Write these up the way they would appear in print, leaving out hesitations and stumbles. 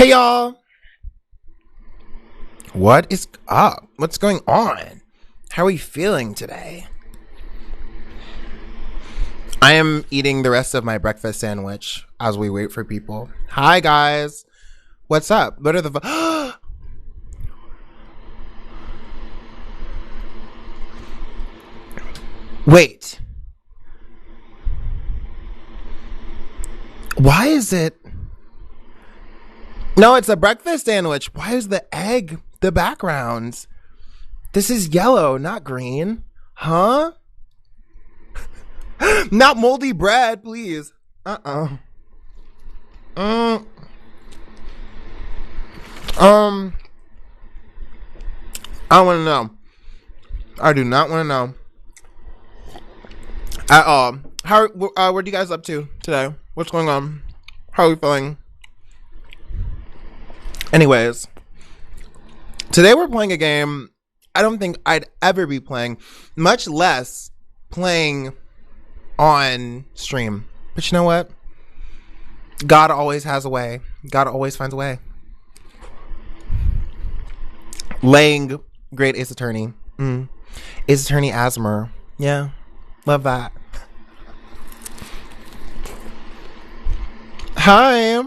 Hey y'all! What is up? What's going on? How are we feeling today? I am eating the rest of my breakfast sandwich as we wait for people. Hi guys! What's up? What are the Wait. Why is it? No, it's a breakfast sandwich. Why is the egg the background? This is yellow, not green. Huh? Not moldy bread, please. I don't want to know. I do not want to know at all. How? What are you guys up to today? What's going on? How are we feeling? Anyways, today we're playing a game I don't think I'd ever be playing, much less playing on stream. But you know what? God always has a way. God always finds a way. Laying great Ace Attorney. Ace Attorney Asmer. Yeah, love that. Hi.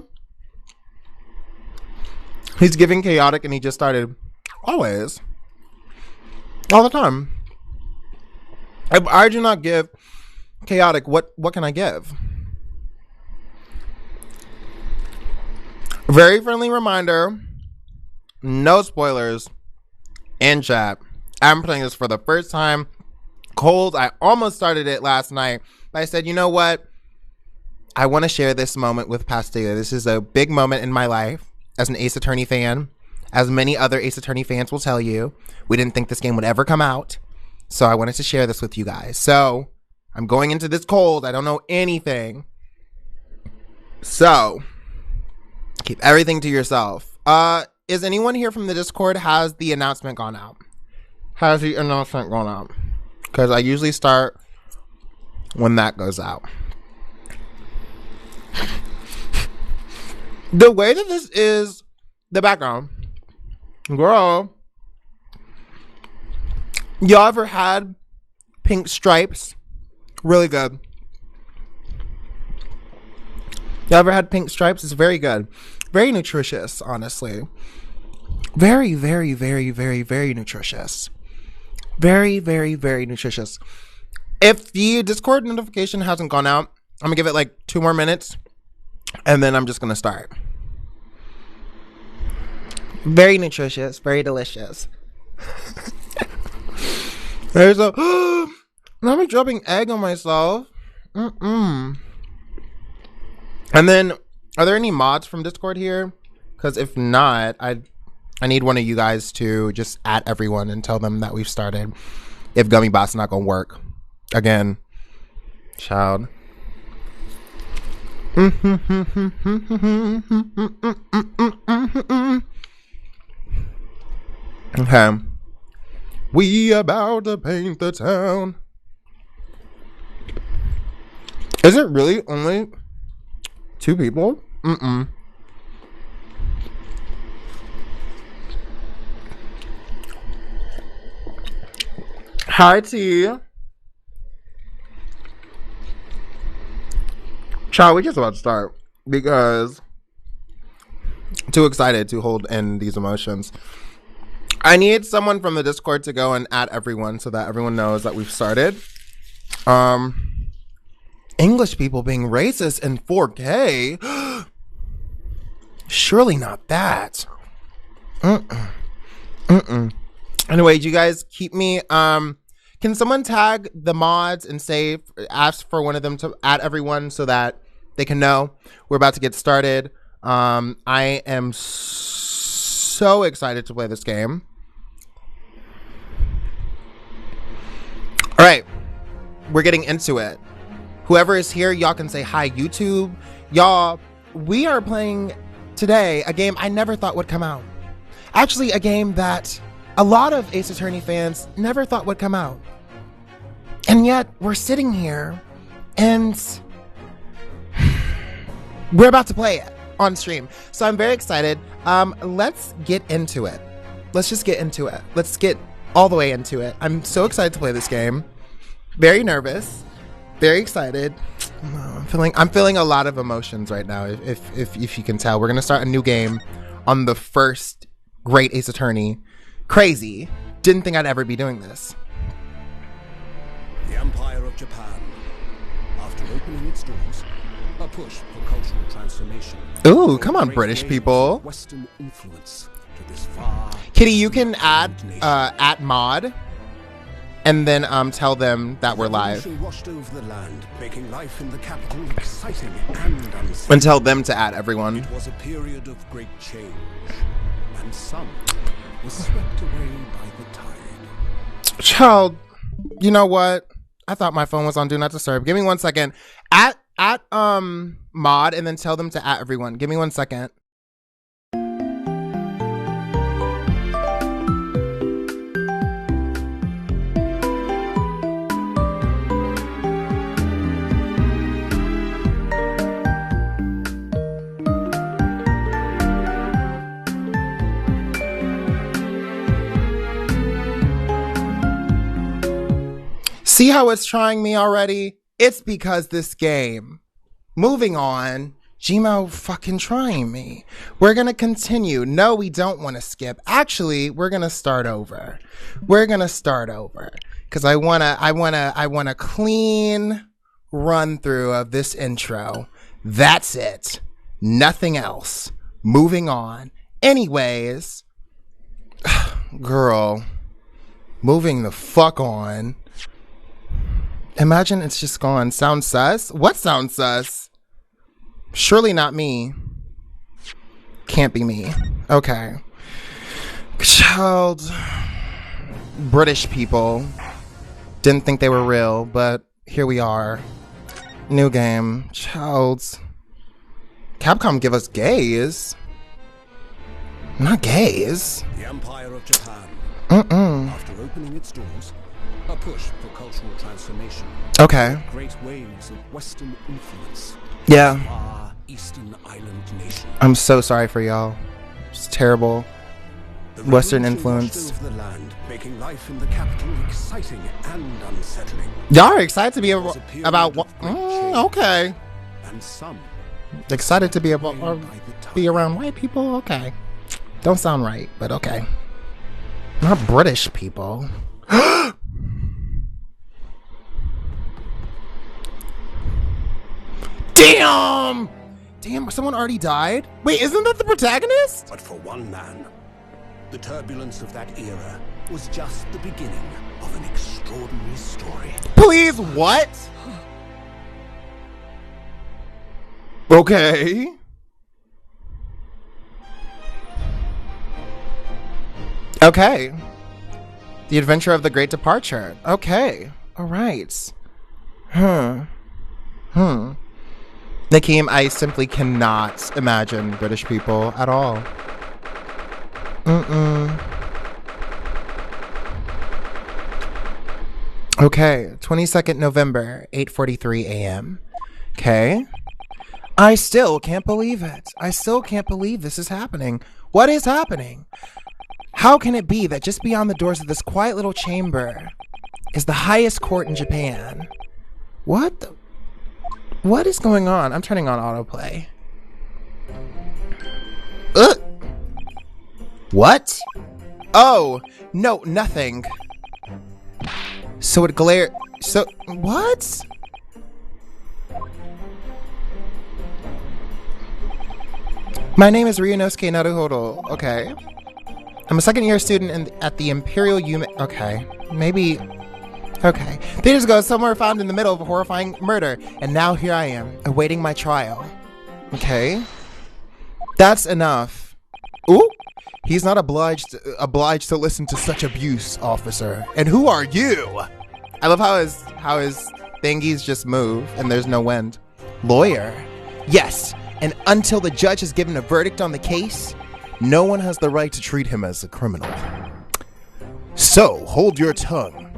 He's giving chaotic and he just started. Always. All the time. I do not give chaotic. What can I give? Very friendly reminder. No spoilers in chat. I'm playing this for the first time. Cold. I almost started it last night. But I said, you know what? I want to share this moment with Pastilla. This is a big moment in my life. As an Ace Attorney fan, as many other Ace Attorney fans will tell you, we didn't think this game would ever come out. So I wanted to share this with you guys. So I'm going into this cold. I don't know anything. So keep everything to yourself. Is anyone here from the Discord? Has the announcement gone out? Has the announcement gone out? Because I usually start when that goes out. The way that this is, the background, girl, y'all ever had pink stripes? Really good. Y'all ever had pink stripes? It's very good. Very nutritious, honestly. Very, very, very, very, very nutritious. Very, very, very nutritious. If the Discord notification hasn't gone out, I'm gonna give it like 2 more minutes. And then I'm just going to start. Very nutritious. Very delicious. There's a... Now I'm dropping egg on myself. And then, are there any mods from Discord here? Because if not, I need one of you guys to just add everyone and tell them that we've started. If Gummy Bot's not going to work. Again. Child. Okay. We about to paint the town. Is it really only 2 people? Hi, T. Child, we're just about to start because I'm too excited to hold in these emotions. I need someone from the Discord to go and add everyone so that everyone knows that we've started. English people being racist in 4K. Surely not that. Anyway, do you guys keep me? Can someone tag the mods and ask for one of them to add everyone so that they can know we're about to get started. I am so excited to play this game. All right, we're getting into it. Whoever is here, y'all can say hi, YouTube. Y'all, we are playing today a game I never thought would come out. Actually, a game that a lot of Ace Attorney fans never thought would come out. And yet, we're sitting here and we're about to play it. on stream. So I'm very excited. Let's get into it. Let's just get into it. Let's get all the way into it. I'm so excited to play this game. Very nervous. Very excited. I'm feeling a lot of emotions right now. If you can tell, we're gonna start a new game on the first Great Ace Attorney. Crazy. Didn't think I'd ever be doing this. The Empire of Japan. After opening its doors, a push for cultural transformation. Ooh, come on, British people. Western influence to this far. Kitty, you can add at mod, and then tell them that we're live. Washed over the land, making life in the capital exciting and unsettling. And tell them to add everyone. It was a period of great change, and some was swept away by the tide. Child, you know what? I thought my phone was on Do Not Disturb. Give me 1 second. At mod, and then tell them to at everyone. Give me 1 second. See how it's trying me already? It's because this game. Moving on. Gmail fucking trying me. We're gonna continue. No, we don't want to skip. Actually, we're gonna start over. We're gonna start over. Cause I want a clean run through of this intro. That's it. Nothing else. Moving on. Anyways. Girl. Moving the fuck on. Imagine it's just gone. Sound sus? What sound sus? Surely not me. Can't be me. Okay. Child. British people. Didn't think they were real, but here we are. New game. Child. Capcom give us gays. Not gays. The Empire of Japan. After opening its doors, a push for cultural transformation. Okay. Great waves of Western influence. Yeah. Far Eastern island nation. I'm so sorry for y'all. It's terrible. Western influence. Over the land, making life in the capital exciting and unsettling. Y'all are excited to be about what? Okay. And some excited to be be around white people. Okay. Don't sound right, but okay. Not British people. Damn! Damn, someone already died? Wait, isn't that the protagonist? But for one man, the turbulence of that era was just the beginning of an extraordinary story. Please, what? Okay. Okay. The Adventure of the Great Departure. Okay. All right. Nakeem, I simply cannot imagine British people at all. Okay, 22nd November, 8:43 a.m. Okay. I still can't believe it. I still can't believe this is happening. What is happening? How can it be that just beyond the doors of this quiet little chamber is the highest court in Japan? What is going on? I'm turning on autoplay. Ugh. What? Oh, no, nothing. So it glared. So, what? My name is Ryunosuke Naruhodo. Okay. I'm a second-year student at the Imperial Okay. Maybe. Okay. 3 years ago, somewhere found in the middle of a horrifying murder. And now here I am, awaiting my trial. Okay. That's enough. Ooh. He's not obliged to listen to such abuse, officer. And who are you? I love how his thingies just move and there's no wind. Lawyer. Yes. And until the judge has given a verdict on the case, no one has the right to treat him as a criminal. So, hold your tongue.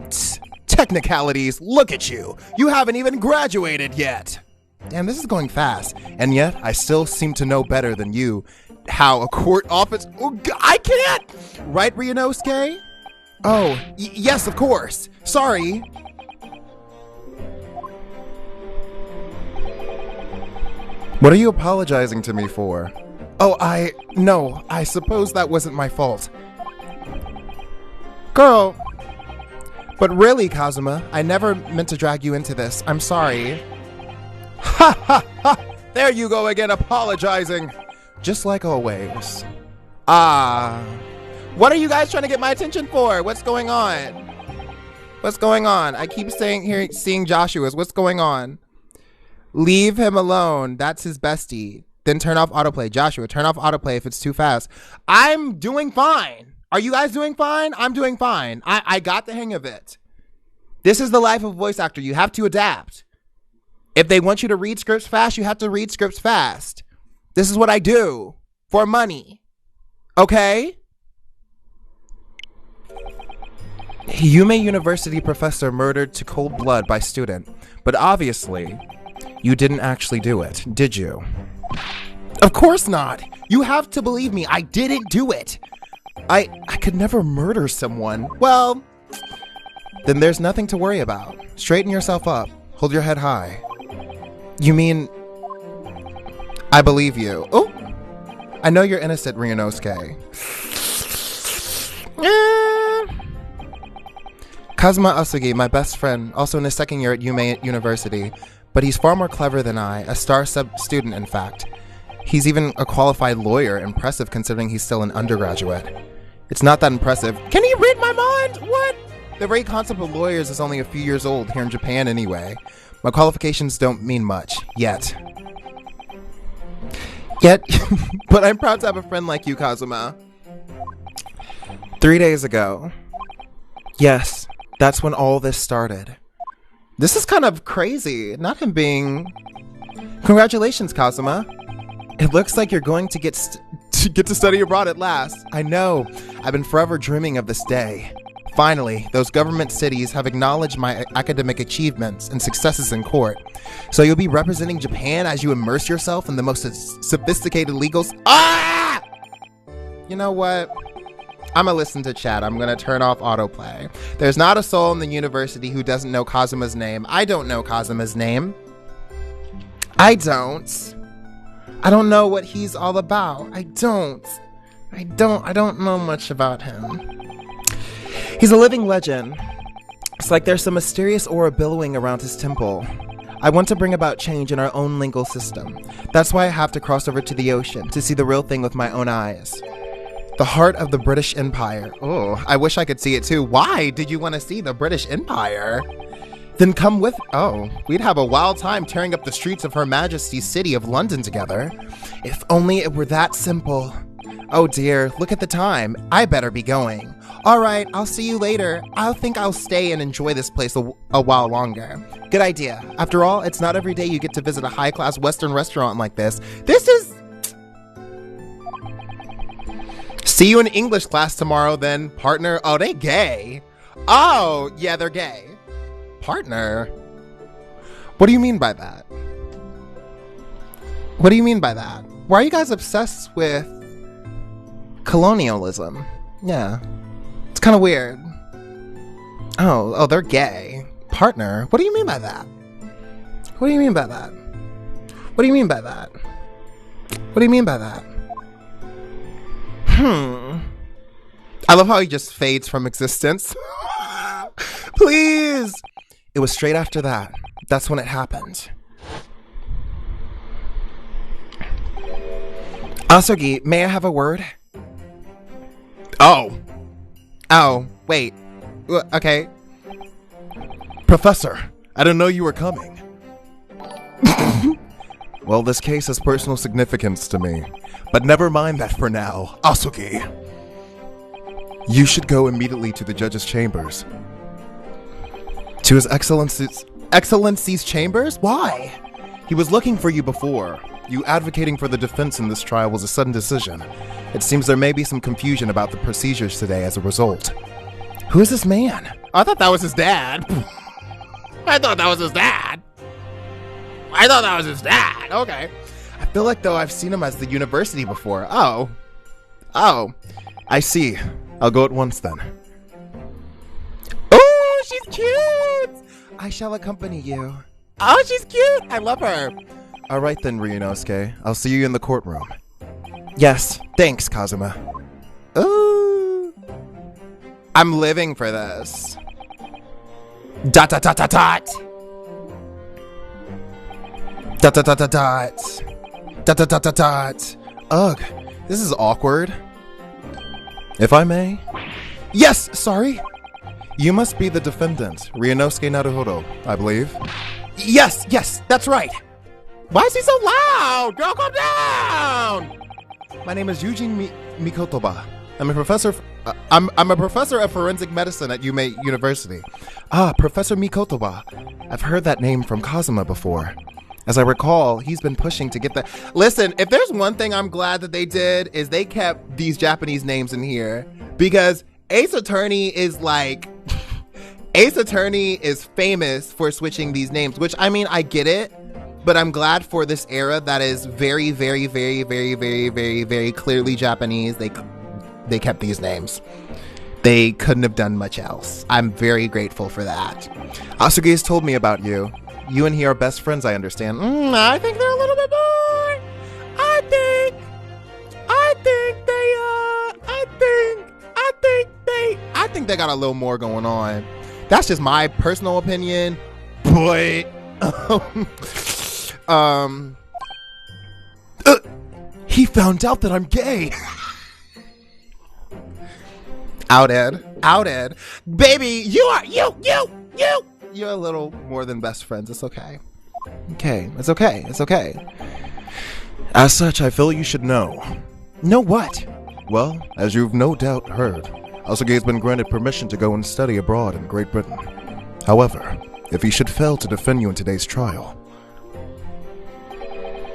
Technicalities, look at you. You haven't even graduated yet. Damn, this is going fast. And yet, I still seem to know better than you how a court office... Oh, I can't! Right, Ryunosuke? Oh, yes, of course. Sorry. What are you apologizing to me for? Oh, no, I suppose that wasn't my fault. Girl. But really, Kazuma, I never meant to drag you into this. I'm sorry. Ha ha ha! There you go again, apologizing. Just like always. What are you guys trying to get my attention for? What's going on? What's going on? I keep seeing Joshua's. What's going on? Leave him alone. That's his bestie. Then turn off autoplay. Joshua, turn off autoplay if it's too fast. I'm doing fine. Are you guys doing fine? I'm doing fine. I got the hang of it. This is the life of a voice actor. You have to adapt. If they want you to read scripts fast, you have to read scripts fast. This is what I do for money. Okay? Yume University professor murdered to cold blood by student. But obviously, you didn't actually do it, did you? Of course not. You have to believe me. I didn't do it. I could never murder someone. Well, then there's nothing to worry about. Straighten yourself up. Hold your head high. You mean... I believe you. Oh! I know you're innocent, Ryunosuke. Kazuma Asugi, my best friend, also in his second year at Yume University, but he's far more clever than I, a star sub-student in fact. He's even a qualified lawyer, impressive considering he's still an undergraduate. It's not that impressive. Can he read my mind? What? The very concept of lawyers is only a few years old here in Japan anyway. My qualifications don't mean much, yet. But I'm proud to have a friend like you, Kazuma. 3 days ago. Yes, that's when all this started. This is kind of crazy, not him being... Congratulations, Kazuma. It looks like you're going to get to study abroad at last. I know. I've been forever dreaming of this day. Finally, those government cities have acknowledged my academic achievements and successes in court. So you'll be representing Japan as you immerse yourself in the most sophisticated legals. You know what? I'm gonna listen to chat. I'm gonna turn off autoplay. There's not a soul in the university who doesn't know Kazuma's name. I don't know Kazuma's name. I don't know what he's all about. I don't know much about him. He's a living legend. It's like there's some mysterious aura billowing around his temple. I want to bring about change in our own legal system. That's why I have to cross over to the ocean to see the real thing with my own eyes. The heart of the British Empire. Oh, I wish I could see it too. Why did you want to see the British Empire? Then come with... Oh, we'd have a wild time tearing up the streets of Her Majesty's city of London together. If only it were that simple. Oh dear, look at the time. I better be going. All right, I'll see you later. I think I'll stay and enjoy this place a while longer. Good idea. After all, it's not every day you get to visit a high-class Western restaurant like this. This is... See you in English class tomorrow then, partner. Oh, they gay. Oh, yeah, they're gay. Partner? What do you mean by that? What do you mean by that? Why are you guys obsessed with colonialism? Yeah. It's kind of weird. Oh, they're gay. Partner? What do you mean by that? What do you mean by that? What do you mean by that? What do you mean by that? I love how he just fades from existence. Please! It was straight after that. That's when it happened. Asugi, may I have a word? Oh, wait. Okay. Professor, I didn't know you were coming. Well, this case has personal significance to me. But never mind that for now. Asugi, you should go immediately to the judge's chambers. To His Excellency's chambers? Why? He was looking for you before. You advocating for the defense in this trial was a sudden decision. It seems there may be some confusion about the procedures today as a result. Who is this man? I thought that was his dad. I thought that was his dad. I thought that was his dad. Okay. I feel like, though, I've seen him at the university before. Oh. I see. I'll go at once, then. Oh, she's cute. I shall accompany you. Oh, she's cute. I love her. All right, then, Ryunosuke. I'll see you in the courtroom. Yes. Thanks, Kazuma. Ooh. I'm living for this. Dot, dot, dot, dot, dot. Dot, dot, dot, dot, dot. Dot, dot, dot, dot, dot. Ugh. This is awkward. If I may? Yes, sorry. You must be the defendant, Ryunosuke Naruhodo, I believe. Yes, that's right. Why is he so loud? Girl, calm down. My name is Eugene Mikotoba. I'm a professor. I'm a professor of forensic medicine at Yume University. Ah, Professor Mikotoba. I've heard that name from Kazuma before. As I recall, he's been pushing to get that. Listen, if there's one thing I'm glad that they did is they kept these Japanese names in here, because Ace Attorney is like, Ace Attorney is famous for switching these names, which, I mean, I get it, but I'm glad for this era that is very, very, very, very, very, very, very clearly Japanese. They kept these names. They couldn't have done much else. I'm very grateful for that. Asugi has told me about you. You and he are best friends, I understand. I think they're a little bit more. I think they got a little more going on. That's just my personal opinion, but he found out that I'm gay. Outed. Baby, you're a little more than best friends. It's okay. It's okay. As such, I feel you should know. Know what? Well, as you've no doubt heard, Asugi has been granted permission to go and study abroad in Great Britain. However, if he should fail to defend you in today's trial,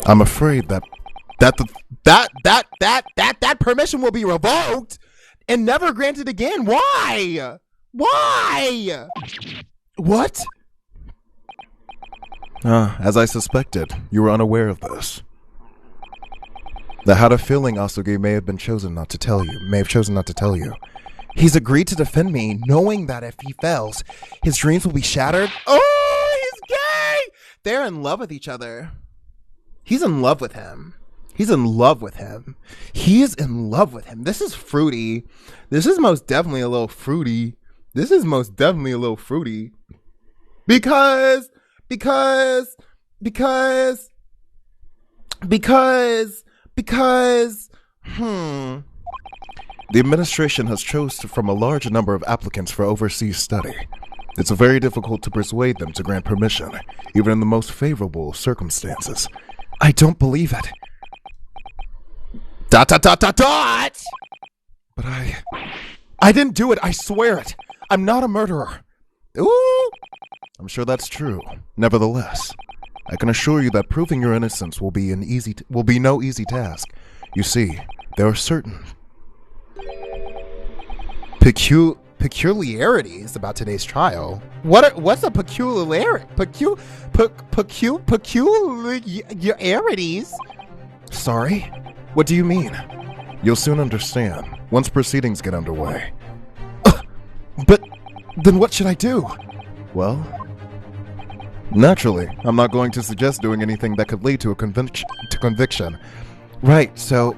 I'm afraid that permission will be revoked and never granted again. Why? What? As I suspected, you were unaware of this. I had a feeling Asugi may have chosen not to tell you. He's agreed to defend me, knowing that if he fails, his dreams will be shattered. Oh, he's gay! They're in love with each other. He's in love with him. He is in love with him. This is fruity. This is most definitely a little fruity. Because the administration has chosen from a large number of applicants for overseas study. It's very difficult to persuade them to grant permission, even in the most favorable circumstances. I don't believe it. ... But I didn't do it, I swear it. I'm not a murderer. Ooh. I'm sure that's true. Nevertheless, I can assure you that proving your innocence will be no easy task. You see, there are certain peculiarities about today's trial. What's a peculiarity? Peculiarities? Sorry? What do you mean? You'll soon understand once proceedings get underway. But then what should I do? Well, naturally, I'm not going to suggest doing anything that could lead to a conviction. Right, so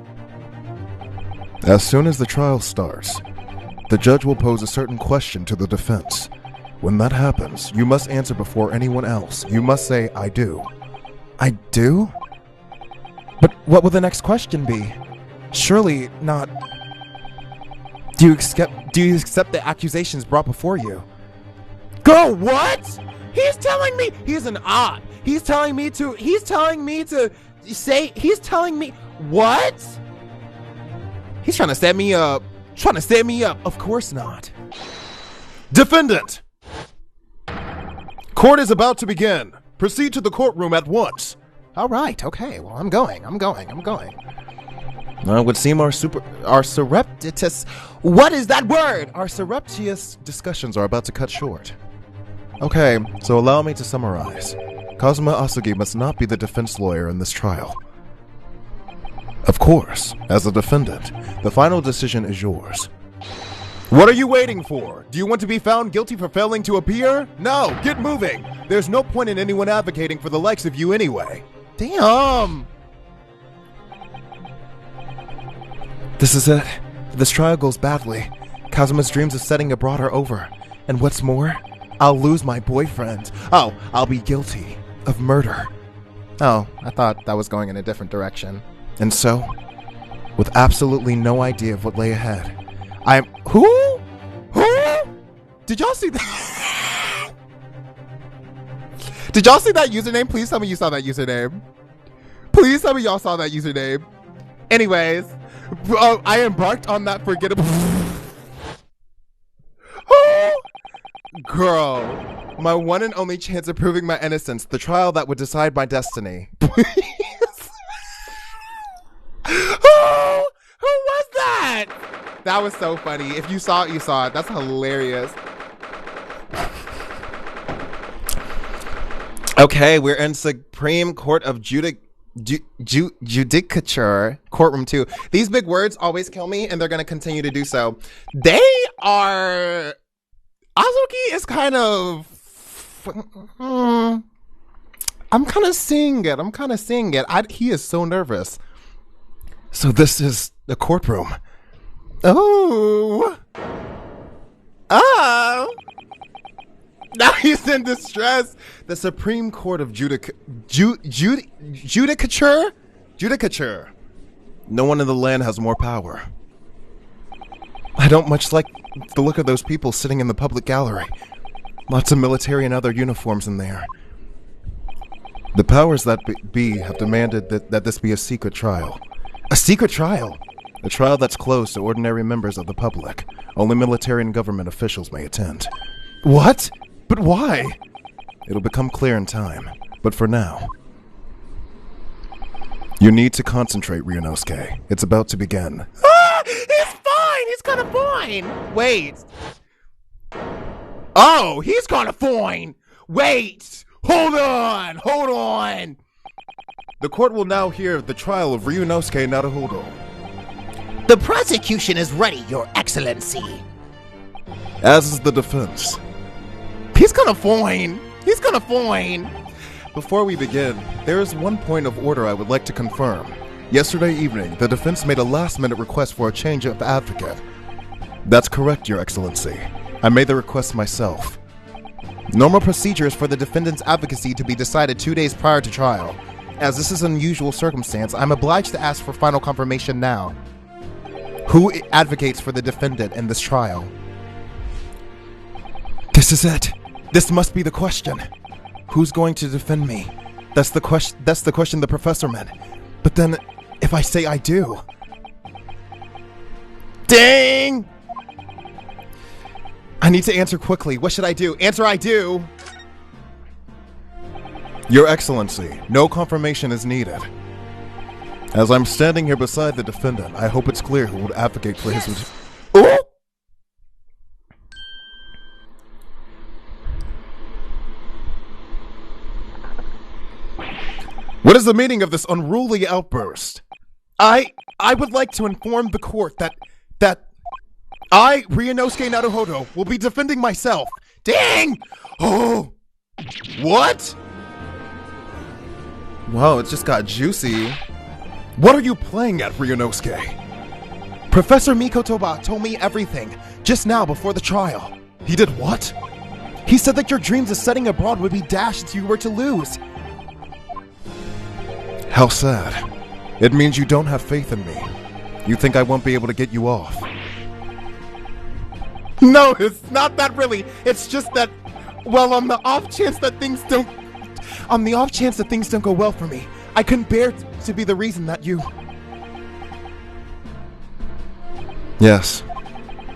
as soon as the trial starts, the judge will pose a certain question to the defense. When that happens, you must answer before anyone else. You must say, I do. I do? But what will the next question be? Surely not. Do you accept the accusations brought before you? Girl, what? He's telling me he's an op. He's telling me what? He's trying to set me up. Of course not. Defendant! Court is about to begin. Proceed to the courtroom at once. All right, okay. Well, I'm going. It would seem our surreptitious... What is that word? Our surreptitious discussions are about to cut short. Okay, so allow me to summarize. Kazuma Asugi must not be the defense lawyer in this trial. Of course, as a defendant, the final decision is yours. What are you waiting for? Do you want to be found guilty for failing to appear? No, get moving! There's no point in anyone advocating for the likes of you anyway. Damn! This is it. If this trial goes badly, Kazuma's dreams of setting abroad are over. And what's more, I'll lose my boyfriend. Oh, I'll be guilty of murder. Oh, I thought that was going in a different direction. And so, with absolutely no idea of what lay ahead, Who? Did y'all see that? Did y'all see that username? Please tell me you saw that username. Please tell me y'all saw that username. Anyways, I embarked on that forgettable... Girl, my one and only chance of proving my innocence, the trial that would decide my destiny. Who was that? That was so funny. If you saw it, you saw it. That's hilarious. Okay, we're in Supreme Court of Judicature, Courtroom 2. These big words always kill me, and they're going to continue to do so. They are... Azuki is kind of... I'm kind of seeing it. He is so nervous. So this is the courtroom. Oh. Now he's in distress. The Supreme Court of Judicature. No one in the land has more power. I don't much like the look of those people sitting in the public gallery. Lots of military and other uniforms in there. The powers that be have demanded that this be a secret trial. A secret trial? A trial that's closed to ordinary members of the public. Only military and government officials may attend. What? But why? It'll become clear in time. But for now, you need to concentrate, Ryunosuke. It's about to begin. He's fine! He's kind of fine! Wait. Oh, he's kind of fine! Wait! Hold on! The court will now hear the trial of Ryunosuke Naruhodo. The prosecution is ready, Your Excellency. As is the defense. He's kind of fine! Before we begin, there is one point of order I would like to confirm. Yesterday evening, the defense made a last-minute request for a change of advocate. That's correct, Your Excellency. I made the request myself. Normal procedure is for the defendant's advocacy to be decided 2 days prior to trial. As this is an unusual circumstance, I'm obliged to ask for final confirmation now. Who advocates for the defendant in this trial? This is it. This must be the question. Who's going to defend me? That's the question the professor meant. But then, if I say I do... Dang! I need to answer quickly. What should I do? Answer I do! Your Excellency, no confirmation is needed. As I'm standing here beside the defendant, I hope it's clear who would advocate for his... Ooh! What is the meaning of this unruly outburst? I would like to inform the court that I, Ryunosuke Naruhodo, will be defending myself. Dang! Oh! What? Whoa, it just got juicy. What are you playing at, Ryunosuke? Professor Mikotoba told me everything, just now before the trial. He did what? He said that your dreams of setting abroad would be dashed if you were to lose. How sad. It means you don't have faith in me. You think I won't be able to get you off. No, it's not that really. It's just that, well, on the off chance that things don't go well for me, I couldn't bear to be the reason that you... Yes,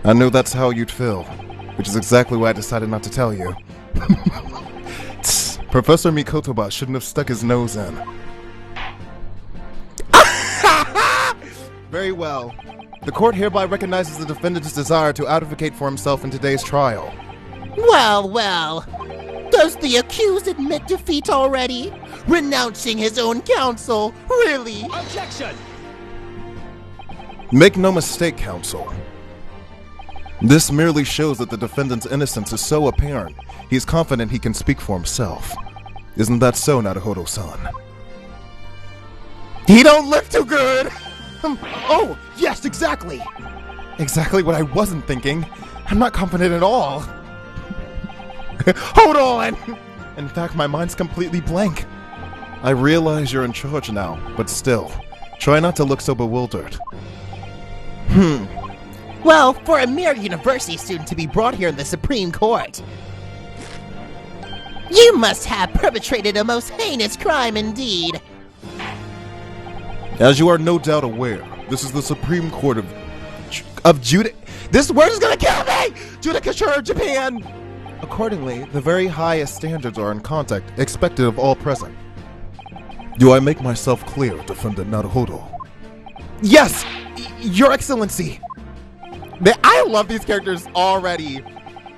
I knew that's how you'd feel, which is exactly why I decided not to tell you. Professor Mikotoba shouldn't have stuck his nose in. Very well. The court hereby recognizes the defendant's desire to advocate for himself in today's trial. Well, Does the accused admit defeat already? Renouncing his own counsel? Really? Objection! Make no mistake, counsel. This merely shows that the defendant's innocence is so apparent, he is confident he can speak for himself. Isn't that so, Naruhodo-san? He don't look too good. Oh, yes, exactly. Exactly what I wasn't thinking. I'm not confident at all. Hold on. In fact, my mind's completely blank. I realize you're in charge now, but still, try not to look so bewildered. Well, for a mere university student to be brought here in the Supreme Court, you must have perpetrated a most heinous crime indeed. As you are no doubt aware, this is the Supreme Court Of This word is gonna kill me! Judicature of Japan! Accordingly, the very highest standards are in conduct expected of all present. Do I make myself clear, Defendant Naruhodo? Yes! Your Excellency! I love these characters already.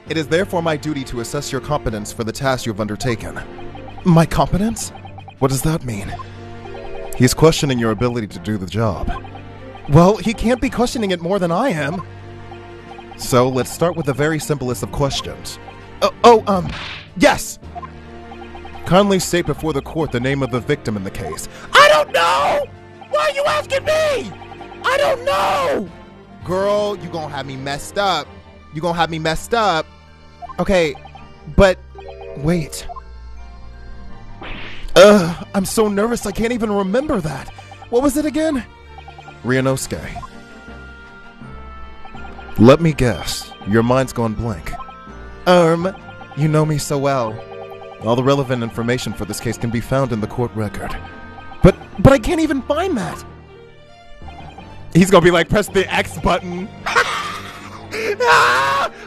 It is therefore my duty to assess your competence for the task you have undertaken. My competence? What does that mean? He's questioning your ability to do the job. Well, he can't be questioning it more than I am. So let's start with the very simplest of questions. Yes! Kindly state before the court the name of the victim in the case. I don't know! Why are you asking me? I don't know! Girl, you gonna have me messed up. You gonna have me messed up. Okay, but wait. I'm so nervous I can't even remember that. What was it again? Ryunosuke. Let me guess. Your mind's gone blank. You know me so well. All the relevant information for this case can be found in the court record. But I can't even find that. He's gonna be like, press the X button.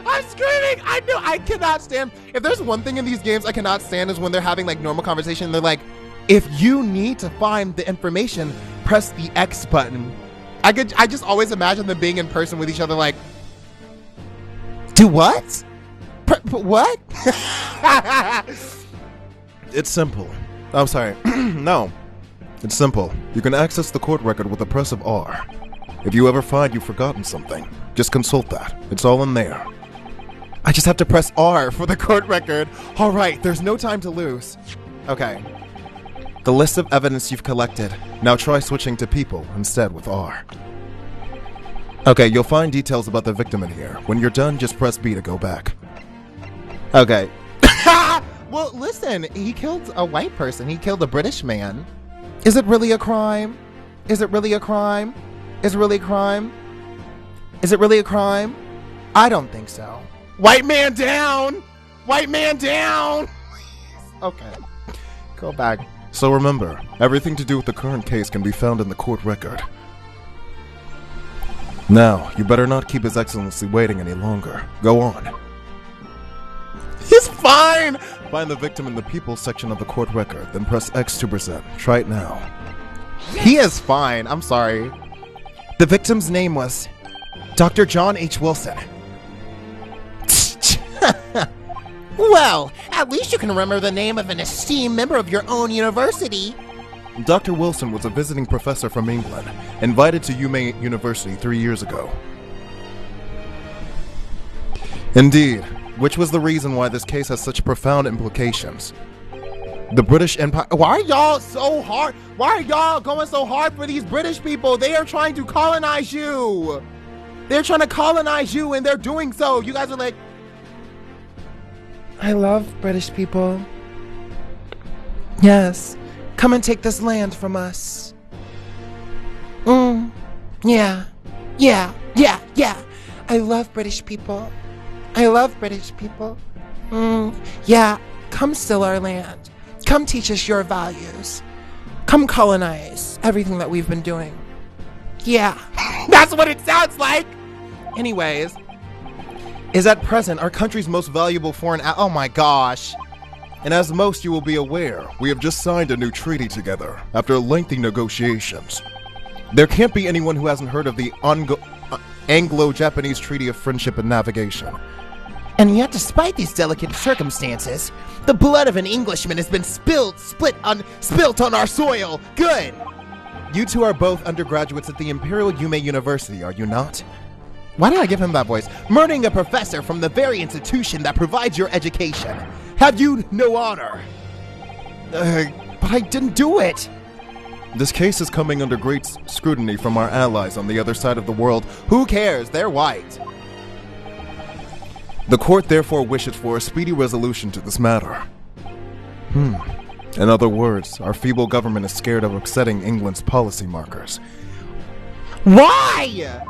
I'm screaming! I cannot stand. If there's one thing in these games I cannot stand is when they're having like normal conversation. They're like, if you need to find the information, press the X button. I just always imagine them being in person with each other like, do what? What? It's simple. I'm sorry. No. It's simple. You can access the court record with the press of R. If you ever find you've forgotten something, just consult that. It's all in there. I just have to press R for the court record. All right, there's no time to lose. Okay. The list of evidence you've collected. Now try switching to people instead with R. Okay, you'll find details about the victim in here. When you're done, just press B to go back. Okay. Well, listen, he killed a white person. He killed a British man. Is it really a crime? Is it really a crime? Is it really a crime? Is it really a crime? I don't think so. White man down! White man down! Okay. Go back. So remember, everything to do with the current case can be found in the court record. Now, you better not keep His Excellency waiting any longer. Go on. He's fine! Find the victim in the People section of the court record, then press X to present. Try it now. He is fine. I'm sorry. The victim's name was Dr. John H. Wilson. Well, at least you can remember the name of an esteemed member of your own university. Dr. Wilson was a visiting professor from England, invited to UMaine University 3 years ago. Indeed, which was the reason why this case has such profound implications. The British Empire— Why are y'all so hard? Why are y'all going so hard for these British people? They are trying to colonize you. They're trying to colonize you, and they're doing so. You guys are like, I love British people. Yes. Come and take this land from us. Yeah. I love British people. I love British people. Yeah. Come steal our land. Come teach us your values. Come colonize everything that we've been doing. Yeah. That's what it sounds like. Anyways, is at present our country's most valuable foreign— oh my gosh. And as most you will be aware, we have just signed a new treaty together after lengthy negotiations. There can't be anyone who hasn't heard of the Anglo-Japanese Treaty of Friendship and Navigation. And yet, despite these delicate circumstances, the blood of an Englishman has been spilt on our soil. Good. You two are both undergraduates at the Imperial Yume University, are you not? Why did I give him that voice? Murdering a professor from the very institution that provides your education. Have you no honor? But I didn't do it! This case is coming under great scrutiny from our allies on the other side of the world. Who cares? They're white. The court therefore wishes for a speedy resolution to this matter. In other words, our feeble government is scared of upsetting England's policy markers. Why?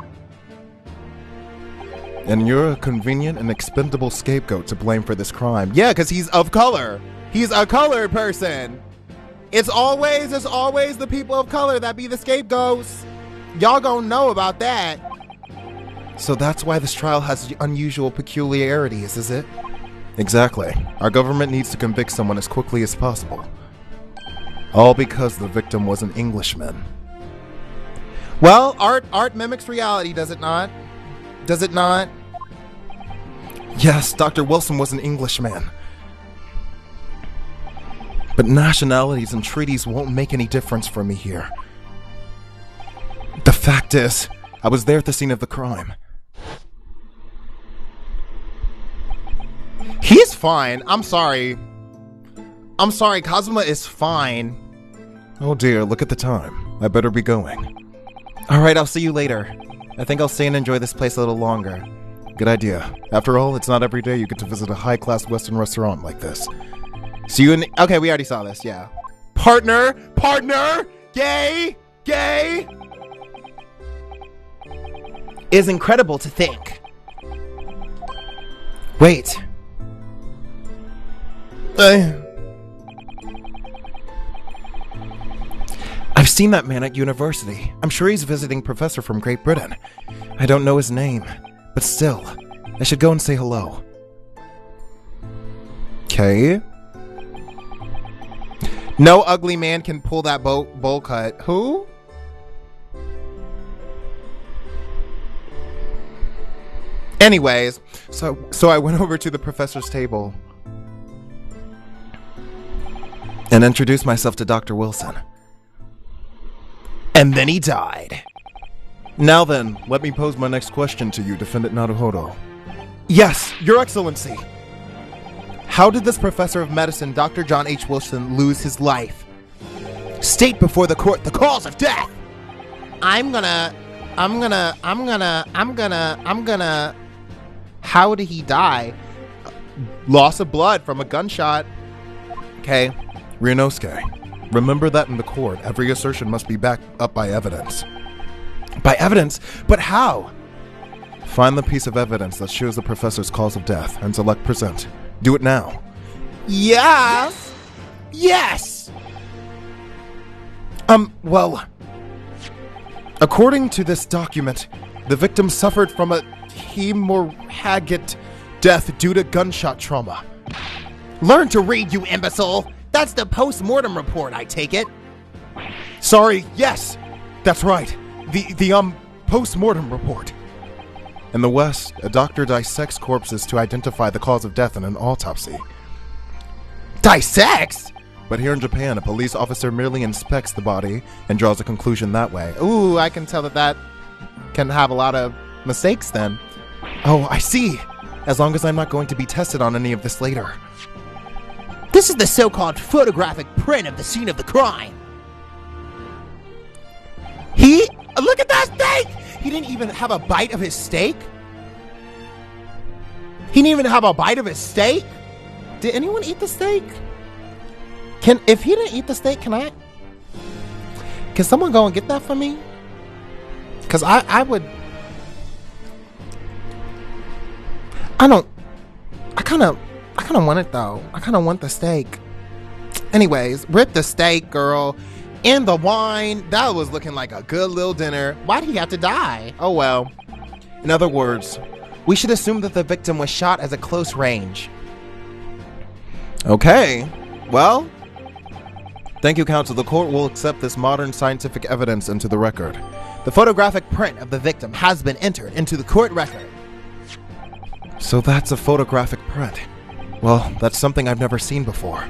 And you're a convenient and expendable scapegoat to blame for this crime. Yeah, because he's of color. He's a colored person. It's always the people of color that be the scapegoats. Y'all gonna know about that. So that's why this trial has unusual peculiarities, is it? Exactly. Our government needs to convict someone as quickly as possible. All because the victim was an Englishman. Well, art mimics reality, does it not? Does it not? Yes, Dr. Wilson was an Englishman. But nationalities and treaties won't make any difference for me here. The fact is, I was there at the scene of the crime. He's fine. I'm sorry. Kazuma is fine. Oh dear, look at the time. I better be going. Alright, I'll see you later. I think I'll stay and enjoy this place a little longer. Good idea. After all, it's not every day you get to visit a high-class Western restaurant like this. See you in... Okay, we already saw this, yeah. Partner! Gay! Is incredible to think. Wait. I've seen that man at university. I'm sure he's a visiting professor from Great Britain. I don't know his name, but still, I should go and say hello. Okay. No ugly man can pull that bowl cut. Who? Anyways, so I went over to the professor's table and introduced myself to Dr. Wilson. And then he died. Now then, let me pose my next question to you, Defendant Naruhodo. Yes, Your Excellency. How did this professor of medicine, Dr. John H. Wilson, lose his life? State before the court the cause of death. I'm gonna. How did he die? Loss of blood from a gunshot. Okay. Ryunosuke, remember that in the court, every assertion must be backed up by evidence. By evidence? But how? Find the piece of evidence that shows the professor's cause of death and select present. Do it now. Yes! Yes! Well, according to this document, the victim suffered from a hemorrhagic death due to gunshot trauma. Learn to read, you imbecile! That's the post-mortem report, I take it. Sorry, yes, that's right. The post-mortem report. In the West, a doctor dissects corpses to identify the cause of death in an autopsy. Dissects? But here in Japan, a police officer merely inspects the body and draws a conclusion that way. Ooh, I can tell that can have a lot of mistakes then. Oh, I see. As long as I'm not going to be tested on any of this later. This is the so-called photographic print of the scene of the crime. Look at that steak! He didn't even have a bite of his steak? He didn't even have a bite of his steak? Did anyone eat the steak? If he didn't eat the steak, can someone go and get that for me? Because I would... I kind of want it though. I kind of want the steak. Anyways, rip the steak, girl. And the wine. That was looking like a good little dinner. Why did he have to die? Oh well. In other words, we should assume that the victim was shot at a close range. Okay. Well, thank you, counsel. The court will accept this modern scientific evidence into the record. The photographic print of the victim has been entered into the court record. So that's a photographic print. Well, that's something I've never seen before.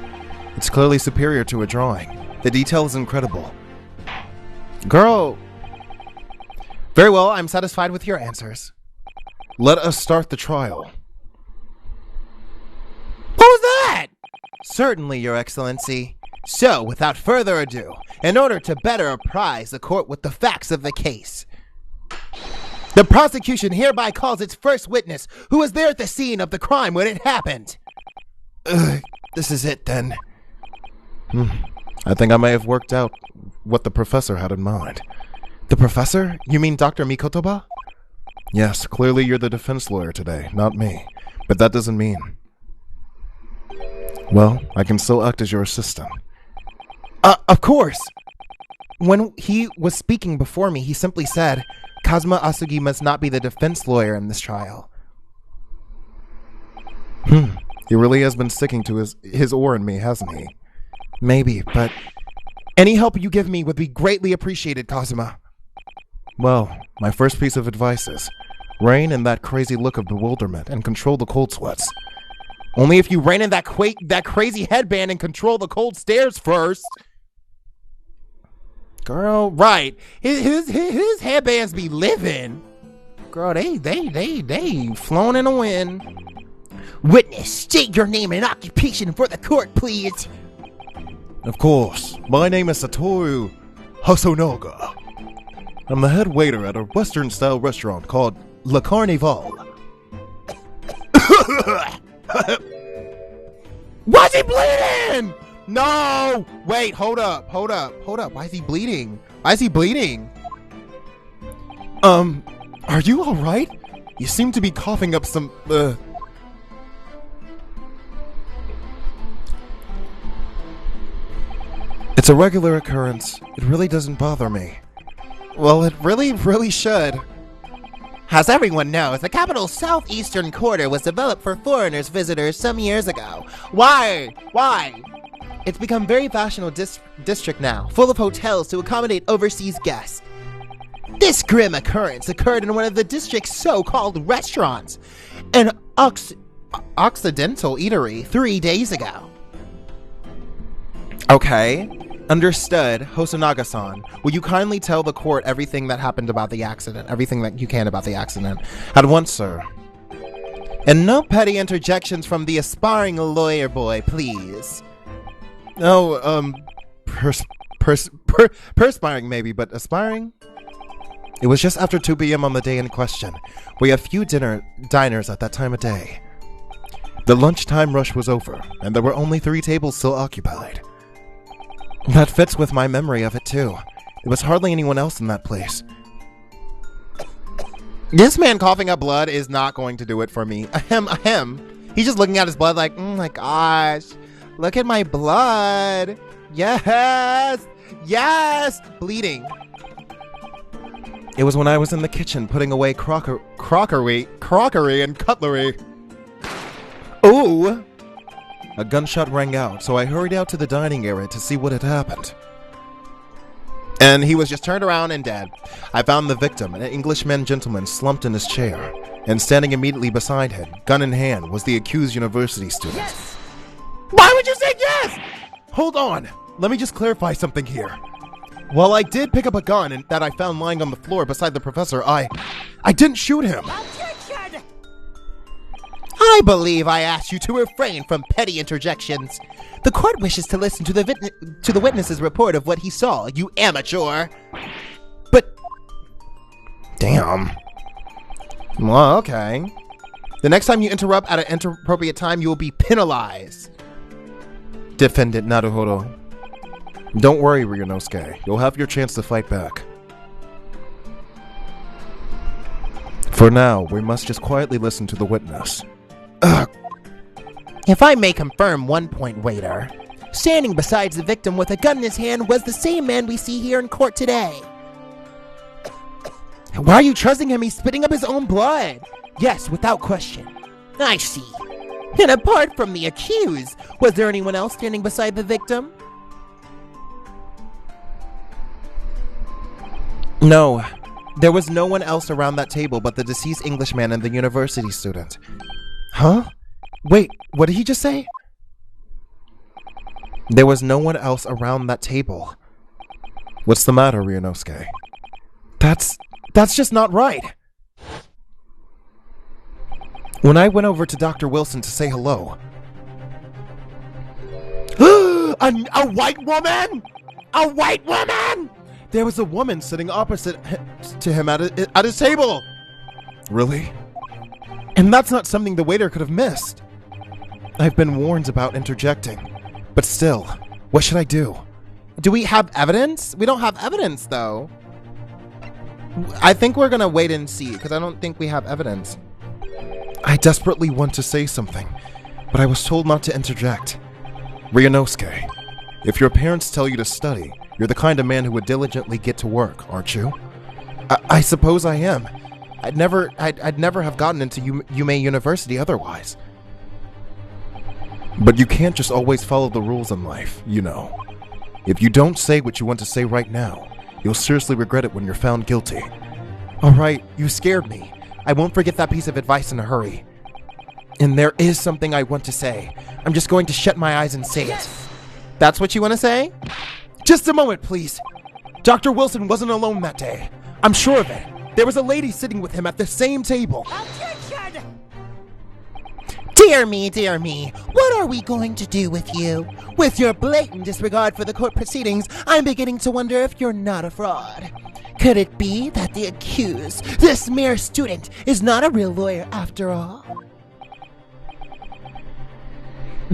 It's clearly superior to a drawing. The detail is incredible. Girl. Very well, I'm satisfied with your answers. Let us start the trial. What was that? Certainly, Your Excellency. So, without further ado, in order to better apprise the court with the facts of the case, the prosecution hereby calls its first witness, who was there at the scene of the crime when it happened. This is it, then. I think I may have worked out what the professor had in mind. The professor? You mean Dr. Mikotoba? Yes, clearly you're the defense lawyer today, not me. But that doesn't mean... Well, I can still act as your assistant. Of course. When he was speaking before me, he simply said, Kazuma Asugi must not be the defense lawyer in this trial. He really has been sticking to his oar in me, hasn't he? Maybe, but any help you give me would be greatly appreciated, Kazuma. Well, my first piece of advice is, rein in that crazy look of bewilderment and control the cold sweats. Only if you rein in that crazy headband and control the cold stares first. Girl, right. His headbands be living. Girl, they flown in the wind. Witness, state your name and occupation for the court, please. Of course. My name is Satoru Hosonaga. I'm the head waiter at a Western-style restaurant called Le Carnival. Why's he bleeding? No! Wait, hold up. Why is he bleeding? Are you alright? You seem to be coughing up some, It's a regular occurrence. It really doesn't bother me. Well, it really should. As everyone knows, the capital's southeastern quarter was developed for foreigners visitors some years ago. Why? It's become very fashionable district now, full of hotels to accommodate overseas guests. This grim occurrence occurred in one of the district's so-called restaurants, an Occidental eatery 3 days ago. Okay, understood. Hosonaga-san, will you kindly tell the court everything that happened about the accident, everything that you can about the accident? At once, sir. And no petty interjections from the aspiring lawyer boy, please. No, perspiring maybe, but aspiring? It was just after 2 p.m. on the day in question. We have few diners at that time of day. The lunchtime rush was over, and there were only 3 tables still occupied. That fits with my memory of it, too. There was hardly anyone else in that place. This man coughing up blood is not going to do it for me. Ahem. He's just looking at his blood like, oh my gosh, look at my blood. Yes, bleeding. It was when I was in the kitchen putting away crockery and cutlery. Ooh. A gunshot rang out, so I hurried out to the dining area to see what had happened. And he was just turned around and dead. I found the victim, an Englishman gentleman, slumped in his chair. And standing immediately beside him, gun in hand, was the accused university student. Yes! Why would you say yes? Hold on. Let me just clarify something here. While I did pick up a gun that I found lying on the floor beside the professor, I didn't shoot him. Objection! I believe I asked you to refrain from petty interjections. The court wishes to listen to the witness's report of what he saw, you amateur. But... damn. Well, okay. The next time you interrupt at an inappropriate time, you will be penalized. Defendant Naruhodo. Don't worry, Ryunosuke. You'll have your chance to fight back. For now, we must just quietly listen to the witness. If I may confirm one point, waiter, standing beside the victim with a gun in his hand was the same man we see here in court today. Why are you trusting him? He's spitting up his own blood. Yes, without question. I see. And apart from the accused, was there anyone else standing beside the victim? No. There was no one else around that table but the deceased Englishman and the university student. Huh? Wait, what did he just say? There was no one else around that table. What's the matter, Ryunosuke? That's just not right. When I went over to Dr. Wilson to say hello... a white woman? A white woman? There was a woman sitting opposite to him at his table. Really? And that's not something the waiter could have missed. I've been warned about interjecting. But still, what should I do? Do we have evidence? We don't have evidence, though. I think we're gonna wait and see, because I don't think we have evidence. I desperately want to say something, but I was told not to interject. Ryunosuke, if your parents tell you to study, you're the kind of man who would diligently get to work, aren't you? I suppose I am. I'd never have gotten into Yume University otherwise. But you can't just always follow the rules in life, you know. If you don't say what you want to say right now, you'll seriously regret it when you're found guilty. Alright, you scared me. I won't forget that piece of advice in a hurry. And there is something I want to say. I'm just going to shut my eyes and say it. That's what you want to say? Just a moment, please. Dr. Wilson wasn't alone that day. I'm sure of it. There was a lady sitting with him at the same table. Attention! Dear me, what are we going to do with you? With your blatant disregard for the court proceedings, I'm beginning to wonder if you're not a fraud. Could it be that the accused, this mere student, is not a real lawyer after all?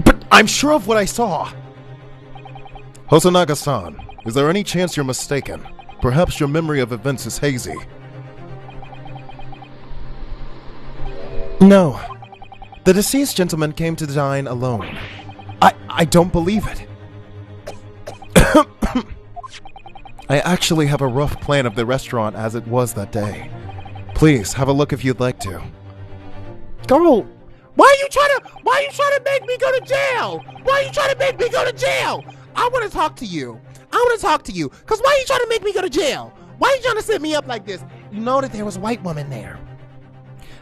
But I'm sure of what I saw. Hosonaga-san, is there any chance you're mistaken? Perhaps your memory of events is hazy. No. The deceased gentleman came to dine alone. I don't believe it. I actually have a rough plan of the restaurant as it was that day. Please, have a look if you'd like to. Girl, why are you trying to make me go to jail? Why are you trying to make me go to jail? I want to talk to you. Because why are you trying to make me go to jail? Why are you trying to set me up like this? You know that there was a white woman there.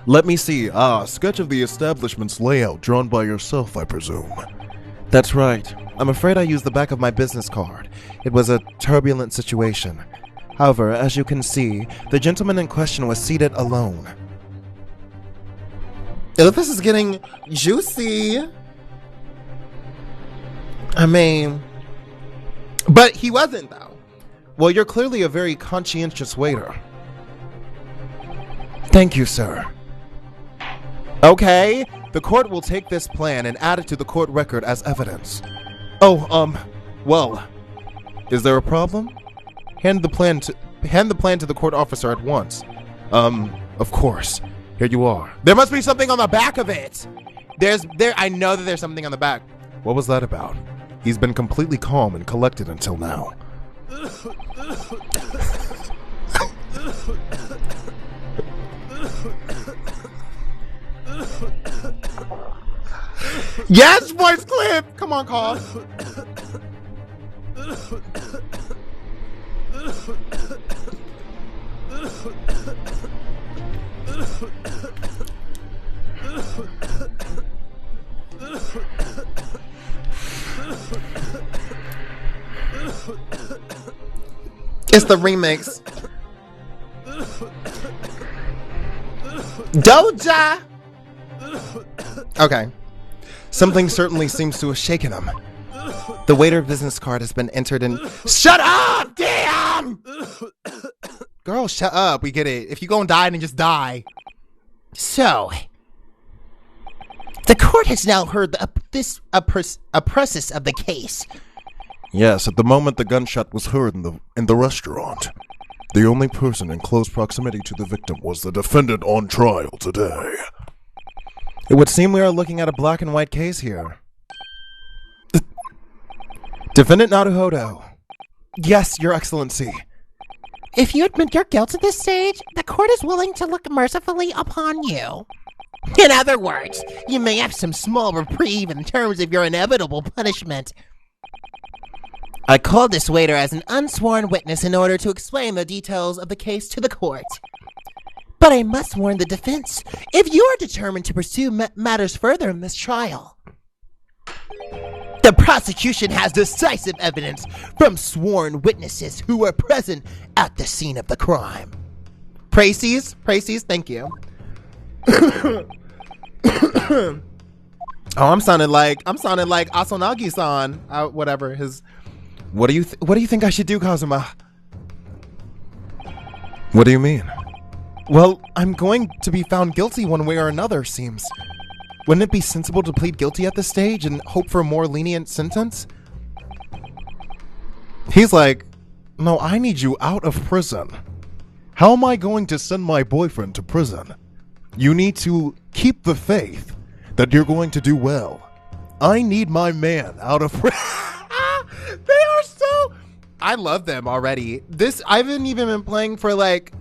Let me see. Sketch of the establishment's layout drawn by yourself, I presume. That's right. I'm afraid I used the back of my business card. It was a turbulent situation. However, as you can see, the gentleman in question was seated alone. Oh, this is getting juicy. I mean, but he wasn't, though. Well, you're clearly a very conscientious waiter. Thank you, sir. Okay, the court will take this plan and add it to the court record as evidence. Oh, well, is there a problem? Hand the plan to the court officer at once. Of course. Here you are. There must be something on the back of it. I know that there's something on the back. What was that about? He's been completely calm and collected until now. Yes, voice clip. Come on, call. It's the remix. Doja. Okay. Something certainly seems to have shaken him. The waiter business card has been entered in. Shut up! Damn! Girl, shut up. We get it. If you gonna die, then just die. So, the court has now heard a process of the case. Yes, at the moment the gunshot was heard in the restaurant. The only person in close proximity to the victim was the defendant on trial today. It would seem we are looking at a black and white case here. Defendant Naruhodo. Yes, Your Excellency. If you admit your guilt at this stage, the court is willing to look mercifully upon you. In other words, you may have some small reprieve in terms of your inevitable punishment. I called this waiter as an unsworn witness in order to explain the details of the case to the court. But I must warn the defense, if you are determined to pursue matters further in this trial, the prosecution has decisive evidence from sworn witnesses who were present at the scene of the crime. Pracies, thank you. Oh, I'm sounding like Asanagi-san. Whatever his. What do you think I should do, Kazuma? What do you mean? Well, I'm going to be found guilty one way or another, seems. Wouldn't it be sensible to plead guilty at this stage and hope for a more lenient sentence? He's like, no, I need you out of prison. How am I going to send my boyfriend to prison? You need to keep the faith that you're going to do well. I need my man out of prison. They are so... I love them already. I haven't even been playing for like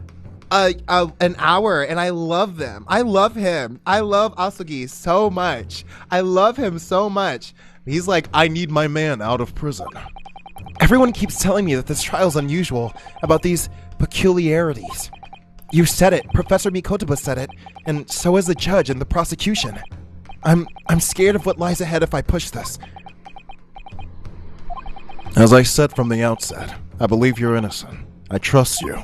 an hour, and I love them. I love him. I love Asagi so much. I love him so much. He's like, I need my man out of prison. Everyone keeps telling me that this trial's unusual, about these peculiarities. You said it, Professor Mikotoba said it, and so has the judge and the prosecution. I'm scared of what lies ahead if I push this. As I said from the outset, I believe you're innocent. I trust you.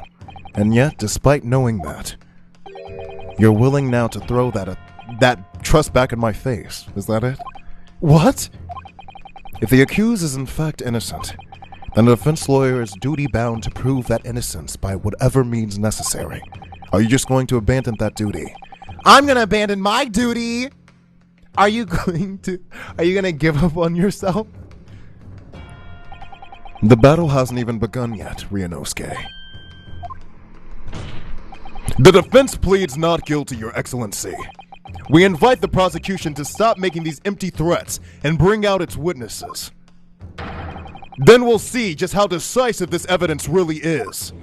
And yet, despite knowing that, you're willing now to throw that trust back in my face. Is that it? What? If the accused is in fact innocent, then the defense lawyer is duty-bound to prove that innocence by whatever means necessary. Are you just going to abandon that duty? I'm gonna abandon my duty! Are you gonna give up on yourself? The battle hasn't even begun yet, Ryunosuke. The defense pleads not guilty, Your Excellency. We invite the prosecution to stop making these empty threats and bring out its witnesses. Then we'll see just how decisive this evidence really is.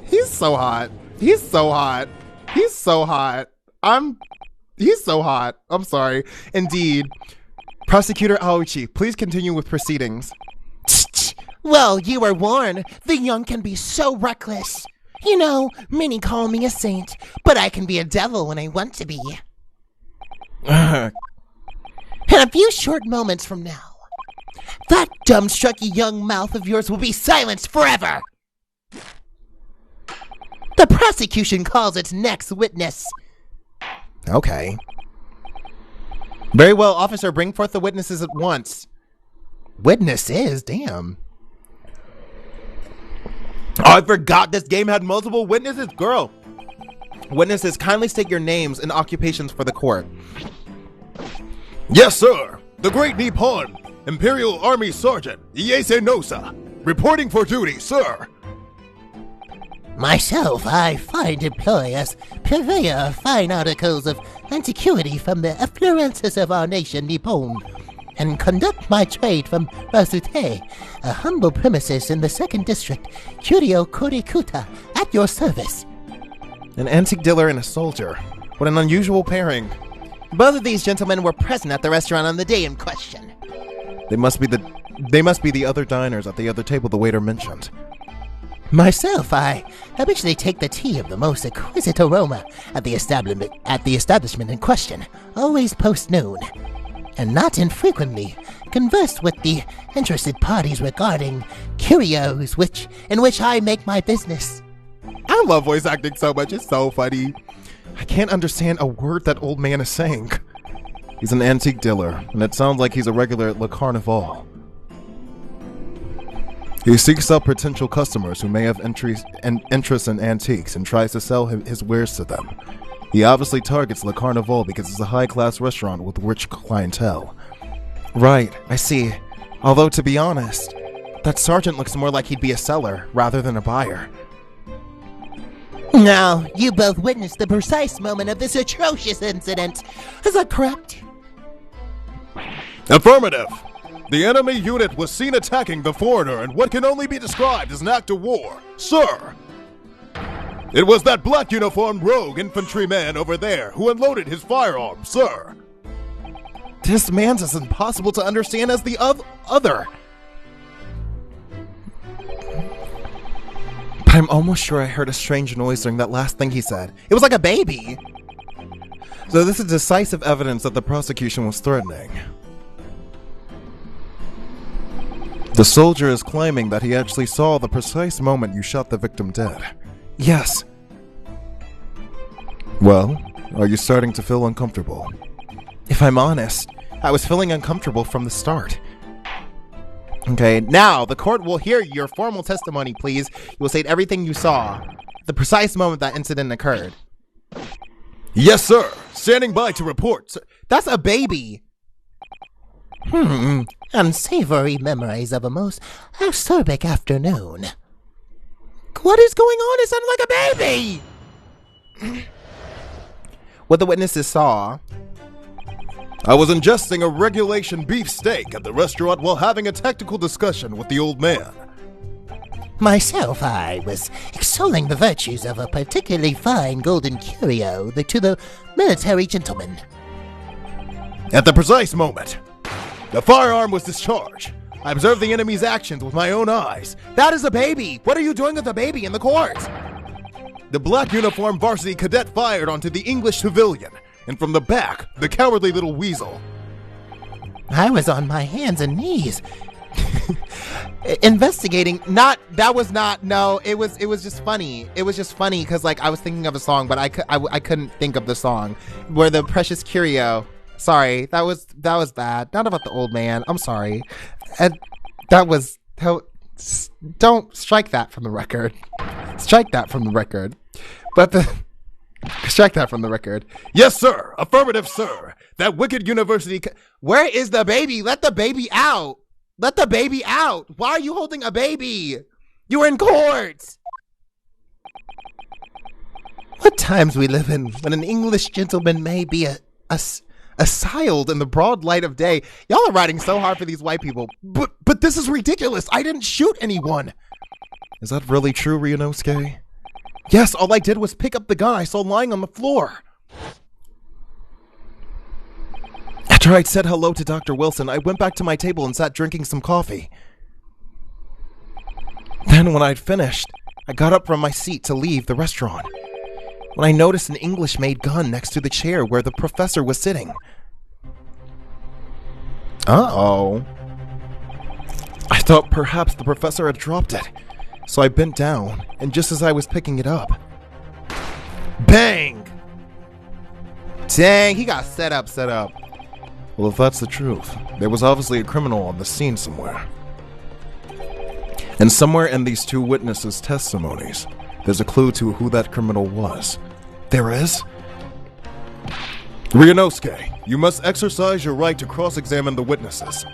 He's so hot. He's so hot. He's so hot. He's so hot. I'm sorry. Indeed. Prosecutor Aoichi, please continue with proceedings. Well, you were warned. The young can be so reckless. You know, many call me a saint, but I can be a devil when I want to be. In a few short moments from now, that dumbstrucky young mouth of yours will be silenced forever. The prosecution calls its next witness. Okay. Very well, officer, bring forth the witnesses at once. Witnesses? Damn. Oh, I forgot this game had multiple witnesses. Girl. Witnesses, kindly state your names and occupations for the court. Yes, sir. The Great Nippon Imperial Army Sergeant Iese Nosa, reporting for duty, sir. Myself, I find employ as purveyor of fine articles of antiquity from the affluences of our nation, Nippon, and conduct my trade from Rasute, a humble premises in the 2nd District, Curio Kurikuta, at your service. An antique dealer and a soldier. What an unusual pairing. Both of these gentlemen were present at the restaurant on the day in question. They must be the other diners at the other table the waiter mentioned. Myself, I habitually take the tea of the most exquisite aroma at the establishment in question, always post-noon, and not infrequently converse with the interested parties regarding curios in which I make my business. I love voice acting so much, it's so funny. I can't understand a word that old man is saying. He's an antique dealer, and it sounds like he's a regular at Le Carnival. He seeks out potential customers who may have interest in antiques and tries to sell his wares to them. He obviously targets Le Carnival because it's a high-class restaurant with rich clientele. Right, I see. Although, to be honest, that sergeant looks more like he'd be a seller rather than a buyer. Now, you both witnessed the precise moment of this atrocious incident. Is that correct? Affirmative. The enemy unit was seen attacking the foreigner in what can only be described as an act of war, sir. It was that black uniformed rogue infantryman over there who unloaded his firearm, sir. This man's as impossible to understand as the other. But I'm almost sure I heard a strange noise during that last thing he said. It was like a baby. So this is decisive evidence that the prosecution was threatening. The soldier is claiming that he actually saw the precise moment you shot the victim dead. Yes. Well, are you starting to feel uncomfortable? If I'm honest, I was feeling uncomfortable from the start. Okay, now the court will hear your formal testimony, please. You will state everything you saw, the precise moment that incident occurred. Yes, sir. Standing by to report. That's a baby. Unsavory memories of a most acerbic afternoon. What is going on? It sounded like a baby. What the witnesses saw. I was ingesting a regulation beef steak at the restaurant while having a tactical discussion with the old man. Myself, I was extolling the virtues of a particularly fine golden curio to the military gentleman. At the precise moment, the firearm was discharged. I observed the enemy's actions with my own eyes. That is a baby. What are you doing with the baby in the court? The black uniformed varsity cadet fired onto the English civilian, and from the back, the cowardly little weasel. I was on my hands and knees. Investigating. It was just funny. It was just funny because like I was thinking of a song, but I couldn't think of the song. Where the precious curio. Sorry, that was bad. Not about the old man. I'm sorry. And don't strike that from the record. Strike that from the record. Strike that from the record. Yes, sir. Affirmative, sir. That wicked university. Where is the baby? Let the baby out. Let the baby out. Why are you holding a baby? You're in court. What times we live in when an English gentleman may be assailed in the broad light of day. Y'all are riding so hard for these white people. But this is ridiculous. I didn't shoot anyone. Is that really true, Ryunosuke? Yes, all I did was pick up the gun I saw lying on the floor. After I'd said hello to Dr. Wilson, I went back to my table and sat drinking some coffee. Then when I'd finished, I got up from my seat to leave the restaurant, when I noticed an English-made gun next to the chair where the professor was sitting. Uh-oh. I thought perhaps the professor had dropped it, so I bent down, and just as I was picking it up, bang! Dang, he got set up. Well, if that's the truth, there was obviously a criminal on the scene somewhere. And somewhere in these two witnesses' testimonies, there's a clue to who that criminal was. There is? Ryunosuke, you must exercise your right to cross-examine the witnesses.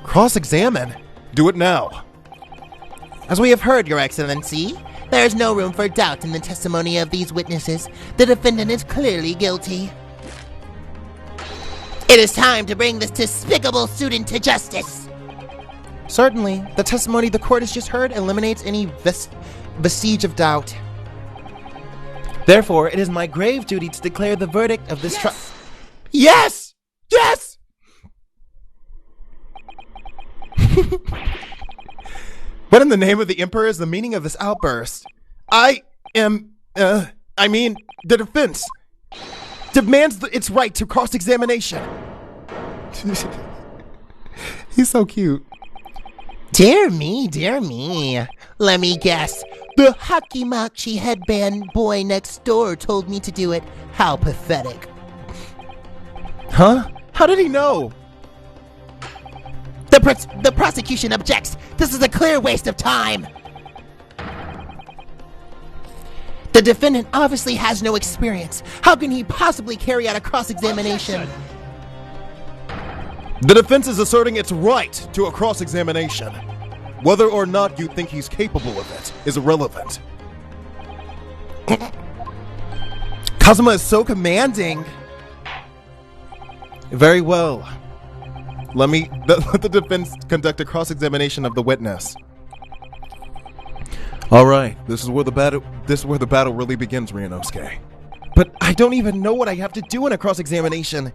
Cross-examine? Do it now. As we have heard, Your Excellency, there is no room for doubt in the testimony of these witnesses. The defendant is clearly guilty. It is time to bring this despicable student to justice. Certainly. The testimony the court has just heard eliminates any vestige of doubt. Therefore, it is my grave duty to declare the verdict of this trial. Yes! Yes! What in the name of the Emperor is the meaning of this outburst? The defense demands its right to cross-examination. He's so cute. Dear me. Let me guess. The Hakimachi headband boy next door told me to do it. How pathetic. Huh? How did he know? The prosecution objects. This is a clear waste of time. The defendant obviously has no experience. How can he possibly carry out a cross-examination? The defense is asserting its right to a cross-examination. Whether or not you think he's capable of it is irrelevant. Kazuma is so commanding. Very well. Let the defense conduct a cross-examination of the witness. All right, this is where the battle really begins, Ryunosuke. But I don't even know what I have to do in a cross-examination.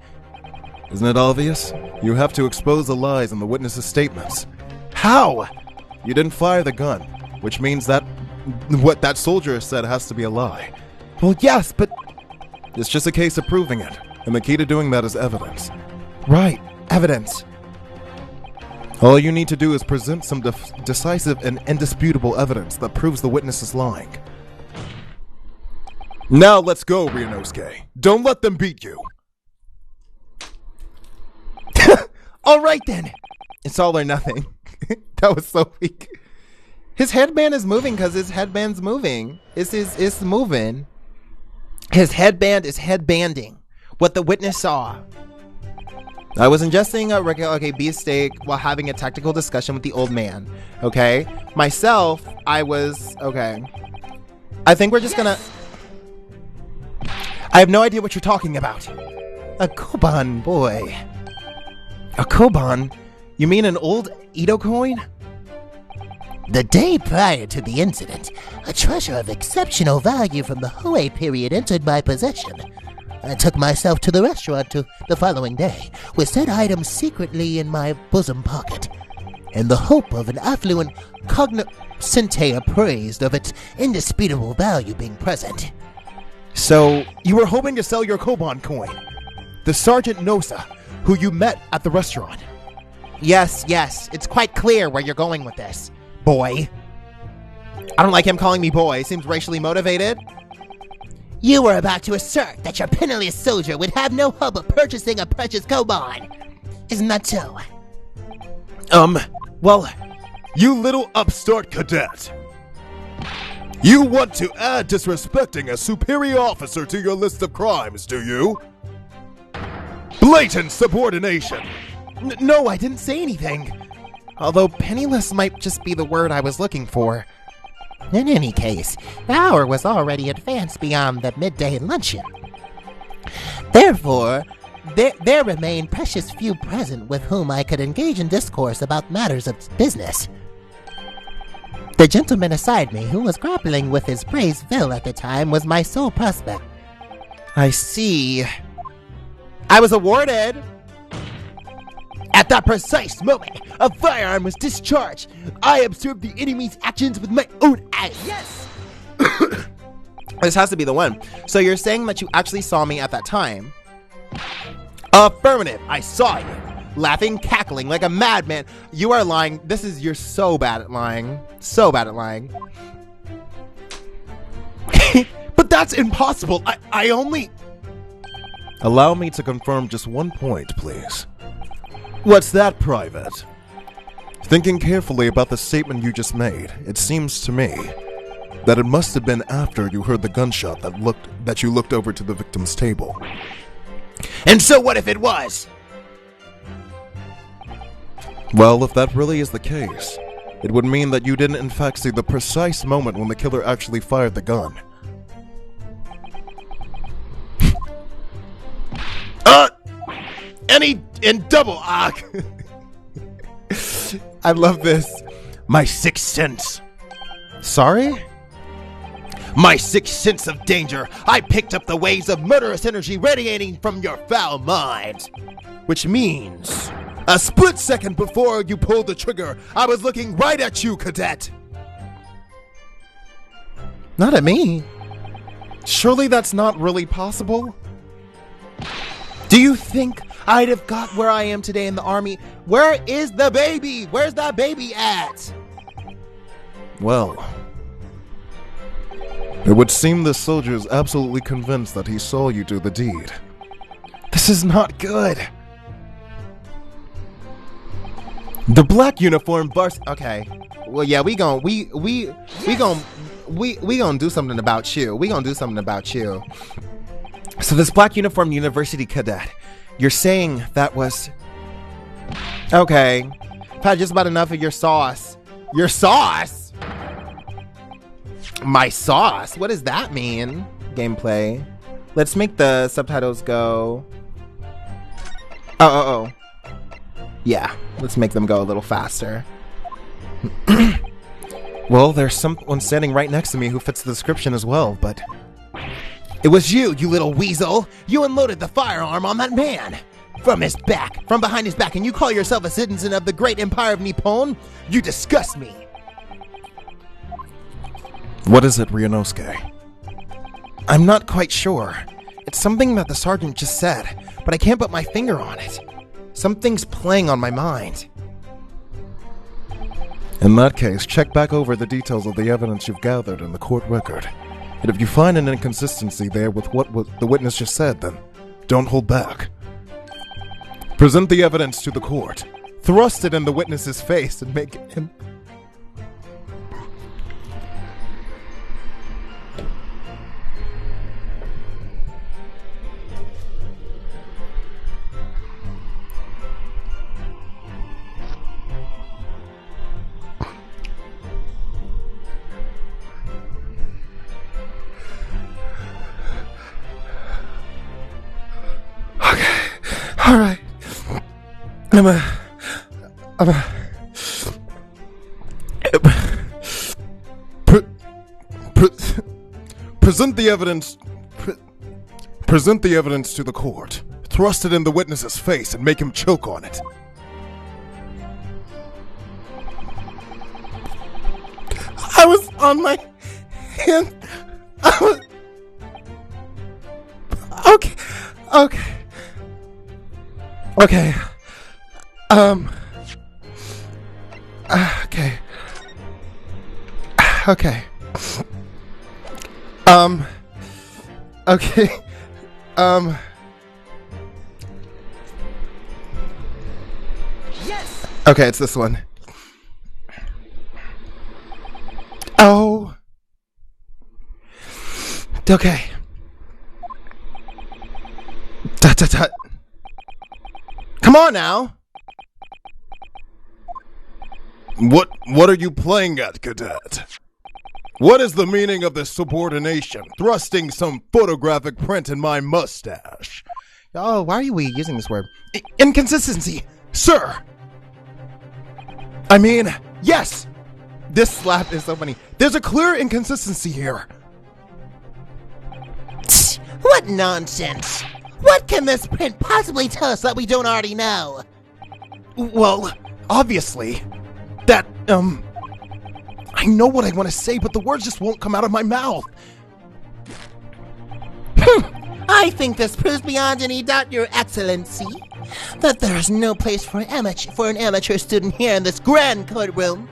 Isn't it obvious? You have to expose the lies in the witness's statements. How? You didn't fire the gun, which means that what that soldier said has to be a lie. Well, yes, but It's just a case of proving it, and the key to doing that is evidence. right, evidence. All you need to do is present some decisive and indisputable evidence that proves the witness is lying. Now let's go, Ryunosuke. Don't let them beat you. All right then. It's all or nothing. That was so weak. His headband is moving because his headband's moving. It's moving. His headband is headbanding. What the witness saw. I was ingesting a regular beefsteak while having a tactical discussion with the old man. Okay. Myself, I was okay. I think we're just gonna. I have no idea what you're talking about. A koban, boy. A koban? You mean an old Edo coin? The day prior to the incident, a treasure of exceptional value from the Hoei period entered my possession. I took myself to the restaurant the following day, with said item secretly in my bosom pocket, in the hope of an affluent cognoscente appraised of its indisputable value being present. So, you were hoping to sell your koban coin? The Sergeant Nosa, who you met at the restaurant? Yes, it's quite clear where you're going with this, boy. I don't like him calling me boy. Seems racially motivated. You were about to assert that your penniless soldier would have no hope of purchasing a precious koban. Isn't that so? Well, You little upstart cadet! You want to add disrespecting a superior officer to your list of crimes, do you? Blatant subordination! no, I didn't say anything. Although penniless might just be the word I was looking for. In any case, the hour was already advanced beyond the midday luncheon. Therefore, there remained precious few present with whom I could engage in discourse about matters of business. The gentleman beside me, who was grappling with his braised veal at the time, was my sole prospect. I see. I was awarded. At that precise moment, a firearm was discharged. I observed the enemy's actions with my own eyes. Yes! This has to be the one. So you're saying that you actually saw me at that time? Affirmative. I saw you. Laughing, cackling like a madman. You are lying. You're so bad at lying. So bad at lying. But that's impossible. I only... Allow me to confirm just one point, please. What's that, Private? Thinking carefully about the statement you just made, it seems to me that it must have been after you heard the gunshot that you looked over to the victim's table. And so what if it was? Well, if that really is the case, it would mean that you didn't in fact see the precise moment when the killer actually fired the gun. In double arc. I love this. My sixth sense. Sorry? My sixth sense of danger. I picked up the waves of murderous energy radiating from your foul mind. Which means, a split second before you pulled the trigger, I was looking right at you, cadet. Not at me. Surely that's not really possible? Do you think I'd have got where I am today in the army? Where is the baby? Where's that baby at? Well, it would seem this soldier is absolutely convinced that he saw you do the deed. This is not good. The black uniform okay. Well, yeah, we gon' do something about you. We gonna do something about you. So this black uniform university cadet, you're saying that was... Okay. I've had just about enough of your sauce. Your sauce? My sauce? What does that mean? Gameplay. Let's make the subtitles go... Oh. Yeah, let's make them go a little faster. Well, there's someone standing right next to me who fits the description as well, but... It was you little weasel. You unloaded the firearm on that man. From behind his back, and you call yourself a citizen of the great empire of Nippon? You disgust me. What is it, Ryunosuke? I'm not quite sure. It's something that the sergeant just said, but I can't put my finger on it. Something's playing on my mind. In that case, check back over the details of the evidence you've gathered in the court record. And if you find an inconsistency there with what the witness just said, then don't hold back. Present the evidence to the court. Thrust it in the witness's face and make him... All right. Present the evidence. Present the evidence to the court. Thrust it in the witness's face and make him choke on it. I was on my hand. I was... Okay. Okay. Yes! Okay, it's this one. Oh. Okay. Tut. Come on now. What are you playing at, cadet? What is the meaning of this subordination? Thrusting some photographic print in my mustache. Oh, why are we using this word? Inconsistency, sir. I mean, yes. This slap is so funny. There's a clear inconsistency here. What nonsense! What can this print possibly tell us that we don't already know? Well, obviously, that, I know what I want to say, but the words just won't come out of my mouth. I think this proves beyond any doubt, Your Excellency, that there is no place for an amateur student here in this grand courtroom.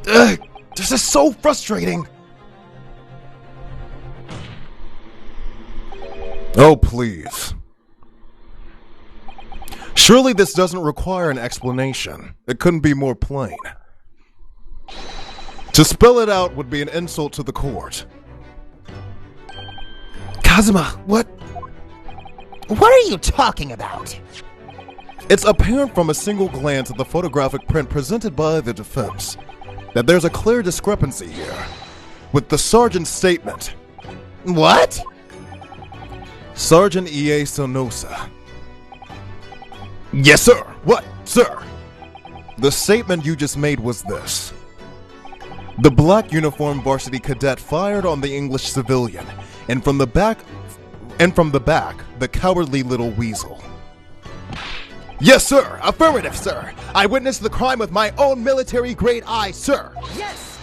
Ugh, this is so frustrating. Oh, please. Surely this doesn't require an explanation. It couldn't be more plain. To spell it out would be an insult to the court. Kazuma, what? What are you talking about? It's apparent from a single glance at the photographic print presented by the defense that there's a clear discrepancy here with the sergeant's statement. What? Sergeant E.A. Sonosa. Yes, sir. What, sir? The statement you just made was this. The black uniformed varsity cadet fired on the English civilian, and from the back, the cowardly little weasel. Yes, sir. Affirmative, sir. I witnessed the crime with my own military-grade eye, sir. Yes!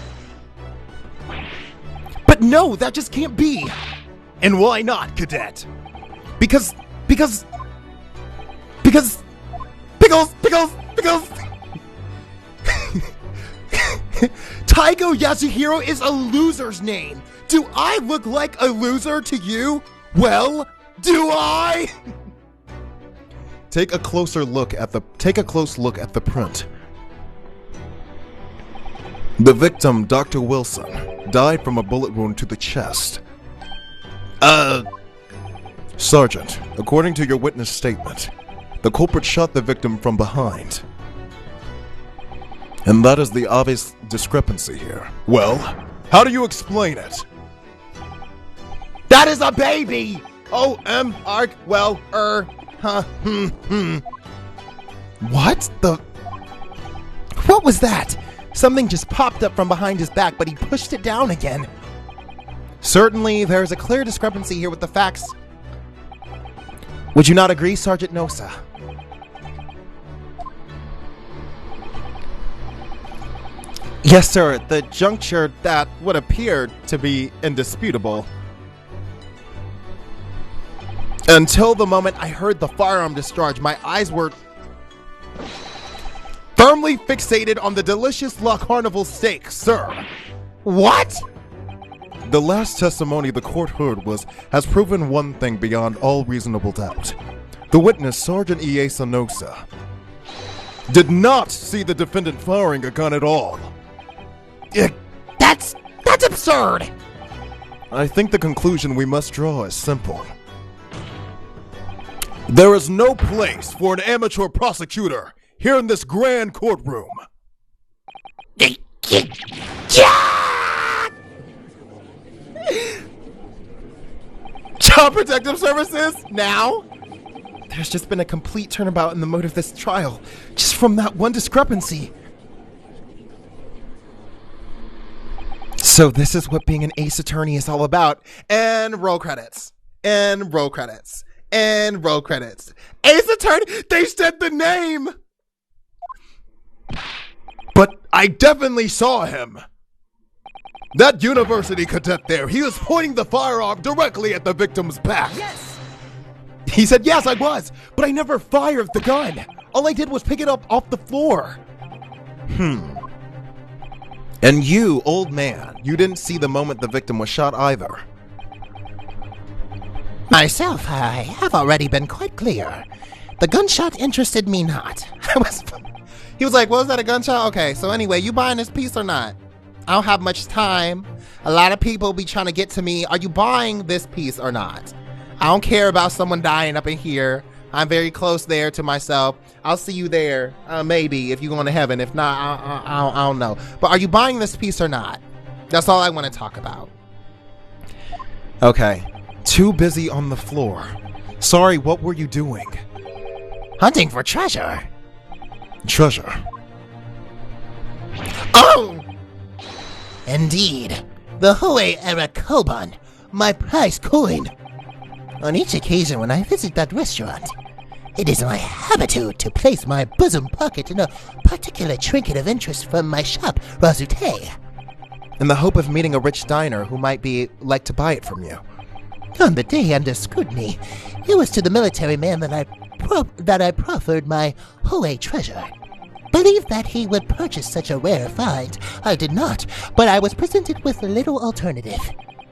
But no, that just can't be. And why not, cadet? Because... Pickles! Taigo Yasuhiro is a loser's name. Do I look like a loser to you? Well, do I? Take a close look at the print. The victim, Dr. Wilson, died from a bullet wound to the chest. Sergeant, according to your witness statement, the culprit shot the victim from behind. And that is the obvious discrepancy here. Well, how do you explain it? That is a baby! What the? What was that? Something just popped up from behind his back, but he pushed it down again. Certainly, there is a clear discrepancy here with the facts. Would you not agree, Sergeant Nosa? Yes, sir. The juncture that would appear to be indisputable. Until the moment I heard the firearm discharge, my eyes were firmly fixated on the delicious La Carnival steak, sir. What? The last testimony the court heard has proven one thing beyond all reasonable doubt. The witness, Sergeant E.A. Sanosa, did not see the defendant firing a gun at all. That's absurd! I think the conclusion we must draw is simple. There is no place for an amateur prosecutor here in this grand courtroom. Child Protective Services? Now? There's just been a complete turnabout in the mode of this trial, just from that one discrepancy. So this is what being an ace attorney is all about. And roll credits. And roll credits. And roll credits. Ace attorney? They said the name! But I definitely saw him. That university cadet there, he was pointing the firearm directly at the victim's back. Yes! He said, yes, I was, but I never fired the gun. All I did was pick it up off the floor. And you, old man, you didn't see the moment the victim was shot either. Myself, I have already been quite clear. The gunshot interested me not. He was like, well, was that a gunshot? Okay, so anyway, you buying this piece or not? I don't have much time. A lot of people be trying to get to me. Are you buying this piece or not? I don't care about someone dying up in here. I'm very close there to myself. I'll see you there, maybe, if you're going to heaven. If not, I don't know. But are you buying this piece or not? That's all I want to talk about. Okay. Too busy on the floor. Sorry, what were you doing? Hunting for treasure. Treasure. Oh! Indeed. The Hoei era koban, my prize coin. On each occasion when I visit that restaurant, it is my habitude to place my bosom pocket in a particular trinket of interest from my shop, Razute, In the hope of meeting a rich diner who might be like to buy it from you. On the day under scrutiny, it was to the military man that I proffered my Hoei treasure. Believed that he would purchase such a rare find. I did not, but I was presented with little alternative.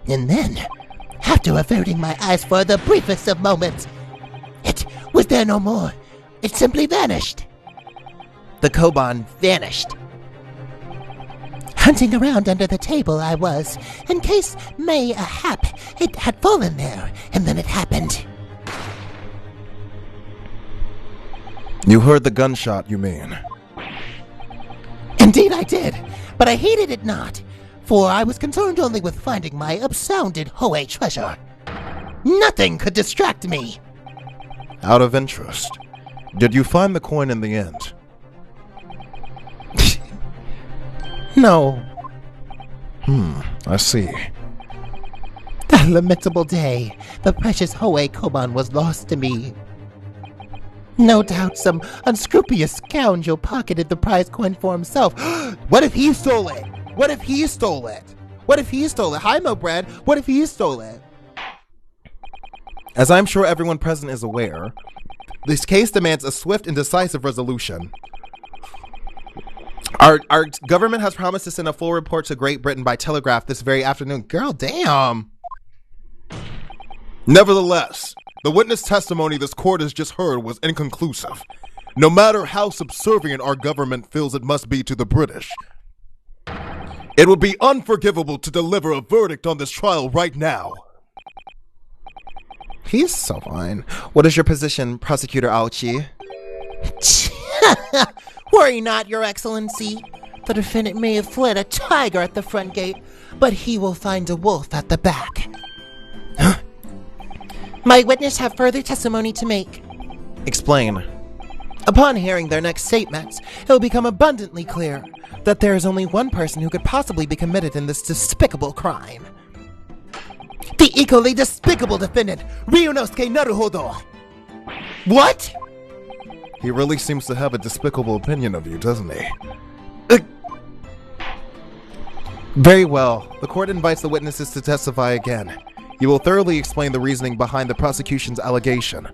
And then, after averting my eyes for the briefest of moments, it was there no more. It simply vanished. The koban vanished. Hunting around under the table I was, in case mayhap it had fallen there, and then it happened. You heard the gunshot, you mean? Indeed I did, but I heeded it not, for I was concerned only with finding my absconded Hoei treasure. Nothing could distract me. Out of interest, did you find the coin in the end? No. I see. That lamentable day, the precious Hoei koban was lost to me. No doubt some unscrupulous scoundrel pocketed the prize coin for himself. What if he stole it? What if he stole it? What if he stole it? Hi, Mo Bread. What if he stole it? As I'm sure everyone present is aware, this case demands a swift and decisive resolution. Our government has promised to send a full report to Great Britain by telegraph this very afternoon. Girl, damn. Nevertheless, the witness testimony this court has just heard was inconclusive. No matter how subservient our government feels it must be to the British, it would be unforgivable to deliver a verdict on this trial right now. He's so fine. What is your position, Prosecutor Aochi? Worry not, Your Excellency. The defendant may have fled a tiger at the front gate, but he will find a wolf at the back. My witness have further testimony to make. Explain. Upon hearing their next statements, it will become abundantly clear that there is only one person who could possibly be committed in this despicable crime. The equally despicable defendant, Ryunosuke Naruhodo. What? He really seems to have a despicable opinion of you, doesn't he? Very well. The court invites the witnesses to testify again. You will thoroughly explain the reasoning behind the prosecution's allegation.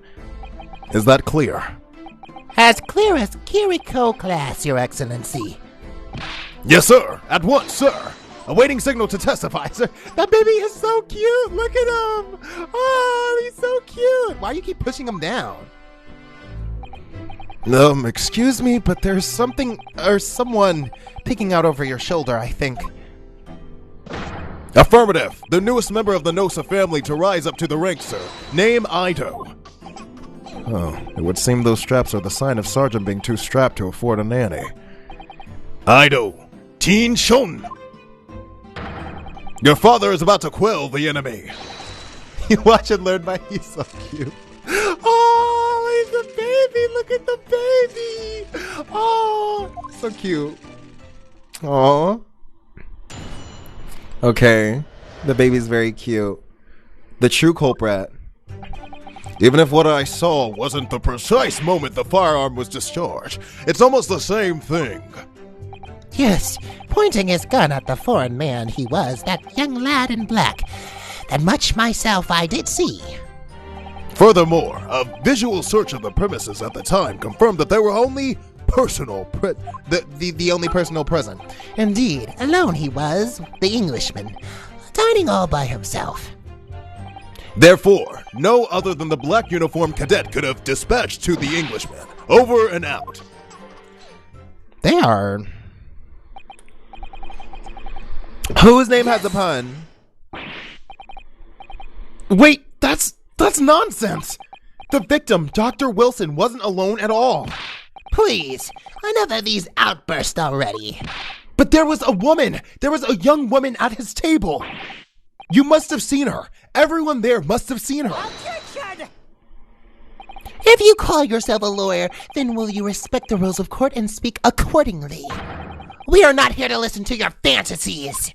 Is that clear? As clear as Kiriko class, Your Excellency. Yes, sir. At once, sir. Awaiting signal to testify, sir. That baby is so cute. Look at him. Oh, he's so cute. Why do you keep pushing him down? Excuse me, but there's something or someone peeking out over your shoulder, I think. Affirmative. The newest member of the Nosa family to rise up to the ranks, sir. Name Ido. Oh, it would seem those straps are the sign of Sergeant being too strapped to afford a nanny. Ido. Teen Shun. Your father is about to quell the enemy. You watch and learn by he's so cute. Oh, he's a baby. Look at the baby. Oh, so cute. Oh. Okay. The baby's very cute. The true culprit. Even if what I saw wasn't the precise moment the firearm was discharged, it's almost the same thing. Yes, pointing his gun at the foreign man he was, that young lad in black. That much myself I did see. Furthermore, a visual search of the premises at the time confirmed that there were only the only personal present. Indeed, alone he was, the Englishman, dining all by himself. Therefore, no other than the black uniformed cadet could have dispatched to the Englishman. Over and out. They are. Whose name has a pun? Wait, that's nonsense. The victim, Dr. Wilson, wasn't alone at all. Please, enough of these outbursts already. But there was a woman. There was a young woman at his table. You must have seen her. Everyone there must have seen her. Objection! If you call yourself a lawyer, then will you respect the rules of court and speak accordingly? We are not here to listen to your fantasies.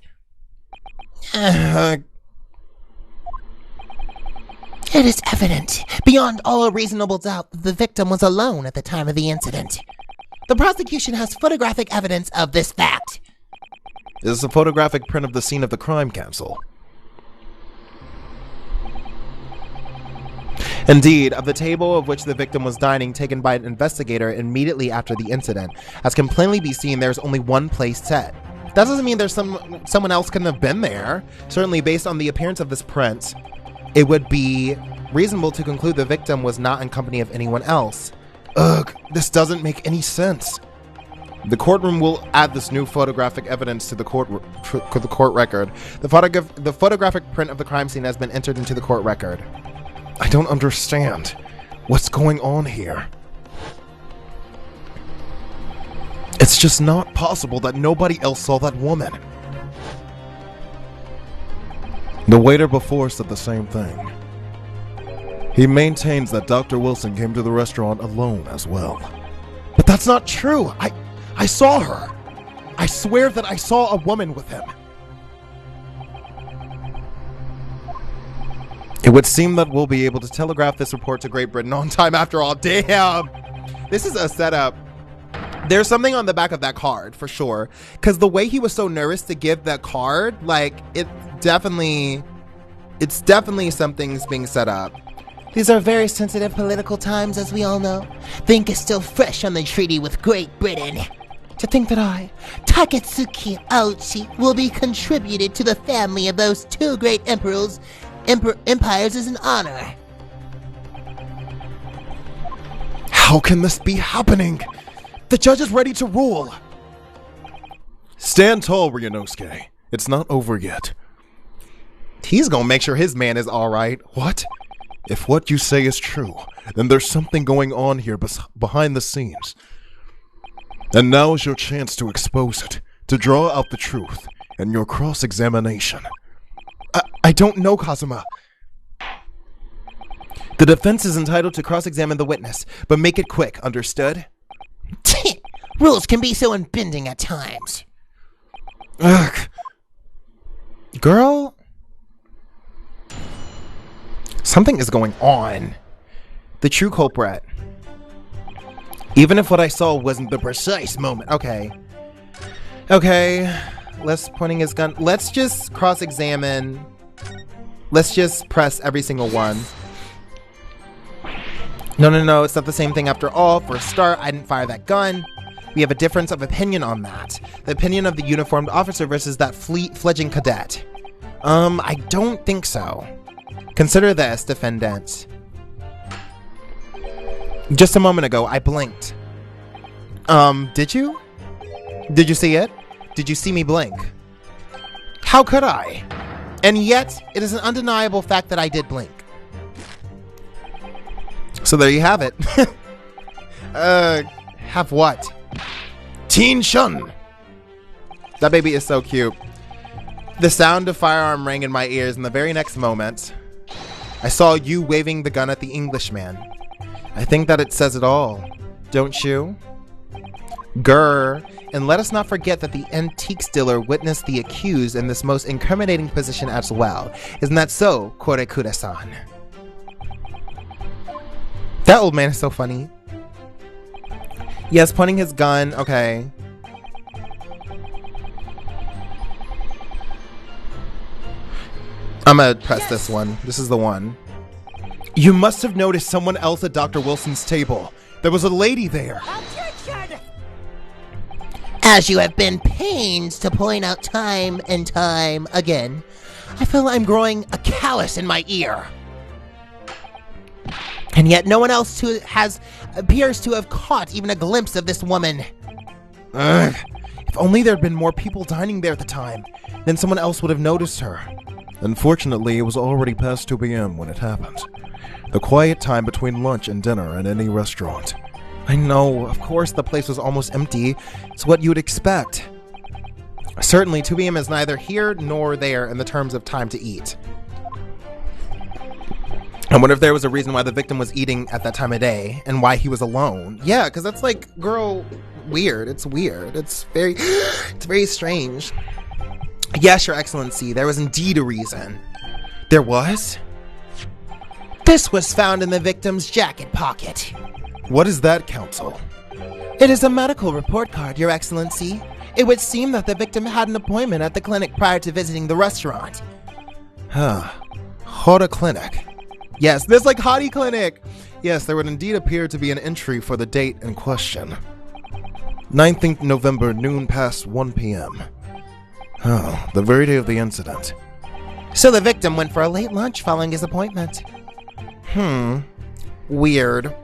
It is evident, beyond all reasonable doubt, that the victim was alone at the time of the incident. The prosecution has photographic evidence of this fact. Is this a photographic print of the scene of the crime, Counsel? Indeed, of the table of which the victim was dining, taken by an investigator immediately after the incident. As can plainly be seen, there's only one place set. That doesn't mean there's someone else couldn't have been there. Certainly, based on the appearance of this print, it would be reasonable to conclude the victim was not in company of anyone else. Ugh, this doesn't make any sense. The courtroom will add this new photographic evidence to the court record. The photographic print of the crime scene has been entered into the court record. I don't understand. What's going on here? It's just not possible that nobody else saw that woman. The waiter before said the same thing. He maintains that Dr. Wilson came to the restaurant alone as well. But that's not true. I saw her. I swear that I saw a woman with him. It would seem that we'll be able to telegraph this report to Great Britain on time after all. Damn. This is a setup. There's something on the back of that card for sure. Because the way he was so nervous to give that card, like, it's definitely something's being set up. These are very sensitive political times, as we all know. The ink is still fresh on the treaty with Great Britain. To think that I, Taketsuki Aochi, will be contributed to the family of those two great empires is an honor. How can this be happening? The judge is ready to rule. Stand tall, Ryunosuke. It's not over yet. He's gonna make sure his man is alright. What? If what you say is true, then there's something going on here behind the scenes. And now is your chance to expose it, to draw out the truth, and your cross-examination. I don't know, Kazuma. The defense is entitled to cross-examine the witness, but make it quick, understood? Rules can be so unbending at times. Ugh. Girl? Something is going on. The true culprit. Even if what I saw wasn't the precise moment. Okay. Les pointing his gun. Let's just cross-examine. Let's just press every single one. No, it's not the same thing after all. For a start, I didn't fire that gun. We have a difference of opinion on that. The opinion of the uniformed officer versus that fledgling cadet. I don't think so. Consider this, defendant. Just a moment ago, I blinked. Did you? Did you see it? Did you see me blink? How could I? And yet, it is an undeniable fact that I did blink. So there you have it. Have what? Teen Shun! That baby is so cute. The sound of firearm rang in my ears, and the very next moment, I saw you waving the gun at the Englishman. I think that it says it all, don't you? Grr. And let us not forget that the antiques dealer witnessed the accused in this most incriminating position as well. Isn't that so, Korekura-san? That old man is so funny. Yes, pointing his gun. Okay. I'm gonna press this one. This is the one. You must have noticed someone else at Dr. Wilson's table. There was a lady there. As you have been pains to point out time and time again, I feel I'm growing a callus in my ear. And yet no one else appears to have caught even a glimpse of this woman. Ugh. If only there had been more people dining there at the time, then someone else would have noticed her. Unfortunately, it was already past 2 p.m. when it happened. The quiet time between lunch and dinner in any restaurant. I know, of course the place was almost empty. It's what you would expect. Certainly, 2 p.m. is neither here nor there in the terms of time to eat. I wonder if there was a reason why the victim was eating at that time of day and why he was alone. Yeah, because that's like, girl, weird. It's weird. It's very strange. Yes, Your Excellency, there was indeed a reason. There was? This was found in the victim's jacket pocket. What is that, Counsel? It is a medical report card, Your Excellency. It would seem that the victim had an appointment at the clinic prior to visiting the restaurant. Huh. Hoda Clinic. Yes, this like Hottie Clinic. Yes, there would indeed appear to be an entry for the date in question. 19th November, noon past 1 p.m. Oh, the very day of the incident. So the victim went for a late lunch following his appointment. Weird.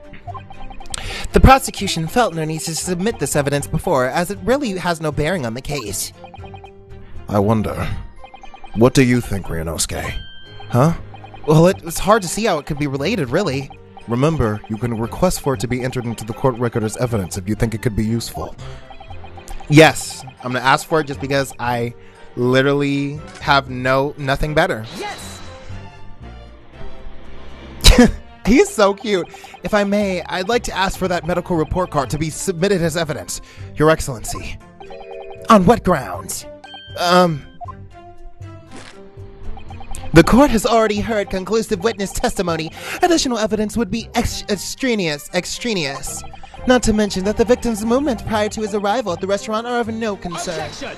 The prosecution felt no need to submit this evidence before, as it really has no bearing on the case. I wonder. What do you think, Ryunosuke? Huh? Well, it's hard to see how it could be related, really. Remember, you can request for it to be entered into the court record as evidence if you think it could be useful. Yes, I'm gonna ask for it just because I literally have nothing better. Yes! He's so cute. If I may, I'd like to ask for that medical report card to be submitted as evidence, Your Excellency. On what grounds? The court has already heard conclusive witness testimony. Additional evidence would be extraneous. Not to mention that the victim's movements prior to his arrival at the restaurant are of no concern. Objection!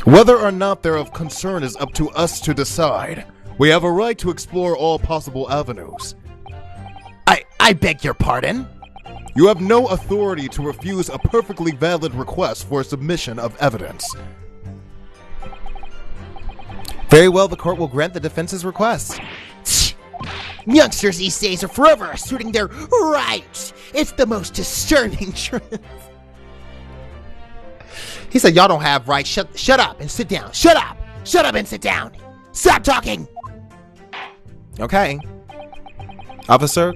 Whether or not they're of concern is up to us to decide. We have a right to explore all possible avenues. I beg your pardon? You have no authority to refuse a perfectly valid request for submission of evidence. Very well, the court will grant the defense's request. Youngsters these days are forever asserting their rights. It's the most disturbing truth. He said, y'all don't have rights. Shut up and sit down. Shut up. Shut up and sit down. Stop talking. Okay. Officer,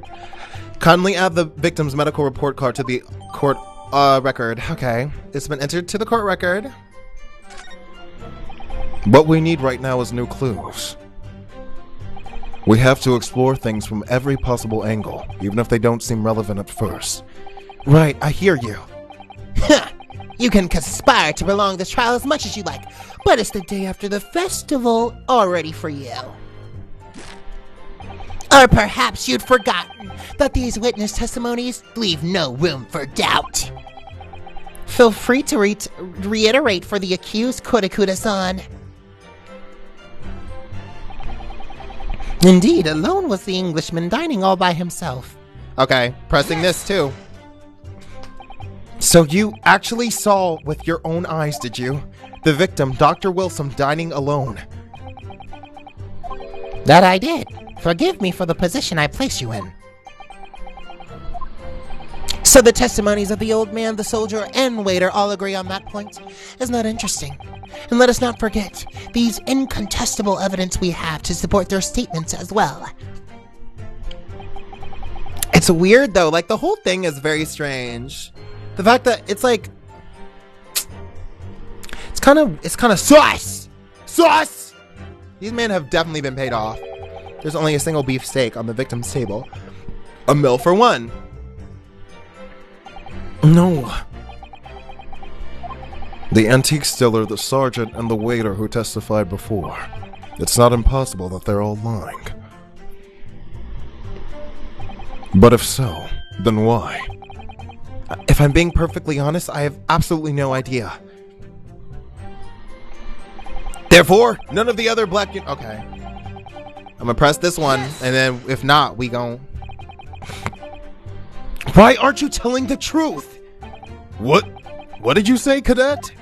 kindly add the victim's medical report card to the court record. Okay. It's been entered to the court record. What we need right now is new clues. We have to explore things from every possible angle, even if they don't seem relevant at first. Right, I hear you. You can conspire to prolong this trial as much as you like, but it's the day after the festival already for you. Or perhaps you'd forgotten that these witness testimonies leave no room for doubt. Feel free to reiterate for the accused, Kodakuda-san. Indeed, alone was the Englishman dining all by himself. Okay, pressing this too. So you actually saw with your own eyes, did you? The victim, Dr. Wilson, dining alone. That I did. Forgive me for the position I place you in. So the testimonies of the old man, the soldier, and waiter all agree on that point? Isn't that interesting? And let us not forget these incontestable evidence we have to support their statements as well. It's weird though, like the whole thing is very strange. The fact that it's like, it's kind of sus! Sus! These men have definitely been paid off. There's only a single beef steak on the victim's table. A meal for one. No. The antique stiller, the sergeant, and the waiter who testified before. It's not impossible that they're all lying. But if so, then why? If I'm being perfectly honest, I have absolutely no idea. Therefore, none of the other black... Okay. I'm gonna press this one, and then if not, we gon'... Why aren't you telling the truth? What did you say, Cadet?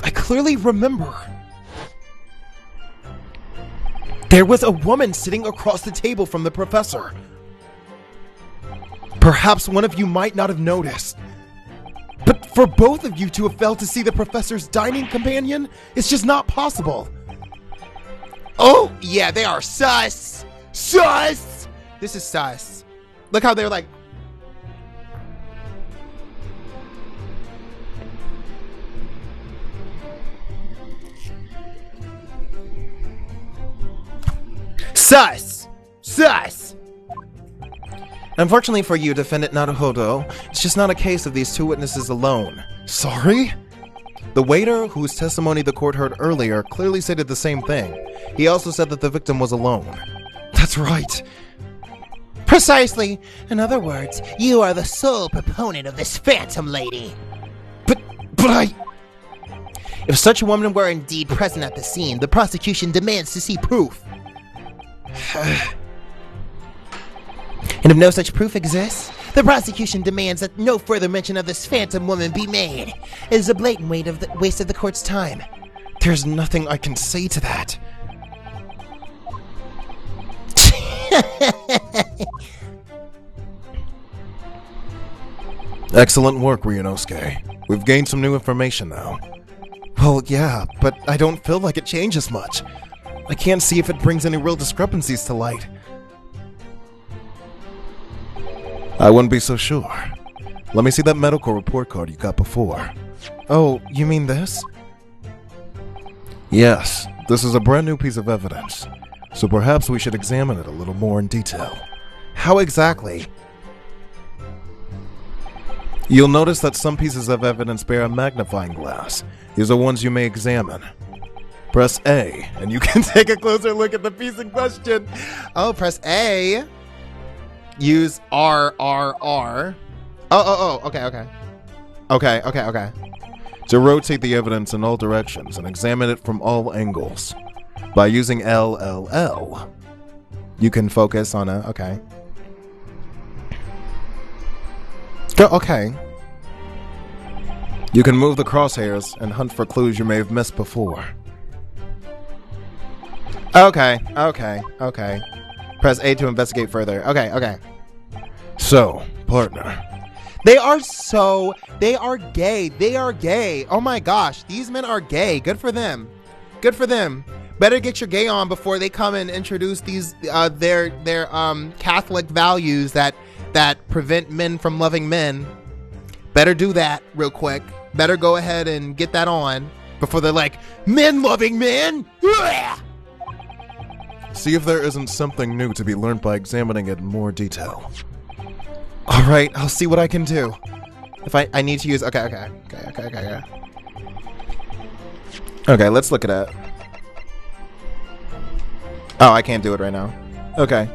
I clearly remember. There was a woman sitting across the table from the professor. Perhaps one of you might not have noticed. But for both of you to have failed to see the professor's dining companion, it's just not possible. Oh, yeah, they are sus. Sus! This is sus. Look how they're like... Sus! Sus! Unfortunately for you, Defendant Naruhodo, it's just not a case of these two witnesses alone. Sorry? The waiter, whose testimony the court heard earlier, clearly stated the same thing. He also said that the victim was alone. That's right. Precisely. In other words, you are the sole proponent of this phantom lady. But I... If such a woman were indeed present at the scene, the prosecution demands to see proof. And if no such proof exists, the prosecution demands that no further mention of this phantom woman be made. It is a blatant waste of the court's time. There's nothing I can say to that. Excellent work, Ryunosuke. We've gained some new information now. Well, yeah, but I don't feel like it changes much. I can't see if it brings any real discrepancies to light. I wouldn't be so sure. Let me see that medical report card you got before. Oh, you mean this? Yes, this is a brand new piece of evidence, so perhaps we should examine it a little more in detail. How exactly? You'll notice that some pieces of evidence bear a magnifying glass. These are ones you may examine. Press A, and you can take a closer look at the piece in question. Oh, press A. Use R. Oh, okay. Okay. To rotate the evidence in all directions and examine it from all angles. By using LLL, you can focus on a... Okay. Go, okay. You can move the crosshairs and hunt for clues you may have missed before. Okay. Press A to investigate further. Okay. So, partner. They are gay. Oh my gosh, these men are gay. Good for them. Better get your gay on before they come and introduce these their Catholic values that prevent men from loving men. Better do that real quick. Better go ahead and get that on before they're like, men loving men. See if there isn't something new to be learned by examining it in more detail. All right, I'll see what I can do. If I need to use... Okay. Okay, let's look at it. Oh, I can't do it right now. Okay.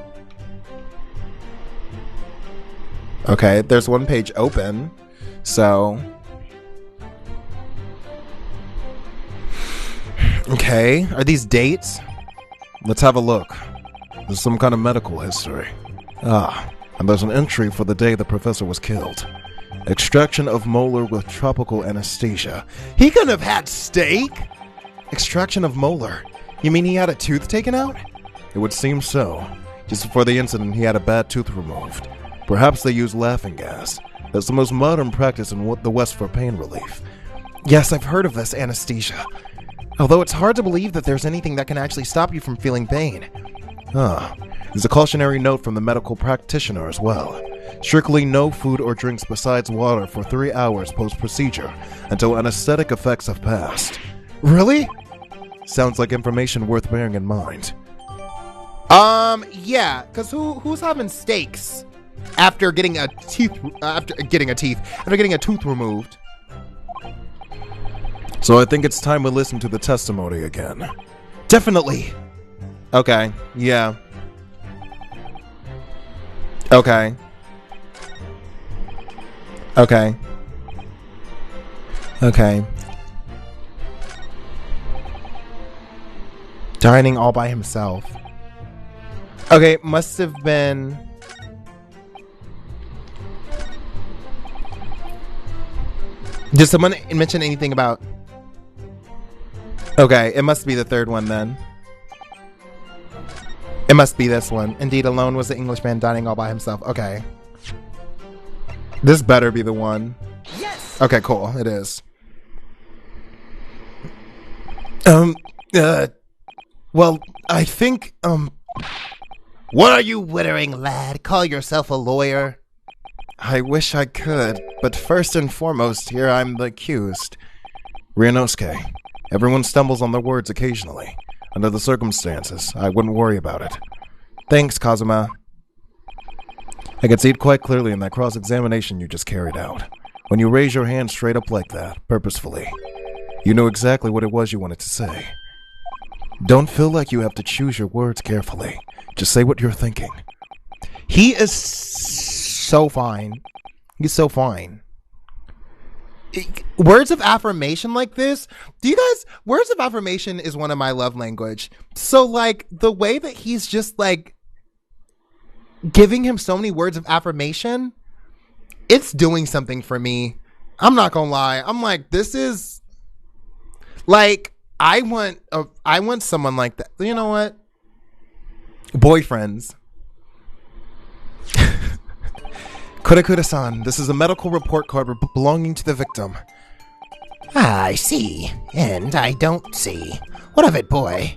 Okay, there's one page open. So, Okay, are these dates? Let's have a look. There's some kind of medical history. And there's an entry for the day the professor was killed. Extraction of molar with tropical anesthesia. He couldn't have had steak. Extraction of molar? You mean he had a tooth taken out? It would seem so. Just before the incident, he had a bad tooth removed. Perhaps they used laughing gas. That's the most modern practice in the West for pain relief. Yes, I've heard of this anesthesia. Although it's hard to believe that there's anything that can actually stop you from feeling pain. There's a cautionary note from the medical practitioner as well. Strictly no food or drinks besides water for 3 hours post-procedure until anesthetic effects have passed. Really? Sounds like information worth bearing in mind. Yeah, because who's having steaks after getting a tooth removed? So I think it's time we listen to the testimony again. Definitely. Okay, yeah. Okay. Okay. Okay. Dining all by himself. Okay, must have been... Did someone mention anything about... Okay, it must be the third one then. It must be this one. Indeed, alone was the Englishman dining all by himself. Okay. This better be the one. Yes! Okay, cool. It is. Well, I think, What are you wittering, lad? Call yourself a lawyer? I wish I could, but first and foremost, here I'm the accused. Ryunosuke, everyone stumbles on their words occasionally. Under the circumstances, I wouldn't worry about it. Thanks, Kazuma. I could see it quite clearly in that cross-examination you just carried out. When you raise your hand straight up like that, purposefully, you knew exactly what it was you wanted to say. Don't feel like you have to choose your words carefully. Just say what you're thinking. He is so fine. He's so fine. Words of affirmation like this, words of affirmation is one of my love language. So like the way that he's just like giving him so many words of affirmation, it's doing something for me. I'm not gonna lie. I'm like, this is like, I want someone like that. You know what? Boyfriends. Kurakura-san, this is a medical report card belonging to the victim. Ah, I see. And I don't see. What of it, boy?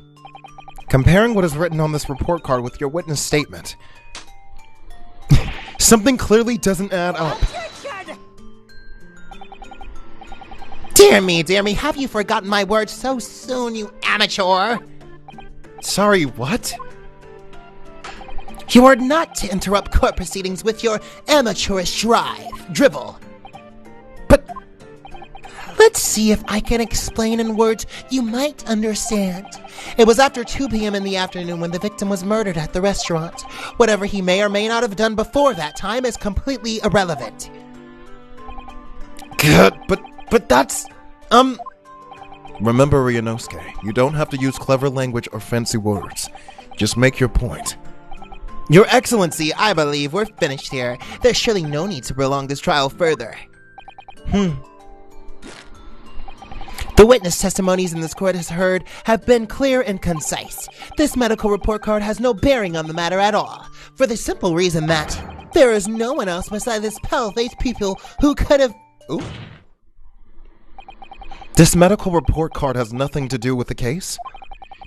Comparing what is written on this report card with your witness statement, something clearly doesn't add up. Dear me, have you forgotten my words so soon, you amateur? Sorry, what? You are not to interrupt court proceedings with your amateurish drivel. But let's see if I can explain in words you might understand. It was after 2 p.m. in the afternoon when the victim was murdered at the restaurant. Whatever he may or may not have done before that time is completely irrelevant. Good, but that's, Remember, Ryunosuke, you don't have to use clever language or fancy words. Just make your point. Your Excellency, I believe we're finished here. There's surely no need to prolong this trial further. The witness testimonies in this court has heard have been clear and concise. This medical report card has no bearing on the matter at all, for the simple reason that there is no one else beside this pale-faced people who could have... Ooh. This medical report card has nothing to do with the case?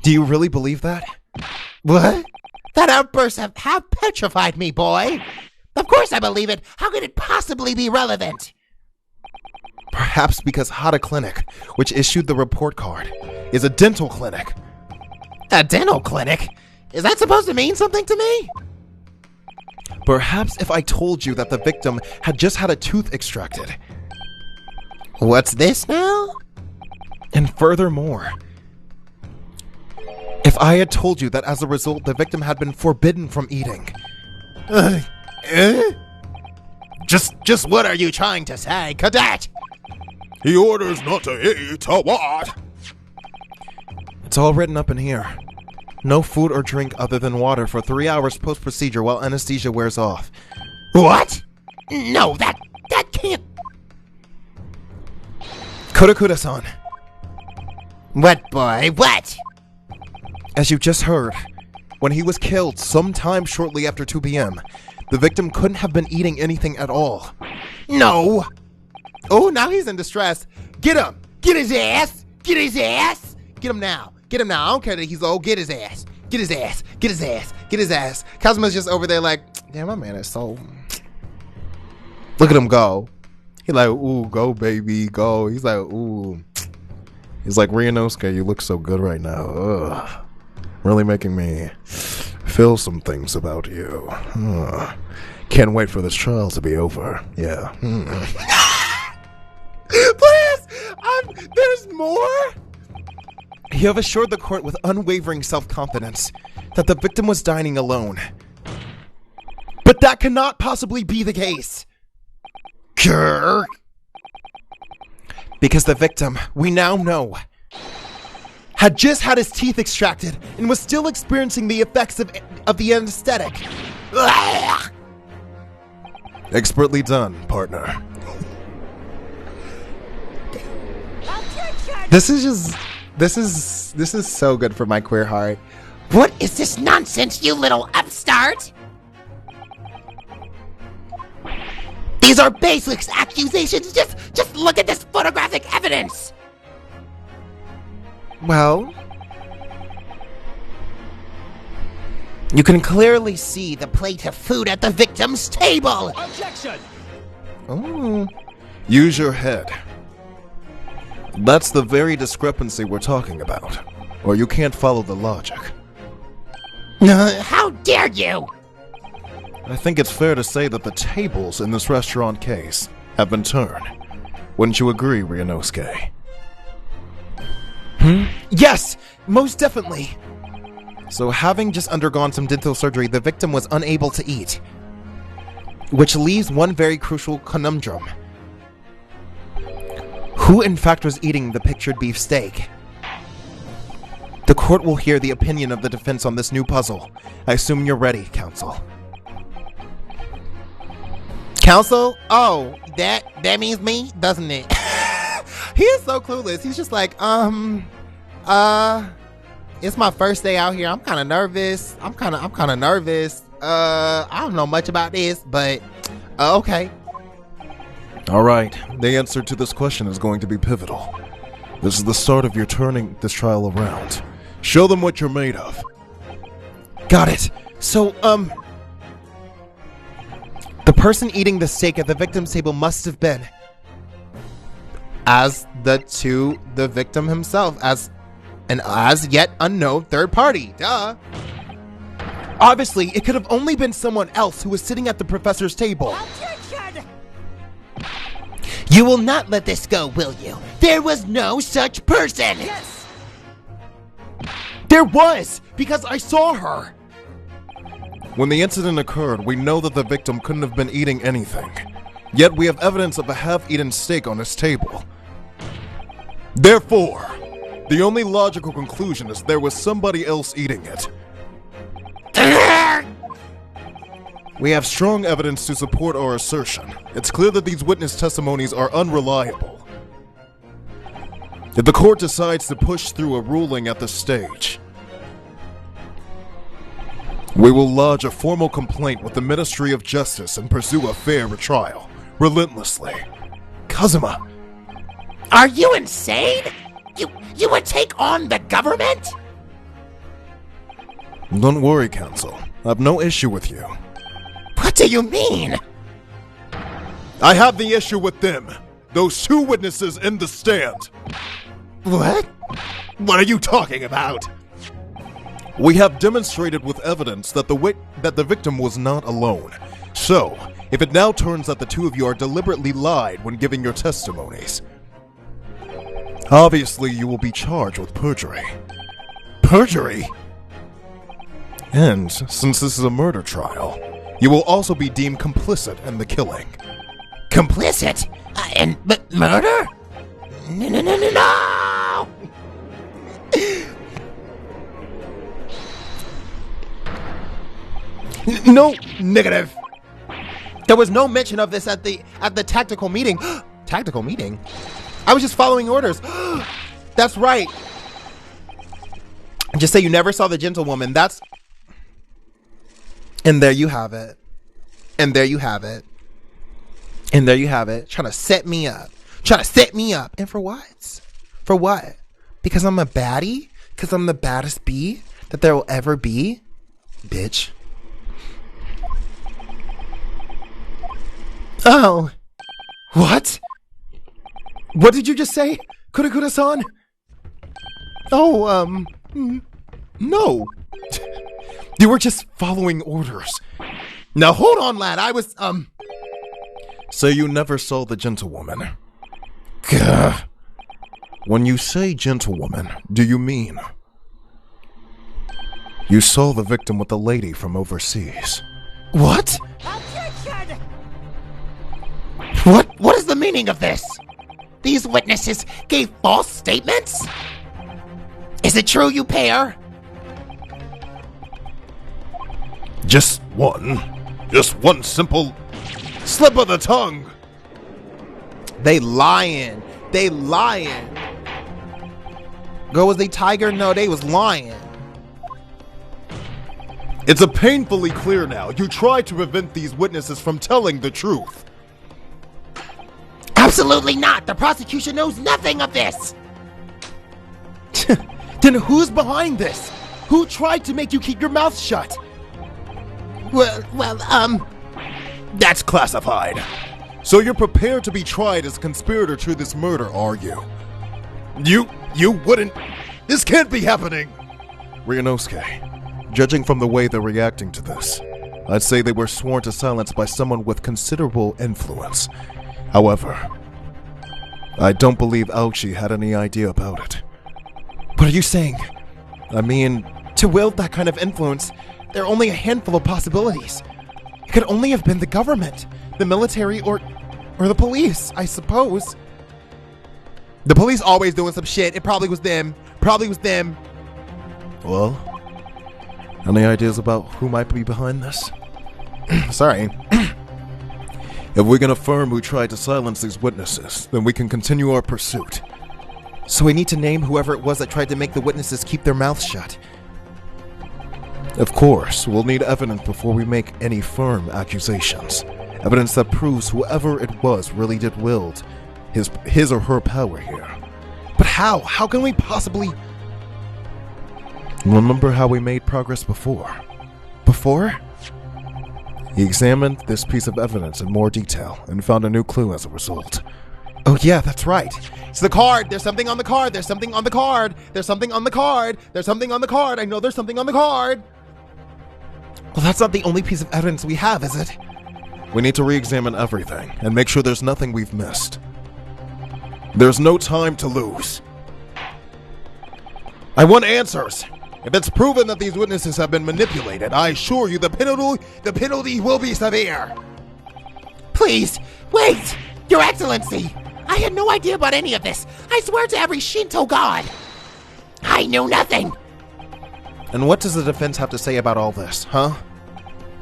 Do you really believe that? What? That outburst have petrified me, boy. Of course I believe it. How could it possibly be relevant? Perhaps because Hata Clinic, which issued the report card, is a dental clinic. A dental clinic? Is that supposed to mean something to me? Perhaps if I told you that the victim had just had a tooth extracted. What's this now? And furthermore, if I had told you that as a result the victim had been forbidden from eating. Just what are you trying to say, cadet? He orders not to eat, or what? It's all written up in here. No food or drink other than water for 3 hours post-procedure while anesthesia wears off. What? No, that can't... Kuda-san. What, boy? What? As you just heard, when he was killed sometime shortly after 2 p.m., the victim couldn't have been eating anything at all. No! Oh, now he's in distress. Get him! Get his ass! Get his ass! Get him now! Get him now! I don't care that he's old. Get his ass! Get his ass! Get his ass! Get his ass! Kazuma's just over there like, damn, my man is so... Look at him go. He like, ooh, go baby, go. He's like, ooh. He's like, Ryunosuke, you look so good right now. Ugh. Really making me feel some things about you. Can't wait for this trial to be over. Yeah. Please! There's more? You have assured the court with unwavering self-confidence that the victim was dining alone. But that cannot possibly be the case. Because the victim, we now know, had just had his teeth extracted and was still experiencing the effects of the anesthetic. Expertly done, partner. This is so good for my queer heart. What is this nonsense, you little upstart? These are baseless accusations. Just look at this photographic evidence. Well, you can clearly see the plate of food at the victim's table. Objection! oh, Use your head. That's the very discrepancy we're talking about. Or you can't follow the logic. How dare you? I think it's fair to say that the tables in this restaurant case have been turned. Wouldn't you agree, Ryunosuke? yes, most definitely. So having just undergone some dental surgery, the victim was unable to eat. Which leaves one very crucial conundrum. Who in fact was eating the pictured beef steak? The court will hear the opinion of the defense on this new puzzle. I assume you're ready, counsel. Counsel? Oh, that means me, doesn't it? He is so clueless. He's just like, it's my first day out here. I'm kind of nervous. I'm kind of nervous. I don't know much about this, but okay. All right, the answer to this question is going to be pivotal. This is the start of your turning this trial around. Show them what you're made of. Got it. So, the person eating the steak at the victim's table must have been, the victim himself, as an as yet unknown third party. Duh. Obviously, it could have only been someone else who was sitting at the professor's table. Objection! You will not let this go, will you? There was no such person! Yes! There was, because I saw her. When the incident occurred, we know that the victim couldn't have been eating anything. Yet we have evidence of a half-eaten steak on his table. Therefore, the only logical conclusion is there was somebody else eating it. We have strong evidence to support our assertion. It's clear that these witness testimonies are unreliable. If the court decides to push through a ruling at this stage, we will lodge a formal complaint with the Ministry of Justice and pursue a fair trial, relentlessly. Kazuma! Are you insane? You would take on the government? Don't worry, counsel. I have no issue with you. What do you mean? I have the issue with them. Those two witnesses in the stand. What? What are you talking about? We have demonstrated with evidence that the victim was not alone. So, if it now turns that the two of you are deliberately lied when giving your testimonies, obviously you will be charged with perjury. Perjury? And since this is a murder trial, you will also be deemed complicit in the killing. Complicit? But murder? No! No, negative. There was no mention of this at the tactical meeting. Tactical meeting? I was just following orders. That's right. Just say you never saw the gentlewoman. That's... And there you have it. And there you have it. And there you have it. Trying to set me up. Trying to set me up. And for what? For what? Because I'm a baddie? Because I'm the baddest bee that there will ever be? Bitch. Oh. What? What did you just say? Kurakura-san? Oh, no. You were just following orders. Now hold on, lad. I was, So you never saw the gentlewoman? Gah. When you say gentlewoman, do you mean you saw the victim with the lady from overseas? What? Objection! What is the meaning of this? These witnesses gave false statements? Is it true, you pair? Just one simple slip of the tongue. They lying. They lying. Girl, was they tiger? No, they was lying. It's a painfully clear now. You tried to prevent these witnesses from telling the truth. Absolutely not! The prosecution knows nothing of this! Then who's behind this? Who tried to make you keep your mouth shut? That's classified. So you're prepared to be tried as a conspirator to this murder, are you? You wouldn't. This can't be happening. Ryunosuke, judging from the way they're reacting to this, I'd say they were sworn to silence by someone with considerable influence. However, I don't believe Aoshi had any idea about it. What are you saying? I mean, To wield that kind of influence, there are only a handful of possibilities. It could only have been the government, the military, or the police, I suppose. The police always doing some shit. It probably was them. well, any ideas about who might be behind this? Sorry. If we can affirm who tried to silence these witnesses, then we can continue our pursuit. So we need to name whoever it was that tried to make the witnesses keep their mouths shut. Of course, we'll need evidence before we make any firm accusations. Evidence that proves whoever it was really did wield his or her power here. But how? How can we possibly... Remember how we made progress before? Before? He examined this piece of evidence in more detail and found a new clue as a result. Oh yeah, that's right. It's the card. There's something on the card. There's something on the card. There's something on the card. There's something on the card. I know there's something on the card. Well, that's not the only piece of evidence we have, is it? We need to re-examine everything and make sure there's nothing we've missed. There's no time to lose. I want answers. If it's proven that these witnesses have been manipulated, I assure you the penalty will be severe. Please, wait! Your Excellency! I had no idea about any of this. I swear to every Shinto god. I knew nothing. And what does the defense have to say about all this, huh?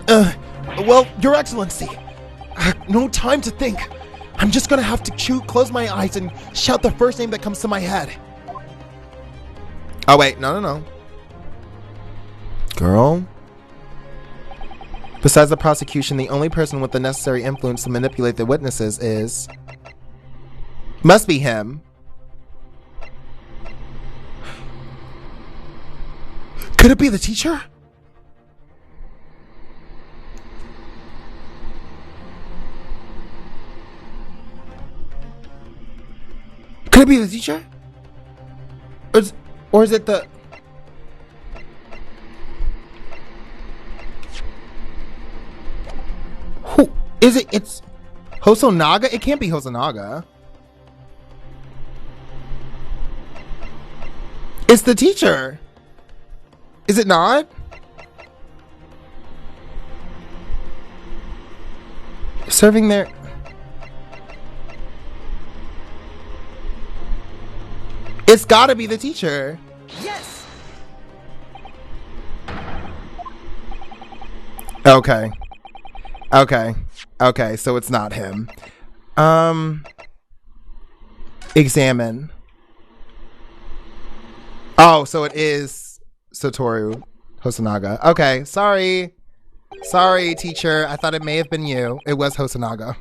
Well, Your Excellency, no time to think. I'm just gonna have to close my eyes and shout the first name that comes to my head. Oh wait, no. Girl? Besides the prosecution, the only person with the necessary influence to manipulate the witnesses is... must be him. Could it be the teacher? Could it be the teacher? Or is it the... Who is it? It's Hosonaga? It can't be Hosonaga. It's the teacher. Is it not? Serving there. It's gotta be the teacher. Yes! Okay. Okay, so it's not him. Examine. Oh, so it is Satoru Hosonaga. Okay, sorry. Sorry, teacher. I thought it may have been you. It was Hosonaga.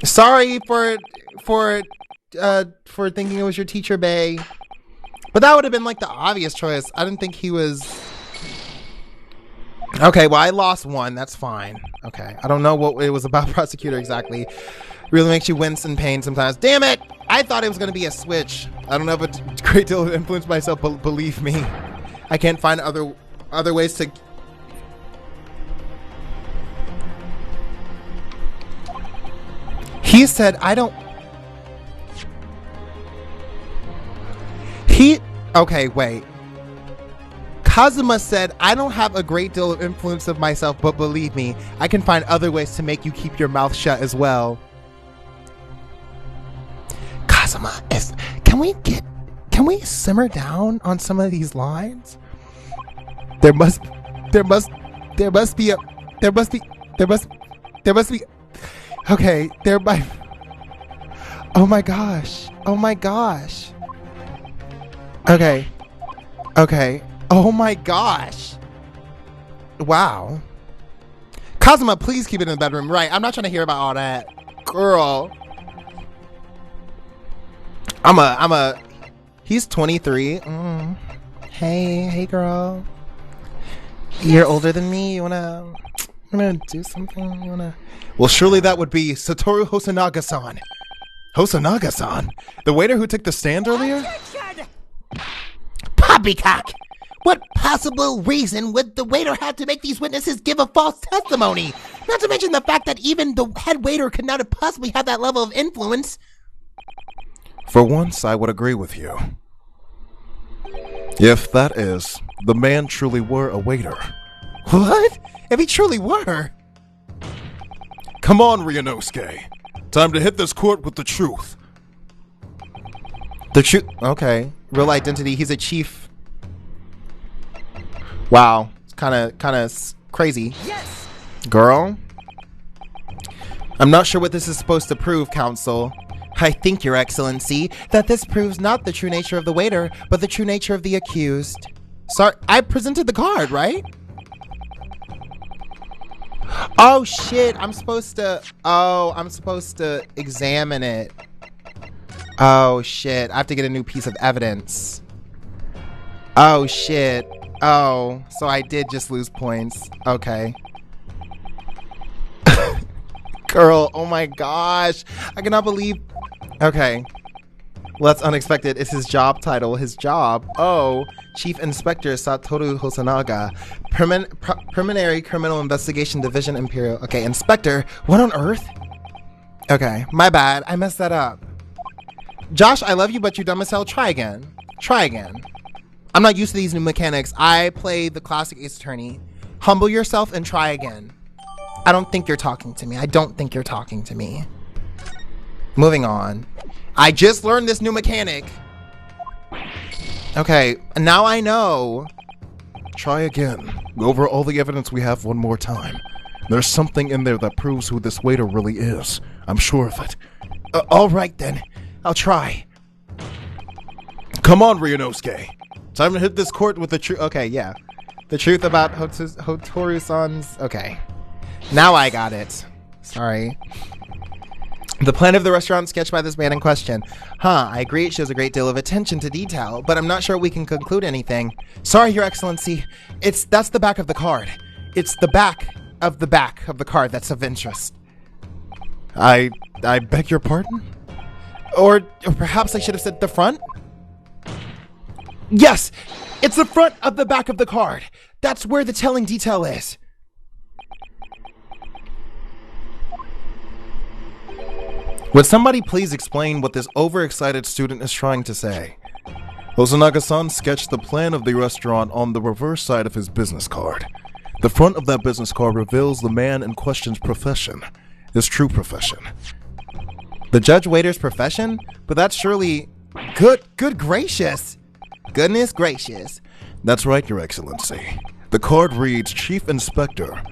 Sorry for thinking it was your teacher, Bae. But that would have been like the obvious choice. I didn't think he was. Okay, well, I lost one. That's fine. Okay, I don't know what it was about prosecutor exactly. Really makes you wince in pain sometimes. Damn it! I thought it was going to be a switch. I don't have a great deal of influence myself, but believe me, I can't find other ways to. He said, I don't. Okay, wait. Kazuma said, I don't have a great deal of influence of myself, but believe me, I can find other ways to make you keep your mouth shut as well. Kazuma, can we simmer down on some of these lines? There must be. Okay, there might. Oh my gosh. Okay. Oh my gosh. Wow. Kazuma, please keep it in the bedroom. Right, I'm not trying to hear about all that. Girl. He's 23. Hey girl. You're older than me. You wanna do something? Well, surely that would be Satoru Hosonaga-san. Hosonaga-san? The waiter who took the stand earlier? Poppycock! What possible reason would the waiter have to make these witnesses give a false testimony? Not to mention the fact that even the head waiter could not have possibly had that level of influence. For once, I would agree with you. If that is, the man truly were a waiter. What? If he truly were? Come on, Ryunosuke. Time to hit this court with the truth. The truth? Okay. Real identity. He's a chief. Wow. It's kind of crazy. Yes! Girl? I'm not sure what this is supposed to prove, counsel. I think, Your Excellency, that this proves not the true nature of the waiter, but the true nature of the accused. Sorry, I presented the card, right? Oh shit, I'm supposed to examine it. Oh shit, I have to get a new piece of evidence. Oh shit. Oh, so I did just lose points. Okay. Girl, oh my gosh. I cannot believe. Okay. Well, that's unexpected. It's his job title. His job. Oh, Chief Inspector Satoru Hosonaga. Preliminary Criminal Investigation Division Imperial. Okay, Inspector. What on earth? Okay, my bad. I messed that up. Josh, I love you, but you're dumb as hell. Try again. I'm not used to these new mechanics. I play the classic Ace Attorney. Humble yourself and try again. I don't think you're talking to me. Moving on. I just learned this new mechanic. Okay, now I know. Try again. Go over all the evidence we have one more time. There's something in there that proves who this waiter really is. I'm sure of it. All right then. I'll try. Come on, Ryunosuke. Time to hit this court with the truth. Okay, yeah. The truth about Hotoru-san's. Okay. Now I got it. Sorry. The plan of the restaurant sketched by this man in question. I agree it shows a great deal of attention to detail, but I'm not sure we can conclude anything. Sorry, Your Excellency. That's the back of the card. It's the back of the card that's of interest. I beg your pardon? Or perhaps I should have said the front? Yes! It's the front of the back of the card. That's where the telling detail is. Would somebody please explain what this overexcited student is trying to say? Hosonaga-san sketched the plan of the restaurant on the reverse side of his business card. The front of that business card reveals the man in question's profession, his true profession. The judge waiter's profession? But that's surely... Good gracious. Goodness gracious. That's right, Your Excellency. The card reads Chief Inspector,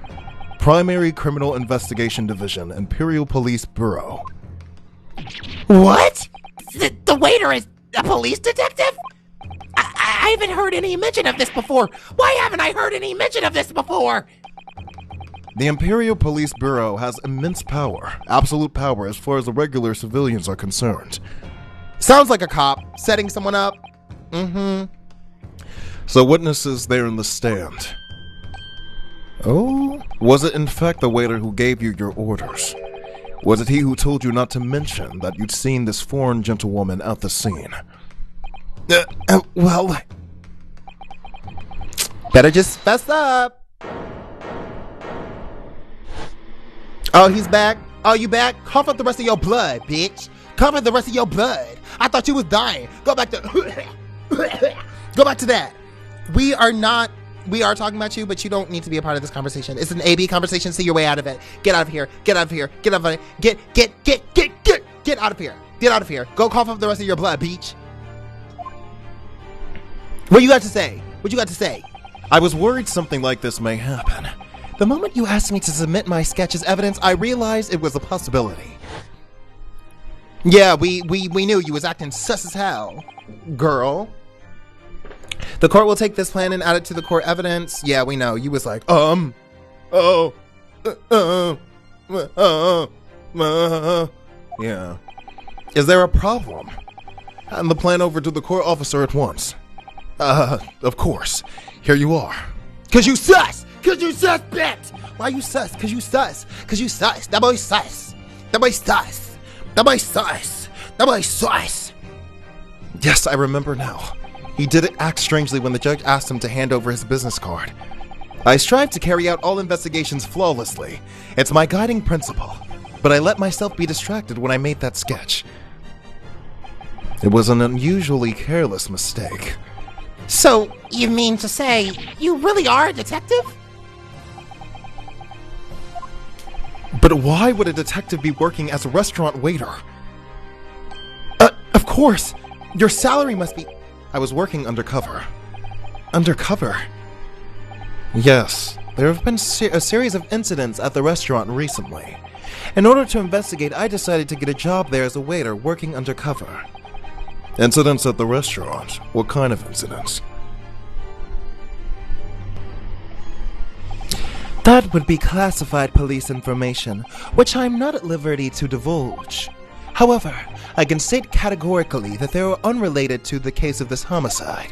Primary Criminal Investigation Division, Imperial Police Bureau. What? The waiter is a police detective? I haven't heard any mention of this before. Why haven't I heard any mention of this before? The Imperial Police Bureau has immense power, absolute power as far as the regular civilians are concerned. Sounds like a cop setting someone up. So witnesses there in the stand. Oh, was it in fact the waiter who gave you your orders? Was it he who told you not to mention that you'd seen this foreign gentlewoman at the scene? Well, better just fess up. Oh, he's back. Oh, you back? Cough up the rest of your blood, bitch. Cough up the rest of your blood. I thought you was dying. Go back to go back to that. We are talking about you, but you don't need to be a part of this conversation. It's an AB conversation. See your way out of it. Get out of here. Get out of here. Get out of here. Get out of here. Get out of here. Go cough up the rest of your blood, bitch. What you got to say? What you got to say? I was worried something like this may happen. The moment you asked me to submit my sketch as evidence, I realized it was a possibility. Yeah, we knew you was acting sus as hell, girl. The court will take this plan and add it to the court evidence. Yeah, we know. You was like, yeah. Is there a problem? Hand the plan over to the court officer at once. Of course. Here you are. Cause you sus! Cause you sus, bitch! Why you sus? Cause you sus. Cause you sus. That boy sus. That boy sus. That boy sus. That boy sus. Yes, I remember now. He did act strangely when the judge asked him to hand over his business card. I strive to carry out all investigations flawlessly. It's my guiding principle. But I let myself be distracted when I made that sketch. It was an unusually careless mistake. So, you mean to say, you really are a detective? But why would a detective be working as a restaurant waiter? Of course! Your salary must be... I was working undercover. Undercover? Yes, there have been a series of incidents at the restaurant recently. In order to investigate, I decided to get a job there as a waiter working undercover. Incidents at the restaurant? What kind of incidents? That would be classified police information, which I'm not at liberty to divulge. However, I can state categorically that they are unrelated to the case of this homicide.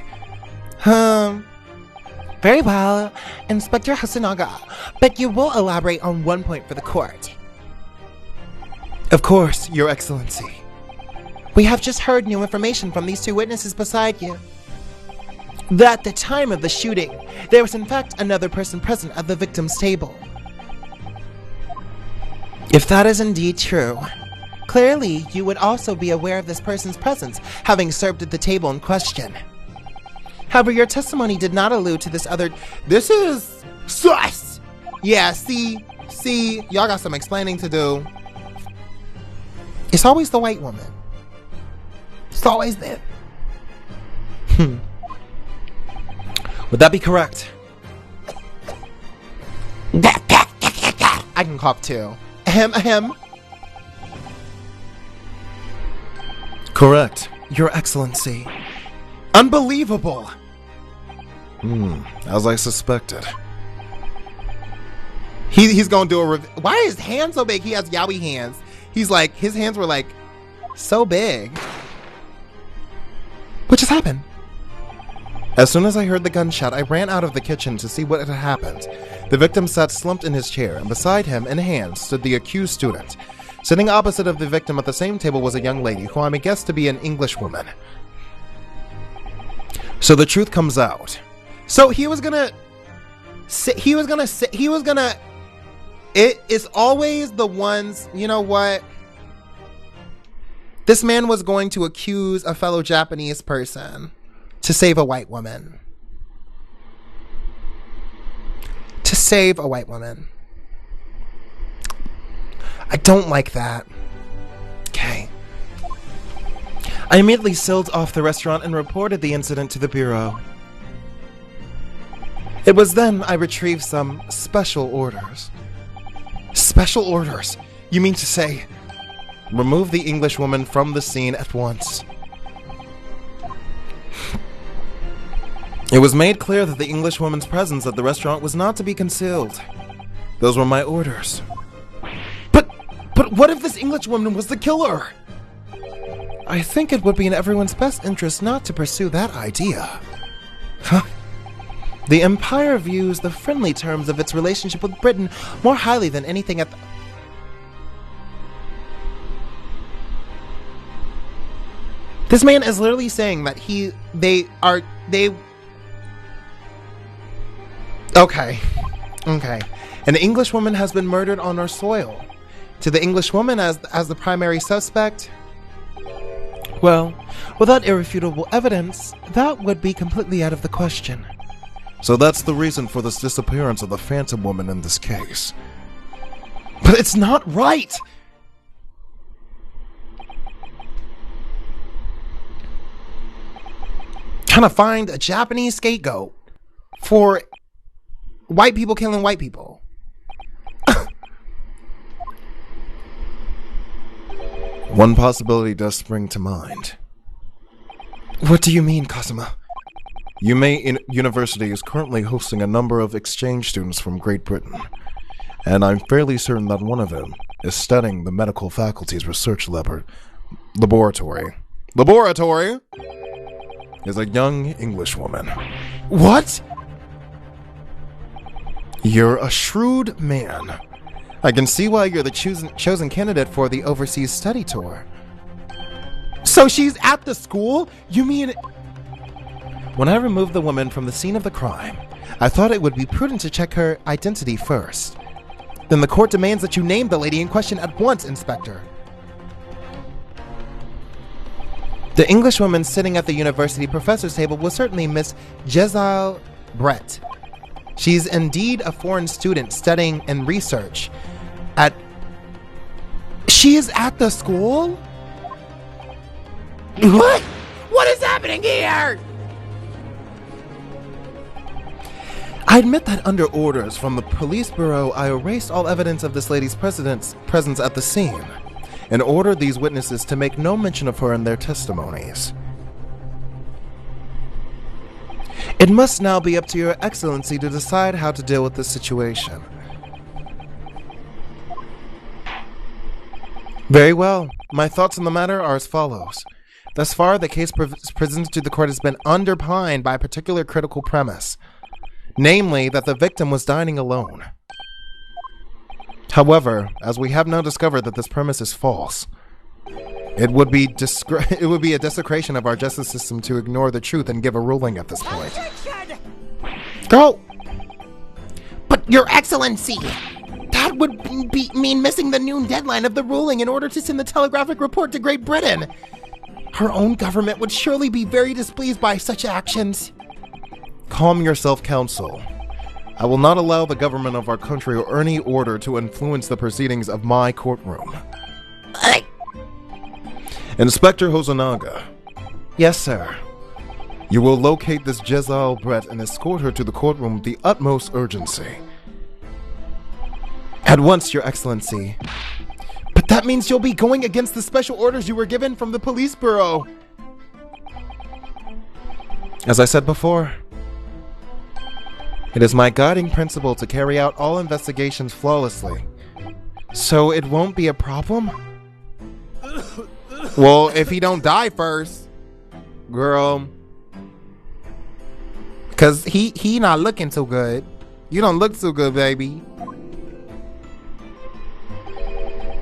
Very well, Inspector Hasanaga, but you will elaborate on one point for the court. Of course, Your Excellency. We have just heard new information from these two witnesses beside you. That at the time of the shooting, there was in fact another person present at the victim's table. If that is indeed true, clearly you would also be aware of this person's presence, having served at the table in question. However, your testimony did not allude to this other... This is... sus! Yeah, see, y'all got some explaining to do. It's always the white woman. It's always them. Would that be correct? I can cough too. Ahem. Correct. Your Excellency. Unbelievable! As I suspected. He's gonna do a why is his hand so big? He has yaoi hands. He's like, his hands were like so big. What just happened? As soon as I heard the gunshot, I ran out of the kitchen to see what had happened. The victim sat slumped in his chair, and beside him, in hand, stood the accused student. Sitting opposite of the victim at the same table was a young lady, who I'm guessed to be an English woman. So the truth comes out. So he was gonna... It is always the ones... You know what? This man was going to accuse a fellow Japanese person to save a white woman. To save a white woman. I don't like that. Okay. I immediately sailed off the restaurant and reported the incident to the bureau. It was then I retrieved some special orders. Special orders? You mean to say, remove the Englishwoman from the scene at once? It was made clear that the Englishwoman's presence at the restaurant was not to be concealed. Those were my orders. But what if this Englishwoman was the killer? I think it would be in everyone's best interest not to pursue that idea. Huh? The Empire views the friendly terms of its relationship with Britain more highly than anything at the... This man is literally saying that they... Okay. An Englishwoman has been murdered on our soil. To the Englishwoman as the primary suspect? Well, without irrefutable evidence, that would be completely out of the question. So that's the reason for this disappearance of the Phantom Woman in this case. But it's not right! Trying to find a Japanese scapegoat for white people killing white people. One possibility does spring to mind. What do you mean, Kazuma? Yumei University is currently hosting a number of exchange students from Great Britain, and I'm fairly certain that one of them is studying the medical faculty's research laboratory. Laboratory is a young Englishwoman. What? You're a shrewd man. I can see why you're the chosen candidate for the overseas study tour. So she's at the school? You mean... When I removed the woman from the scene of the crime, I thought it would be prudent to check her identity first. Then the court demands that you name the lady in question at once, Inspector. The Englishwoman sitting at the university professor's table was certainly Miss Jezal Brett. She's indeed a foreign student studying and research at... She is at the school? What? What is happening here? I admit that under orders from the police bureau, I erased all evidence of this lady's presence at the scene and ordered these witnesses to make no mention of her in their testimonies. It must now be up to Your Excellency to decide how to deal with this situation. Very well. My thoughts on the matter are as follows. Thus far, the case presented to the court has been underpinned by a particular critical premise, namely that the victim was dining alone. However, as we have now discovered that this premise is false, it would be a desecration of our justice system to ignore the truth and give a ruling at this point. Go! But Your Excellency, that would mean missing the noon deadline of the ruling in order to send the telegraphic report to Great Britain. Her own government would surely be very displeased by such actions. Calm yourself, counsel. I will not allow the government of our country or any order to influence the proceedings of my courtroom. Inspector Hosonaga. Yes, sir. You will locate this Jezal Brett and escort her to the courtroom with the utmost urgency. At once, Your Excellency. But that means you'll be going against the special orders you were given from the police bureau. As I said before, it is my guiding principle to carry out all investigations flawlessly. So it won't be a problem? Well, if he don't die first, girl. Cause he not looking too good. You don't look too good, baby.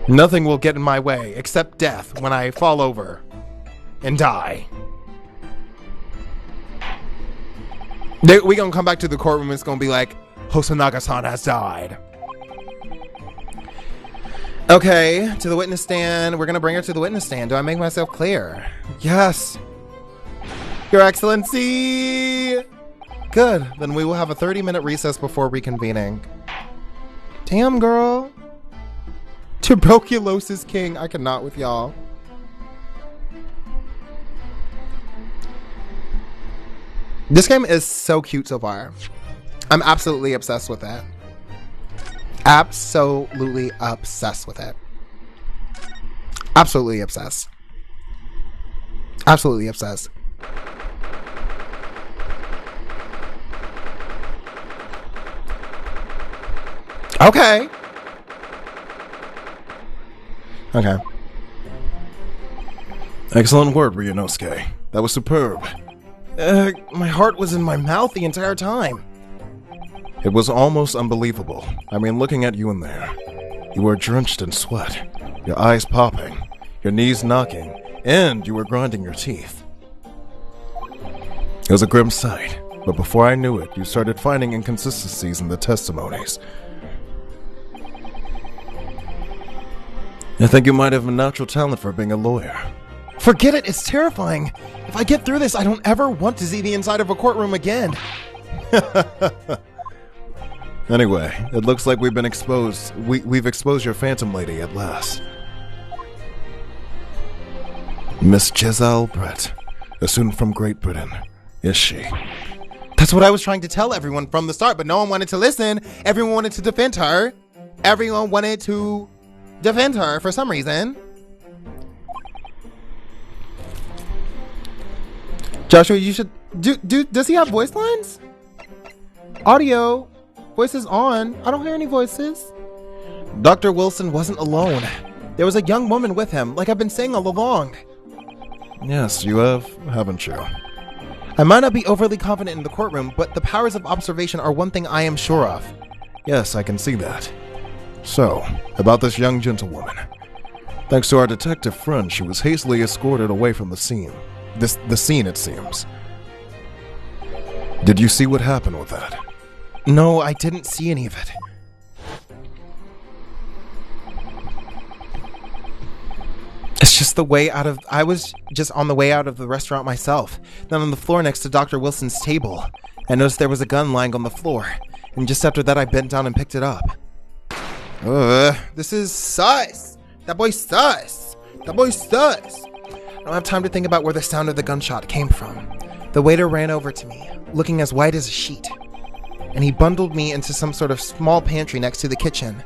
Nothing will get in my way except death when I fall over and die. We gonna come back to the courtroom. It's gonna be like, Hosonaga-san has died. Okay, to the witness stand. We're gonna bring her to the witness stand. Do I make myself clear? Yes. Your Excellency. Good, then we will have a 30-minute recess before reconvening. Damn, girl. Tuberculosis king. I cannot with y'all. This game is so cute so far. I'm absolutely obsessed with it. Absolutely obsessed with it. Absolutely obsessed. Absolutely obsessed. Okay. Okay. Excellent work, Ryunosuke. That was superb. My heart was in my mouth the entire time. It was almost unbelievable. I mean, looking at you in there. You were drenched in sweat, your eyes popping, your knees knocking, and you were grinding your teeth. It was a grim sight, but before I knew it, you started finding inconsistencies in the testimonies. I think you might have a natural talent for being a lawyer. Forget it, it's terrifying. If I get through this, I don't ever want to see the inside of a courtroom again. Anyway, it looks like we've been exposed. We've exposed your Phantom Lady at last. Miss Giselle Brett, a student from Great Britain, is she? That's what I was trying to tell everyone from the start, but no one wanted to listen. Everyone wanted to defend her. Everyone wanted to defend her for some reason. Joshua, you should does he have voice lines? Audio. Voices on. I don't hear any voices. Dr. Wilson wasn't alone. There was a young woman with him, like I've been saying all along. Yes, you have, haven't you? I might not be overly confident in the courtroom, but the powers of observation are one thing I am sure of. Yes, I can see that. So, about this young gentlewoman. Thanks to our detective friend, she was hastily escorted away from the scene. The scene, it seems. Did you see what happened with that? No, I didn't see any of it. It's just the way out of... I was just on the way out of the restaurant myself. Then on the floor next to Dr. Wilson's table. I noticed there was a gun lying on the floor. And just after that, I bent down and picked it up. This is sus. That boy's sus. That boy's sus. I don't have time to think about where the sound of the gunshot came from. The waiter ran over to me, looking as white as a sheet. And he bundled me into some sort of small pantry next to the kitchen.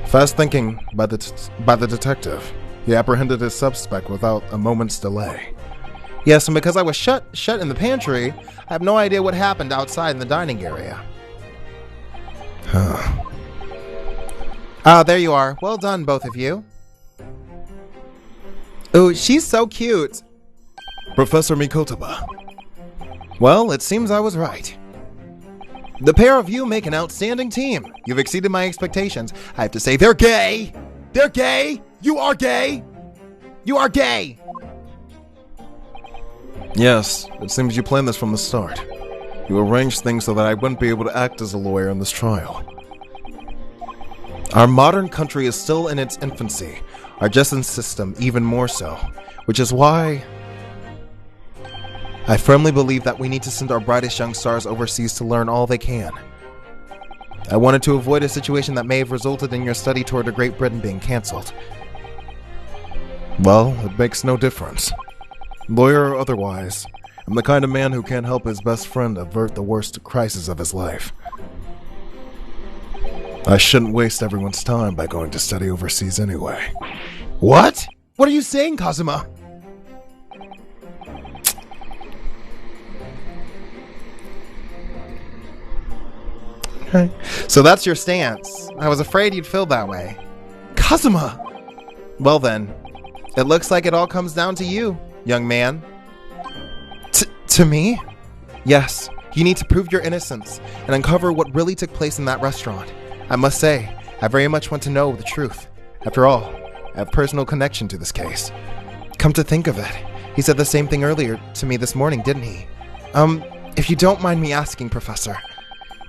Fast thinking by the detective. He apprehended his suspect without a moment's delay. Yes, and because I was shut in the pantry, I have no idea what happened outside in the dining area. Huh. Ah, there you are. Well done, both of you. Oh, she's so cute. Professor Mikotaba. Well, it seems I was right. The pair of you make an outstanding team. You've exceeded my expectations. I have to say, they're gay. They're gay. You are gay. You are gay. Yes, it seems you planned this from the start. You arranged things so that I wouldn't be able to act as a lawyer in this trial. Our modern country is still in its infancy, our justice system even more so, which is why I firmly believe that we need to send our brightest young stars overseas to learn all they can. I wanted to avoid a situation that may have resulted in your study tour to Great Britain being cancelled. Well, it makes no difference. Lawyer or otherwise, I'm the kind of man who can't help his best friend avert the worst crisis of his life. I shouldn't waste everyone's time by going to study overseas anyway. What? What are you saying, Kazuma? Okay. So that's your stance. I was afraid you'd feel that way. Kazuma! Well then, it looks like it all comes down to you, young man. To me? Yes, you need to prove your innocence and uncover what really took place in that restaurant. I must say, I very much want to know the truth. After all, I have personal connection to this case. Come to think of it, he said the same thing earlier to me this morning, didn't he? If you don't mind me asking, Professor,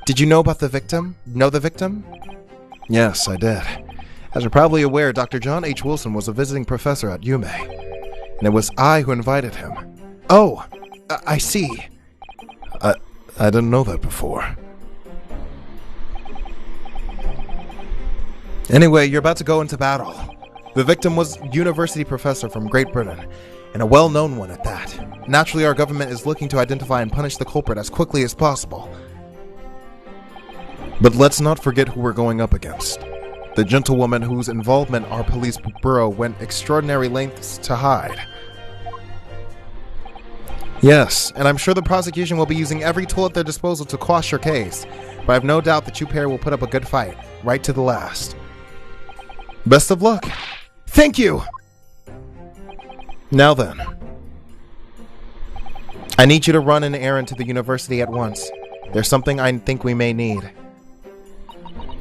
did you know about the victim? Know the victim? Yes, I did. As you're probably aware, Dr. John H. Wilson was a visiting professor at Yume, and it was I who invited him. Oh, I see. I didn't know that before. Anyway, you're about to go into battle. The victim was a university professor from Great Britain, and a well-known one at that. Naturally, our government is looking to identify and punish the culprit as quickly as possible. But let's not forget who we're going up against. The gentlewoman whose involvement our police bureau went extraordinary lengths to hide. Yes, and I'm sure the prosecution will be using every tool at their disposal to quash your case, but I have no doubt that you pair will put up a good fight, right to the last. Best of luck. Thank you! Now then, I need you to run an errand to the university at once. There's something I think we may need.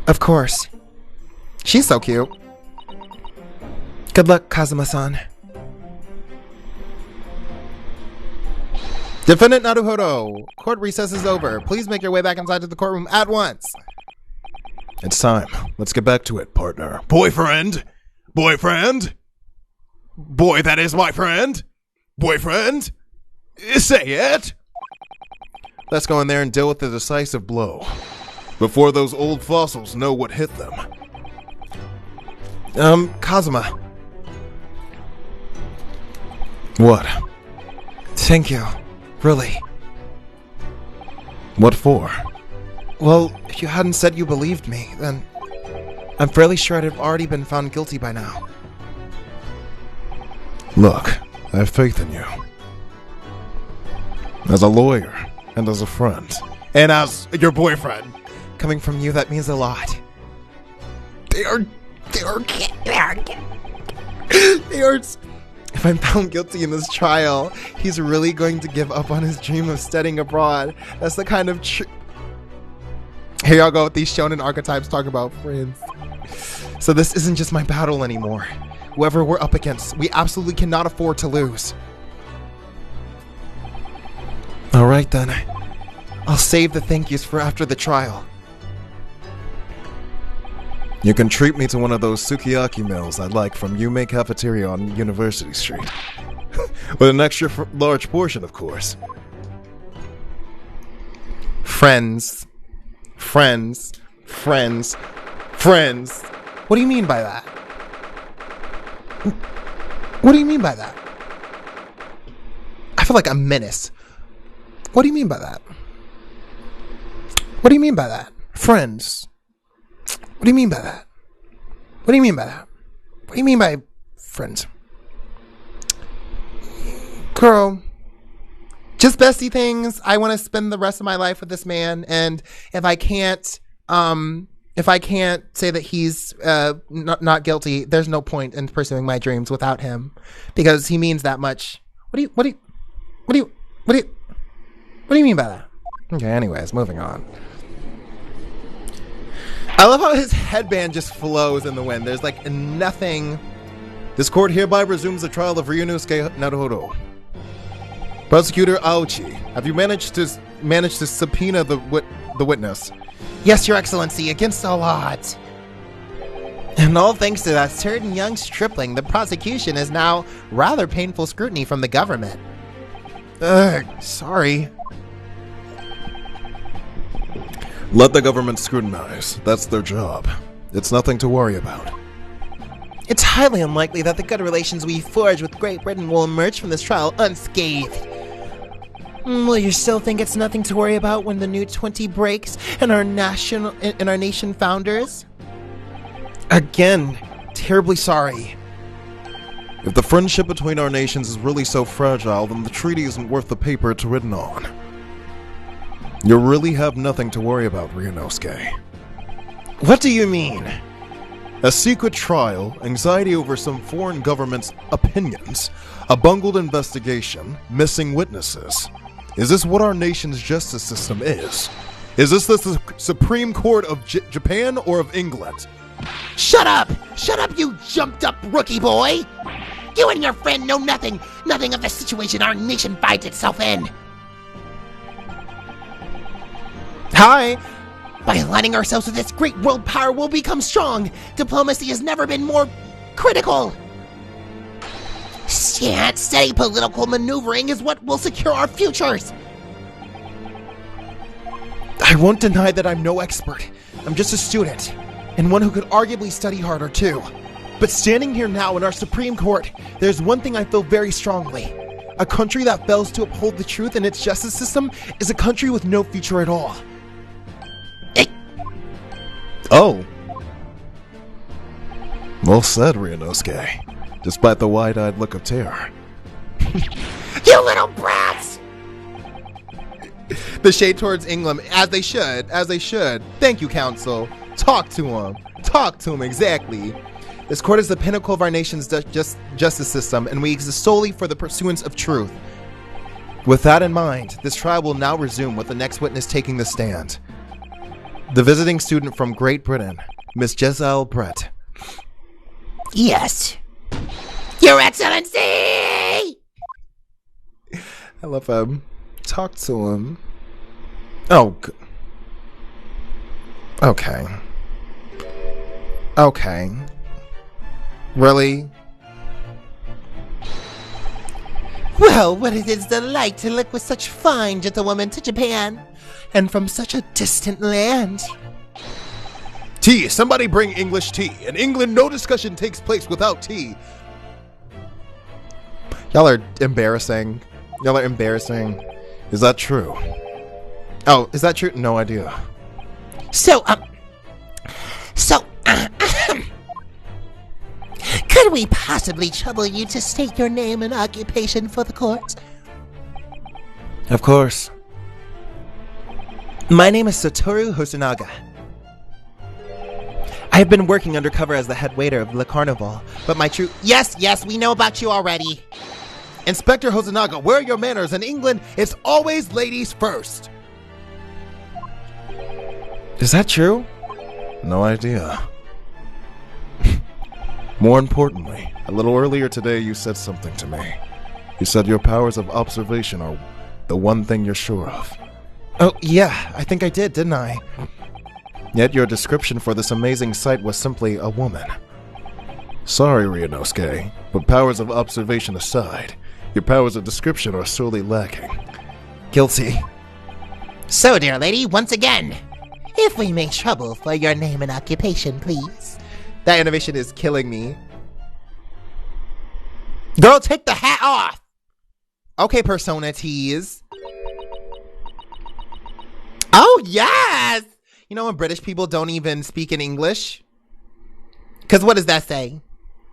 Of course. She's so cute. Good luck, Kazuma-san. Defendant Naruhodo, court recess is over. Please make your way back inside to the courtroom at once. It's time. Let's get back to it, partner. Boyfriend? Boyfriend? Boy, that is my friend? Boyfriend? Say it! Let's go in there and deal with the decisive blow, before those old fossils know what hit them. Kazuma. What? Thank you. Really. What for? Well, if you hadn't said you believed me, then I'm fairly sure I'd have already been found guilty by now. Look, I have faith in you. As a lawyer, and as a friend, And as your boyfriend. Coming from you, that means a lot. They are... If I'm found guilty in this trial, he's really going to give up on his dream of studying abroad. That's the kind of Here y'all go with these shonen archetypes talking about friends. So this isn't just my battle anymore. Whoever we're up against, we absolutely cannot afford to lose. Alright then. I'll save the thank yous for after the trial. you can treat me to one of those sukiyaki meals I like from Yume Cafeteria on University Street. With an extra large portion, of course. Friends. Friends. Friends. Friends. What do you mean by that? What do you mean by that? I feel like a menace. What do you mean by that? What do you mean by that? Friends. What do you mean by that? What do you mean by that? What do you mean by friends? Girl, just bestie things. I want to spend the rest of my life with this man, and if I can't say that he's not guilty, there's no point in pursuing my dreams without him, because he means that much. What do you mean by that? Okay, anyways, moving on. I love how his headband just flows in the wind. There's like nothing. This court hereby resumes the trial of Ryunosuke Naruhodo. Prosecutor Aochi, have you managed to subpoena the witness? Yes, Your Excellency, against all odds. And all thanks to that certain young stripling, the prosecution is now rather painful scrutiny from the government. Sorry. Let the government scrutinize. That's their job. It's nothing to worry about. It's highly unlikely that the good relations we forge with Great Britain will emerge from this trial unscathed. Will you still think it's nothing to worry about when the new 20 breaks in our nation founders? Again, terribly sorry. If the friendship between our nations is really so fragile, then the treaty isn't worth the paper it's written on. You really have nothing to worry about, Ryunosuke. What do you mean? A secret trial, anxiety over some foreign government's opinions, a bungled investigation, missing witnesses. Is this what our nation's justice system is? Is this the Supreme Court of Japan or of England? Shut up! Shut up, you jumped-up rookie boy! You and your friend know nothing of the situation our nation finds itself in. Hi! By aligning ourselves with this great world power, we'll become strong. Diplomacy has never been more critical. Steady political maneuvering is what will secure our futures. I won't deny that I'm no expert. I'm just a student, and one who could arguably study harder too. But standing here now in our Supreme Court, there's one thing I feel very strongly. A country that fails to uphold the truth in its justice system is a country with no future at all. Oh. Well said, Ryunosuke, despite the wide-eyed look of terror. You little brats! The shade towards England, as they should. Thank you, counsel. Talk to him, exactly. This court is the pinnacle of our nation's justice system, and we exist solely for the pursuance of truth. With that in mind, this trial will now resume with the next witness taking the stand. The visiting student from Great Britain, Miss Jezebel Brett. Yes. Your Excellency! I love him. Talk to him. Oh. Okay. Okay. Really? Well, what it is a delight to look with such fine gentlewomen to Japan, and from such a distant land. Tea! Somebody bring English tea! In England, no discussion takes place without tea! Y'all are embarrassing. Is that true? Oh, is that true? No idea. Could we possibly trouble you to state your name and occupation for the court? Of course. My name is Satoru Hosonaga. I have been working undercover as the head waiter of Le Carnival, but my true— Yes, we know about you already. Inspector Hosonaga, where are your manners? In England, it's always ladies first! Is that true? No idea. More importantly, a little earlier today you said something to me. You said your powers of observation are the one thing you're sure of. Oh, yeah, I think I did, didn't I? Yet your description for this amazing sight was simply a woman. Sorry, Ryunosuke, but powers of observation aside, your powers of description are sorely lacking. Guilty. So, dear lady, once again, if we may trouble for your name and occupation, please. That animation is killing me. Girl, take the hat off! Okay, Persona tease. Oh, yes! You know when British people don't even speak in English? Because what does that say?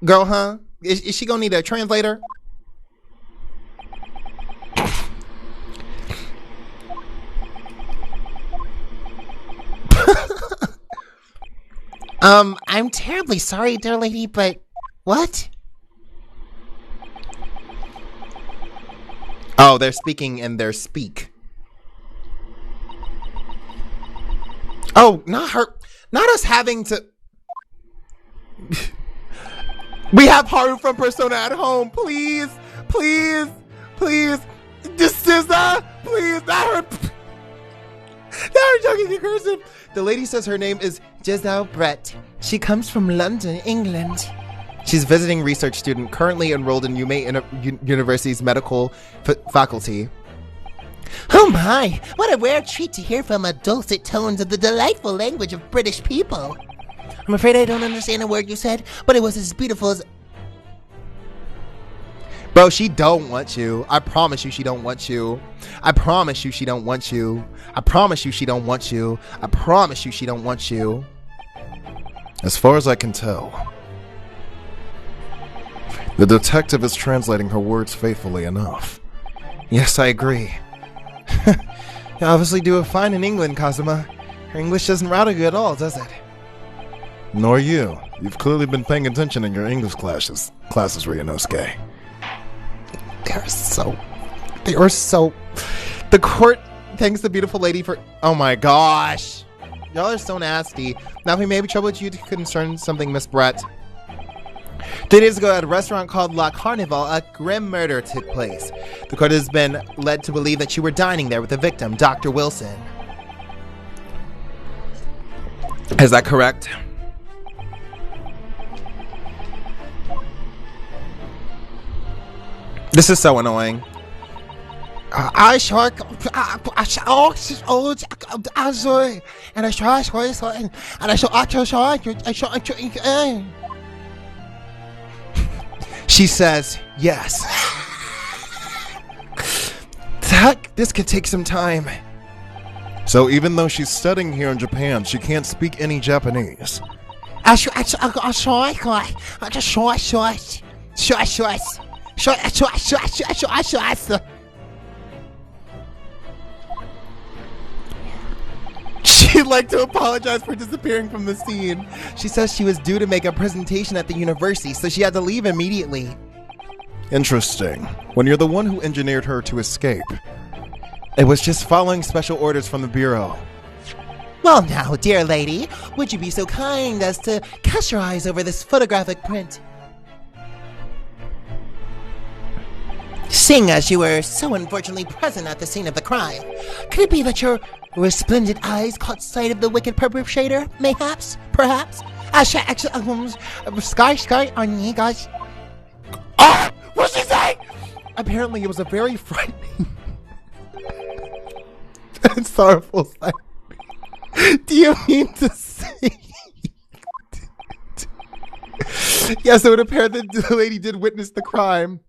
Girl, huh? Is she gonna need a translator? I'm terribly sorry, dear lady, but what? Oh, they're speaking in their speak. Oh, not her. Not us having to. We have Haru from Persona at home. Please. This is please, not her. Now we're joking in cursive. The lady says her name is Jezebel Brett. She comes from London, England. She's a visiting research student currently enrolled in University's medical faculty. Oh my, what a rare treat to hear from a dulcet tones of the delightful language of British people. I'm afraid I don't understand a word you said, but it was as beautiful as... Bro, she don't want you. I promise you she don't want you. I promise you she don't want you. I promise you she don't want you. I promise you she don't want you. As far as I can tell, the detective is translating her words faithfully enough. Yes, I agree. You obviously do it fine in England, Kazuma. Her English doesn't rattle you at all, does it? Nor you. You've clearly been paying attention in your English classes, Ryunosuke. They were so... The court thanks the beautiful lady for... Oh my gosh. Y'all are so nasty. Now if we may be trouble with you to concern something, Miss Brett. 3 days ago at a restaurant called La Carnival, a grim murder took place. The court has been led to believe that you were dining there with the victim, Dr. Wilson. Is that correct? This is so annoying. She says, yes. Heck, this could take some time. So even though she's studying here in Japan, she can't speak any Japanese. She'd like to apologize for disappearing from the scene. She says she was due to make a presentation at the university, so she had to leave immediately. Interesting. When you're the one who engineered her to escape. It was just following special orders from the Bureau. Well now, dear lady, would you be so kind as to cast your eyes over this photographic print? Seeing as you were so unfortunately present at the scene of the crime, could it be that your resplendent eyes caught sight of the wicked perpetrator, mayhaps? Perhaps? Oh! What'd she say? Apparently it was a very frightening and sorrowful sight. Do you mean to say? Yes, it would appear that the lady did witness the crime.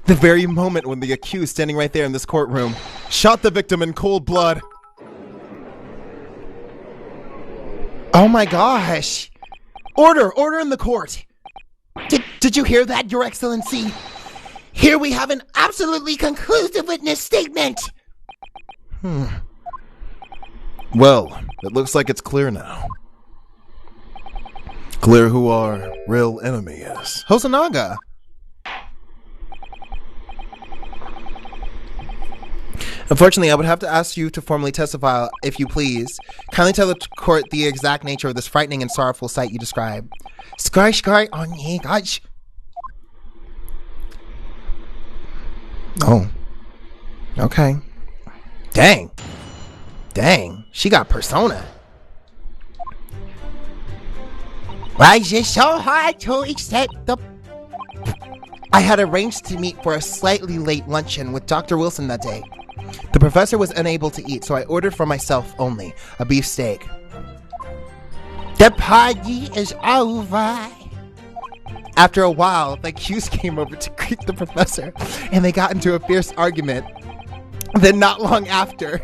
The very moment when the accused, standing right there in this courtroom, shot the victim in cold blood. Oh my gosh. Order in the court. Did you hear that, Your Excellency? Here we have an absolutely conclusive witness statement. Well, it looks like it's clear now. Clear who our real enemy is. Hosonaga. Unfortunately, I would have to ask you to formally testify, if you please. Kindly tell the court the exact nature of this frightening and sorrowful sight you described. Oh. Okay. Dang. She got persona. Why is it so hard to accept the... I had arranged to meet for a slightly late luncheon with Dr. Wilson that day. The professor was unable to eat, so I ordered for myself only a beef steak. The party is over. After a while, the accused came over to greet the professor, and they got into a fierce argument. Then not long after,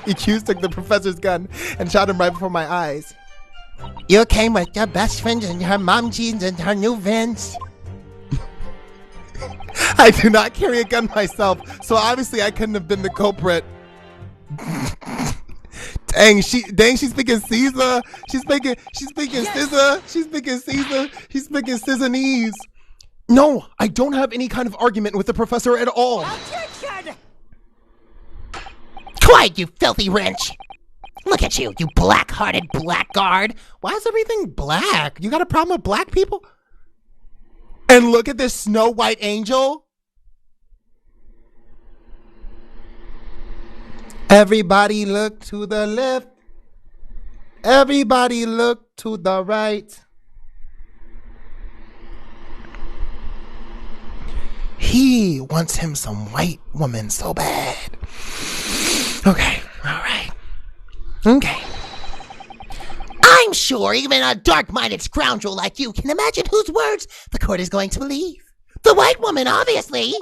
the accused took the professor's gun and shot him right before my eyes. You came with your best friend and her mom jeans and her new Vans. I do not carry a gun myself, so obviously I couldn't have been the culprit. Dang, she's speaking Caesar. She's speaking Scissor. She's speaking Caesar. She's speaking Scissonese. No, I don't have any kind of argument with the professor at all. Attention! Quiet, you filthy wrench! Look at you, you black-hearted blackguard! Why is everything black? You got a problem with black people? And look at this Snow White angel. Everybody look to the left. Everybody look to the right. He wants him some white woman so bad. Okay, all right. Okay. I'm sure even a dark-minded scoundrel like you can imagine whose words the court is going to believe. The white woman, obviously.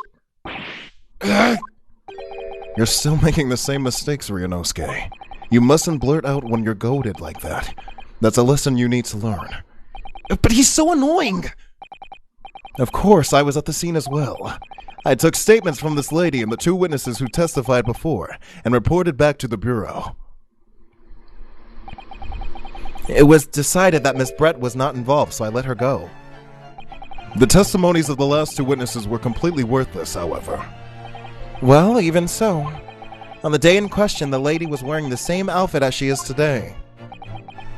You're still making the same mistakes, Ryunosuke. You mustn't blurt out when you're goaded like that. That's a lesson you need to learn. But he's so annoying. Of course, I was at the scene as well. I took statements from this lady and the two witnesses who testified before, and reported back to the Bureau. It was decided that Miss Brett was not involved, so I let her go. The testimonies of the last two witnesses were completely worthless, however. Well, even so. On the day in question, the lady was wearing the same outfit as she is today.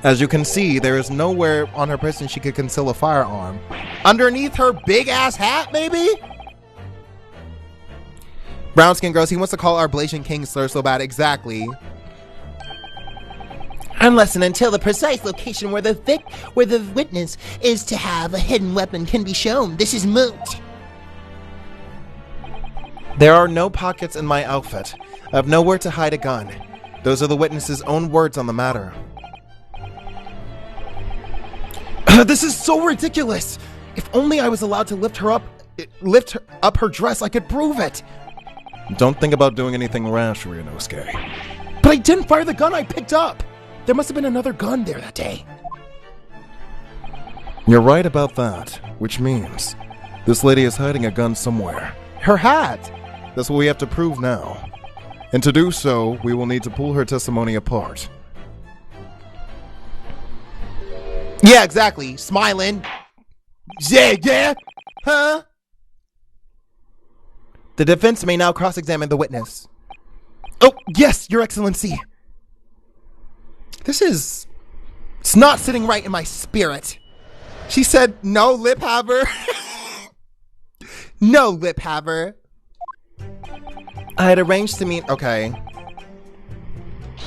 As you can see, there is nowhere on her person she could conceal a firearm. Underneath her big-ass hat, maybe? Brown skin girls, he wants to call our Blasian King slur so bad. Exactly. Unless and until the precise location where the witness is to have a hidden weapon can be shown, this is moot. There are no pockets in my outfit. I have nowhere to hide a gun. Those are the witness's own words on the matter. This is so ridiculous. If only I was allowed to lift up her dress, I could prove it. Don't think about doing anything rash, Ryunosuke. But I didn't fire the gun I picked up. There must have been another gun there that day. You're right about that, which means this lady is hiding a gun somewhere. Her hat. That's what we have to prove now. And to do so, we will need to pull her testimony apart. Yeah, exactly. Smiling. Yeah. Huh? The defense may now cross-examine the witness. Oh, yes, Your Excellency. It's not sitting right in my spirit. She said, no, lip haver. No, lip haver. I had arranged to meet, okay.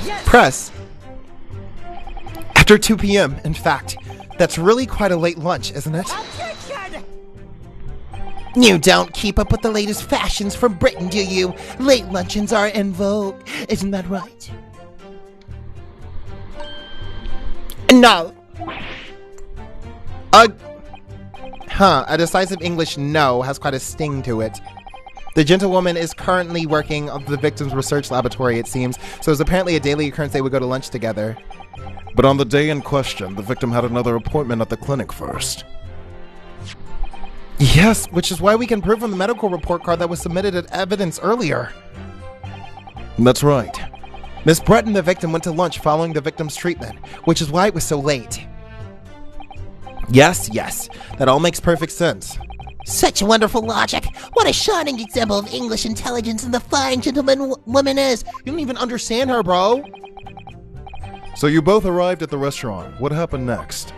Yes. Press. After 2 p.m., in fact. That's really quite a late lunch, isn't it? Objection! You don't keep up with the latest fashions from Britain, do you? Late luncheons are in vogue. Isn't that right? No. A decisive English no has quite a sting to it. The gentlewoman is currently working at the victim's research laboratory, it seems, so it's apparently a daily occurrence they would go to lunch together. But on the day in question, the victim had another appointment at the clinic first. Yes, which is why we can prove from the medical report card that was submitted as evidence earlier. That's right. Miss Brett and the victim went to lunch following the victim's treatment, which is why it was so late. Yes, that all makes perfect sense. Such wonderful logic. What a shining example of English intelligence and the fine gentleman woman is. You don't even understand her, bro. So you both arrived at the restaurant. What happened next?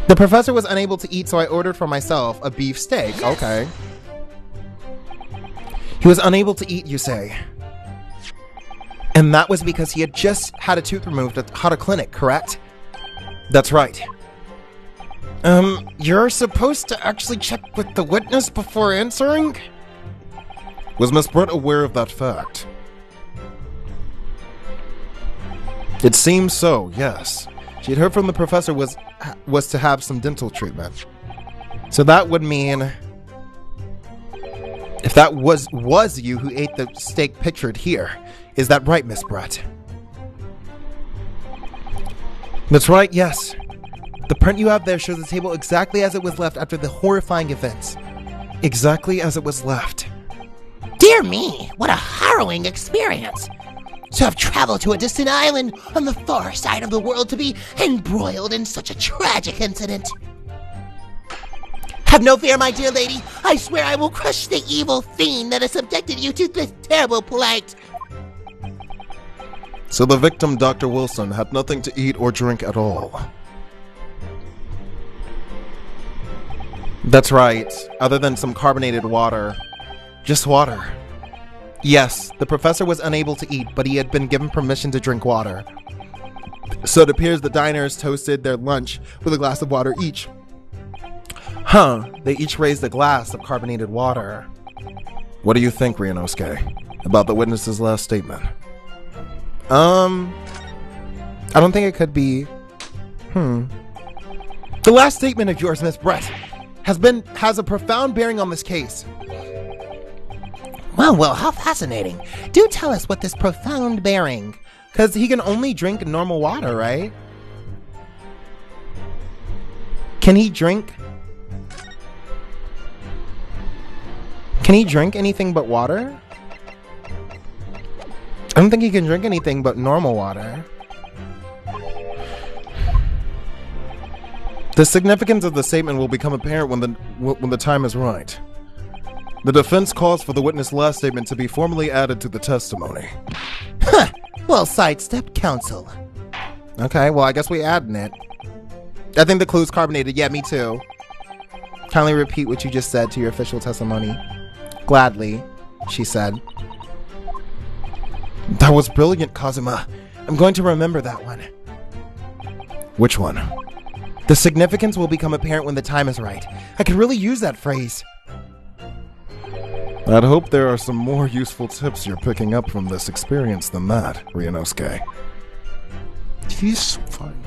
The professor was unable to eat, so I ordered for myself a beef steak. Yes. Okay. He was unable to eat, you say? And that was because he had just had a tooth removed at a clinic, correct? That's right. You're supposed to actually check with the witness before answering? Was Miss Brett aware of that fact? It seems so, yes. She had heard from the professor was to have some dental treatment. So that would mean... If that was you who ate the steak pictured here, is that right, Miss Brett? That's right, yes. The print you have there shows the table exactly as it was left after the horrifying events. Exactly as it was left. Dear me, what a harrowing experience. To have traveled to a distant island on the far side of the world to be embroiled in such a tragic incident. Have no fear, my dear lady. I swear I will crush the evil fiend that has subjected you to this terrible plight. So the victim, Dr. Wilson, had nothing to eat or drink at all. That's right, other than some carbonated water. Just water. Yes, the professor was unable to eat, but he had been given permission to drink water. So it appears the diners toasted their lunch with a glass of water each. They each raised a glass of carbonated water. What do you think, Ryunosuke, about the witness's last statement? I don't think it could be. The last statement of yours, Miss Brett, has a profound bearing on this case. Well, how fascinating. Do tell us what this profound bearing. Because he can only drink normal water, right? Can he drink anything but water? I don't think he can drink anything but normal water. The significance of the statement will become apparent when the time is right. The defense calls for the witness' last statement to be formally added to the testimony. Well, sidestep counsel. Okay, well, I guess we adding it. I think the clue's carbonated. Yeah, me too. Kindly repeat what you just said to your official testimony. Gladly, she said. That was brilliant, Kazuma. I'm going to remember that one. Which one? The significance will become apparent when the time is right. I could really use that phrase. I'd hope there are some more useful tips you're picking up from this experience than that, Ryunosuke. He's fine.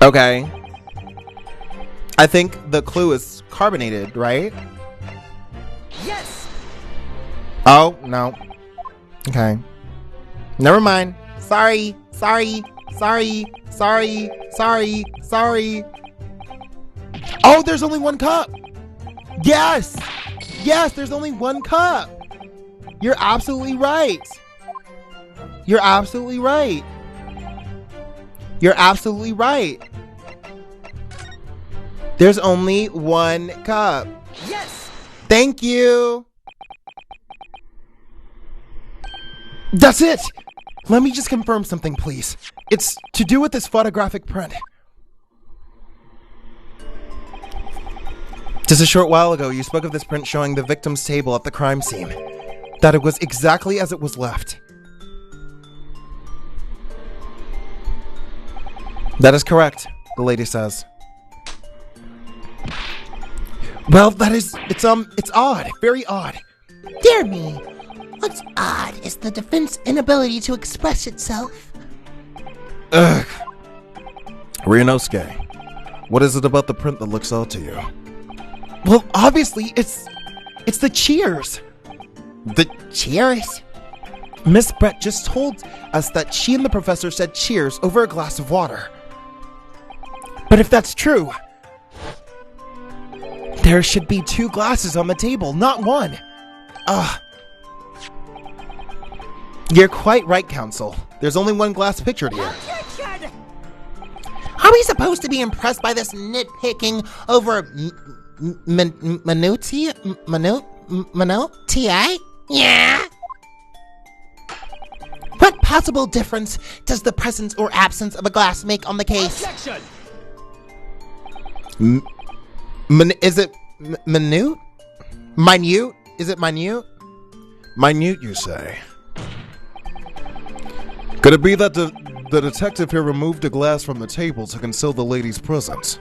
Okay. I think the clue is carbonated, right? Yes! Oh, no. Okay. Never mind. Sorry. Oh, there's only one cup. Yes, there's only one cup. You're absolutely right. You're absolutely right. There's only one cup. Yes! Thank you. That's it. Let me just confirm something, please. It's to do with this photographic print. Just a short while ago, you spoke of this print showing the victim's table at the crime scene. That it was exactly as it was left. That is correct, the lady says. Well, it's odd, very odd. Dear me, what's odd is the defense's inability to express itself. Ugh. Ryunosuke, what is it about the print that looks odd to you? Well, obviously, it's the cheers. The cheers? Miss Brett just told us that she and the professor said cheers over a glass of water. But if that's true, there should be 2 glasses on the table, not 1. You're quite right, Counsel. There's only 1 glass pictured here. Are we supposed to be impressed by this nitpicking over minutiae? Yeah. What possible difference does the presence or absence of a glass make on the case? Objection! Is it minute? Minute? Is it minute? Minute, you say? Could it be that the detective here removed a glass from the table to conceal the lady's presence?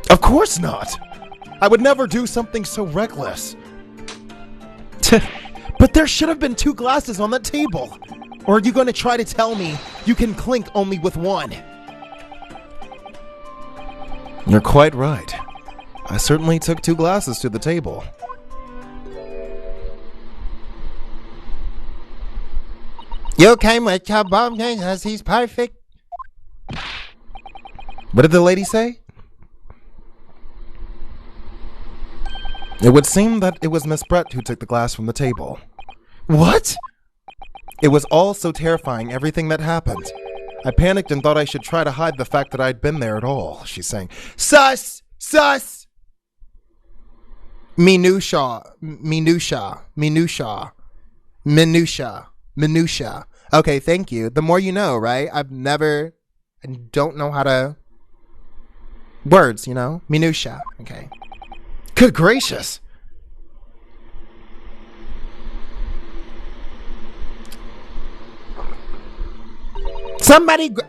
Of course not. I would never do something so reckless. But there should have been 2 glasses on the table. Or are you going to try to tell me you can clink only with 1? You're quite right. I certainly took 2 glasses to the table. You came with your bomb because he's perfect. What did the lady say? It would seem that it was Miss Brett who took the glass from the table. What? It was all so terrifying, everything that happened. I panicked and thought I should try to hide the fact that I'd been there at all, she's saying. Sus! Minutia. Okay, thank you. The more you know, right? I don't know how to... Words, you know? Minutia. Okay. Good gracious.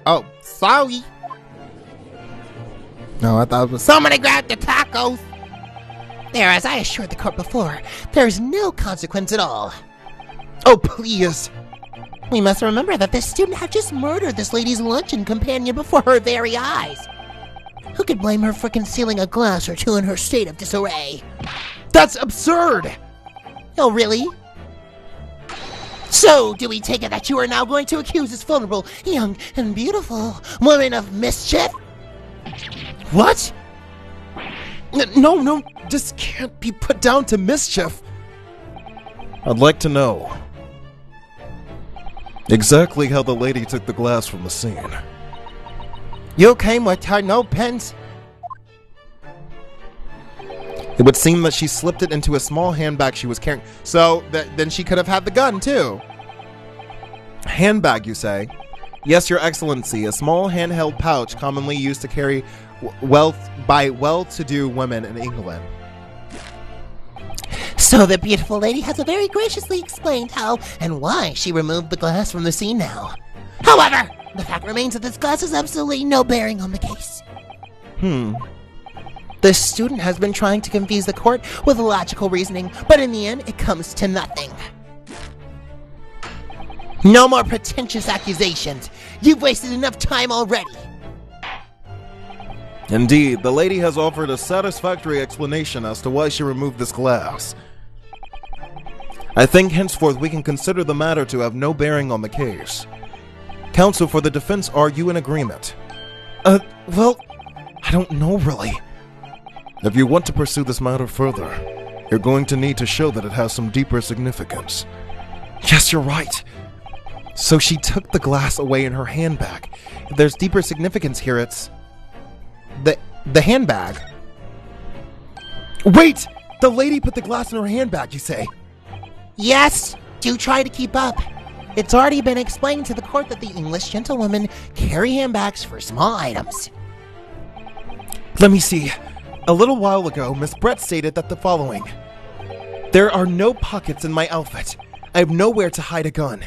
Oh, sorry. No, I thought it was... Somebody grab the tacos! There, as I assured the court before, there is no consequence at all. Oh, please. We must remember that this student had just murdered this lady's luncheon companion before her very eyes. Who could blame her for concealing a glass or 2 in her state of disarray? That's absurd. Oh, really? So, do we take it that you are now going to accuse this vulnerable, young, and beautiful woman of mischief? What? No, this can't be put down to mischief. I'd like to know exactly how the lady took the glass from the scene. You came with her no pens. It would seem that she slipped it into a small handbag she was carrying. So then she could have had the gun too. Handbag, you say? Yes, Your Excellency, a small handheld pouch commonly used to carry wealth by well-to-do women in England. So the beautiful lady has very graciously explained how and why she removed the glass from the scene now. However, the fact remains that this glass has absolutely no bearing on the case. The student has been trying to confuse the court with logical reasoning, but in the end, it comes to nothing. No more pretentious accusations. You've wasted enough time already. Indeed, the lady has offered a satisfactory explanation as to why she removed this glass. I think henceforth we can consider the matter to have no bearing on the case. Counsel for the defense, are you in agreement? Well, I don't know really. If you want to pursue this matter further, you're going to need to show that it has some deeper significance. Yes, you're right. So she took the glass away in her handbag. If there's deeper significance here, it's the handbag. Wait! The lady put the glass in her handbag, you say? Yes, do try to keep up. It's already been explained to the court that the English gentlewomen carry handbags for small items. Let me see. A little while ago, Miss Brett stated that the following. There are no pockets in my outfit. I have nowhere to hide a gun.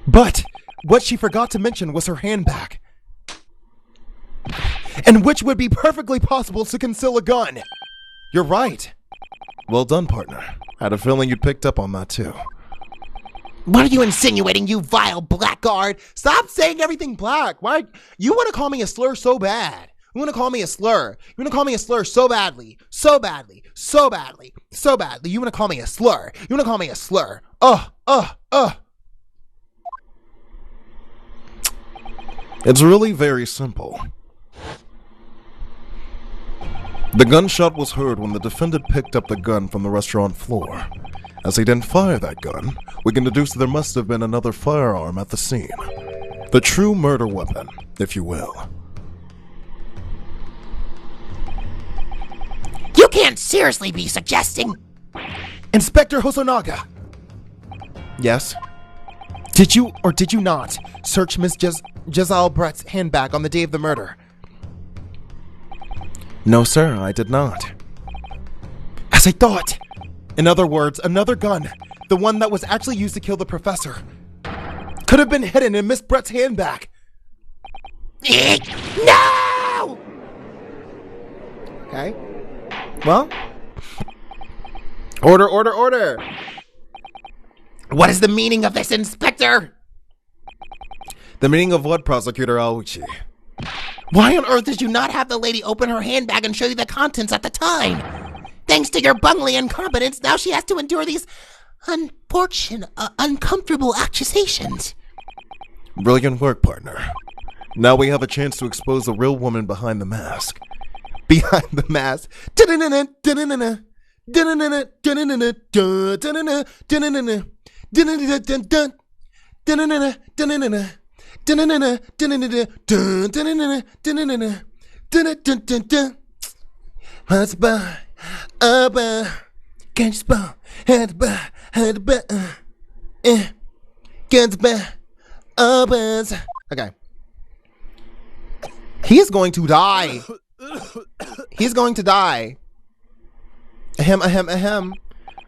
But what she forgot to mention was her handbag. And which would be perfectly possible to conceal a gun. You're right. Well done, partner. I had a feeling you'd picked up on that too. What are you insinuating, you vile blackguard? Stop saying everything black. Why? You want to call me a slur so bad. You want to call me a slur. You want to call me a slur so badly. So badly. So badly. So badly. You want to call me a slur. You want to call me a slur. It's really very simple. The gunshot was heard when the defendant picked up the gun from the restaurant floor. As he didn't fire that gun, we can deduce there must have been another firearm at the scene. The true murder weapon, if you will. You can't seriously be suggesting... Inspector Hosonaga! Yes? Did you or did you not search Miss Giselle Brett's handbag on the day of the murder? No, sir, I did not. As I thought! In other words, another gun, the one that was actually used to kill the professor, could have been hidden in Miss Brett's handbag. No! Okay. Well, order. What is the meaning of this, Inspector? The meaning of what, Prosecutor Aouchi? Why on earth did you not have the lady open her handbag and show you the contents at the time? Thanks to your bungling incompetence, now she has to endure these uncomfortable accusations. Brilliant work, partner. Now we have a chance to expose the real woman behind the mask. Behind the mask. Okay. He's going to die. He's going to die. Ahem.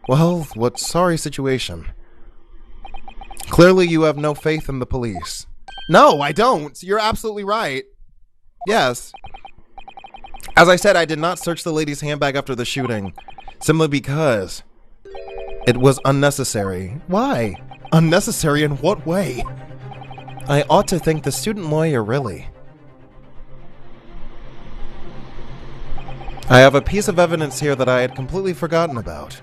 Well, what sorry situation. Clearly you have no faith in the police. No, I don't. You're absolutely right. Yes. As I said, I did not search the lady's handbag after the shooting, simply because it was unnecessary. Why? Unnecessary in what way? I ought to thank the student lawyer, really. I have a piece of evidence here that I had completely forgotten about.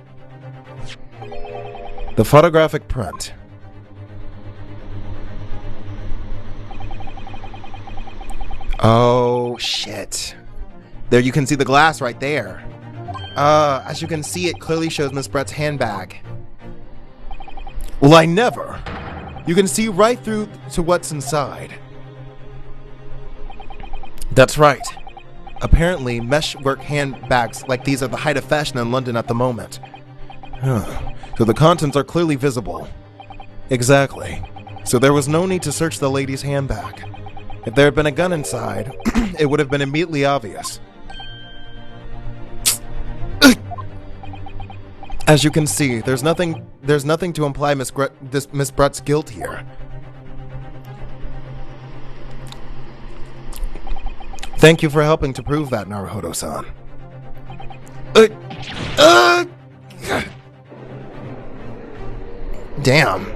The photographic print. Oh, shit. There you can see the glass right there. As you can see, it clearly shows Miss Brett's handbag. Well, I never. You can see right through to what's inside. That's right. Apparently, meshwork handbags like these are the height of fashion in London at the moment. So the contents are clearly visible. Exactly. So there was no need to search the lady's handbag. If there had been a gun inside, it would have been immediately obvious. As you can see, there's nothing to imply Miss Brett's guilt here. Thank you for helping to prove that, Naruhodo-san. Damn.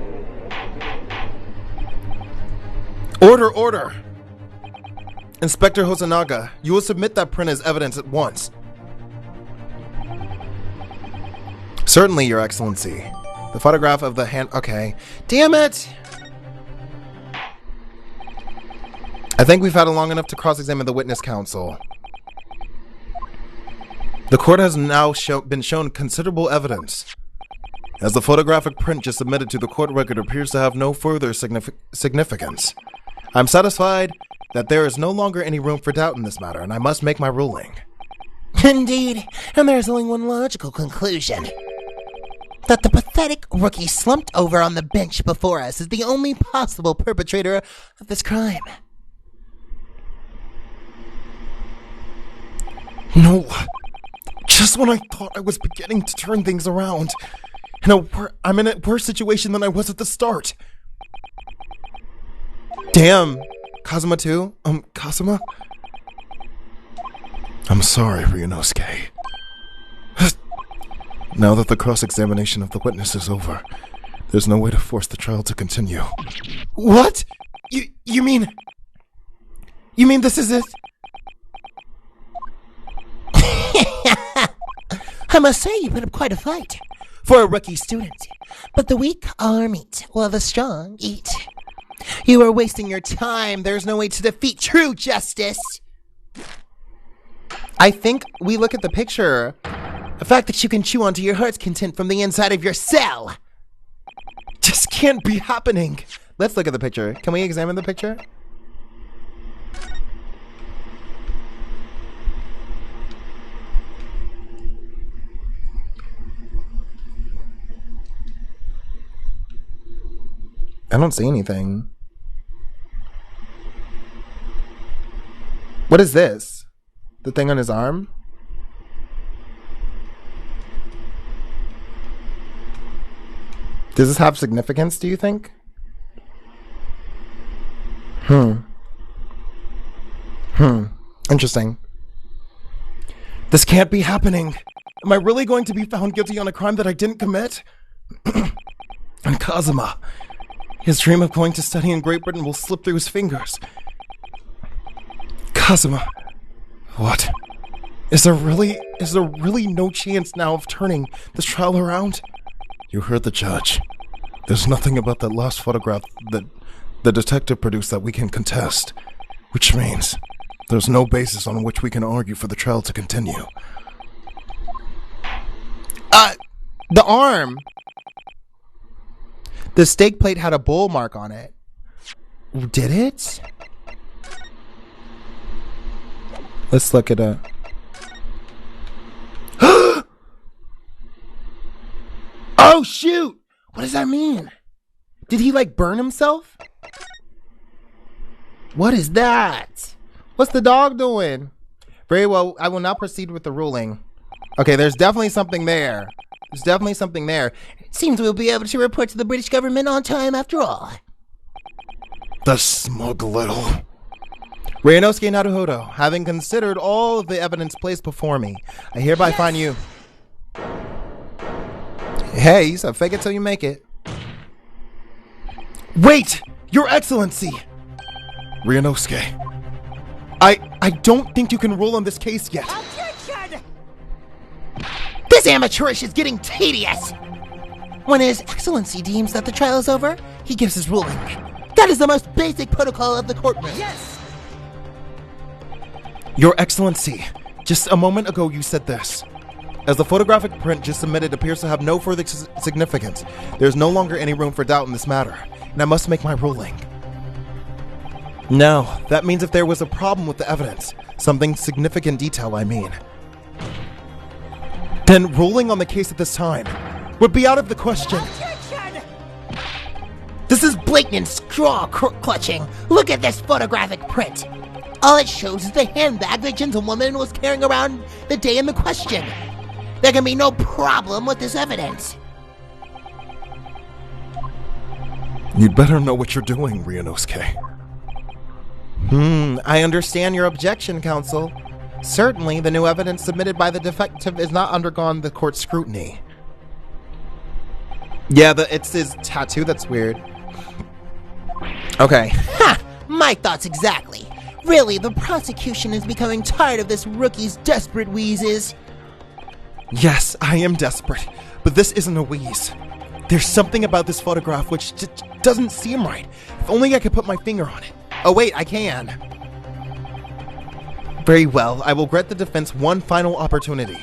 Order! Inspector Hosonaga, you will submit that print as evidence at once. Certainly, Your Excellency. The photograph of the hand... Okay. Damn it! I think we've had long enough to cross-examine the witness counsel. The court has now been shown considerable evidence, as the photographic print just submitted to the court record appears to have no further significance. I'm satisfied that there is no longer any room for doubt in this matter, and I must make my ruling. Indeed, and there's only one logical conclusion. That the pathetic rookie slumped over on the bench before us is the only possible perpetrator of this crime. No. Just when I thought I was beginning to turn things around. I'm in a worse situation than I was at the start. Damn. Kazuma too? Kazuma? I'm sorry, Ryunosuke. Now that the cross-examination of the witness is over, there's no way to force the trial to continue. What? You mean this is it? I must say, you put up quite a fight for a rookie student. But the weak are meat, while the strong eat. You are wasting your time. There's no way to defeat true justice. I think we look at the picture. The fact that you can chew onto your heart's content from the inside of your cell just can't be happening. Let's look at the picture. Can we examine the picture? I don't see anything. What is this? The thing on his arm? Does this have significance, do you think? Interesting. This can't be happening. Am I really going to be found guilty on a crime that I didn't commit? And Kazuma, his dream of going to study in Great Britain will slip through his fingers. Kazuma, what? Is there really no chance now of turning this trial around? You heard the judge. There's nothing about that last photograph that the detective produced that we can contest, which means there's no basis on which we can argue for the trial to continue. The arm. The steak plate had a bowl mark on it. Did it? Let's look it up. Oh, shoot! What does that mean? Did he, burn himself? What is that? What's the dog doing? Very well, I will now proceed with the ruling. Okay, there's definitely something there. It seems we'll be able to report to the British government on time after all. The smug little... Ryunosuke Naruhodo, having considered all of the evidence placed before me, I hereby find you... Hey, you said fake it till you make it. Wait! Your Excellency! Ryunosuke. I don't think you can rule on this case yet. Objection! This amateurish is getting tedious! When His Excellency deems that the trial is over, he gives his ruling. That is the most basic protocol of the courtroom. Yes! Your Excellency, just a moment ago you said this. As the photographic print just submitted appears to have no further significance, there is no longer any room for doubt in this matter, and I must make my ruling. No, that means if there was a problem with the evidence, something significant detail I mean, then ruling on the case at this time would be out of the question. Objection! This is blatant straw clutching. Look at this photographic print. All it shows is the handbag the gentlewoman was carrying around the day in the question. There can be no problem with this evidence. You'd better know what you're doing, Ryunosuke. I understand your objection, counsel. Certainly, the new evidence submitted by the detective has not undergone the court's scrutiny. Yeah, it's his tattoo that's weird. Okay. Ha! My thoughts exactly. Really, the prosecution is becoming tired of this rookie's desperate wheezes. Yes, I am desperate, but this isn't a wheeze. There's something about this photograph which just doesn't seem right. If only I could put my finger on it. Oh wait, I can. Very well, I will grant the defense one final opportunity.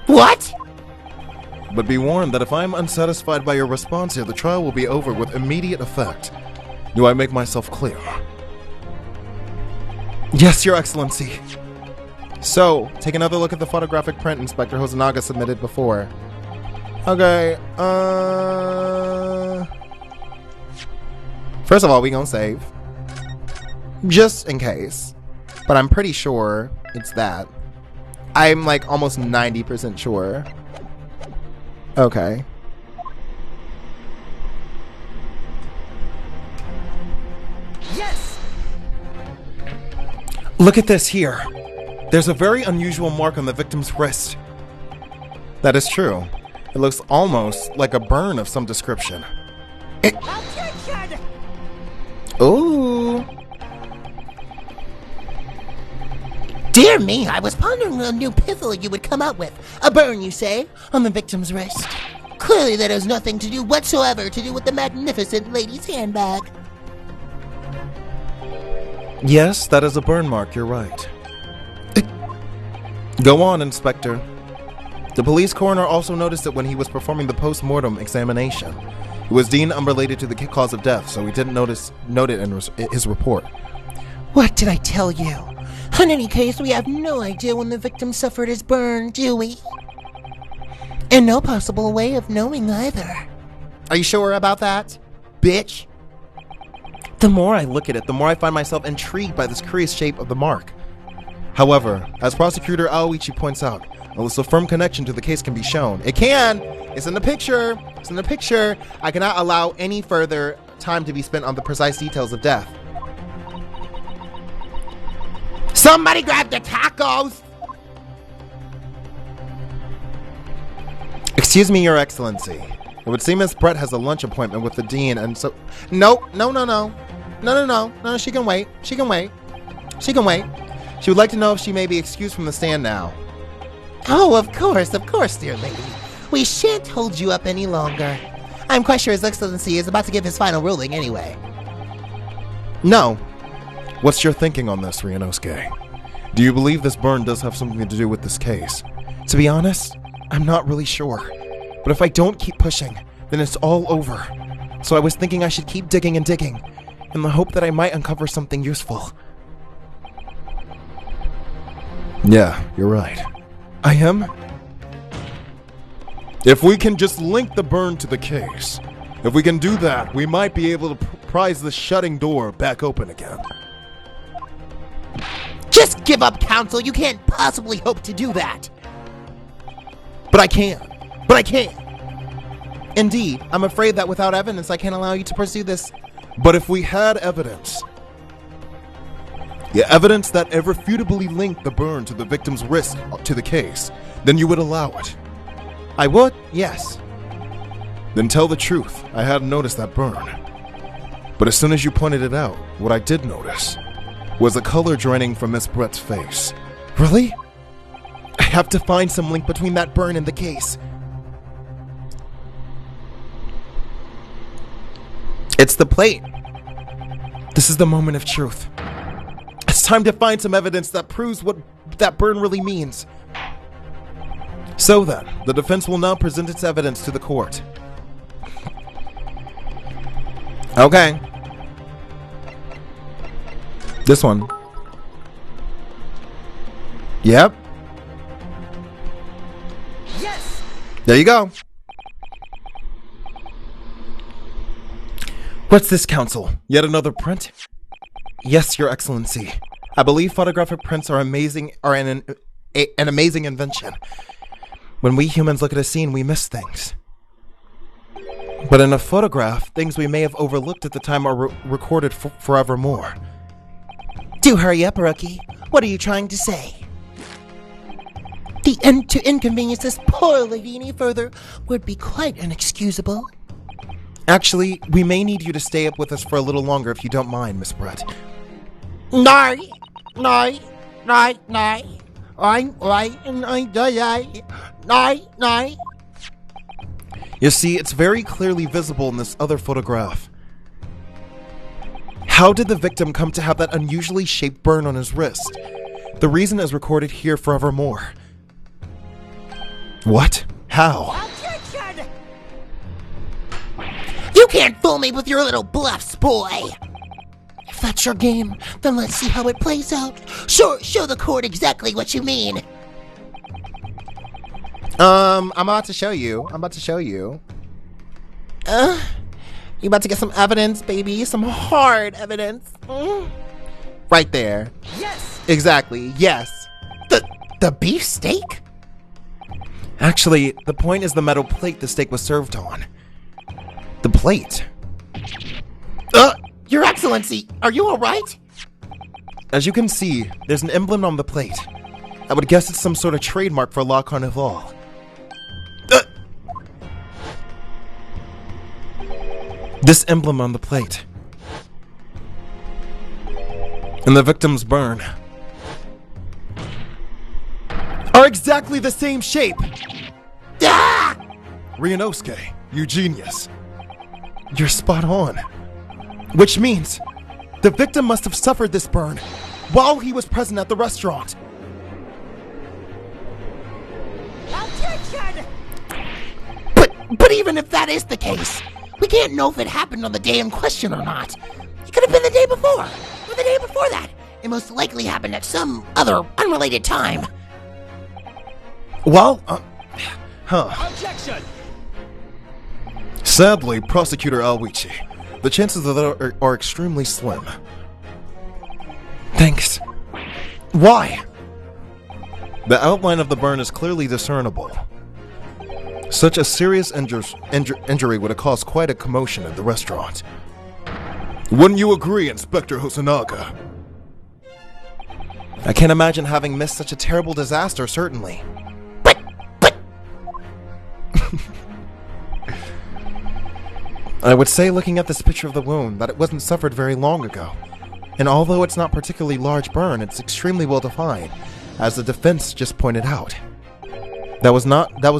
What? But be warned that if I am unsatisfied by your response here, the trial will be over with immediate effect. Do I make myself clear? Yes, Your Excellency. So, take another look at the photographic print Inspector Hosonaga submitted before. Okay, first of all, we gonna save. Just in case. But I'm pretty sure it's that. I'm like almost 90% sure. Okay. Yes! Look at this here. There's a very unusual mark on the victim's wrist. That is true. It looks almost like a burn of some description. Ooh. Dear me, I was pondering a new piffle you would come up with. A burn, you say, on the victim's wrist. Clearly that has nothing to do whatsoever to do with the magnificent lady's handbag. Yes, that is a burn mark, you're right. Go on, Inspector. The police coroner also noticed it when he was performing the post-mortem examination. It was deemed unrelated to the cause of death, so he didn't note it in his report. What did I tell you? In any case, we have no idea when the victim suffered his burn, do we? And no possible way of knowing either. Are you sure about that, bitch? The more I look at it, the more I find myself intrigued by this curious shape of the mark. However, as Prosecutor Aoichi points out, unless a firm connection to the case can be shown, it can! It's in the picture! It's in the picture! I cannot allow any further time to be spent on the precise details of death. Somebody grab the tacos! Excuse me, Your Excellency. It would seem Miss Brett has a lunch appointment with the dean, and so... No, she can wait. She can wait. She would like to know if she may be excused from the stand now. Oh, of course, dear lady. We shan't hold you up any longer. I'm quite sure His Excellency is about to give his final ruling anyway. No. What's your thinking on this, Ryunosuke? Do you believe this burn does have something to do with this case? To be honest, I'm not really sure. But if I don't keep pushing, then it's all over. So I was thinking I should keep digging and digging, in the hope that I might uncover something useful. Yeah, you're right. I am? If we can just link the burn to the case, if we can do that, we might be able to prise the shutting door back open again. Just give up, counsel. You can't possibly hope to do that. But I can. Indeed, I'm afraid that without evidence, I can't allow you to pursue this. But if we had evidence, evidence that irrefutably linked the burn to the victim's wrist to the case, then you would allow it. I would, yes. Then tell the truth, I hadn't noticed that burn. But as soon as you pointed it out, what I did notice was a color draining from Miss Brett's face. Really? I have to find some link between that burn and the case. It's the plate. This is the moment of truth. It's time to find some evidence that proves what that burn really means. So then, the defense will now present its evidence to the court. Okay. This one. Yep. Yes! There you go. What's this, counsel? Yet another print? Yes, Your Excellency. I believe photographic prints are an amazing invention. When we humans look at a scene, we miss things. But in a photograph, things we may have overlooked at the time are recorded forevermore. Do hurry up, rookie. What are you trying to say? To inconvenience this poor lady any further would be quite inexcusable. Actually, we may need you to stay up with us for a little longer if you don't mind, Miss Brett. No. No. You see, it's very clearly visible in this other photograph. How did the victim come to have that unusually shaped burn on his wrist? The reason is recorded here forevermore. What? How? You can't fool me with your little bluffs, boy. If that's your game, then let's see how it plays out. Show the court exactly what you mean. I'm about to show you. You about to get some evidence, baby. Some hard evidence. Right there. Yes. Exactly. Yes. The beef steak? Actually, the point is the metal plate the steak was served on. The plate. Your Excellency, are you alright? As you can see, there's an emblem on the plate. I would guess it's some sort of trademark for La Carnival. This emblem on the plate. And the victim's burn are exactly the same shape! Ah! Ryunosuke, you genius. You're spot on. Which means the victim must have suffered this burn while he was present at the restaurant. But even if that is the case, we can't know if it happened on the day in question or not. It could have been the day before, or the day before that. It most likely happened at some other unrelated time. Well, Objection! Sadly, Prosecutor Alwichi, the chances of that are extremely slim. Thanks. Why? The outline of the burn is clearly discernible. Such a serious injury would have caused quite a commotion at the restaurant. Wouldn't you agree, Inspector Hosonaga? I can't imagine having missed such a terrible disaster, certainly. But... I would say, looking at this picture of the wound, that it wasn't suffered very long ago. And although it's not particularly large burn, it's extremely well defined, as the defense just pointed out. That was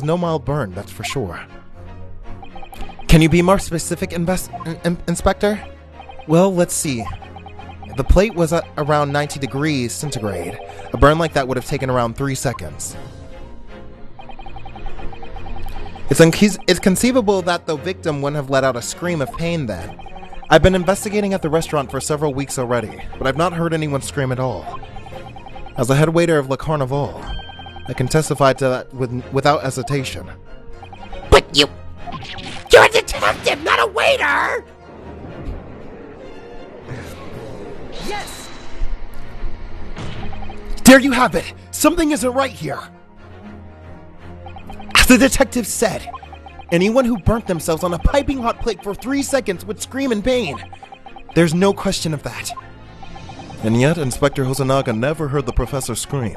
no mild burn, that's for sure. Can you be more specific, Inspector? Well, let's see. The plate was at around 90 degrees centigrade. A burn like that would have taken around 3 seconds. It's conceivable that the victim wouldn't have let out a scream of pain then. I've been investigating at the restaurant for several weeks already, but I've not heard anyone scream at all. As the head waiter of La Carnival, I can testify to that without hesitation. But you're a detective, not a waiter! Yes! There you have it! Something isn't right here! As the detective said, anyone who burnt themselves on a piping hot plate for 3 seconds would scream in pain. There's no question of that. And yet, Inspector Hosonaga never heard the professor scream.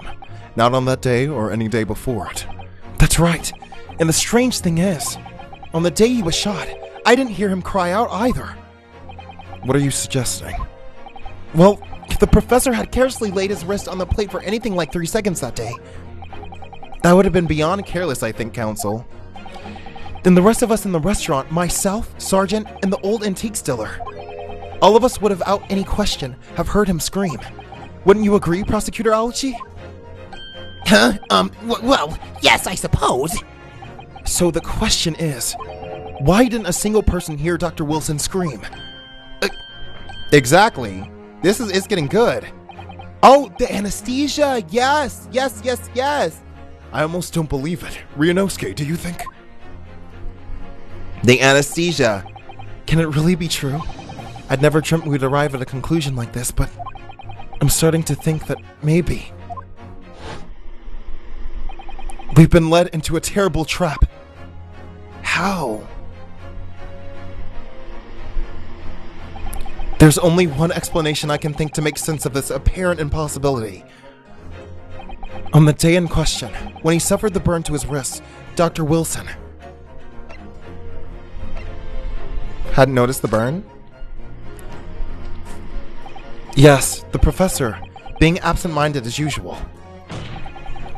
Not on that day or any day before it. That's right. And the strange thing is, on the day he was shot, I didn't hear him cry out either. What are you suggesting? Well, if the professor had carelessly laid his wrist on the plate for anything like 3 seconds that day, that would have been beyond careless, I think, Counsel. Then the rest of us in the restaurant, myself, Sergeant, and the old antique dealer, all of us would have, without any question, have heard him scream. Wouldn't you agree, Prosecutor Alwichi? Huh? Well, yes, I suppose. So the question is, why didn't a single person hear Dr. Wilson scream? Exactly. It's getting good. Oh, the anesthesia! Yes! I almost don't believe it. Ryunosuke, do you think? The anesthesia. Can it really be true? I'd never dreamt we'd arrive at a conclusion like this, but I'm starting to think that maybe we've been led into a terrible trap. How? There's only one explanation I can think to make sense of this apparent impossibility. On the day in question, when he suffered the burn to his wrist, Dr. Wilson Hadn't noticed the burn? Yes, the professor, being absent-minded as usual.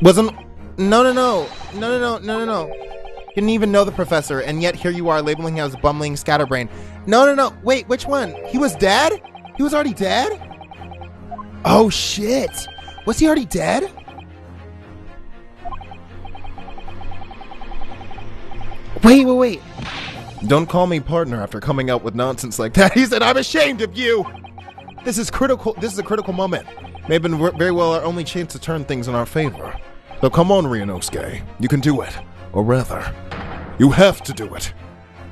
Wasn't... No. You didn't even know the professor, and yet here you are labeling him as bumbling scatterbrain. No. Wait, which one? He was dead? He was already dead? Oh, shit. Was he already dead? Wait. Don't call me partner after coming out with nonsense like that. He said, I'm ashamed of you. This is critical. This is a critical moment. May have been very well our only chance to turn things in our favor. So come on, Ryunosuke. You can do it. Or rather, you have to do it.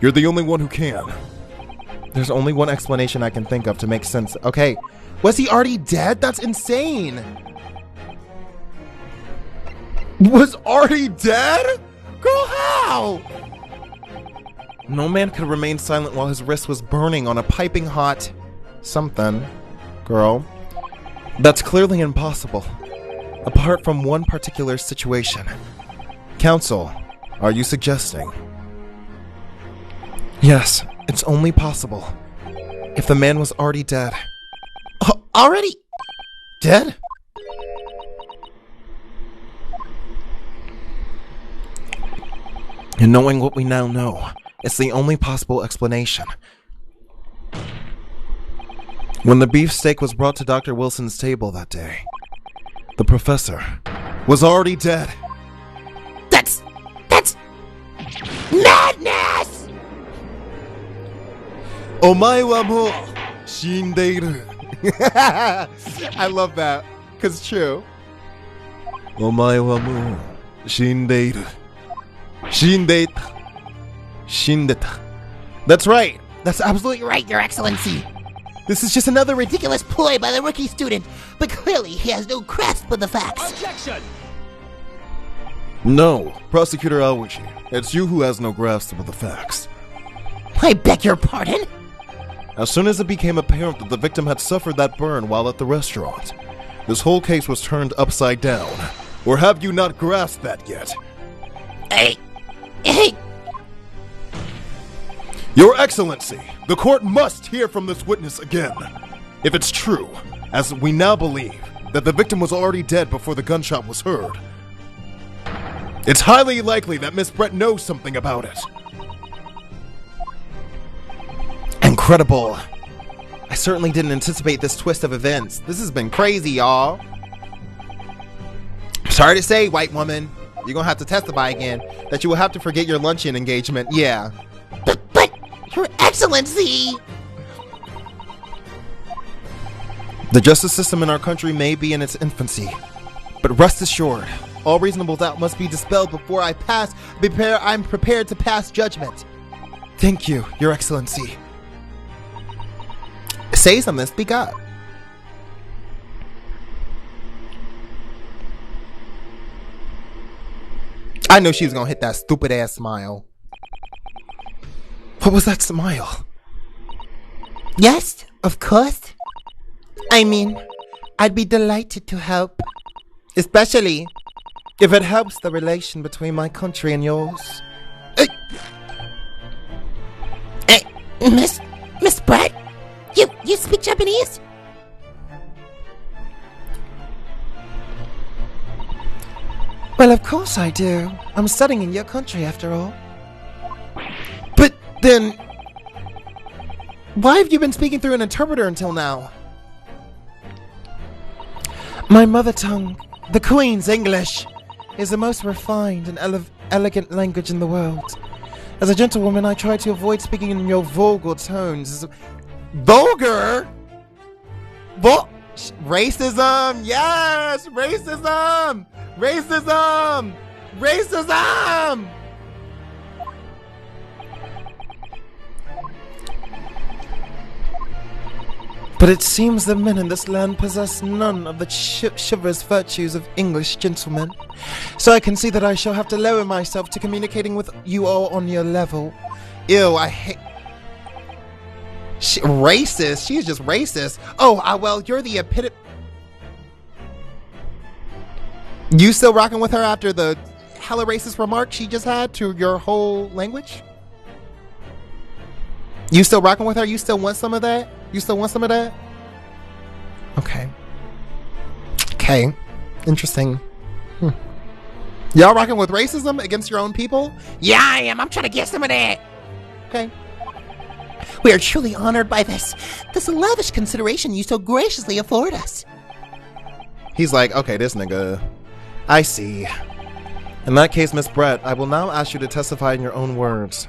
You're the only one who can. There's only one explanation I can think of to make sense. Okay, was he already dead? That's insane. Was already dead? Girl, how? No man could remain silent while his wrist was burning on a piping hot something. Girl, that's clearly impossible. Apart from one particular situation. Counsel, are you suggesting? Yes, it's only possible if the man was already dead. Already dead? And knowing what we now know, it's the only possible explanation. When the beefsteak was brought to Dr. Wilson's table that day, the professor was already dead. That's madness! Omae wa mou shindeiru. I love that, because it's true. Omae wa mou shindeiru. Shindeta. That's right. That's absolutely right, Your Excellency. This is just another ridiculous ploy by the rookie student, but clearly he has no grasp of the facts. Objection! No, Prosecutor Aoichi, it's you who has no grasp of the facts. I beg your pardon? As soon as it became apparent that the victim had suffered that burn while at the restaurant, this whole case was turned upside down. Or have you not grasped that yet? Hey. Your Excellency, the court must hear from this witness again. If it's true, as we now believe, that the victim was already dead before the gunshot was heard, it's highly likely that Miss Brett knows something about it. Incredible. I certainly didn't anticipate this twist of events. This has been crazy, y'all. Sorry to say, white woman, you're gonna have to testify again that you will have to forget your luncheon engagement. Yeah. But, Your Excellency! The justice system in our country may be in its infancy, but rest assured, all reasonable doubt must be dispelled before I'm prepared to pass judgment. Thank you, Your Excellency. Say something, speak up. I knew she was gonna hit that stupid ass smile. What was that smile? Yes, of course. I mean, I'd be delighted to help. Especially if it helps the relation between my country and yours. Miss Brett? You speak Japanese? Well, of course I do. I'm studying in your country after all. But then, why have you been speaking through an interpreter until now? My mother tongue, the Queen's English, is the most refined and elegant language in the world. As a gentlewoman, I try to avoid speaking in your vulgar tones. Vulgar? Racism! Yes! Racism! Racism! Racism! But it seems the men in this land possess none of the chivalrous virtues of English gentlemen. So I can see that I shall have to lower myself to communicating with you all on your level. Ew, I hate... racist? She's just racist. Oh, well, you're the epitome... You still rocking with her after the hella racist remark she just had to your whole language? You still rocking with her? You still want some of that? You still want some of that? Okay. Okay. Interesting. Y'all rocking with racism against your own people? Yeah, I am. I'm trying to get some of that. Okay. We are truly honored by this lavish consideration you so graciously afford us. He's like, okay, this nigga. I see. In that case, Miss Brett, I will now ask you to testify in your own words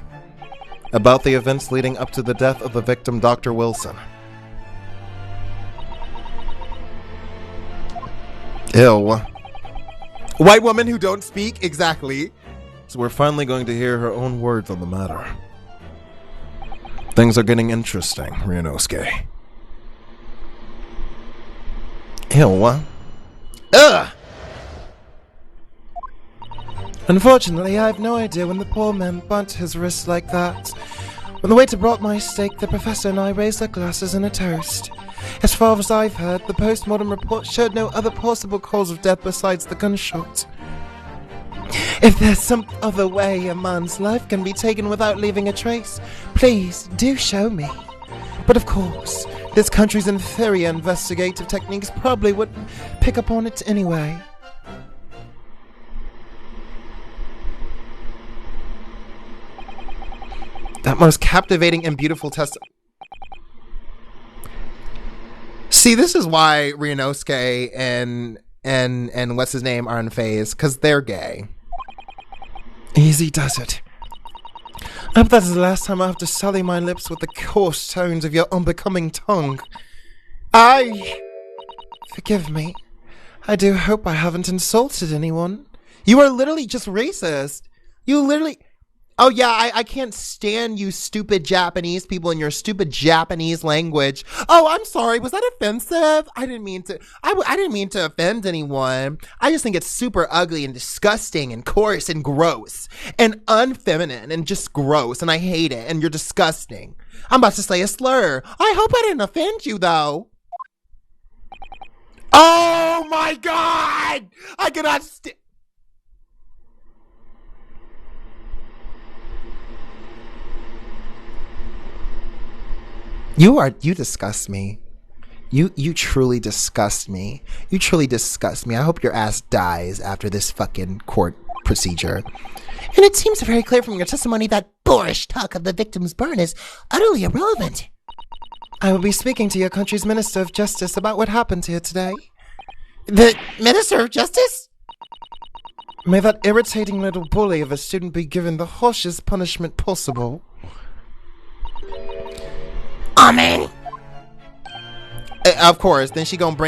about the events leading up to the death of the victim, Dr. Wilson. Ew. White woman who don't speak? Exactly. So we're finally going to hear her own words on the matter. Things are getting interesting, Ryunosuke. Ew. Ugh! Unfortunately, I have no idea when the poor man burnt his wrist like that. When the waiter brought my steak, the professor and I raised our glasses in a toast. As far as I've heard, the post-mortem report showed no other possible cause of death besides the gunshot. If there's some other way a man's life can be taken without leaving a trace, please do show me. But of course, this country's inferior investigative techniques probably wouldn't pick up on it anyway. That most captivating and beautiful See, this is why Ryunosuke and what's his name are unfazed, because they're gay. Easy does it. I hope that is the last time I have to sully my lips with the coarse tones of your unbecoming tongue. Forgive me. I do hope I haven't insulted anyone. You are literally just racist. You literally... Oh yeah, I can't stand you stupid Japanese people in your stupid Japanese language. Oh, I'm sorry. Was that offensive? I didn't mean to. I didn't mean to offend anyone. I just think it's super ugly and disgusting and coarse and gross and unfeminine and just gross, and I hate it, and you're disgusting. I'm about to say a slur. I hope I didn't offend you though. Oh my God! I cannot You disgust me. You truly disgust me. You truly disgust me. I hope your ass dies after this fucking court procedure. And it seems very clear from your testimony that boorish talk of the victim's burn is utterly irrelevant. I will be speaking to your country's Minister of Justice about what happened here today. The Minister of Justice? May that irritating little bully of a student be given the harshest punishment possible. Amen. Of course. Then she gonna.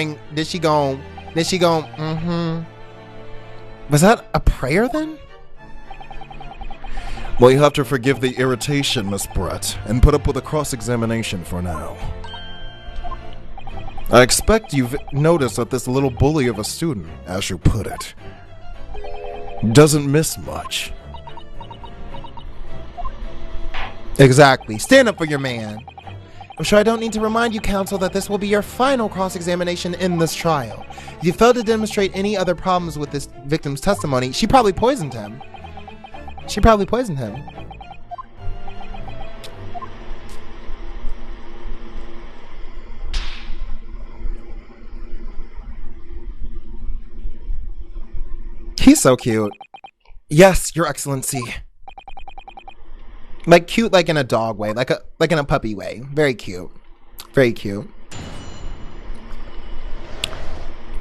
Was that a prayer then? Well, you have to forgive the irritation, Miss Brett, and put up with a cross-examination for now. I expect you've noticed that this little bully of a student, as you put it, doesn't miss much. Exactly. Stand up for your man. I'm sure I don't need to remind you, counsel, that this will be your final cross-examination in this trial. If you fail to demonstrate any other problems with this victim's testimony, she probably poisoned him. He's so cute. Yes, Your Excellency. Like cute, like in a dog way, like in a puppy way. Very cute. Very cute.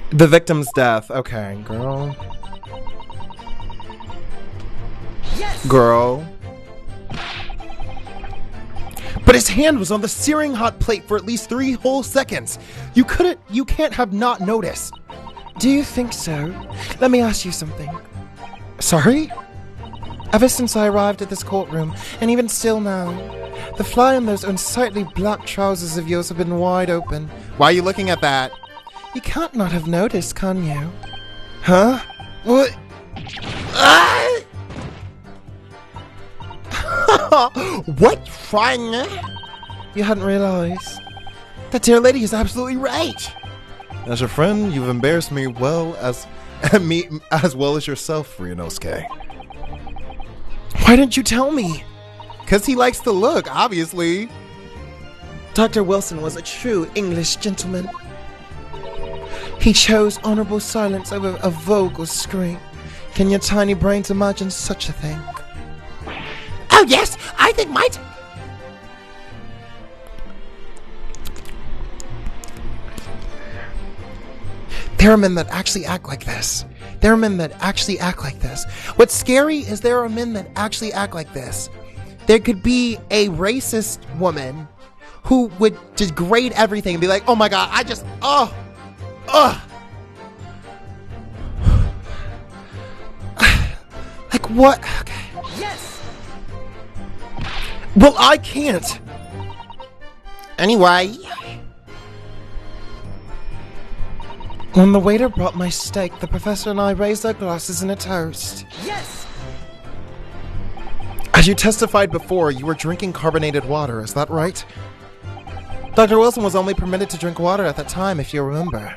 The victim's death. Okay, girl. Yes. Girl. But his hand was on the searing hot plate for at least 3 whole seconds. You can't have not noticed. Do you think so? Let me ask you something. Sorry? Ever since I arrived at this courtroom, and even still now, the fly in those unsightly black trousers of yours have been wide open. Why are you looking at that? You can't not have noticed, can you? Huh? What? What? Frying? You hadn't realized. That dear lady is absolutely right. As your friend, you've embarrassed me as well as yourself, Ryunosuke. Why didn't you tell me? Because he likes to look, obviously. Dr. Wilson was a true English gentleman. He chose honorable silence over a vulgar scream. Can your tiny brains imagine such a thing? Oh yes, I think There are men that actually act like this. There are men that actually act like this. What's scary is there are men that actually act like this. There could be a racist woman who would degrade everything and be like, oh my god, like what? Okay. yes. Well, I can't. Anyway, When the waiter brought my steak, the professor and I raised our glasses in a toast. yes. As you testified before, you were drinking carbonated water, is that right? Dr. Wilson was only permitted to drink water at that time, if you remember.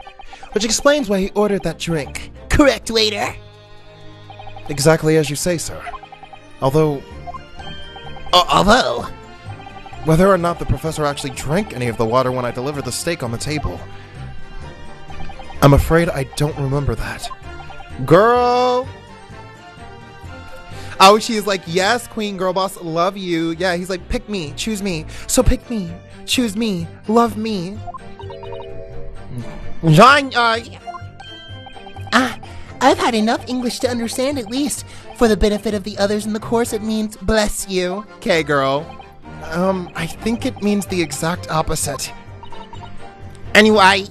Which explains why he ordered that drink. Correct, waiter. Exactly as you say, sir. Although, whether or not the professor actually drank any of the water when I delivered the steak on the table, I'm afraid I don't remember that. Girl. Oh, she's like, yes, queen, girl boss, love you. Yeah, he's like, pick me, choose me. So pick me, choose me, love me. John, I've had enough English to understand, at least. For the benefit of the others in the course, it means bless you. okay, girl. I think it means the exact opposite. Anyway.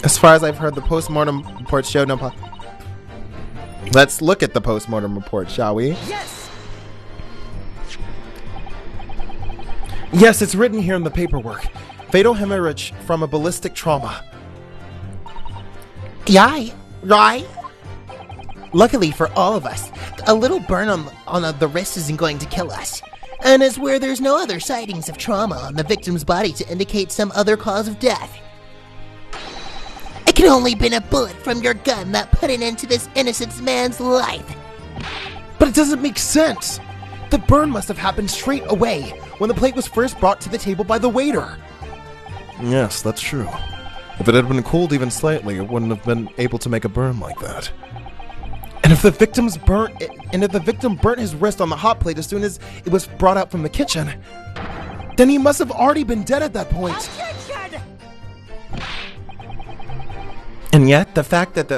As far as I've heard, the postmortem report showed no Let's look at the postmortem report, shall we? Yes. Yes, it's written here in the paperwork. Fatal hemorrhage from a ballistic trauma. Yay. Right. Luckily for all of us, a little burn on the wrist isn't going to kill us. And as where there's no other sightings of trauma on the victim's body to indicate some other cause of death. It could only been a bullet from your gun that put an end to this innocent man's life. But it doesn't make sense. The burn must have happened straight away when the plate was first brought to the table by the waiter. Yes, that's true. If it had been cooled even slightly, it wouldn't have been able to make a burn like that. And if the victim burnt his wrist on the hot plate as soon as it was brought out from the kitchen, then he must have already been dead at that point. And yet, the fact that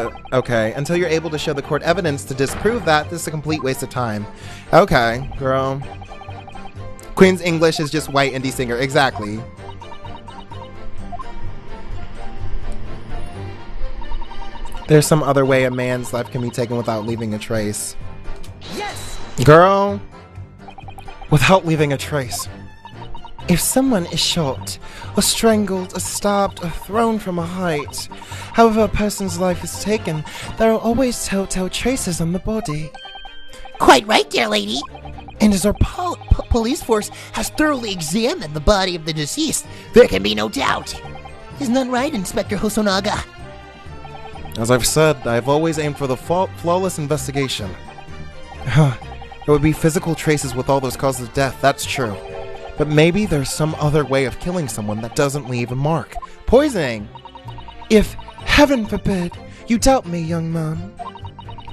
until you're able to show the court evidence to disprove that, this is a complete waste of time. Okay, girl. Queen's English is just white indie singer. Exactly. There's some other way a man's life can be taken without leaving a trace. Yes. Girl. Without leaving a trace. If someone is shot, or strangled, or stabbed, or thrown from a height, however a person's life is taken, there are always telltale traces on the body. Quite right, dear lady. And as our Police force has thoroughly examined the body of the deceased, there can be no doubt. Isn't that right, Inspector Hosonaga? As I've said, I've always aimed for the flawless investigation. There would be physical traces with all those causes of death, that's true. But maybe there's some other way of killing someone that doesn't leave a mark. Poisoning. If, heaven forbid, you doubt me, young man,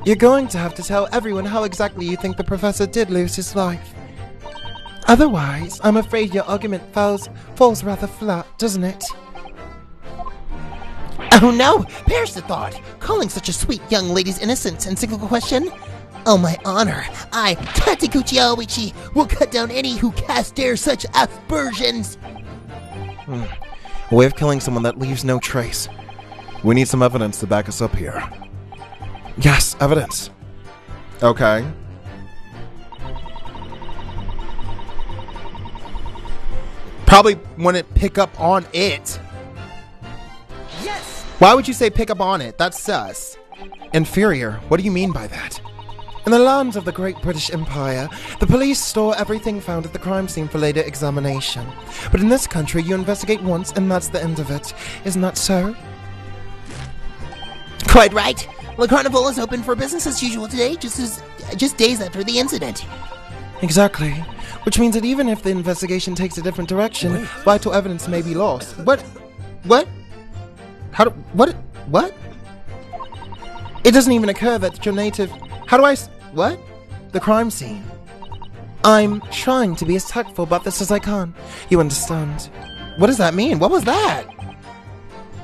you're going to have to tell everyone how exactly you think the professor did lose his life. Otherwise, I'm afraid your argument falls rather flat, doesn't it? Oh no, perish the thought. Calling such a sweet young lady's innocence and single question? Oh, my honor, I, Tatiguchi Aoichi, will cut down any who dare such aspersions. A way of killing someone that leaves no trace. We need some evidence to back us up here. Yes, evidence. Okay. Probably wouldn't pick up on it. Yes. Why would you say pick up on it? That's sus. Inferior, what do you mean by that? In the lands of the Great British Empire, the police store everything found at the crime scene for later examination. But in this country, you investigate once and that's the end of it. Isn't that so? Quite right. The carnival is open for business as usual today, just days after the incident. Exactly. Which means that even if the investigation takes a different direction, vital evidence may be lost. What? What? It doesn't even occur that your native... What? The crime scene. I'm trying to be as tactful about this as I can. You understand? What does that mean? What was that?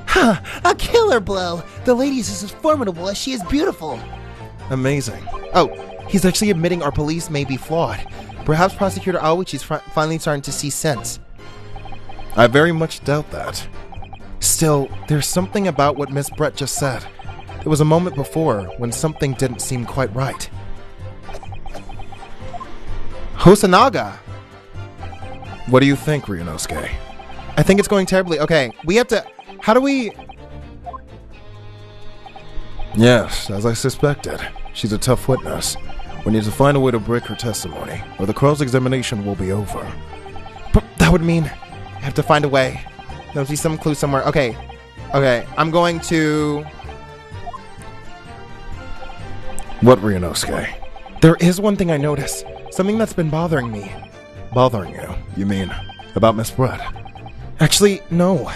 Huh, a killer blow. The lady is as formidable as she is beautiful. Amazing. Oh, he's actually admitting our police may be flawed. Perhaps Prosecutor Aoichi's finally starting to see sense. I very much doubt that. Still, there's something about what Miss Brett just said. There was a moment before when something didn't seem quite right. Hosanaga! What do you think, Ryunosuke? I think it's going terribly. Okay, we have to... How do we... Yes, as I suspected. She's a tough witness. We need to find a way to break her testimony, or the cross-examination will be over. But that would mean I have to find a way. There'll be some clue somewhere. Okay, I'm going to... What, Ryunosuke? There is one thing I noticed. Something that's been bothering me. Bothering you? You mean about Miss Brett? Actually, no.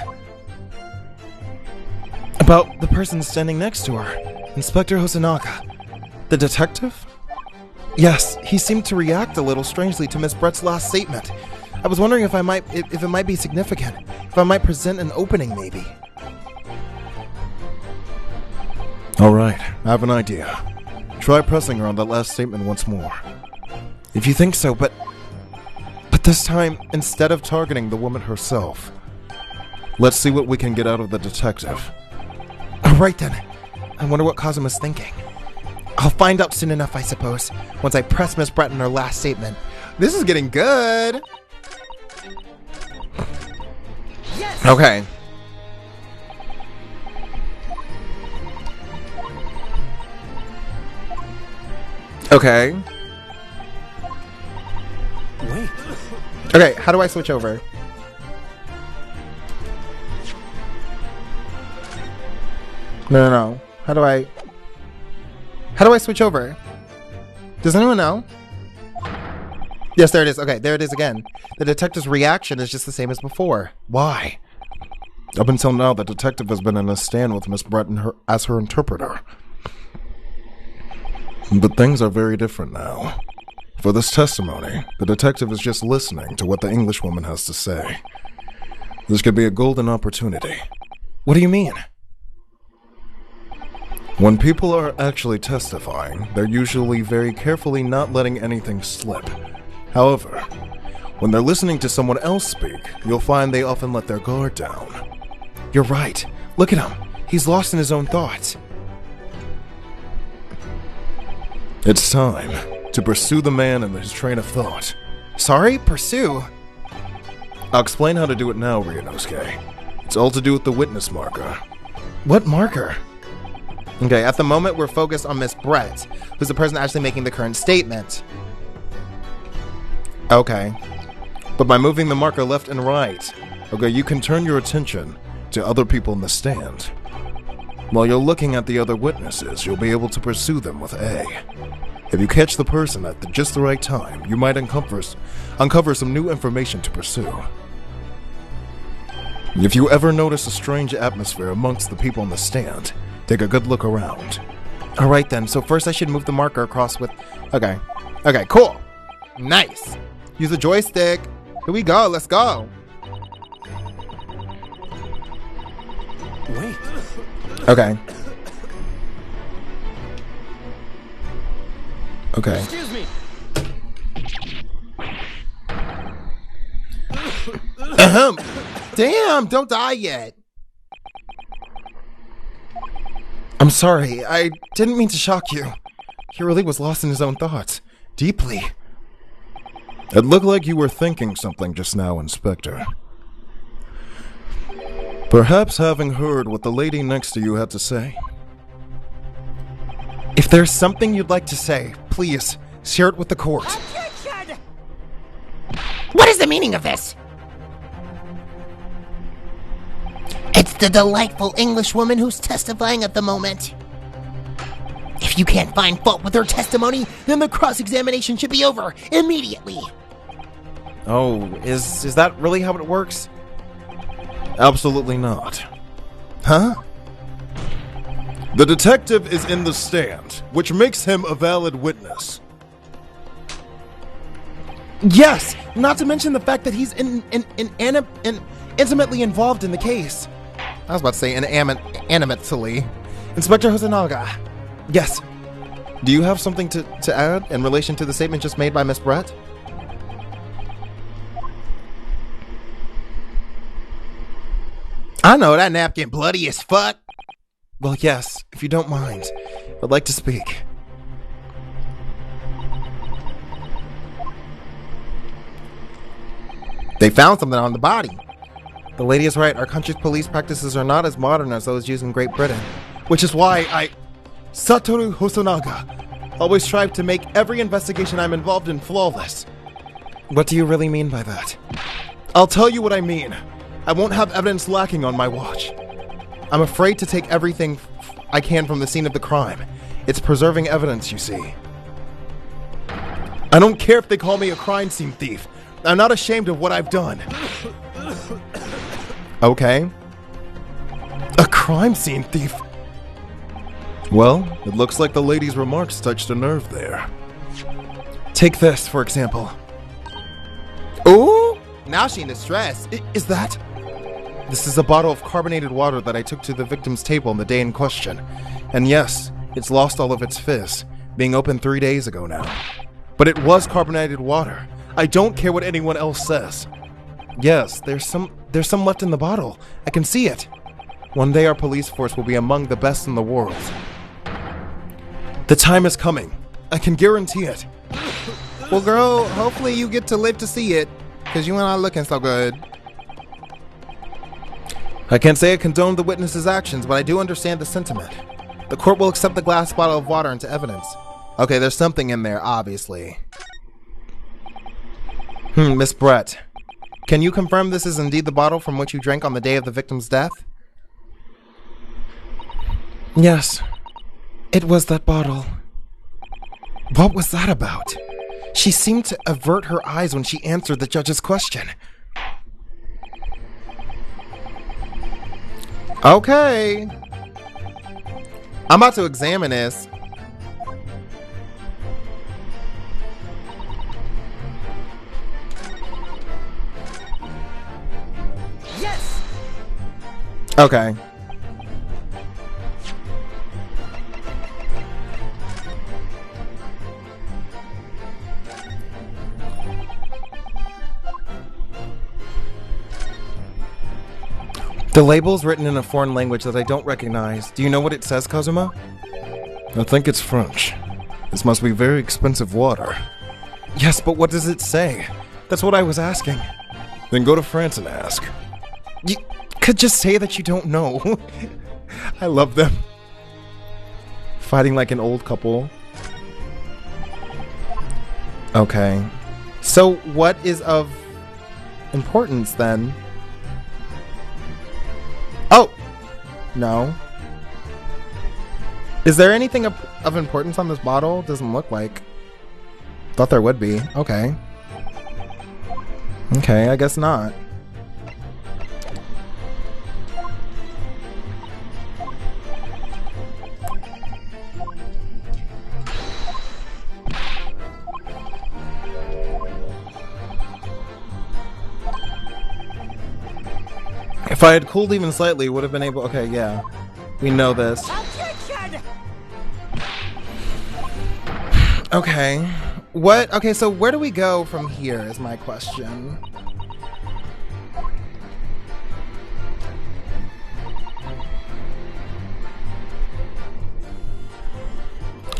About the person standing next to her. Inspector Hosanaga. The detective? Yes, he seemed to react a little strangely to Miss Brett's last statement. I was wondering if it might be significant. If I might present an opening, maybe. Alright, I have an idea. Try pressing her on that last statement once more. If you think so, but this time, Instead of targeting the woman herself, let's see what we can get out of the detective. Alright then. I wonder what Kazuma's thinking. I'll find out soon enough, I suppose, once I press Miss Brett in her last statement. This is getting good. Yes. Okay. Okay. Wait. Okay, how do I switch over? No. How do I switch over? Does anyone know? Yes, there it is. Okay, there it is again. The detective's reaction is just the same as before. Why? Up until now, the detective has been in a stand with Miss Brett as her interpreter. But things are very different now. For this testimony, the detective is just listening to what the Englishwoman has to say. This could be a golden opportunity. What do you mean? When people are actually testifying, they're usually very carefully not letting anything slip. However, when they're listening to someone else speak, you'll find they often let their guard down. You're right. Look at him. He's lost in his own thoughts. It's time to pursue the man in his train of thought. Sorry? Pursue? I'll explain how to do it now, Ryunosuke. It's all to do with the witness marker. What marker? Okay, at the moment we're focused on Miss Brett, who's the person actually making the current statement. Okay. But by moving the marker left and right, okay, you can turn your attention to other people in the stand. While you're looking at the other witnesses, you'll be able to pursue them with A. If you catch the person at just the right time, you might uncover some new information to pursue. If you ever notice a strange atmosphere amongst the people in the stand, take a good look around. Alright then, so first I should move the marker across with... Okay, cool. Nice. Use the joystick. Here we go, let's go. Wait. Okay. Excuse me. Damn, don't die yet. I'm sorry. I didn't mean to shock you. He really was lost in his own thoughts. Deeply. It looked like you were thinking something just now, Inspector. Perhaps having heard what the lady next to you had to say. If there's something you'd like to say, please, share it with the court. Objection! What is the meaning of this? It's the delightful Englishwoman who's testifying at the moment. If you can't find fault with her testimony, then the cross-examination should be over immediately. Oh, is that really how it works? Absolutely not. Huh? The detective is in the stand, which makes him a valid witness. Yes, not to mention the fact that he's intimately involved in the case. I was about to say animately. Inspector Hosonaga. Yes. Do you have something to add in relation to the statement just made by Miss Brett? I know that napkin bloody as fuck. Well, yes, if you don't mind. I'd like to speak. They found something on the body. The lady is right. Our country's police practices are not as modern as those used in Great Britain. Which is why Satoru Hosonaga, always strive to make every investigation I'm involved in flawless. What do you really mean by that? I'll tell you what I mean. I won't have evidence lacking on my watch. I'm afraid to take everything I can from the scene of the crime. It's preserving evidence, you see. I don't care if they call me a crime scene thief. I'm not ashamed of what I've done. Okay. A crime scene thief? Well, it looks like the lady's remarks touched a nerve there. Take this, for example. Ooh! Now she in distress. Is that? This is a bottle of carbonated water that I took to the victim's table on the day in question. And yes, it's lost all of its fizz, being opened 3 days ago now. But it was carbonated water. I don't care what anyone else says. Yes, there's some left in the bottle. I can see it. One day our police force will be among the best in the world. The time is coming. I can guarantee it. Well, girl, hopefully you get to live to see it, because you and I looking so good. I can't say I condone the witness's actions, but I do understand the sentiment. The court will accept the glass bottle of water into evidence. Okay, there's something in there, obviously. Miss Brett, can you confirm this is indeed the bottle from which you drank on the day of the victim's death? Yes, it was that bottle. What was that about? She seemed to avert her eyes when she answered the judge's question. Okay. I'm about to examine this. Yes! Okay. The label's written in a foreign language that I don't recognize. Do you know what it says, Kazuma? I think it's French. This must be very expensive water. Yes, but what does it say? That's what I was asking. Then go to France and ask. You could just say that you don't know. I love them. Fighting like an old couple. Okay. So what is of importance then? Oh! No. Is there anything of importance on this bottle? Doesn't look like. Thought there would be. Okay. Okay, I guess not. If I had cooled even slightly, would have been able. Okay, yeah. We know this. Okay. What? Okay, so where do we go from here is my question.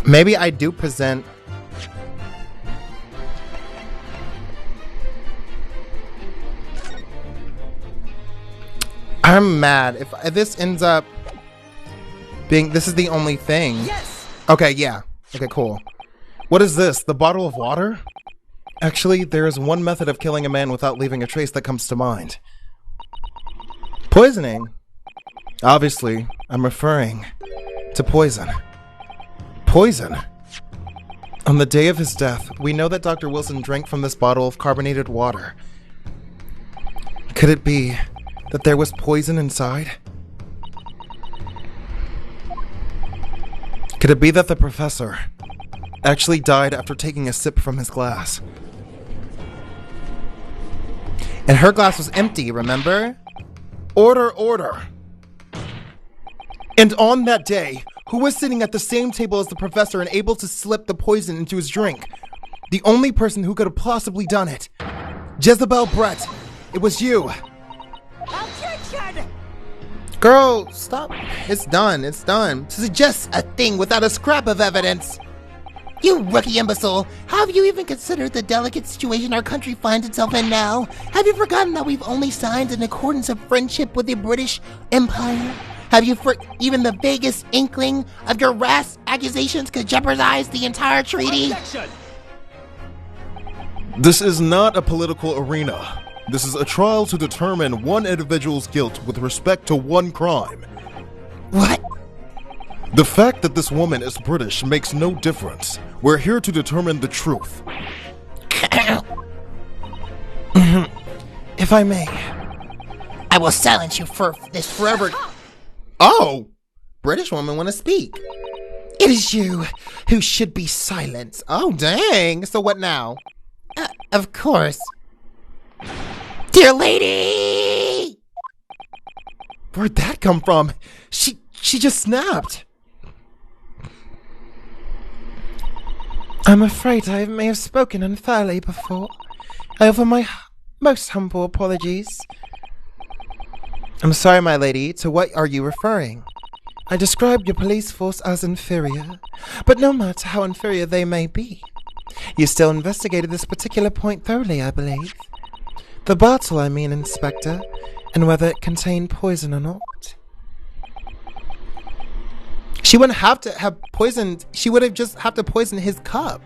Maybe I do present. I'm mad if this ends up being. This is the only thing. Yes! Okay, yeah. Okay, cool. What is this? The bottle of water? Actually, there is one method of killing a man without leaving a trace that comes to mind. Poisoning? Obviously, I'm referring to poison. Poison? On the day of his death, we know that Dr. Wilson drank from this bottle of carbonated water. Could it be that there was poison inside? Could it be that the professor actually died after taking a sip from his glass? And her glass was empty, remember? Order, order! And on that day, who was sitting at the same table as the professor and able to slip the poison into his drink? The only person who could have possibly done it. Jezebel Brett, it was you. Objection! Girl, stop. It's done. It's done. To suggest a thing without a scrap of evidence. You rookie imbecile, have you even considered the delicate situation our country finds itself in now? Have you forgotten that we've only signed an accordance of friendship with the British Empire? Have you even the vaguest inkling of your rash accusations could jeopardize the entire treaty? Objection! This is not a political arena. This is a trial to determine one individual's guilt with respect to one crime. What? The fact that this woman is British makes no difference. We're here to determine the truth. If I may. I will silence you for this forever. Oh! British woman want to speak. It is you who should be silenced. Oh, dang. So what now? Of course. Dear lady! Where'd that come from? She just snapped. I'm afraid I may have spoken unfairly before. I offer my most humble apologies. I'm sorry, my lady. To what are you referring? I described your police force as inferior, but no matter how inferior they may be, you still investigated this particular point thoroughly, I believe. The bottle, I mean, Inspector, and whether it contained poison or not. She wouldn't have to have poisoned. She would have just have to poison his cup.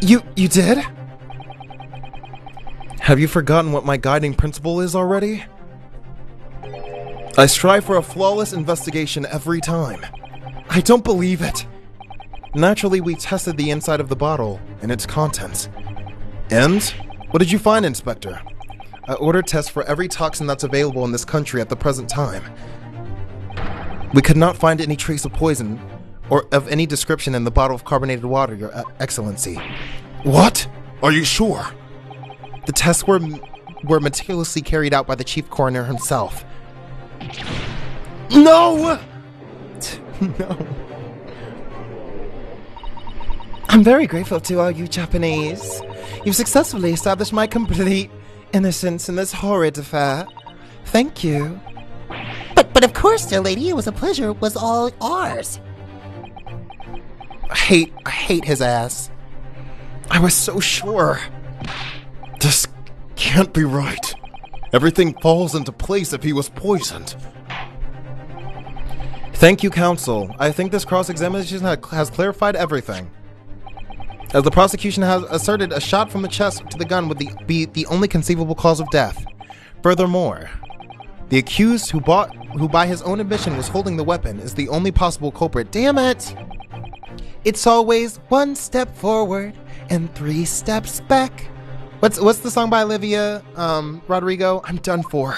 You did? Have you forgotten what my guiding principle is already? I strive for a flawless investigation every time. I don't believe it. Naturally, we tested the inside of the bottle and its contents. And? What did you find, Inspector? I ordered tests for every toxin that's available in this country at the present time. We could not find any trace of poison or of any description in the bottle of carbonated water, Your Excellency. What? Are you sure? The tests were meticulously carried out by the chief coroner himself. No! No. I'm very grateful to all you Japanese. You've successfully established my complete innocence in this horrid affair. Thank you. But of course, dear lady, it was a pleasure. It was all ours. I hate his ass. I was so sure. This can't be right. Everything falls into place if he was poisoned. Thank you, counsel. I think this cross-examination has clarified everything. As the prosecution has asserted, a shot from the chest to the gun would be the only conceivable cause of death. Furthermore, the accused who by his own admission was holding the weapon is the only possible culprit. Damn it! It's always one step forward and 3 steps back. What's the song by Olivia Rodrigo? I'm done for.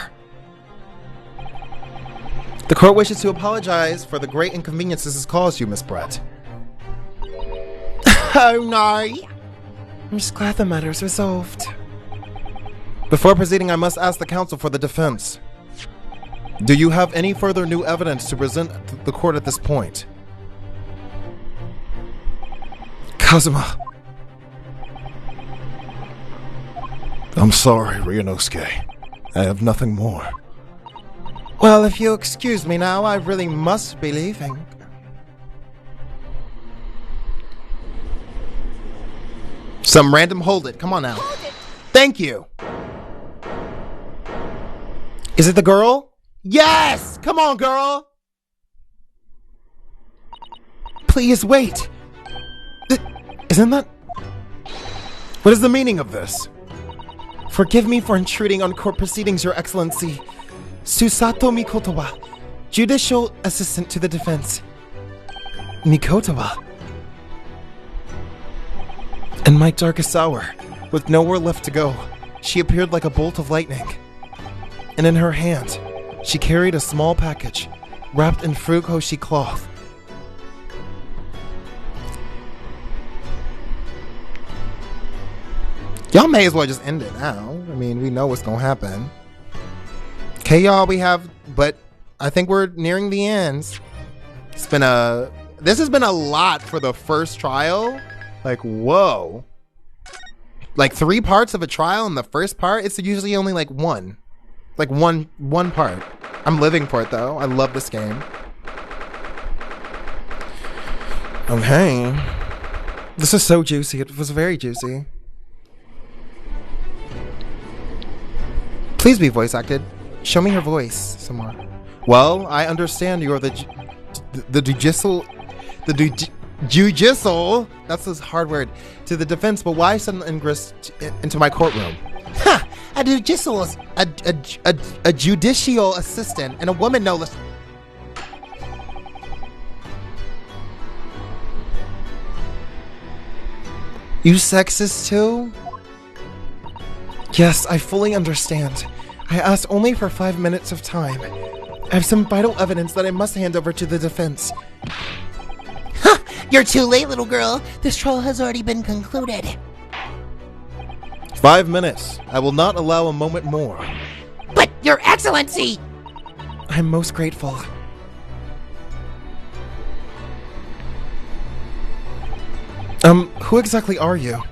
The court wishes to apologize for the great inconvenience this has caused you, Miss Brett. Oh no! I'm just glad the matter is resolved. Before proceeding, I must ask the counsel for the defense. Do you have any further new evidence to present to the court at this point? Kazuma. I'm sorry, Ryunosuke. I have nothing more. Well, if you'll excuse me now, I really must be leaving. Some random hold it. Come on now. Thank you. Is it the girl? Yes! Come on, girl! Please wait. Isn't that... What is the meaning of this? Forgive me for intruding on court proceedings, Your Excellency. Susato Mikotowa, Judicial Assistant to the Defense. Mikotowa? In my darkest hour, with nowhere left to go, she appeared like a bolt of lightning. And in her hand, she carried a small package wrapped in furokoshi cloth. Y'all may as well just end it now. I mean, we know what's gonna happen. Okay, y'all, but I think we're nearing the end. This has been a lot for the first trial. Like, whoa. Like 3 parts of a trial in the first part, it's usually only like one. Like one part. I'm living for it though. I love this game. Okay. This is so juicy. It was very juicy. Please be voice acted. Show me your voice some more. Well, I understand you're the judicial, that's this hard word, to the defense, but why sudden ingress into my courtroom? Ha! A judicial assistant, and a woman no less. You sexist too? Yes, I fully understand. I asked only for 5 minutes of time. I have some vital evidence that I must hand over to the defense. Ha! You're too late, little girl. This trial has already been concluded. 5 minutes. I will not allow a moment more. But, Your Excellency! I'm most grateful. Who exactly are you?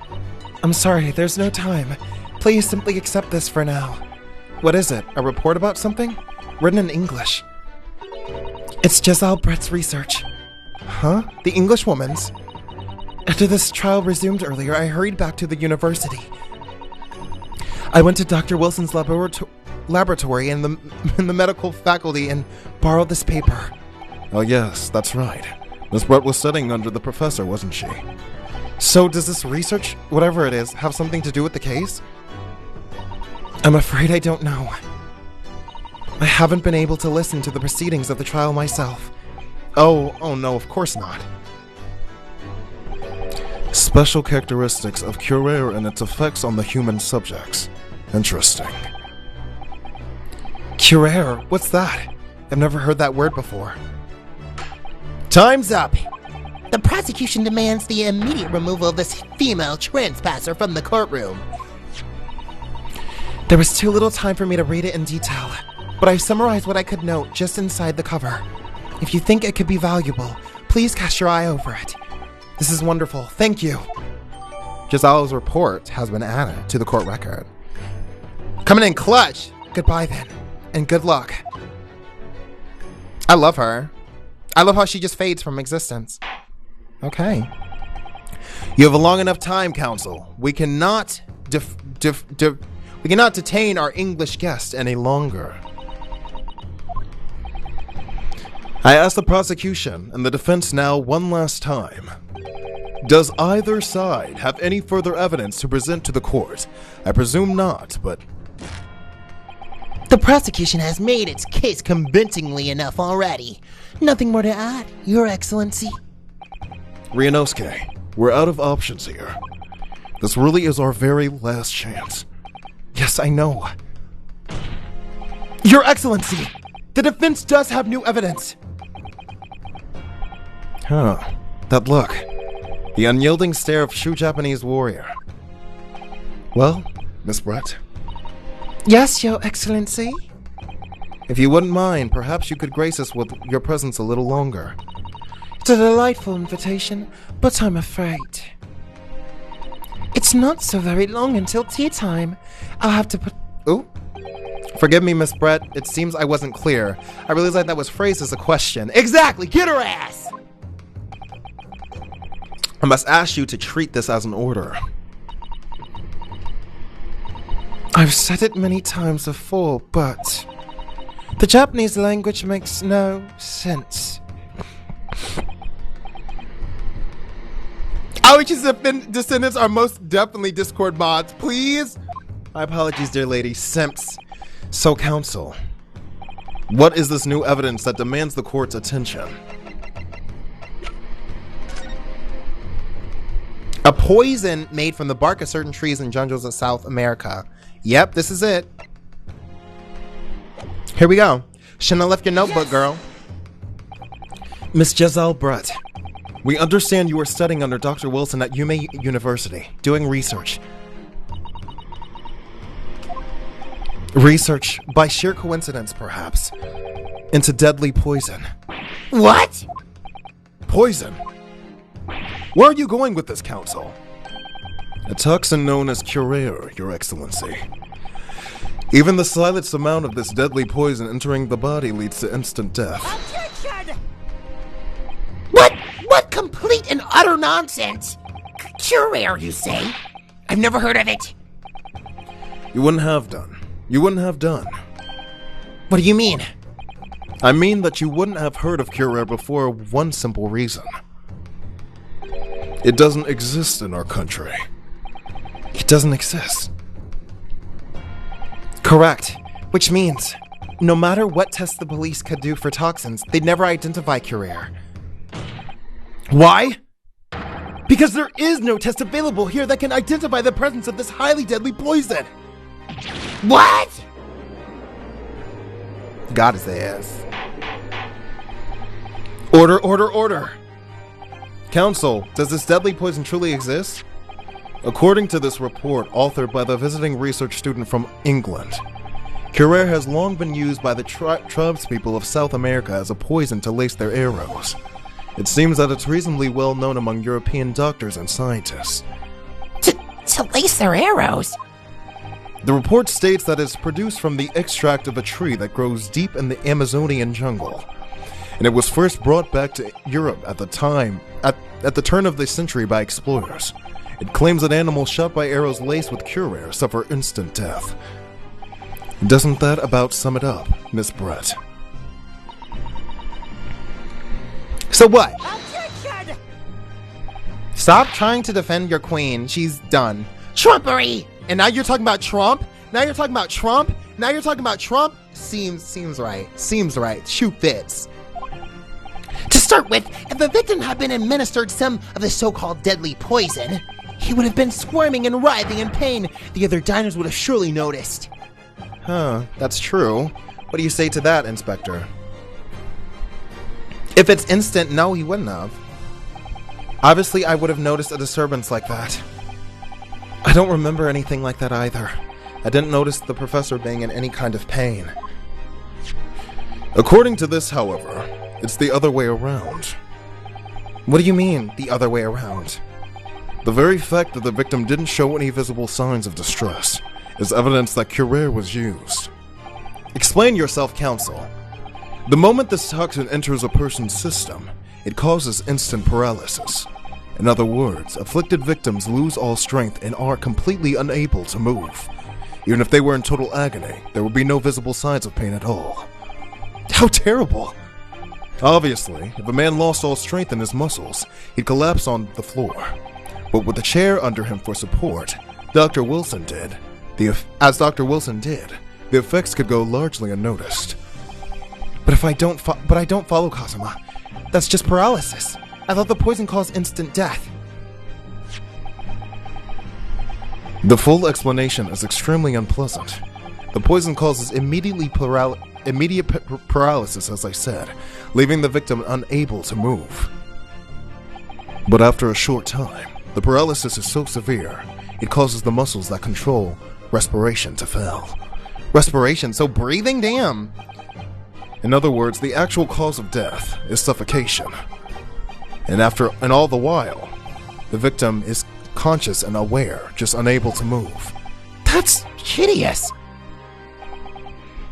I'm sorry, there's no time. Please simply accept this for now. What is it? A report about something? Written in English. It's Giselle Brett's research. Huh? The English woman's? After this trial resumed earlier, I hurried back to the university. I went to Dr. Wilson's laboratory in the medical faculty and borrowed this paper. Oh yes, that's right. Miss Brett was sitting under the professor, wasn't she? So does this research, whatever it is, have something to do with the case? I'm afraid I don't know. I haven't been able to listen to the proceedings of the trial myself. Oh no, of course not. Special characteristics of Curare and its effects on the human subjects. Interesting. Curare? What's that? I've never heard that word before. Time's up! The prosecution demands the immediate removal of this female trespasser from the courtroom. There was too little time for me to read it in detail, but I've summarized what I could note just inside the cover. If you think it could be valuable, please cast your eye over it. This is wonderful. Thank you. Giselle's report has been added to the court record. Coming in clutch! Goodbye then, and good luck. I love her. I love how she just fades from existence. Okay. You have a long enough time, counsel. We cannot we cannot detain our English guest any longer. I ask the prosecution and the defense now one last time. Does either side have any further evidence to present to the court? I presume not, but... The prosecution has made its case convincingly enough already. Nothing more to add, Your Excellency. Ryunosuke, we're out of options here. This really is our very last chance. Yes, I know. Your Excellency! The defense does have new evidence! Huh. That look. The unyielding stare of true Japanese warrior. Well, Miss Brett? Yes, Your Excellency? If you wouldn't mind, perhaps you could grace us with your presence a little longer. It's a delightful invitation, but I'm afraid it's not so very long until tea time. I'll have to put... Ooh. Forgive me, Miss Brett. It seems I wasn't clear. I realized that was phrased as a question. Exactly! Get her ass! I must ask you to treat this as an order. I've said it many times before, but the Japanese language makes no sense. Ouichi's descendants are most definitely Discord mods. Please? My apologies, dear lady. Simps. So, counsel, what is this new evidence that demands the court's attention? A poison made from the bark of certain trees and jungles of South America. Yep, this is it. Here we go. Shouldn't have left your notebook, girl. Miss Jezal Brett, we understand you are studying under Dr. Wilson at UMA University, doing research. Research, by sheer coincidence perhaps, into deadly poison. What? Poison. Where are you going with this, Counsel? A toxin known as Curare, Your Excellency. Even the slightest amount of this deadly poison entering the body leads to instant death. Objection! What complete and utter nonsense? Curare, you say? I've never heard of it. You wouldn't have done. You wouldn't have done. What do you mean? I mean that you wouldn't have heard of Curare before one simple reason. It doesn't exist in our country. It doesn't exist. Correct. Which means, no matter what tests the police could do for toxins, they'd never identify Curare. Why? Because there is no test available here that can identify the presence of this highly deadly poison. What? Got his ass. Order! Counsel, does this deadly poison truly exist? According to this report, authored by the visiting research student from England, Curare has long been used by the tribespeople of South America as a poison to lace their arrows. It seems that it's reasonably well known among European doctors and scientists. To lace their arrows? The report states that it's produced from the extract of a tree that grows deep in the Amazonian jungle, and it was first brought back to Europe at the turn of the century by explorers. It claims that animals shot by arrows laced with Curare suffer instant death. Doesn't that about sum it up, Miss Brett? So what? Objection! Stop trying to defend your queen. She's done. Trumpery! And now you're talking about Trump? Now you're talking about Trump? Now you're talking about Trump? Seems right. Seems right. Shoe fits. To start with, if the victim had been administered some of the so-called deadly poison, he would have been squirming and writhing in pain. The other diners would have surely noticed. Huh, that's true. What do you say to that, Inspector? If it's instant, no, he wouldn't have. Obviously, I would have noticed a disturbance like that. I don't remember anything like that either. I didn't notice the professor being in any kind of pain. According to this, however, it's the other way around. What do you mean, the other way around? The very fact that the victim didn't show any visible signs of distress is evidence that Curare was used. Explain yourself, Counsel. The moment this toxin enters a person's system, it causes instant paralysis. In other words, afflicted victims lose all strength and are completely unable to move. Even if they were in total agony, there would be no visible signs of pain at all. How terrible! Obviously, if a man lost all strength in his muscles, he'd collapse on the floor. But with the chair under him for support, as Dr. Wilson did, the effects could go largely unnoticed. But I don't follow, Kazuma. That's just paralysis. I thought the poison caused instant death. The full explanation is extremely unpleasant. The poison causes immediate paralysis, as I said, leaving the victim unable to move. But after a short time, the paralysis is so severe, it causes the muscles that control respiration to fail. Respiration, so breathing? Damn. In other words, the actual cause of death is suffocation. And all the while, the victim is conscious and aware, just unable to move. That's hideous.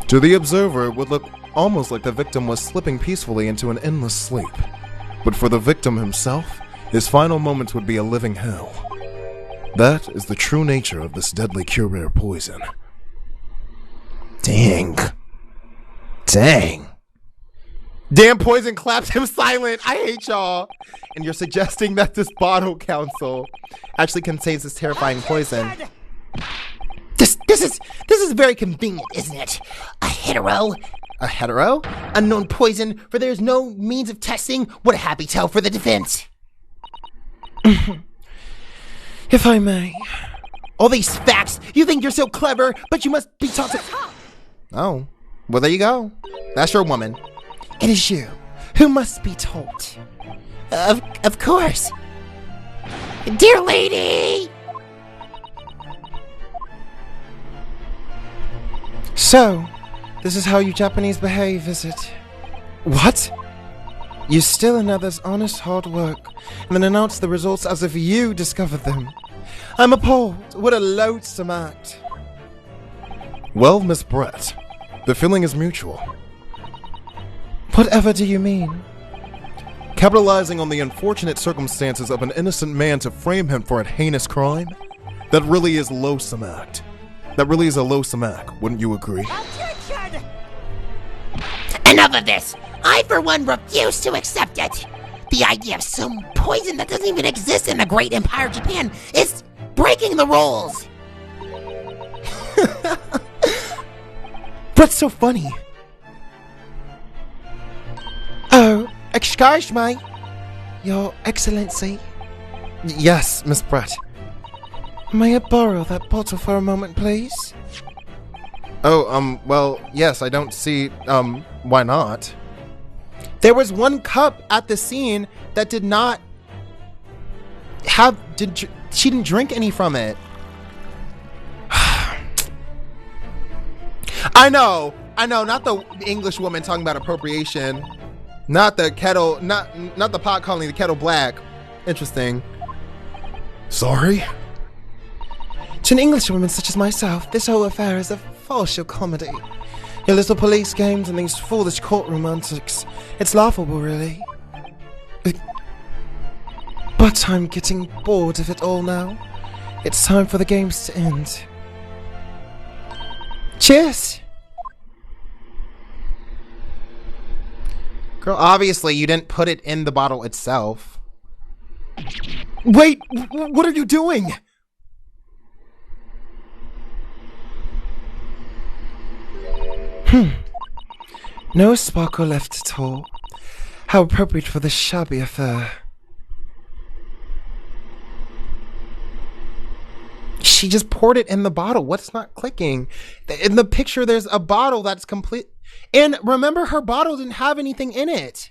To the observer, it would look almost like the victim was slipping peacefully into an endless sleep. But for the victim himself, his final moments would be a living hell. That is the true nature of this deadly Curare poison. Dang. Damn poison claps him silent. I hate y'all. And you're suggesting that this bottle, Counsel, actually contains this terrifying poison. This is very convenient, isn't it? A hetero? A hetero? Unknown poison, for there's no means of testing. What a happy tale for the defense. If I may. All these facts. You think you're so clever, but you must be taught to... Oh, well, there you go. That's your woman. It is you who must be taught. Of course. Dear lady! So, this is how you Japanese behave, is it? What? You steal another's honest hard work, and then announce the results as if you discovered them. I'm appalled. What a loathsome act. Well, Miss Brett, the feeling is mutual. Whatever do you mean? Capitalizing on the unfortunate circumstances of an innocent man to frame him for a heinous crime? That really is loathsome act. That really is a loathsome act, wouldn't you agree? Objection! Enough of this! I, for one, refuse to accept it! The idea of some poison that doesn't even exist in the great empire of Japan is breaking the rules! What's so funny? Oh, excuse me, Your Excellency. Yes, Miss Brett. May I borrow that bottle for a moment, please? Oh, well, yes, I don't see, why not? There was one cup at the scene that did not have... She didn't drink any from it. I know, not the English woman talking about appropriation. Not the kettle, not the pot calling the kettle black. Interesting. Sorry? To an Englishwoman such as myself, this whole affair is a false comedy. Your little police games and these foolish courtroom antics. It's laughable, really. But I'm getting bored of it all now. It's time for the games to end. Cheers! Girl, obviously you didn't put it in the bottle itself. Wait, what are you doing? No sparkle left at all. How appropriate for this shabby affair. She just poured it in the bottle. What's not clicking? In the picture, there's a bottle that's complete. And remember, her bottle didn't have anything in it.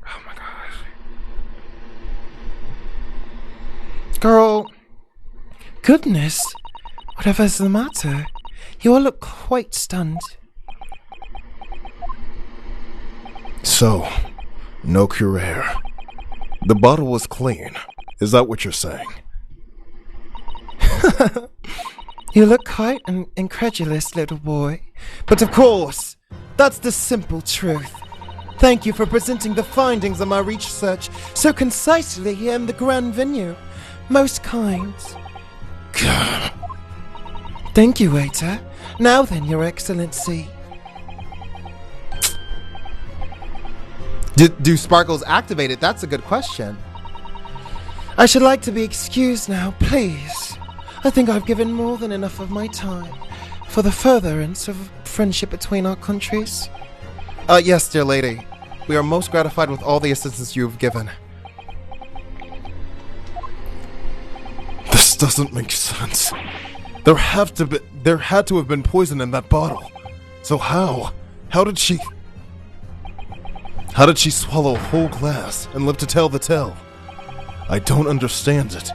Oh my gosh. Girl. Goodness. Whatever's the matter? You all look quite stunned. So, no curare. The bottle was clean. Is that what you're saying? You look quite an incredulous little boy. But of course, that's the simple truth. Thank you for presenting the findings of my research so concisely here in the grand venue. Most kind. Thank you, waiter. Now then, Your Excellency. Do sparkles activate it? That's a good question. I should like to be excused now, please. I think I've given more than enough of my time for the furtherance of friendship between our countries. Yes, dear lady. We are most gratified with all the assistance you have given. This doesn't make sense. There had to have been poison in that bottle. So how? How did she swallow a whole glass and live to tell the tale? I don't understand it.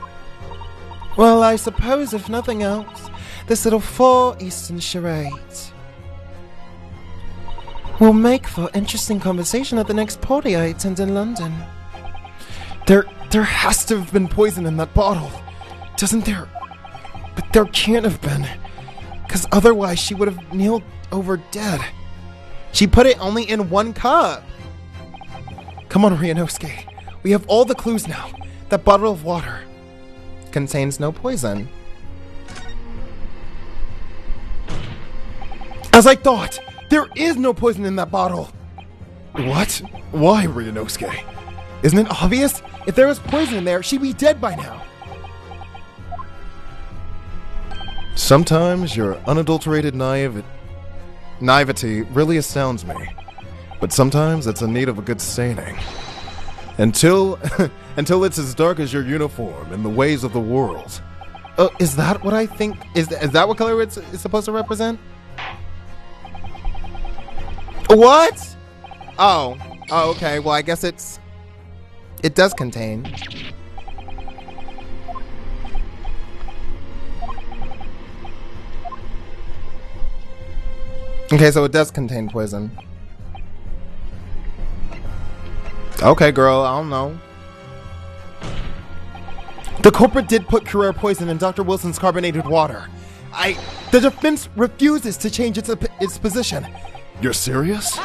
Well, I suppose, if nothing else, this little Far Eastern charade will make for interesting conversation at the next party I attend in London. There has to have been poison in that bottle. Doesn't there? But there can't have been, because otherwise she would have kneeled over dead. She put it only in one cup. Come on, Ryunosuke. We have all the clues now. That bottle of water contains no poison. As I thought, there is no poison in that bottle. What? Why, Ryunosuke? Isn't it obvious? If there was poison in there, she'd be dead by now. Sometimes your unadulterated naivety really astounds me. But sometimes it's in need of a good staining. Until it's as dark as your uniform and the ways of the world. Oh, is that what I think? Is that what color it's supposed to represent? What? Oh, okay. Well, I guess it does contain. Okay, so it does contain poison. Okay, girl, I don't know. The culprit did put Curare poison in Dr. Wilson's carbonated water. The defense refuses to change its position. You're serious?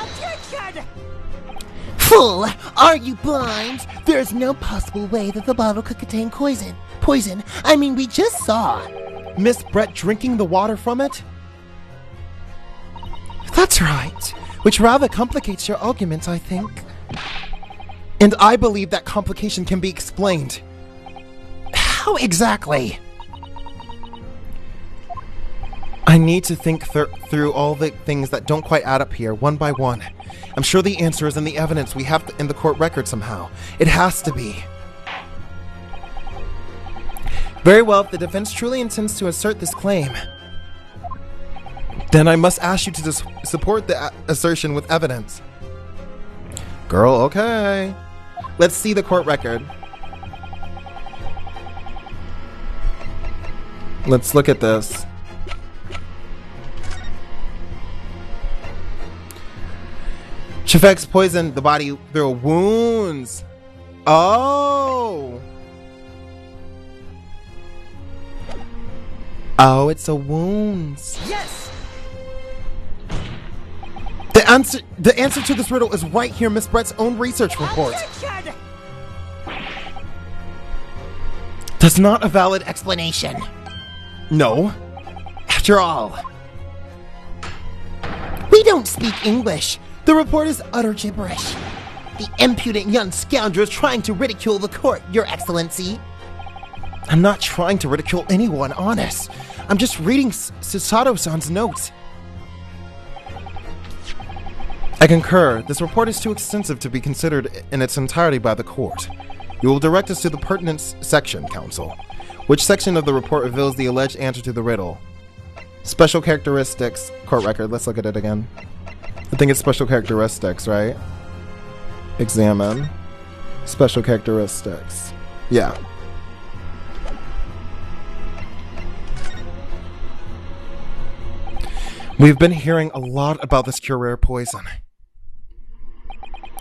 Fool! Are you blind? There's no possible way that the bottle could contain poison. I mean, we just saw Miss Brett drinking the water from it? That's right. Which rather complicates your argument, I think. And I believe that complication can be explained. How exactly? I need to think through all the things that don't quite add up here, one by one. I'm sure the answer is in the evidence we have in the court record somehow. It has to be. Very well, if the defense truly intends to assert this claim, then I must ask you to support the assertion with evidence. Girl, okay. Let's see the court record. Let's look at this. Chefex poisoned the body through wounds. Oh! Oh, it's a wounds. Yes! The answer to this riddle is right here in Miss Brett's own research report. That's not a valid explanation. No. After all, We don't speak English. The report is utter gibberish. The impudent young scoundrel is trying to ridicule the court, Your Excellency. I'm not trying to ridicule anyone, honest. I'm just reading Susato-san's notes. I concur. This report is too extensive to be considered in its entirety by the court. You will direct us to the pertinent section, counsel. Which section of the report reveals the alleged answer to the riddle? Special characteristics, court record. Let's look at it again. I think it's special characteristics, right? Examine. Special characteristics. Yeah. We've been hearing a lot about this Curare poison.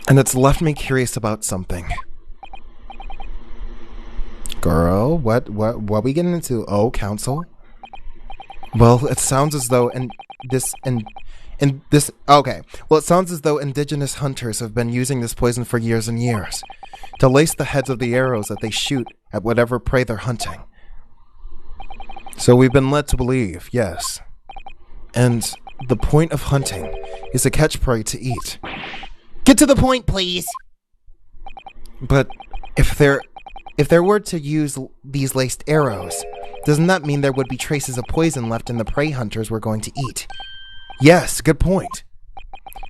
And it's left me curious about something. Girl, what are we getting into? Oh, counsel? Well, it sounds as though okay. Well, it sounds as though indigenous hunters have been using this poison for years and years to lace the heads of the arrows that they shoot at whatever prey they're hunting. So we've been led to believe, yes. And the point of hunting is to catch prey to eat. Get to the point, please. But if there were to use these laced arrows, doesn't that mean there would be traces of poison left in the prey hunters we're going to eat? Yes, good point.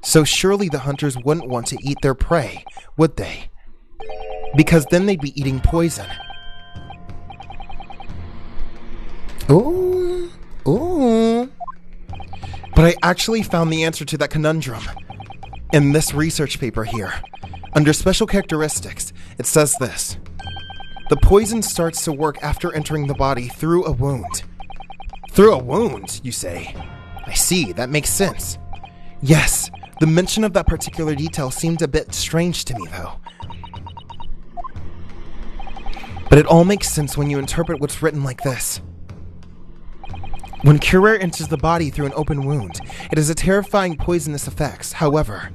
So surely the hunters wouldn't want to eat their prey, would they? Because then they'd be eating poison. Ooh. But I actually found the answer to that conundrum in this research paper here. Under special characteristics, it says this. The poison starts to work after entering the body through a wound. Through a wound, you say? I see, that makes sense. Yes, the mention of that particular detail seemed a bit strange to me, though. But it all makes sense when you interpret what's written like this. When Curare enters the body through an open wound, it has a terrifying poisonous effects. However,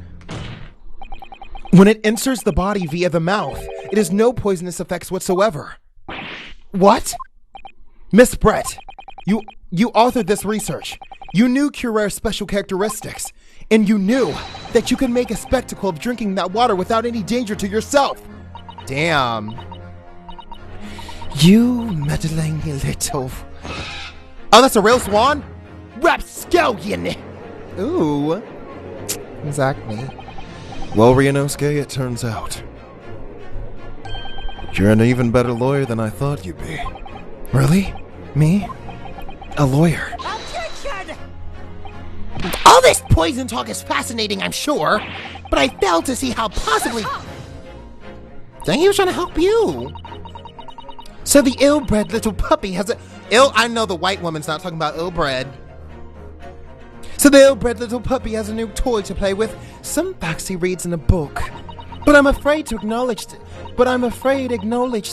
when it enters the body via the mouth, it has no poisonous effects whatsoever. What? Miss Brett, you authored this research. You knew Curare's special characteristics, and you knew that you could make a spectacle of drinking that water without any danger to yourself. Damn. You meddling little... Oh, that's a real swan? Rapscallion! Ooh. Exactly. Well, Ryunosuke, it turns out You're an even better lawyer than I thought you'd be. Really? Me? A lawyer? Objection! All this poison talk is fascinating, I'm sure, but I fail to see how possibly... Dang, he was trying to help you. So the ill-bred little puppy has a... I know the white woman's not talking about ill-bred. So the ill-bred little puppy has a new toy to play with. Some facts he reads in a book. But I'm afraid acknowledge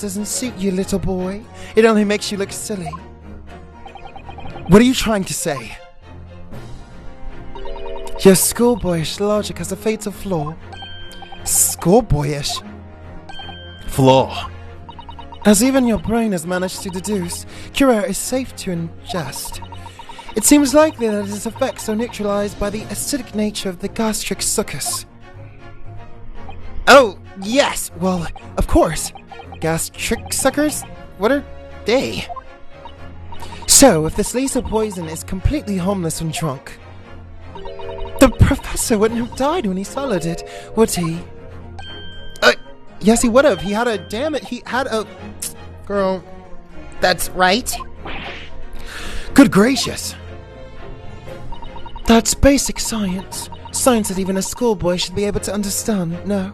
doesn't suit you, little boy. It only makes you look silly. What are you trying to say? Your schoolboyish logic has a fatal flaw. Schoolboyish? Flaw. As even your brain has managed to deduce, Curare is safe to ingest. It seems likely that its effects are neutralized by the acidic nature of the gastric succus. Oh, yes. Well, of course. Gastric suckers? What are they? So, if this lethal poison is completely harmless when drunk, the professor wouldn't have died when he swallowed it, would he? Yes, he would have. He had a... Girl. That's right. Good gracious. That's basic science. Science that even a schoolboy should be able to understand, no?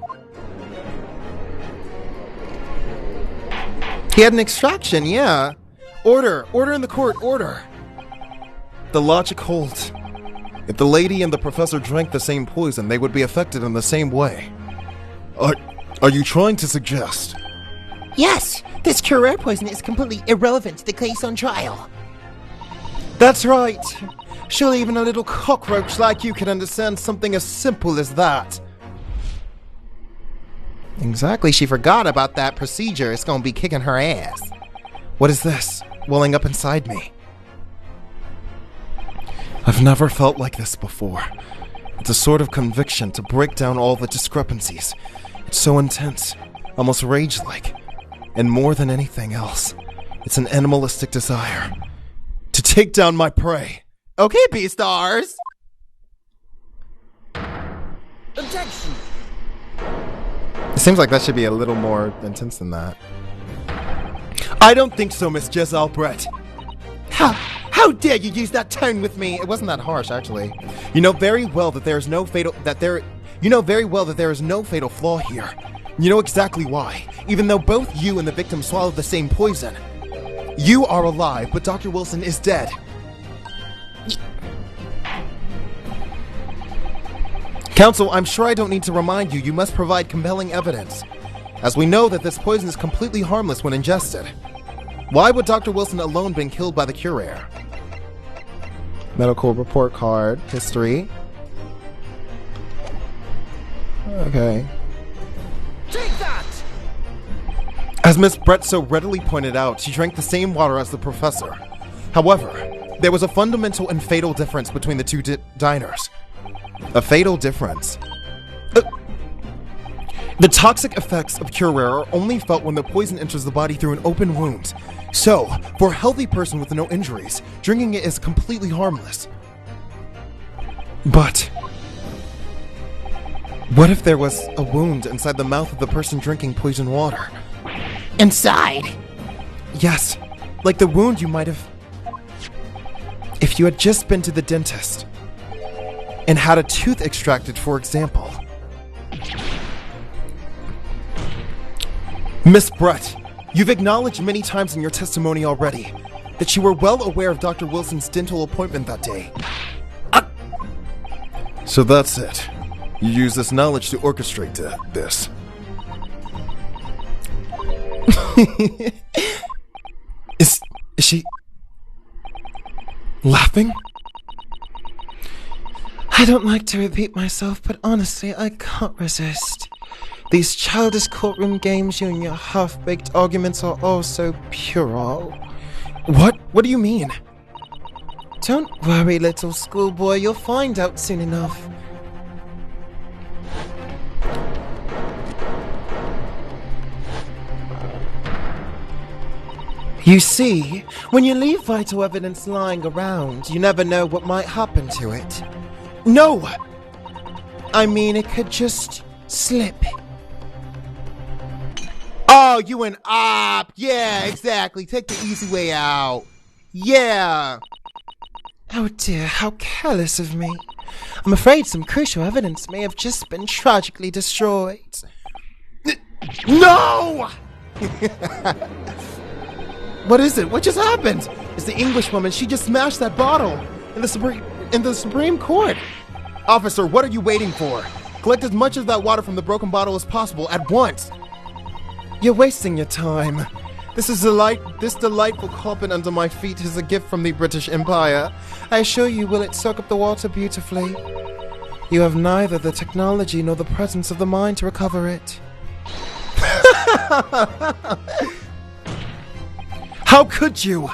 He had an extraction, yeah. Order in the court, order. The logic holds. If the lady and the professor drank the same poison, they would be affected in the same way. Are you trying to suggest? Yes, this Curare poison is completely irrelevant to the case on trial. That's right. Surely even a little cockroach like you can understand something as simple as that. Exactly, she forgot about that procedure. It's gonna be kicking her ass. What is this, welling up inside me? I've never felt like this before. It's a sort of conviction to break down all the discrepancies. It's so intense, almost rage-like. And more than anything else, it's an animalistic desire to take down my prey. Okay, B-stars. Objection! It seems like that should be a little more intense than that. I don't think so, Miss Jezal Brett. How dare you use that tone with me? It wasn't that harsh, actually. You know very well that there is no fatal flaw here. You know exactly why. Even though both you and the victim swallowed the same poison. You are alive, but Dr. Wilson is dead. Counsel, I'm sure I don't need to remind you must provide compelling evidence, as we know that this poison is completely harmless when ingested. Why would Dr. Wilson alone been killed by the Curare? Medical report card, history. Okay. Take that! As Miss Brett so readily pointed out, she drank the same water as the professor. However, there was a fundamental and fatal difference between the two diners. A fatal difference. The toxic effects of Curare are only felt when the poison enters the body through an open wound. So, for a healthy person with no injuries, drinking it is completely harmless. But what if there was a wound inside the mouth of the person drinking poison water? Inside? Yes, like the wound you might have... if you had just been to the dentist and had a tooth extracted, for example. Miss Brett, you've acknowledged many times in your testimony already that you were well aware of Dr. Wilson's dental appointment that day. So that's it. You use this knowledge to orchestrate this. Is she laughing? I don't like to repeat myself, but honestly, I can't resist. These childish courtroom games you and your half-baked arguments are all so puerile. What? What do you mean? Don't worry, little schoolboy, you'll find out soon enough. You see, when you leave vital evidence lying around, you never know what might happen to it. No! I mean, it could just slip. Oh, you an op. Yeah, exactly. Take the easy way out. Yeah. Oh dear, how careless of me. I'm afraid some crucial evidence may have just been tragically destroyed. No! What is it? What just happened? It's the English woman. She just smashed that bottle in the Supreme Court. Officer, what are you waiting for? Collect as much of that water from the broken bottle as possible at once. You're wasting your time. This delightful carpet under my feet is a gift from the British Empire. I assure you, will it soak up the water beautifully? You have neither the technology nor the presence of the mind to recover it. How could you?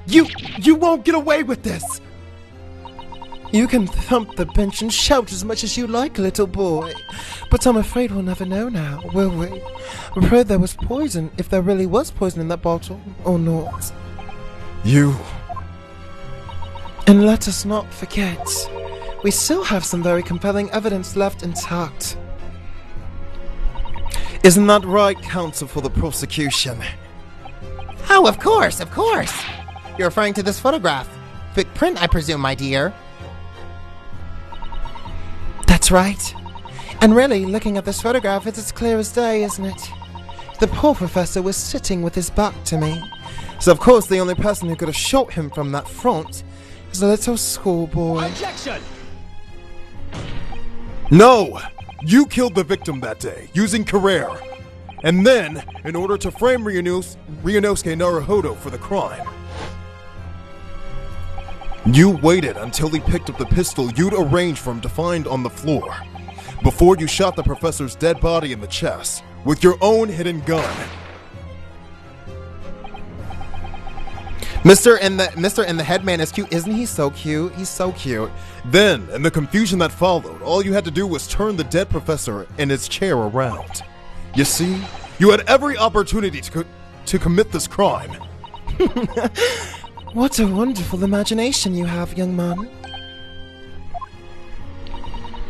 You won't get away with this. You can thump the bench and shout as much as you like, little boy. But I'm afraid we'll never know now, will we? I'm afraid there was poison, if there really was poison in that bottle, or not. You... And let us not forget, we still have some very compelling evidence left intact. Isn't that right, counsel for the prosecution? Oh, of course, of course. You're referring to this photograph. Photographic Print, I presume, my dear. That's right. And really, looking at this photograph, it's as clear as day, isn't it? The poor professor was sitting with his back to me. So of course the only person who could have shot him from that front is a little schoolboy. Objection! No! You killed the victim that day, using Carrere. And then, in order to frame Ryunosuke Naruhodo for the crime, you waited until he picked up the pistol you'd arranged for him to find on the floor, before you shot the professor's dead body in the chest, with your own hidden gun. Mr. and the headman is cute. Isn't he so cute? He's so cute. Then, in the confusion that followed, all you had to do was turn the dead professor in his chair around. You see, you had every opportunity to commit this crime. What a wonderful imagination you have, young man.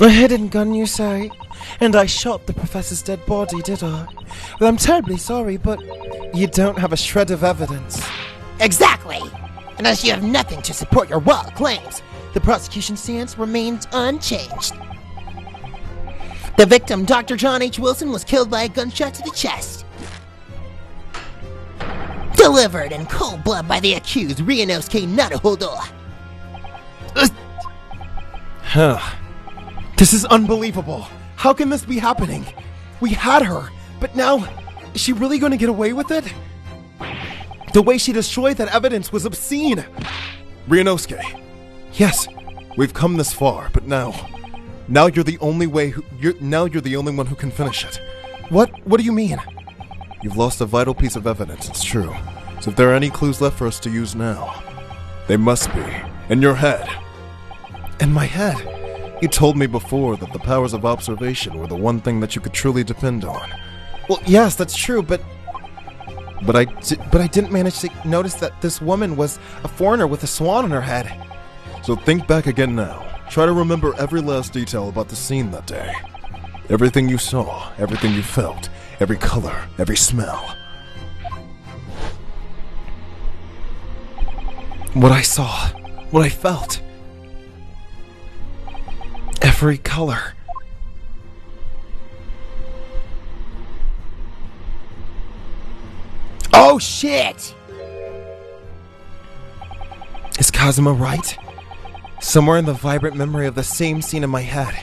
A hidden gun, you say? And I shot the professor's dead body, did I? Well, I'm terribly sorry, but you don't have a shred of evidence. Exactly! And as you have nothing to support your wild claims, the prosecution's stance remains unchanged. The victim, Dr. John H. Wilson, was killed by a gunshot to the chest. Delivered in cold blood by the accused, Ryunosuke Naruhodo. This is unbelievable. How can this be happening? We had her, but now, is she really going to get away with it? The way she destroyed that evidence was obscene. Ryunosuke. Yes. We've come this far, but now you're the only one who can finish it. What do you mean? You've lost a vital piece of evidence, it's true. So if there are any clues left for us to use now, they must be in your head. In my head? You told me before that the powers of observation were the one thing that you could truly depend on. Well, yes, that's true, but I didn't manage to notice that this woman was a foreigner with a swan on her head. So think back again now. Try to remember every last detail about the scene that day. Everything you saw, everything you felt, every color, every smell. What I saw, what I felt. Every color. Oh shit! Is Kazuma right? Somewhere in the vibrant memory of the same scene in my head.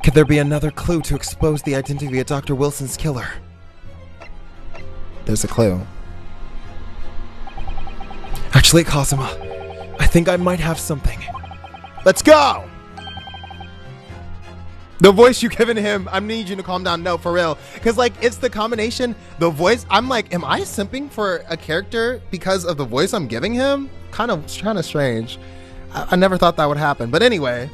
Could there be another clue to expose the identity of Dr. Wilson's killer? There's a clue. Actually, Kazuma, I think I might have something. Let's go! The voice you've given him, I need you to calm down. No, for real. Because, like, it's the combination, the voice. I'm like, am I simping for a character because of the voice I'm giving him? Kind of strange. I never thought that would happen. But anyway.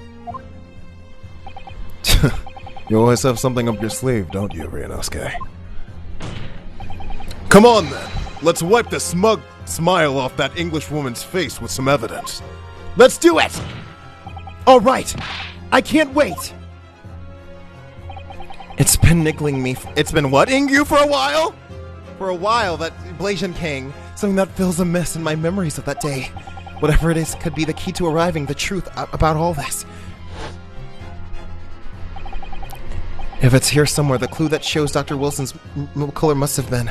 You always have something up your sleeve, don't you, Ryunosuke? Come on, then. Let's wipe the smug smile off that English woman's face with some evidence. Let's do it! All right. I can't wait. It's been niggling me. It's been what-ing you for a while? For a while, that Blasian King. Something that fills a mess in my memories of that day. Whatever it is could be the key to arriving the truth about all this. If it's here somewhere, the clue that shows Dr. Wilson's color must have been.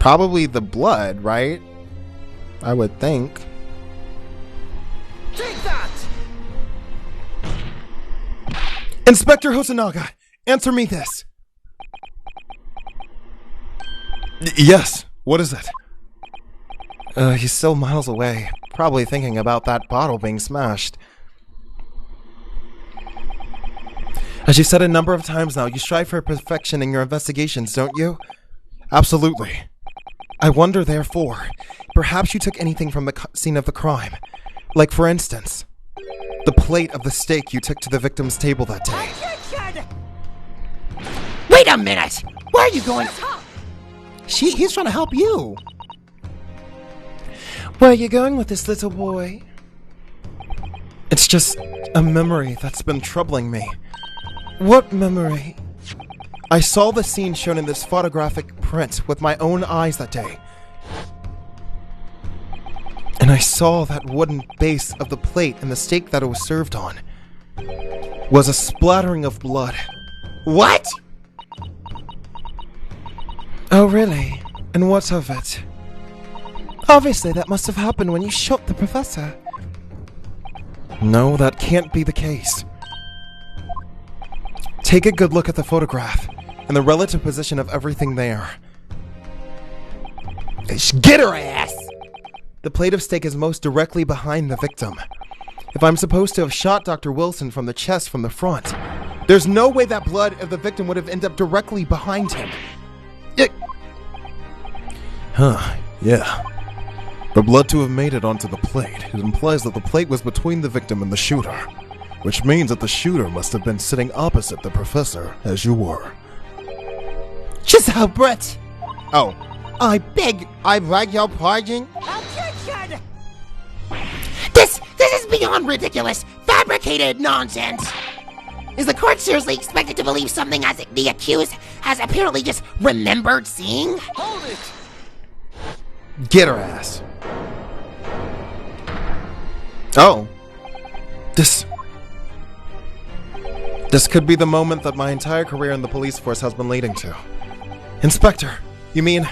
Probably the blood, right? I would think. Take that! Inspector Hosonaga, answer me this. Yes, what is it? He's still miles away, probably thinking about that bottle being smashed. As you said a number of times now, you strive for perfection in your investigations, don't you? Absolutely. I wonder, therefore, perhaps you took anything from the scene of the crime. Like, for instance, the plate of the steak you took to the victim's table that day. Wait a minute! Where are you going? He's trying to help you. Where are you going with this, little boy? It's just a memory that's been troubling me. What memory? I saw the scene shown in this photographic print with my own eyes that day. And I saw that wooden base of the plate and the steak that it was served on was a splattering of blood. What? Oh, really? And what of it? Obviously, that must have happened when you shot the professor. No, that can't be the case. Take a good look at the photograph and the relative position of everything there. Get her ass! The plate of steak is most directly behind the victim. If I'm supposed to have shot Dr. Wilson from the chest from the front, there's no way that blood of the victim would have ended up directly behind him. Yeah. The blood to have made it onto the plate. It implies that the plate was between the victim and the shooter, which means that the shooter must have been sitting opposite the professor as you were. Giselle Brett! Oh, I beg your pardon? This is beyond ridiculous, fabricated nonsense! Is the court seriously expected to believe something as the accused has apparently just remembered seeing? Hold it! Get her ass. Oh. This could be the moment that my entire career in the police force has been leading to. Inspector, you mean...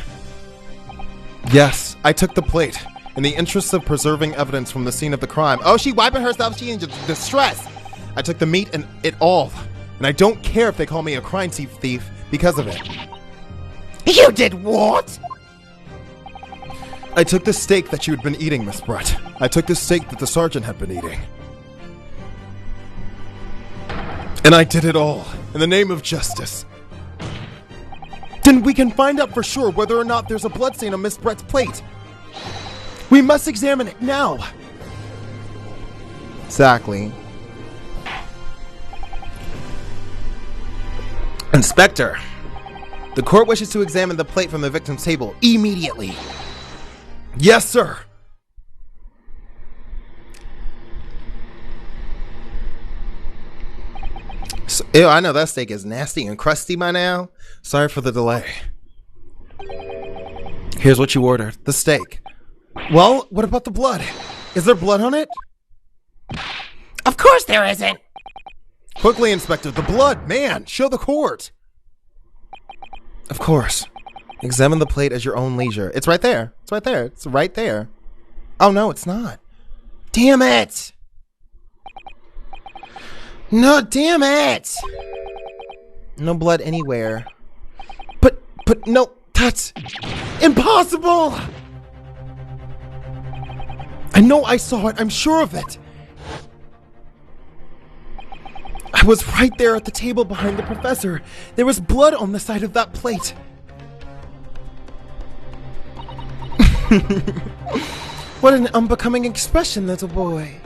Yes, I took the plate in the interest of preserving evidence from the scene of the crime. Oh, she wiping herself, she in distress. I took the meat and it all, and I don't care if they call me a crime thief because of it. You did what? I took the steak that you had been eating, Miss Brett. I took the steak that the sergeant had been eating. And I did it all in the name of justice. Then we can find out for sure whether or not there's a bloodstain on Miss Brett's plate. We must examine it now. exactly. Inspector, the court wishes to examine the plate from the victim's table immediately. Yes, sir. So, ew, I know that steak is nasty and crusty by now. Sorry for the delay. Here's what you ordered. The steak. Well, what about the blood? Is there blood on it? Of course there isn't. Quickly, Inspector, the blood! Man, show the court! Of course. Examine the plate at your own leisure. It's right there. It's right there. It's right there. Oh, no, it's not. Damn it! No, damn it! No blood anywhere. But no, that's impossible! I know I saw it. I'm sure of it. I was right there at the table behind the professor. There was blood on the side of that plate. What an unbecoming expression, little boy.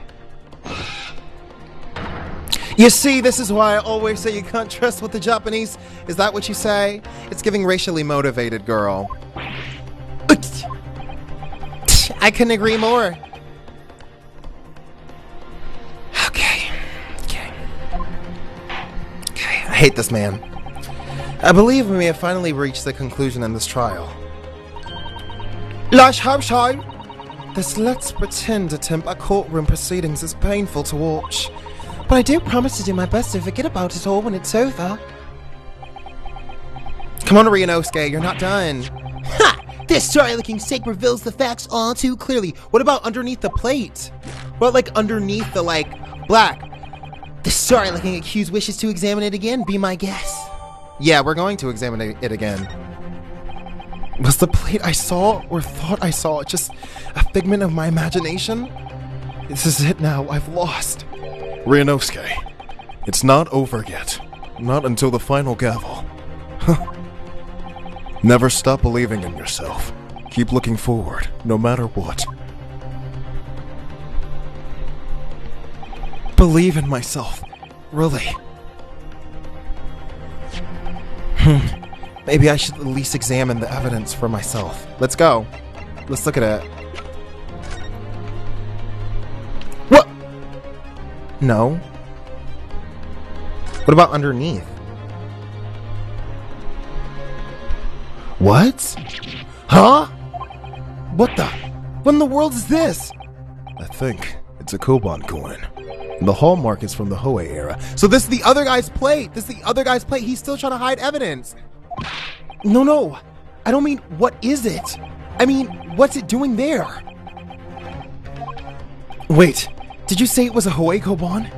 You see, this is why I always say you can't trust with the Japanese. Is that what you say? It's giving racially motivated, girl. I couldn't agree more. hate this man. I believe we may have finally reached the conclusion in this trial. Let's hope so. This let's pretend attempt at courtroom proceedings is painful to watch, but I do promise to do my best to forget about it all when it's over. Come on, Ryunosuke, you're not done. Ha! This sorry-looking steak reveals the facts all too clearly. What about underneath the plate? What, like, underneath the, black? The sorry-looking accused wishes to examine it again, be my guess. Yeah, we're going to examine it again. Was the plate I saw or thought I saw just a figment of my imagination? This is it now. I've lost. Ryunosuke, it's not over yet. Not until the final gavel. Never stop believing in yourself. Keep looking forward, no matter what. Believe in myself. Really. Maybe I should at least examine the evidence for myself. Let's go. Let's look at it. What? No. What about underneath? What? Huh? What in the world is this? I think it's a Koban coin. And the hallmark is from the Hoei era. So this is the other guy's plate. He's still trying to hide evidence. No. I don't mean, what is it? I mean, what's it doing there? Wait, did you say it was a Hoei Koban?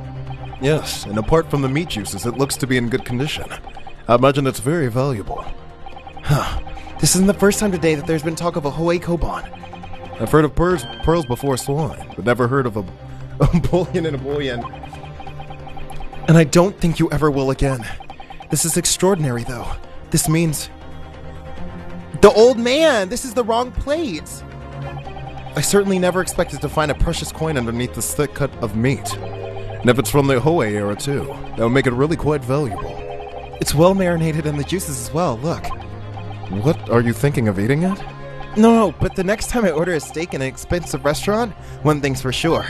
Yes, and apart from the meat juices, it looks to be in good condition. I imagine it's very valuable. Huh. This isn't the first time today that there's been talk of a Hoei Koban. I've heard of pearls before swine, but never heard of a bullion in a bullion. And I don't think you ever will again. This is extraordinary, though. This means... The old man! This is the wrong plate! I certainly never expected to find a precious coin underneath this thick cut of meat. And if it's from the Hoei era, too, that would make it really quite valuable. It's well marinated in the juices as well, look. What, are you thinking of eating it? No, but the next time I order a steak in an expensive restaurant, one thing's for sure.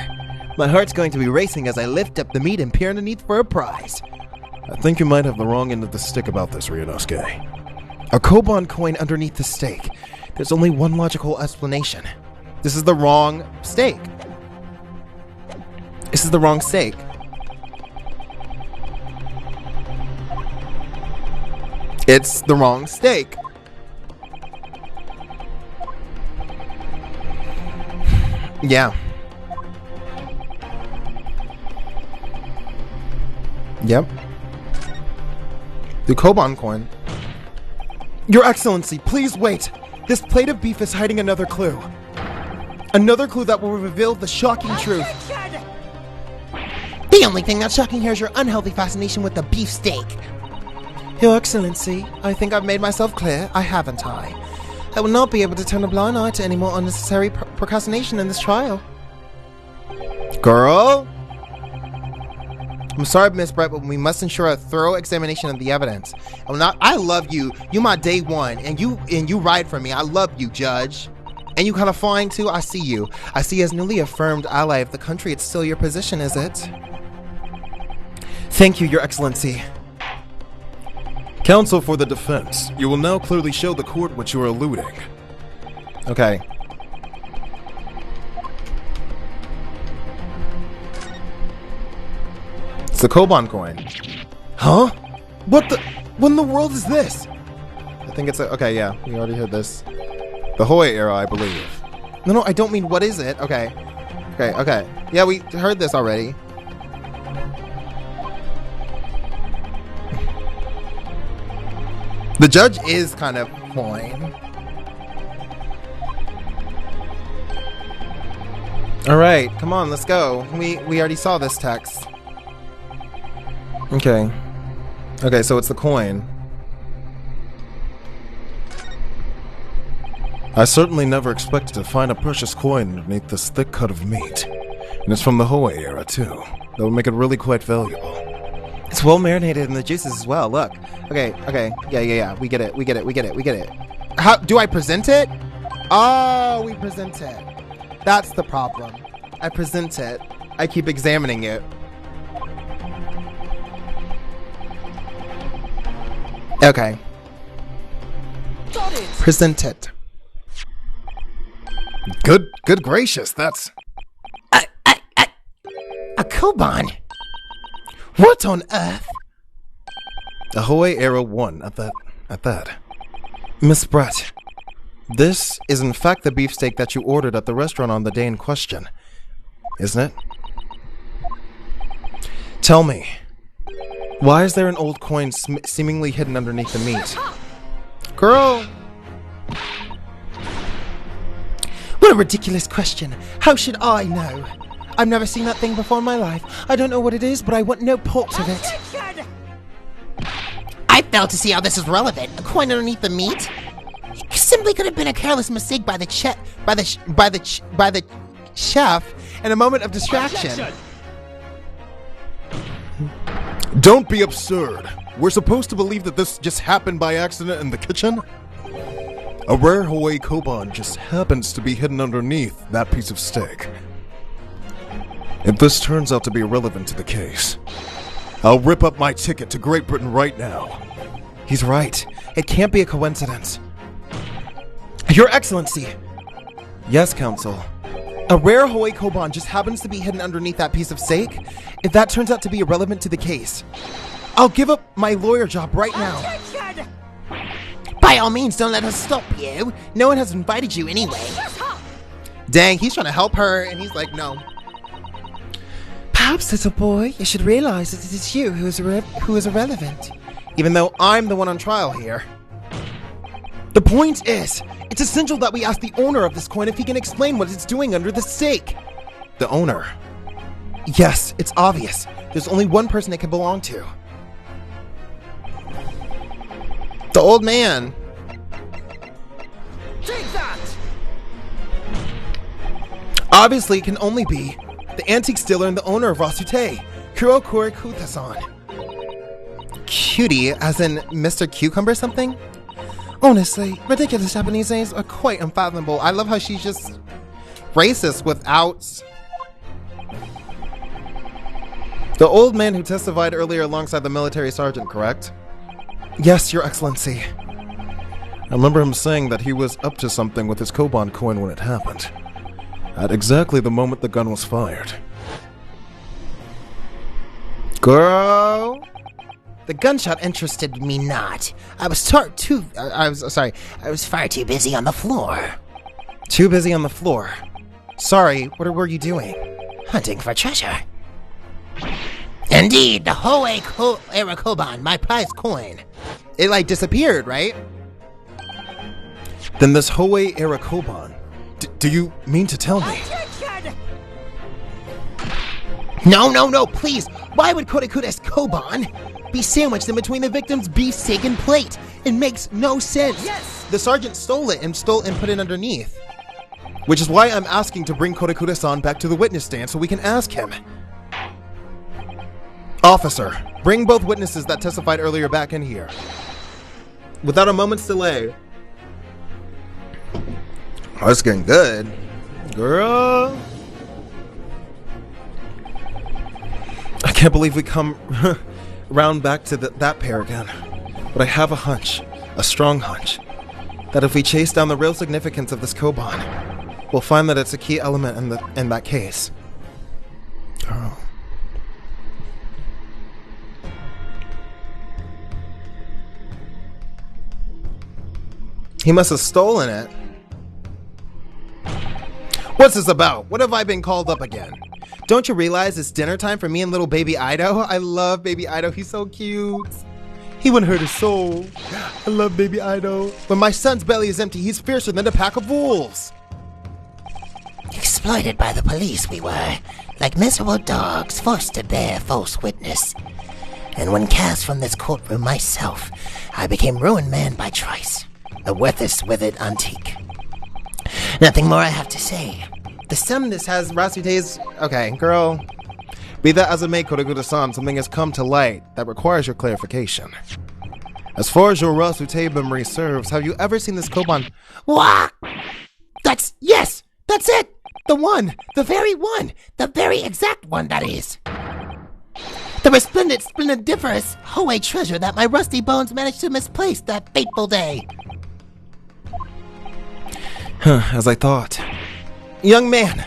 My heart's going to be racing as I lift up the meat and peer underneath for a prize. I think you might have the wrong end of the stick about this, Ryunosuke. A Koban coin underneath the steak. There's only one logical explanation. This is the wrong steak. This is the wrong steak. It's the wrong steak. Yeah. Yep. The Koban coin. Your Excellency, please wait. This plate of beef is hiding another clue. Another clue that will reveal the shocking truth. The only thing that's shocking here is your unhealthy fascination with the beefsteak. Your Excellency, I think I've made myself clear, haven't I? I will not be able to turn a blind eye to any more unnecessary procrastination in this trial. Girl? I'm sorry, Miss Brett, but we must ensure a thorough examination of the evidence. I love you. You my day one, and you ride for me. I love you, Judge. And you kind of flying too. I see you. I see as newly affirmed ally of the country. It's still your position, is it? Thank you, Your Excellency. Counsel for the defense, you will now clearly show the court what you are alluding. Okay. It's the Koban coin. Huh? What in the world is this? I think it's okay, yeah. We already heard this. The Hoei era, I believe. No, I don't mean what is it? Okay. Okay. Yeah, we heard this already. The judge is kind of coin. All right, come on, let's go. We already saw this text. Okay, so it's the coin. I certainly never expected to find a precious coin underneath this thick cut of meat. And it's from the Hoei era, too. That would make it really quite valuable. It's well marinated in the juices as well, look. Okay, yeah. We get it. How do I present it? Oh, we present it. That's the problem. I present it. I keep examining it. Okay. Present it. Good gracious, that's... A Koban? What on earth? Ahoy Arrow 1 at that. Miss Brett, this is in fact the beefsteak that you ordered at the restaurant on the day in question, isn't it? Tell me, why is there an old coin seemingly hidden underneath the meat? Girl. What a ridiculous question. How should I know? I've never seen that thing before in my life. I don't know what it is, but I want no part of it. I fail to see how this is relevant. A coin underneath the meat? It simply could have been a careless mistake by the chef in a moment of distraction. Don't be absurd. We're supposed to believe that this just happened by accident in the kitchen? A rare Hawaii Koban just happens to be hidden underneath that piece of steak. If this turns out to be relevant to the case, I'll rip up my ticket to Great Britain right now. He's right. It can't be a coincidence. Your Excellency! Yes, Counsel. A rare Hawaii Koban just happens to be hidden underneath that piece of steak. If that turns out to be irrelevant to the case, I'll give up my lawyer job right now. By all means, don't let us stop you. No one has invited you anyway. Dang, he's trying to help her, and he's like, no. Perhaps, little boy, you should realize that it is you who is irrelevant. Even though I'm the one on trial here. The point is, it's essential that we ask the owner of this coin if he can explain what it's doing under the steak. The owner? Yes, it's obvious. There's only one person it can belong to. The old man. Take that! Obviously, it can only be the antique dealer and the owner of Rasute, Kurokuri Kuta-san. Cutie, as in Mr. Cucumber something? Honestly, ridiculous Japanese names are quite Unfathomable. I love how she's just racist without... The old man who testified earlier alongside the military sergeant, correct? Yes, Your Excellency. I remember him saying that he was up to something with his Koban coin when it happened. At exactly the moment the gun was fired. Girl! The gunshot interested me not. I was far too busy on the floor. Too busy on the floor. Sorry, what were you doing? Hunting for treasure. Indeed, the Hoei Era Koban, my prized coin. It like disappeared, right? Then this Hoei Era Koban, do you mean to tell me? No, please. Why would Kodakuda's Koban be sandwiched in between the victim's beefsteak and plate? It makes no sense. Yes! The sergeant stole it and put it underneath. Which is why I'm asking to bring Kodakuda-san back to the witness stand so we can ask him. Officer, bring both witnesses that testified earlier back in here. Without a moment's delay. Oh, it's getting good. Girl. I can't believe we come round back to that pair again. But I have a hunch, a strong hunch, that if we chase down the real significance of this Koban, we'll find that it's a key element in that case. Oh. He must have stolen it. What's this about? What have I been called up again? Don't you realize it's dinner time for me and little baby Ido? I love baby Ido. He's so cute. He wouldn't hurt his soul. I love baby Ido. When my son's belly is empty, he's fiercer than a pack of wolves. Exploited by the police we were, like miserable dogs forced to bear false witness. And when cast from this courtroom myself, I became ruined man by choice. A worthless, withered antique. Nothing more I have to say. The stem this has Rasute's... Okay, girl. Be that as it may, Kodakuda-san, something has come to light that requires your clarification. As far as your Rasute memory serves, have you ever seen this Koban? What? Yes! That's it! The one! The very one! The very exact one, that is! The resplendent splendiferous Hoey treasure that my rusty bones managed to misplace that fateful day. As I thought. Young man!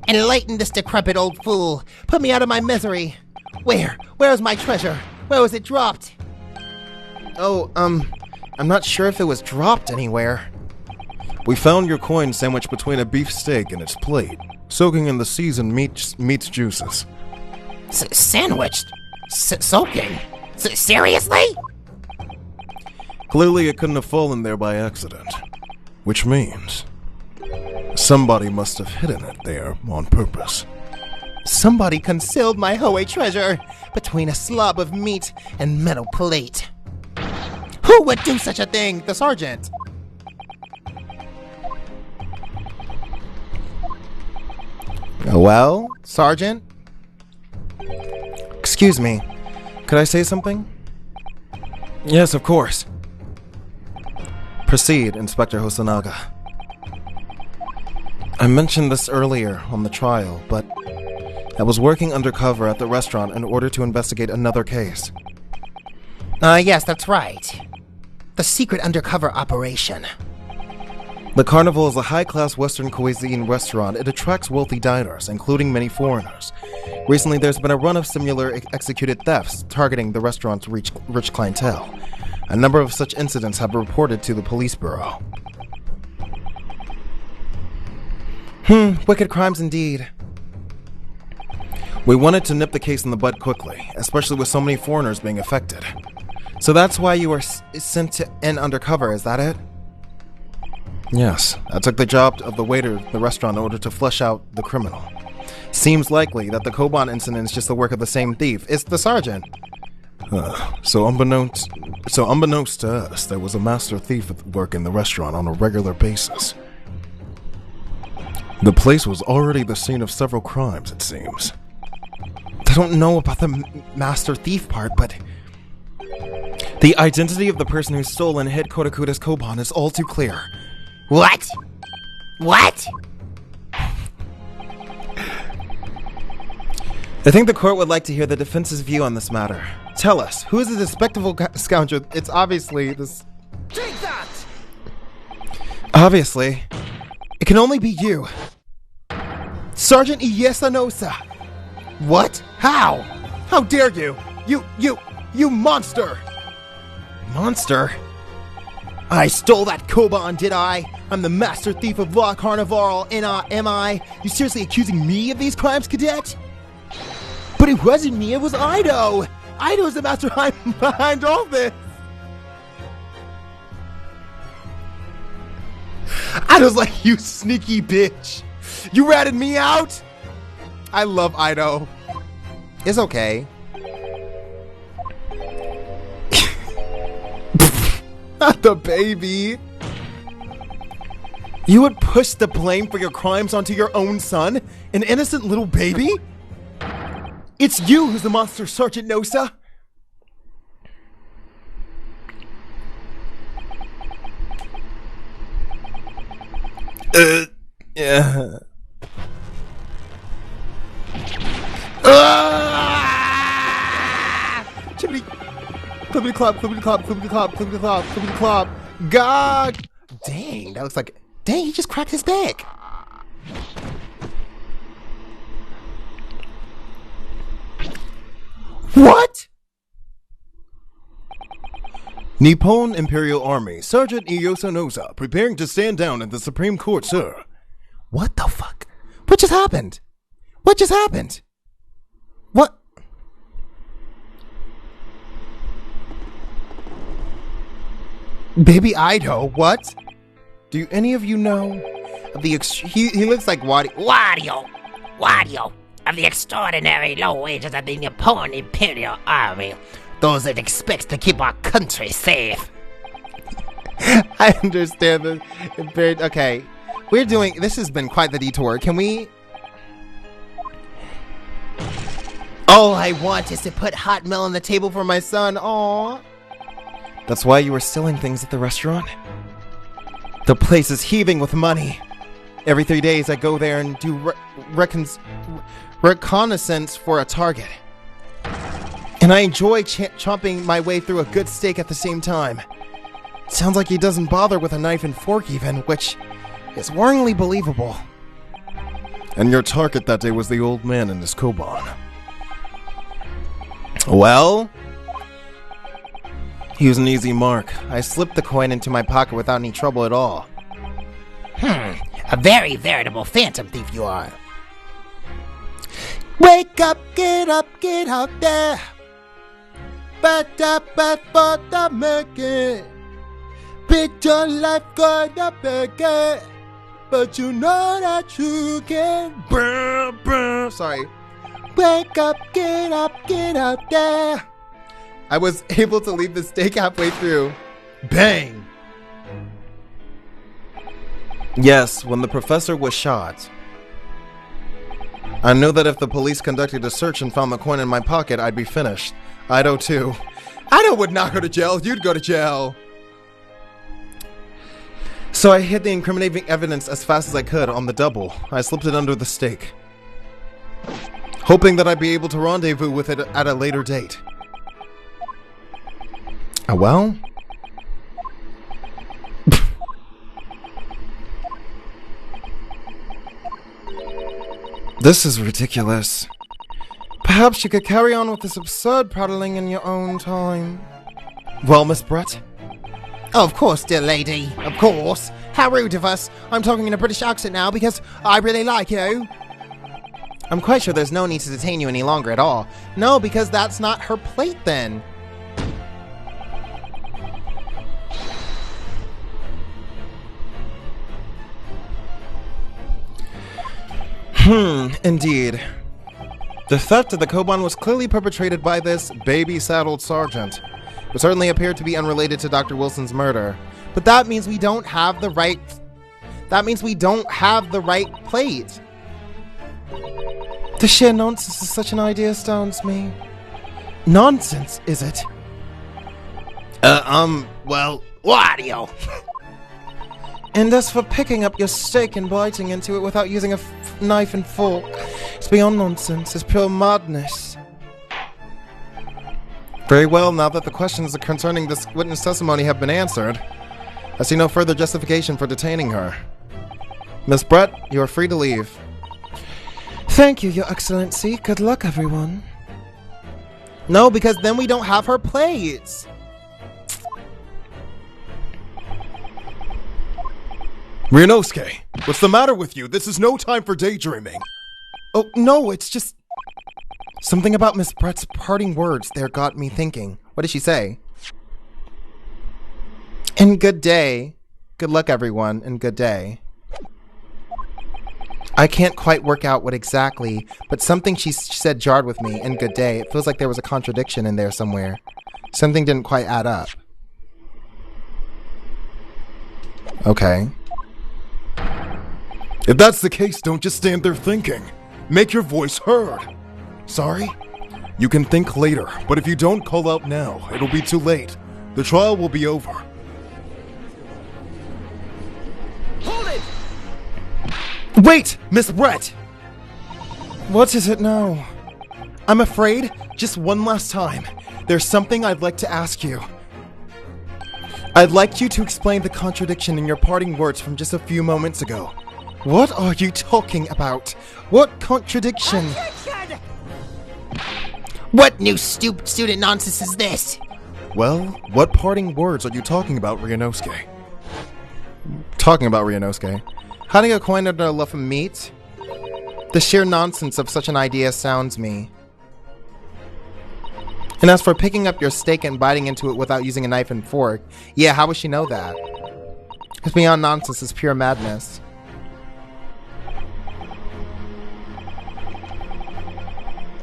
Enlighten this decrepit old fool. Put me out of my misery. Where is my treasure? Where was it dropped? Oh, I'm not sure if it was dropped anywhere. We found your coin sandwiched between a beef steak and its plate, soaking in the seasoned meat's juices. Sandwiched? Soaking? Seriously? Clearly it couldn't have fallen there by accident. Which means somebody must have hidden it there on purpose. Somebody concealed my Hoey treasure between a slob of meat and metal plate. Who would do such a thing? The sergeant. Well, Sergeant? Excuse me. Could I say something? Yes, of course. Proceed, Inspector Hosonaga. I mentioned this earlier on the trial, but I was working undercover at the restaurant in order to investigate another case. Yes, that's right. The secret undercover operation. The Carnival is a high-class Western cuisine restaurant. It attracts wealthy diners, including many foreigners. Recently, there's been a run of similar executed thefts targeting the restaurant's rich clientele. A number of such incidents have been reported to the police bureau. Wicked crimes indeed. We wanted to nip the case in the bud quickly, especially with so many foreigners being affected. So that's why you were sent in undercover, is that it? Yes, I took the job of the waiter at the restaurant in order to flesh out the criminal. Seems likely that the Koban incident is just the work of the same thief. It's the sergeant. So unbeknownst to us, there was a master thief at work in the restaurant on a regular basis. The place was already the scene of several crimes, it seems. I don't know about the master thief part, but the identity of the person who stole and hid Kodakuda's Koban is all too clear. What? What? I think the court would like to hear the defense's view on this matter. Tell us, who is the despicable scoundrel? It's obviously this... Take that! Obviously. It can only be you. Sergeant Iesanosa. What? How? How dare you? You monster! Monster? I stole that Koban, did I? I'm the master thief of La Carnival, am I? You seriously accusing me of these crimes, cadet? But it wasn't me, it was Ido! Ido's the master behind all this! Ido's like, you sneaky bitch! You ratted me out? I love Ido. It's okay. Not the baby. You would push the blame for your crimes onto your own son? An innocent little baby? It's you who's the monster, Sergeant Nosa. Yeah. Chimney. Clippity clop, clippity clop, clippity clop, clippity clop, clippity clop. Gog! Dang, that looks like... Dang, he just cracked his back. What? Nippon Imperial Army, Sergeant Iosanosa, preparing to stand down in the Supreme Court, sir. What the fuck? What just happened? What just happened? What? Baby Ido, what? Do any of you know of the he looks like Wario of the extraordinary low wages of the Nippon Imperial Army. Those that expect to keep our country safe. I understand this. Okay. This has been quite the detour. Can we... All I want is to put hot milk on the table for my son. Aww. That's why you were stealing things at the restaurant? The place is heaving with money. Every 3 days I go there and do reconnaissance for a target. And I enjoy chomping my way through a good steak at the same time. It sounds like he doesn't bother with a knife and fork even, which is worryingly believable. And your target that day was the old man and his koban. Well, He was an easy mark. I slipped the coin into my pocket without any trouble at all. A very veritable phantom thief you are. Wake up, get out there. But up for the market. Pick your life, gonna beg it. But you know that you can. sorry. Wake up, get out there. I was able to leave the steak halfway through. Bang! Yes, when the professor was shot. I knew that if the police conducted a search and found the coin in my pocket, I'd be finished. Ido too. Ido would not go to jail. You'd go to jail. So I hid the incriminating evidence as fast as I could on the double. I slipped it under the stake, hoping that I'd be able to rendezvous with it at a later date. Well? This is ridiculous. Perhaps you could carry on with this absurd prattling in your own time. Well, Miss Brett? Oh, of course, dear lady. Of course. How rude of us. I'm talking in a British accent now because I really like you. I'm quite sure there's no need to detain you any longer at all. No, because that's not her plate then. Indeed. The theft of the koban was clearly perpetrated by this baby-saddled sergeant, who certainly appeared to be unrelated to Dr. Wilson's murder. But that means we don't have the right... That means we don't have the right plate. The sheer nonsense of such an idea astounds me. Nonsense, is it? Well, what are you? And as for picking up your steak and biting into it without using a knife and fork, it's beyond nonsense. It's pure madness. Very well, now that the questions concerning this witness testimony have been answered, I see no further justification for detaining her. Miss Brett, you are free to leave. Thank you, Your Excellency. Good luck, everyone. No, because then we don't have her plates. Ryunosuke, what's the matter with you? This is no time for daydreaming. Oh, no, it's just... Something about Miss Brett's parting words there got me thinking. What did she say? And good day. Good luck, everyone, and good day. I can't quite work out what exactly, but something she said jarred with me, and good day. It feels like there was a contradiction in there somewhere. Something didn't quite add up. Okay. If that's the case, don't just stand there thinking. Make your voice heard. Sorry? You can think later, but if you don't call out now, it'll be too late. The trial will be over. Hold it! Wait, Miss Brett! What is it now? I'm afraid, just one last time, there's something I'd like to ask you. I'd like you to explain the contradiction in your parting words from just a few moments ago. What are you talking about? What contradiction? What new stupid student nonsense is this? Well, what parting words are you talking about, Ryunosuke? Talking about Ryunosuke. Hiding a coin under a loaf of meat? The sheer nonsense of such an idea astounds me. And as for picking up your steak and biting into it without using a knife and fork, yeah, how would she know that? It's beyond nonsense, it's pure madness.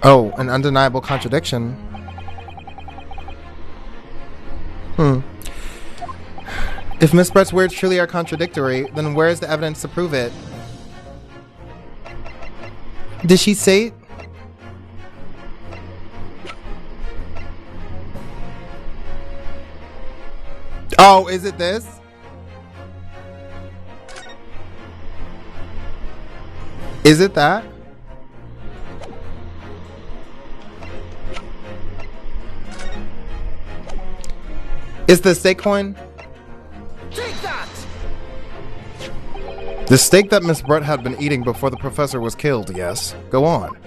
Oh, an undeniable contradiction. If Miss Brett's words truly are contradictory, then where is the evidence to prove it? Did she say... Oh, is it this? Is it that? Is the steak coin? Take that! The steak that Miss Brett had been eating before the professor was killed, yes. Go on.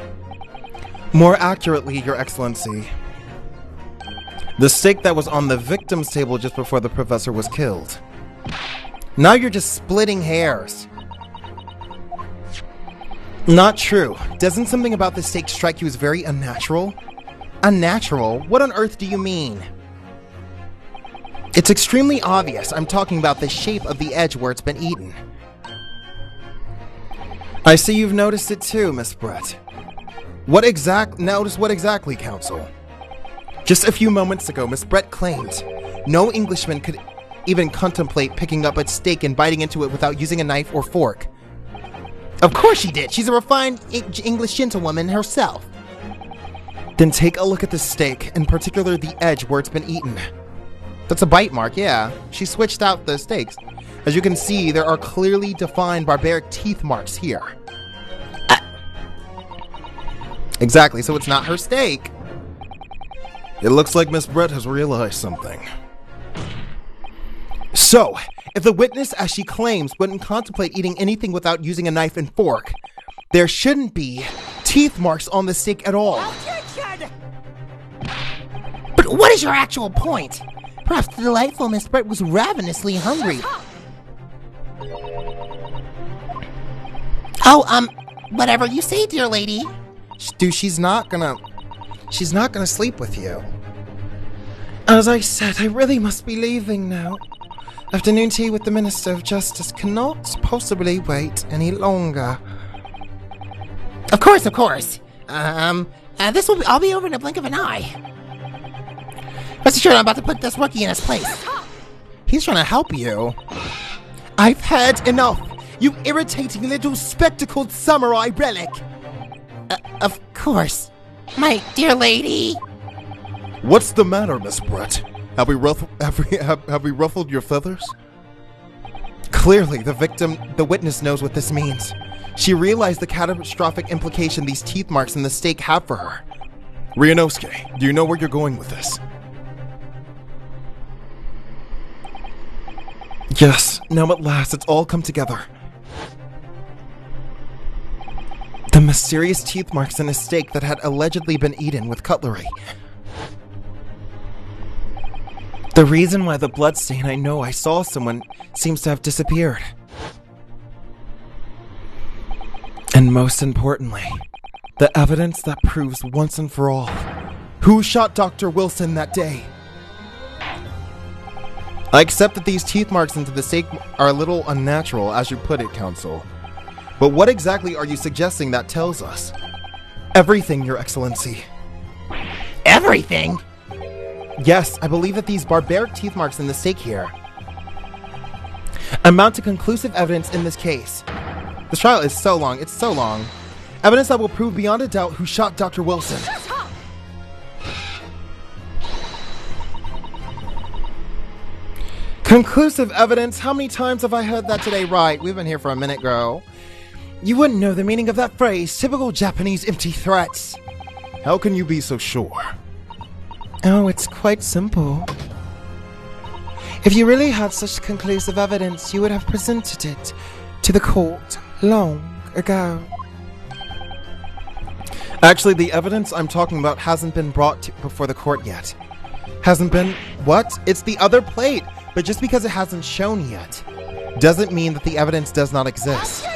More accurately, Your Excellency. The steak that was on the victim's table just before the professor was killed. Now you're just splitting hairs. Not true. Doesn't something about the steak strike you as very unnatural? Unnatural? What on earth do you mean? It's extremely obvious. I'm talking about the shape of the edge where it's been eaten. I see you've noticed it too, Miss Brett. Notice what exactly, Counsel? Just a few moments ago, Miss Brett claimed no Englishman could even contemplate picking up a steak and biting into it without using a knife or fork. Of course she did. She's a refined English gentlewoman herself. Then take a look at the steak, in particular the edge where it's been eaten. That's a bite mark, yeah. She switched out the steaks. As you can see, there are clearly defined barbaric teeth marks here. Exactly, so it's not her steak. It looks like Miss Brett has realized something. So, if the witness, as she claims, wouldn't contemplate eating anything without using a knife and fork, there shouldn't be teeth marks on the steak at all. But what is your actual point? Perhaps the delightful Miss Brett was ravenously hungry. Oh, whatever you say, dear lady. Dude, she's not gonna sleep with you. As I said, I really must be leaving now. Afternoon tea with the Minister of Justice cannot possibly wait any longer. Of course. This will all be over in a blink of an eye. Rest assured, I'm about to put this rookie in his place. He's trying to help you. I've had enough, you irritating little spectacled samurai relic. Of course, my dear lady. What's the matter, Miss Brett? Have we ruffled your feathers? Clearly, the witness knows what this means. She realized the catastrophic implication these teeth marks in the steak have for her. Ryunosuke, do you know where you're going with this? Yes, now at last it's all come together. The mysterious teeth marks in a steak that had allegedly been eaten with cutlery. The reason why the bloodstain I saw someone seems to have disappeared. And most importantly, the evidence that proves once and for all who shot Dr. Wilson that day. I accept that these teeth marks into the steak are a little unnatural, as you put it, Counsel. But what exactly are you suggesting that tells us? Everything, Your Excellency. Everything? Yes, I believe that these barbaric teeth marks in the steak here amount to conclusive evidence in this case. This trial is so long, it's so long. Evidence that will prove beyond a doubt who shot Dr. Wilson. Conclusive evidence? How many times have I heard that today? Right, we've been here for a minute, girl. You wouldn't know the meaning of that phrase. Typical Japanese empty threats. How can you be so sure? Oh, it's quite simple. If you really had such conclusive evidence, you would have presented it to the court long ago. Actually, the evidence I'm talking about hasn't been brought before the court yet. Hasn't been? What? It's the other plate. But just because it hasn't shown yet, doesn't mean that the evidence does not exist.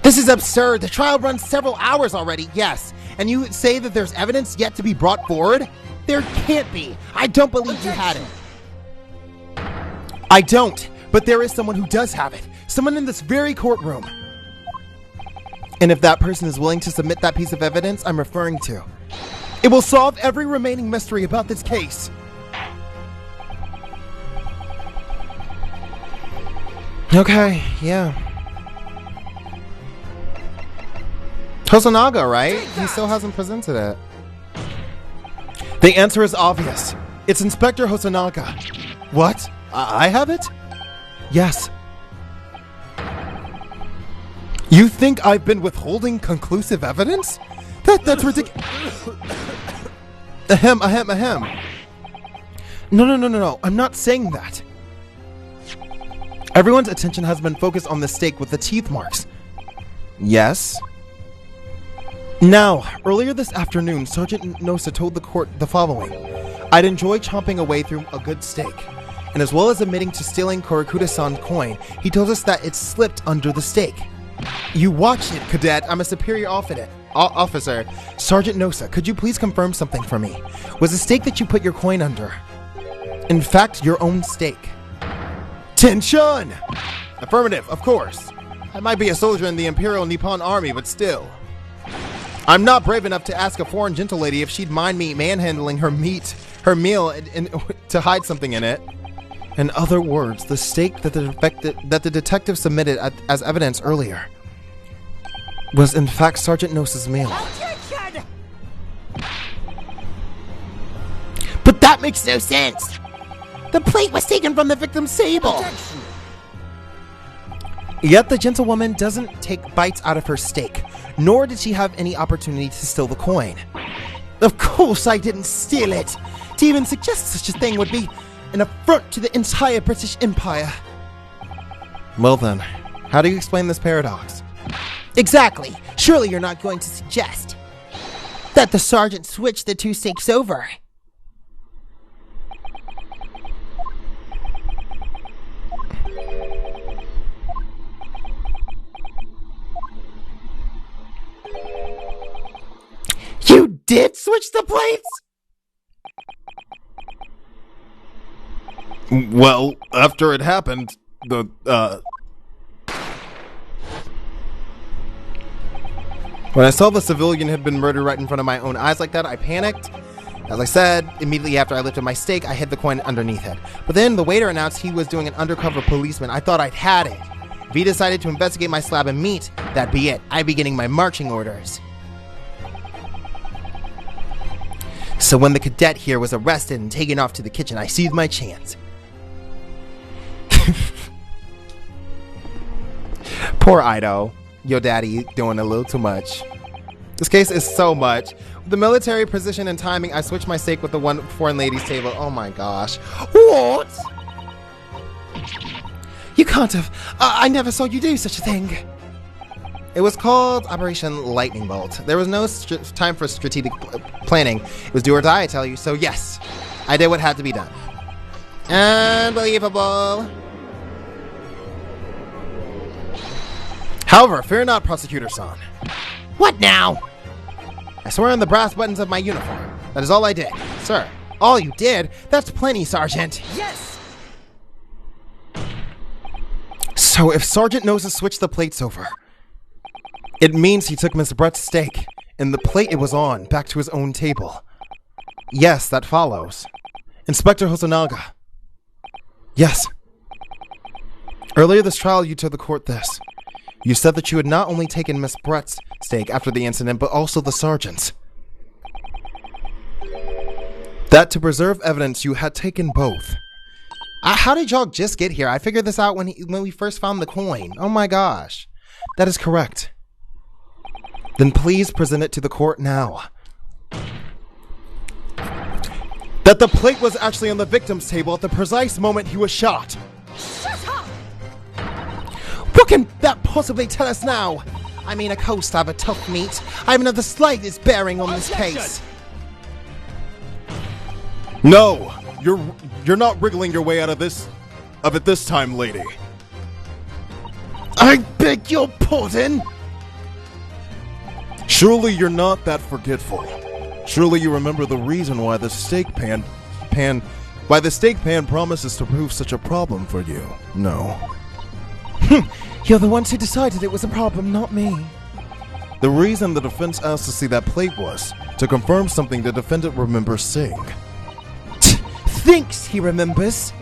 This is absurd. The trial runs several hours already, yes. And you say that there's evidence yet to be brought forward? There can't be. I don't believe you had it. I don't, but there is someone who does have it. Someone in this very courtroom. And if that person is willing to submit that piece of evidence I'm referring to, it will solve every remaining mystery about this case. Okay, yeah. Hosonaga, right? He still hasn't presented it. The answer is obvious. It's Inspector Hosonaga. What? I have it? Yes. You think I've been withholding conclusive evidence? That's ridiculous. Ahem. No. I'm not saying that. Everyone's attention has been focused on the steak with the teeth marks. Yes? Now, earlier this afternoon, Sergeant Nosa told the court the following. I'd enjoy chomping away through a good steak. And as well as admitting to stealing Korakuda-san's coin, he told us that it slipped under the steak. You watched it, Cadet. I'm a superior officer. Sergeant Nosa, could you please confirm something for me? Was the steak that you put your coin under, in fact, your own steak? Tension! Affirmative, of course. I might be a soldier in the Imperial Nippon Army, but still. I'm not brave enough to ask a foreign gentle lady if she'd mind me manhandling her meal to hide something in it. In other words, the steak that the detective submitted as evidence earlier was in fact Sergeant Nosa's meal. But that makes no sense. The plate was taken from the victim's table. Yet the gentlewoman doesn't take bites out of her steak, nor did she have any opportunity to steal the coin. Of course I didn't steal it. To even suggest such a thing would be an affront to the entire British Empire. Well then, how do you explain this paradox? Exactly. Surely you're not going to suggest that the sergeant switched the two steaks over. You did switch the plates? Well, after it happened, When I saw the civilian had been murdered right in front of my own eyes like that, I panicked. As I said, immediately after I lifted my steak, I hid the coin underneath it. But then the waiter announced he was doing an undercover policeman. I thought I'd had it. If he decided to investigate my slab of meat, that'd be it. I'd be getting my marching orders. So when the cadet here was arrested and taken off to the kitchen, I seized my chance. Poor Ido. Yo daddy doing a little too much. This case is so much. With the military position and timing, I switched my steak with the one foreign ladies table. Oh my gosh. What? You can't have. I never saw you do such a thing. It was called Operation Lightning Bolt. There was no time for strategic planning. It was do or die, I tell you. So yes, I did what had to be done. Unbelievable. However, fear not, Prosecutor-san. What now? I swear on the brass buttons of my uniform. That is all I did. Sir, all you did? That's plenty, Sergeant. Yes! So if Sergeant Nosa switched the plates over, it means he took Miss Brett's steak and the plate it was on back to his own table. Yes, that follows. Inspector Hosonaga. Yes. Earlier this trial, you told the court this. You said that you had not only taken Miss Brett's steak after the incident, but also the sergeant's. That to preserve evidence, you had taken both. How did y'all just get here? I figured this out when we first found the coin. Oh my gosh. That is correct. Then please present it to the court now. That the plate was actually on the victim's table at the precise moment he was shot. Shut up! What can that possibly tell us now? I mean, a co-stab of tough meat. I haven't had the slightest bearing on this case. No, you're not wriggling your way out of it this time, lady. I beg your pardon? Surely you're not that forgetful. Surely you remember the reason why the steak pan promises to prove such a problem for you. No. You're the ones who decided it was a problem, not me. The reason the defense asked to see that plate was to confirm something the defendant remembers seeing. Thinks he remembers.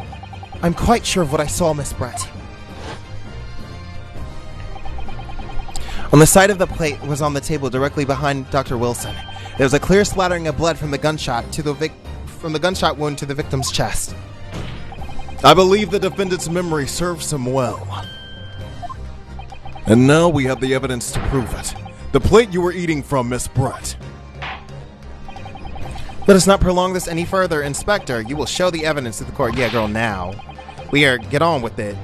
I'm quite sure of what I saw, Miss Brett. On the side of the plate was on the table directly behind Dr. Wilson. There was a clear splattering of blood from the gunshot wound to the victim's chest. I believe the defendant's memory serves him well. And now we have the evidence to prove it. The plate you were eating from, Miss Brett. Let us not prolong this any further. Inspector, you will show the evidence to the court. Yeah, girl, now. Get on with it.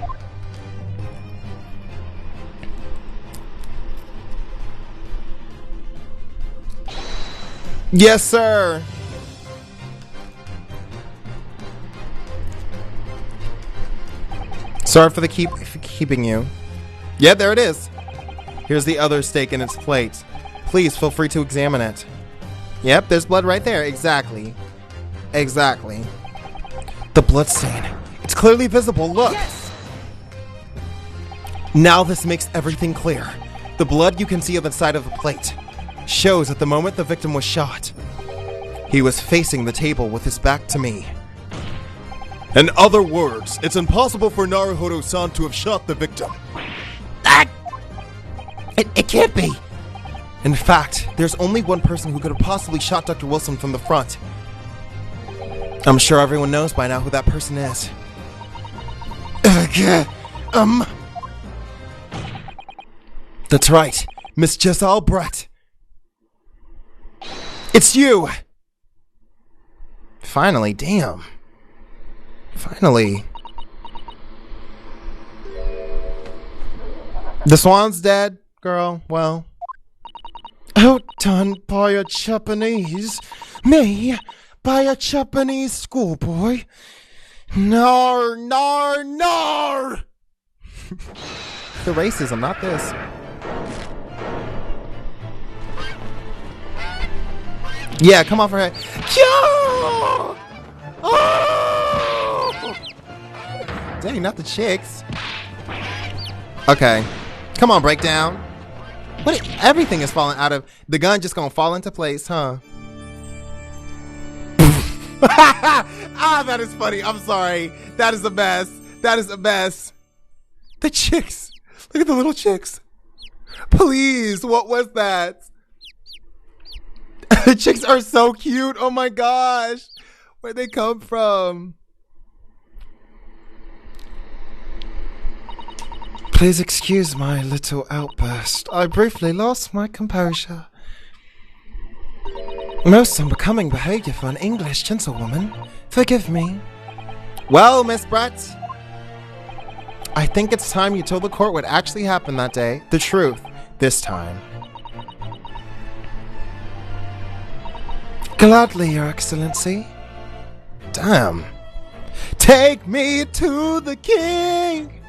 Yes, sir. Sorry for keeping you. Yeah, there it is. Here's the other steak in its plate. Please feel free to examine it. Yep, there's blood right there. Exactly. Exactly. The blood stain. It's clearly visible. Look. Yes! Now this makes everything clear. The blood you can see on the side of the plate shows at the moment the victim was shot, he was facing the table with his back to me. In other words, it's impossible for Naruhodo-san to have shot the victim. It can't be. In fact, there's only one person who could have possibly shot Dr. Wilson from the front. I'm sure everyone knows by now who that person is. That's right, Miss Jessal Brett. It's you! Finally, damn. Finally. The swan's dead, girl. Well. Outdone by a Japanese. Me, by a Japanese schoolboy. Nar, nar, nar! The racism, not this. Yeah, come off her head. Yo! Oh! Dang, not the chicks. Okay. Come on, breakdown. What? Everything is falling out of... The gun just gonna fall into place, huh? Ah, that is funny. I'm sorry. That is the best. That is the best. The chicks. Look at the little chicks. Please, what was that? The chicks are so cute. Oh my gosh. Where'd they come from? Please excuse my little outburst. I briefly lost my composure. Most unbecoming behavior for an English gentlewoman. Forgive me. Well, Miss Brett, I think it's time you told the court what actually happened that day. The truth, this time. Gladly, Your Excellency. Damn. Take me to the king.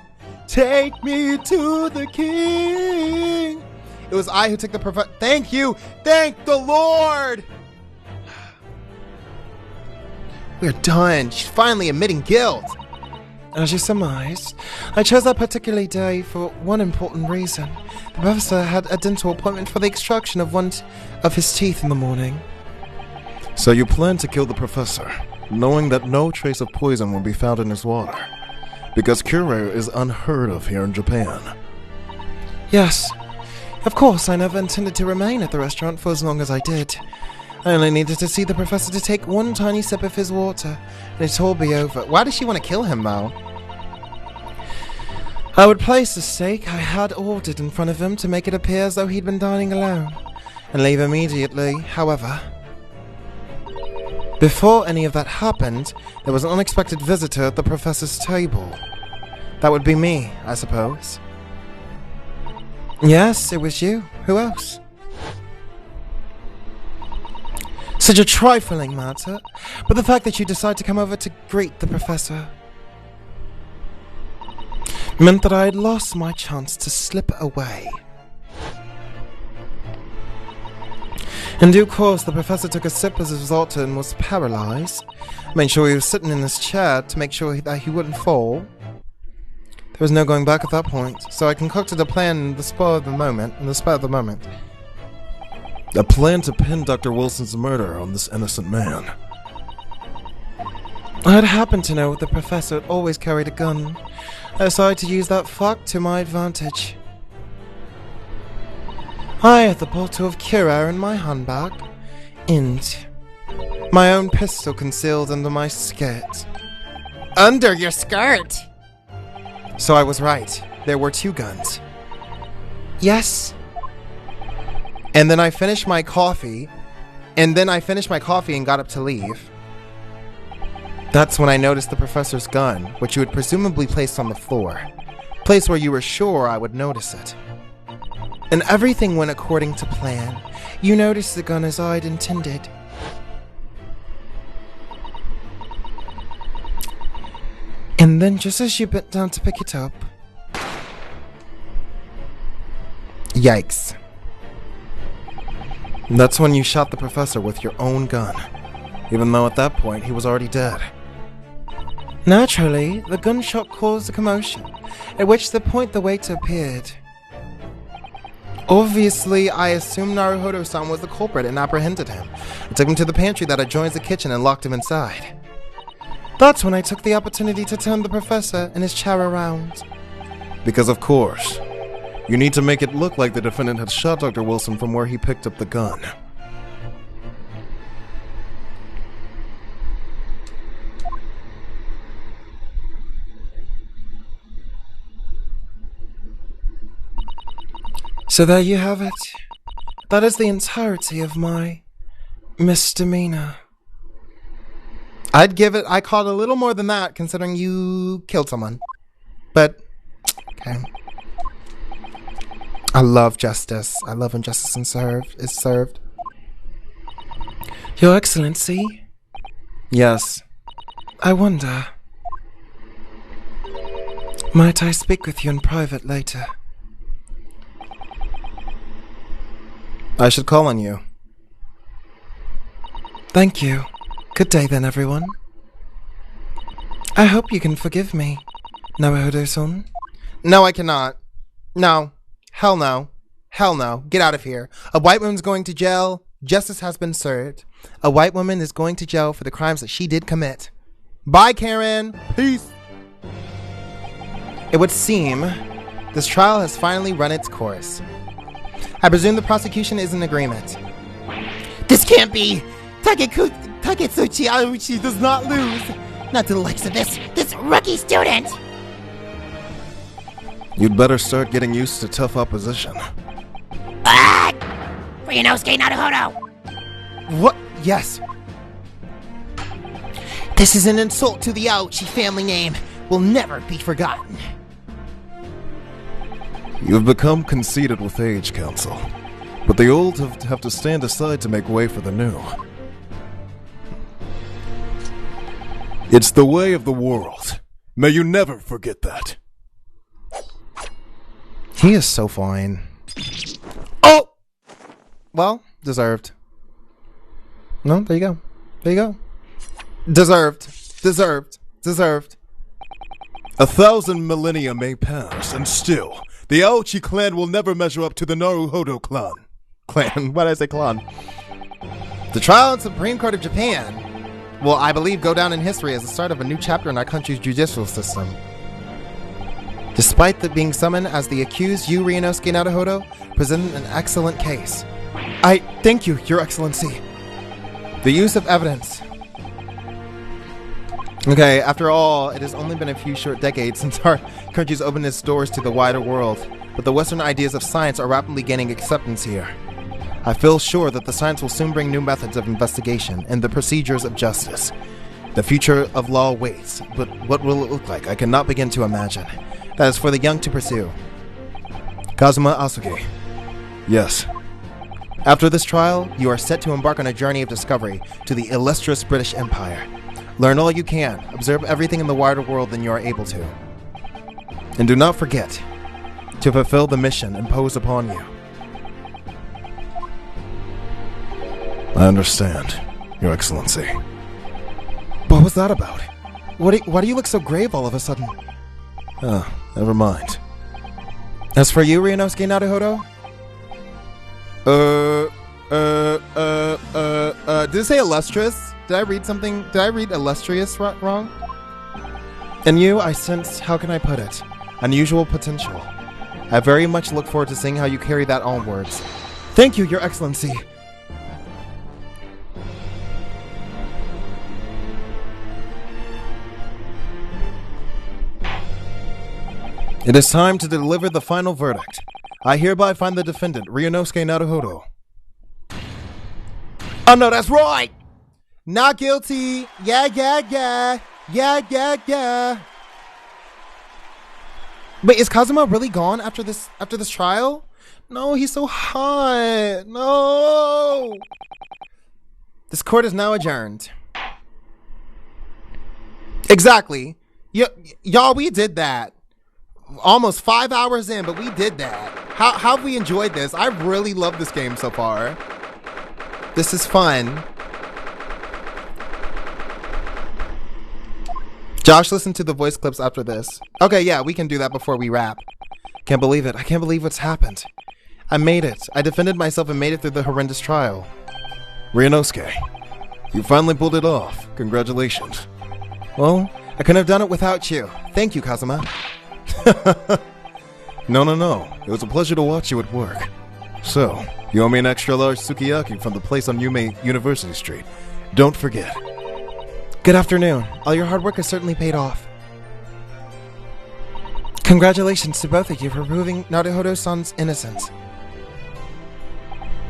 Take me to the king. It was I who took the professor. Thank you. Thank the Lord. We're done. She's finally admitting guilt. As you surmised, I chose that particular day for one important reason. The professor had a dental appointment for the extraction of one of his teeth in the morning. So you plan to kill the professor, knowing that no trace of poison will be found in his water, because Kuro is unheard of here in Japan. Yes. Of course, I never intended to remain at the restaurant for as long as I did. I only needed to see the professor to take one tiny sip of his water, and it'd all be over. Why does she want to kill him, though? I would place the steak I had ordered in front of him to make it appear as though he'd been dining alone, and leave immediately, however. Before any of that happened, there was an unexpected visitor at the professor's table. That would be me, I suppose. Yes, it was you. Who else? Such a trifling matter, but the fact that you decided to come over to greet the professor meant that I had lost my chance to slip away. In due course, the professor took a sip as a result and was paralyzed. Made sure he was sitting in his chair to make sure that he wouldn't fall. There was no going back at that point, so I concocted a plan in the spur of the moment. A plan to pin Dr. Wilson's murder on this innocent man. I had happened to know the professor had always carried a gun. I decided to use that fact to my advantage. I had the bottle of Cura in my handbag, and my own pistol concealed under my skirt. Under your skirt? So I was right. There were two guns. Yes. And then I finished my coffee, And then I finished my coffee and got up to leave. That's when I noticed the professor's gun, which you had presumably placed on the floor. Place where you were sure I would notice it. And everything went according to plan. You noticed the gun as I'd intended. And then just as you bent down to pick it up... Yikes. That's when you shot the professor with your own gun. Even though at that point he was already dead. Naturally, the gunshot caused a commotion, at which the point the waiter appeared. Obviously, I assumed Naruhodo-san was the culprit and apprehended him. I took him to the pantry that adjoins the kitchen and locked him inside. That's when I took the opportunity to turn the professor and his chair around. Because of course, you need to make it look like the defendant had shot Dr. Wilson from where he picked up the gun. So there you have it. That is the entirety of my misdemeanor. I called a little more than that, considering you killed someone. But, okay. I love justice. I love when justice is served. Your Excellency? Yes. I wonder... Might I speak with you in private later? I should call on you. Thank you. Good day then, everyone. I hope you can forgive me, Naruhodo-san. No, I cannot. No. Hell no. Hell no. Get out of here. A white woman's going to jail. Justice has been served. A white woman is going to jail for the crimes that she did commit. Bye, Karen. Peace. It would seem this trial has finally run its course. I presume the prosecution is in agreement. This can't be! Taketsuchi Auchi does not lose! Not to the likes of this rookie student! You'd better start getting used to tough opposition. Ah! Ryunosuke Naruhodo! What? Yes. This is an insult to the Auchi family name. Will never be forgotten. You've become conceited with age, Counsel. But the old have to stand aside to make way for the new. It's the way of the world. May you never forget that. He is so fine. Oh! Well, deserved. No, there you go. There you go. Deserved. Deserved. Deserved. 1,000 millennia may pass, and still, the Aochi clan will never measure up to the Naruhodo clan. Clan? Why did I say clan? The trial in Supreme Court of Japan will, I believe, go down in history as the start of a new chapter in our country's judicial system. Despite being summoned as the accused, you, Ryunosuke Naruhodo, presented an excellent case. I thank you, Your Excellency. The use of evidence. Okay, after all, it has only been a few short decades since our country's opened its doors to the wider world, but the Western ideas of science are rapidly gaining acceptance here. I feel sure that the science will soon bring new methods of investigation and the procedures of justice. The future of law waits, but what will it look like? I cannot begin to imagine. That is for the young to pursue. Kazuma Asuke. Yes. After this trial, you are set to embark on a journey of discovery to the illustrious British Empire. Learn all you can, observe everything in the wider world than you are able to. And do not forget to fulfill the mission imposed upon you. I understand, Your Excellency. What was that about? Why do you look so grave all of a sudden? Never mind. As for you, Ryunosuke Naruhodo? Did it say illustrious? Did I read something? Did I read illustrious wrong? In you, I sense, how can I put it, unusual potential. I very much look forward to seeing how you carry that onwards. Thank you, Your Excellency. It is time to deliver the final verdict. I hereby find the defendant, Ryunosuke Naruhodo. Oh no, that's right. Not guilty. Yeah. Wait, is Kazuma really gone after this trial? No, he's so hot. No. This court is now adjourned. Exactly. Y'all, we did that. Almost 5 hours in, but we did that. How have we enjoyed this? I really love this game so far. This is fun. Josh, listen to the voice clips after this. Okay, yeah, we can do that before we wrap. Can't believe it. I can't believe what's happened. I made it. I defended myself and made it through the horrendous trial. Ryunosuke, you finally pulled it off. Congratulations. Well, I couldn't have done it without you. Thank you, Kazuma. No. It was a pleasure to watch you at work. So, you owe me an extra large sukiyaki from the place on Yume University Street. Don't forget. Good afternoon. All your hard work has certainly paid off. Congratulations to both of you for proving Naruhodo-san's innocence.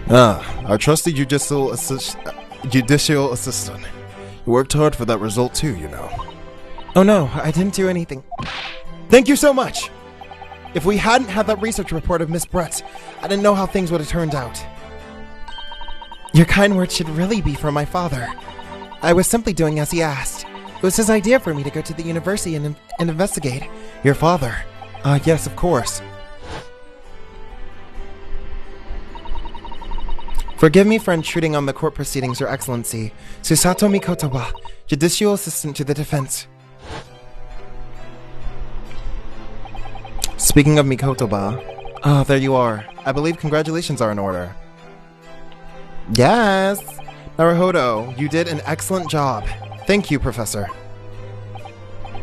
Our trusty judicial assistant. You worked hard for that result too, you know. Oh no, I didn't do anything. Thank you so much! If we hadn't had that research report of Miss Brett's, I didn't know how things would have turned out. Your kind words should really be from my father. I was simply doing as he asked. It was his idea for me to go to the university and investigate. Your father? Yes, of course. Forgive me for intruding on the court proceedings, Your Excellency. Susato Mikotowa, Judicial Assistant to the Defense. Speaking of Mikotoba, there you are. I believe congratulations are in order. Yes! Naruhodo, you did an excellent job. Thank you, Professor.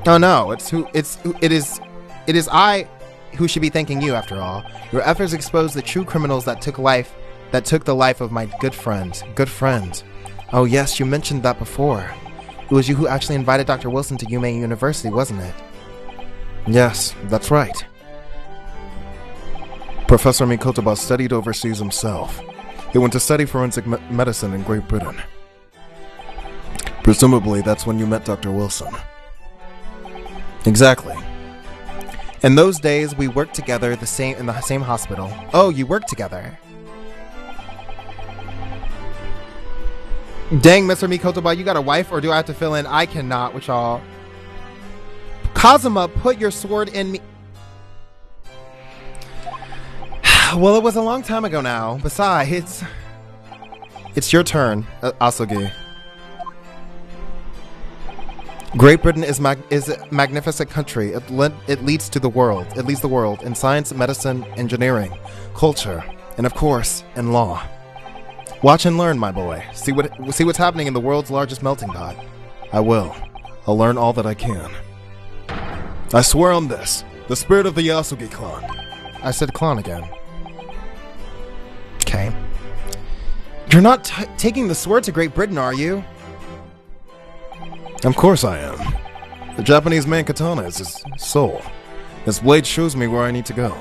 Oh no, it is I who should be thanking you after all. Your efforts exposed the true criminals that took the life of my good friend. Oh yes, you mentioned that before. It was you who actually invited Dr. Wilson to Yume University, wasn't it? Yes, that's right. Professor Mikotoba studied overseas himself. He went to study forensic medicine in Great Britain. Presumably, that's when you met Dr. Wilson. Exactly. In those days, we worked together in the same hospital. Oh, you worked together. Dang, Mr. Mikotoba, you got a wife, or do I have to fill in? I cannot with y'all. Kazuma, put your sword in me. Well, it was a long time ago now. Besides, it's your turn, Asogi. Great Britain is a magnificent country. It leads the world in science, medicine, engineering, culture, and of course, in law. Watch and learn, my boy. See what's happening in the world's largest melting pot. I will. I'll learn all that I can. I swear on this, the spirit of the Yasugi clan. I said clan again. Okay. You're not taking the sword to Great Britain, are you? Of course I am. The Japanese man katana is his soul. His blade shows me where I need to go.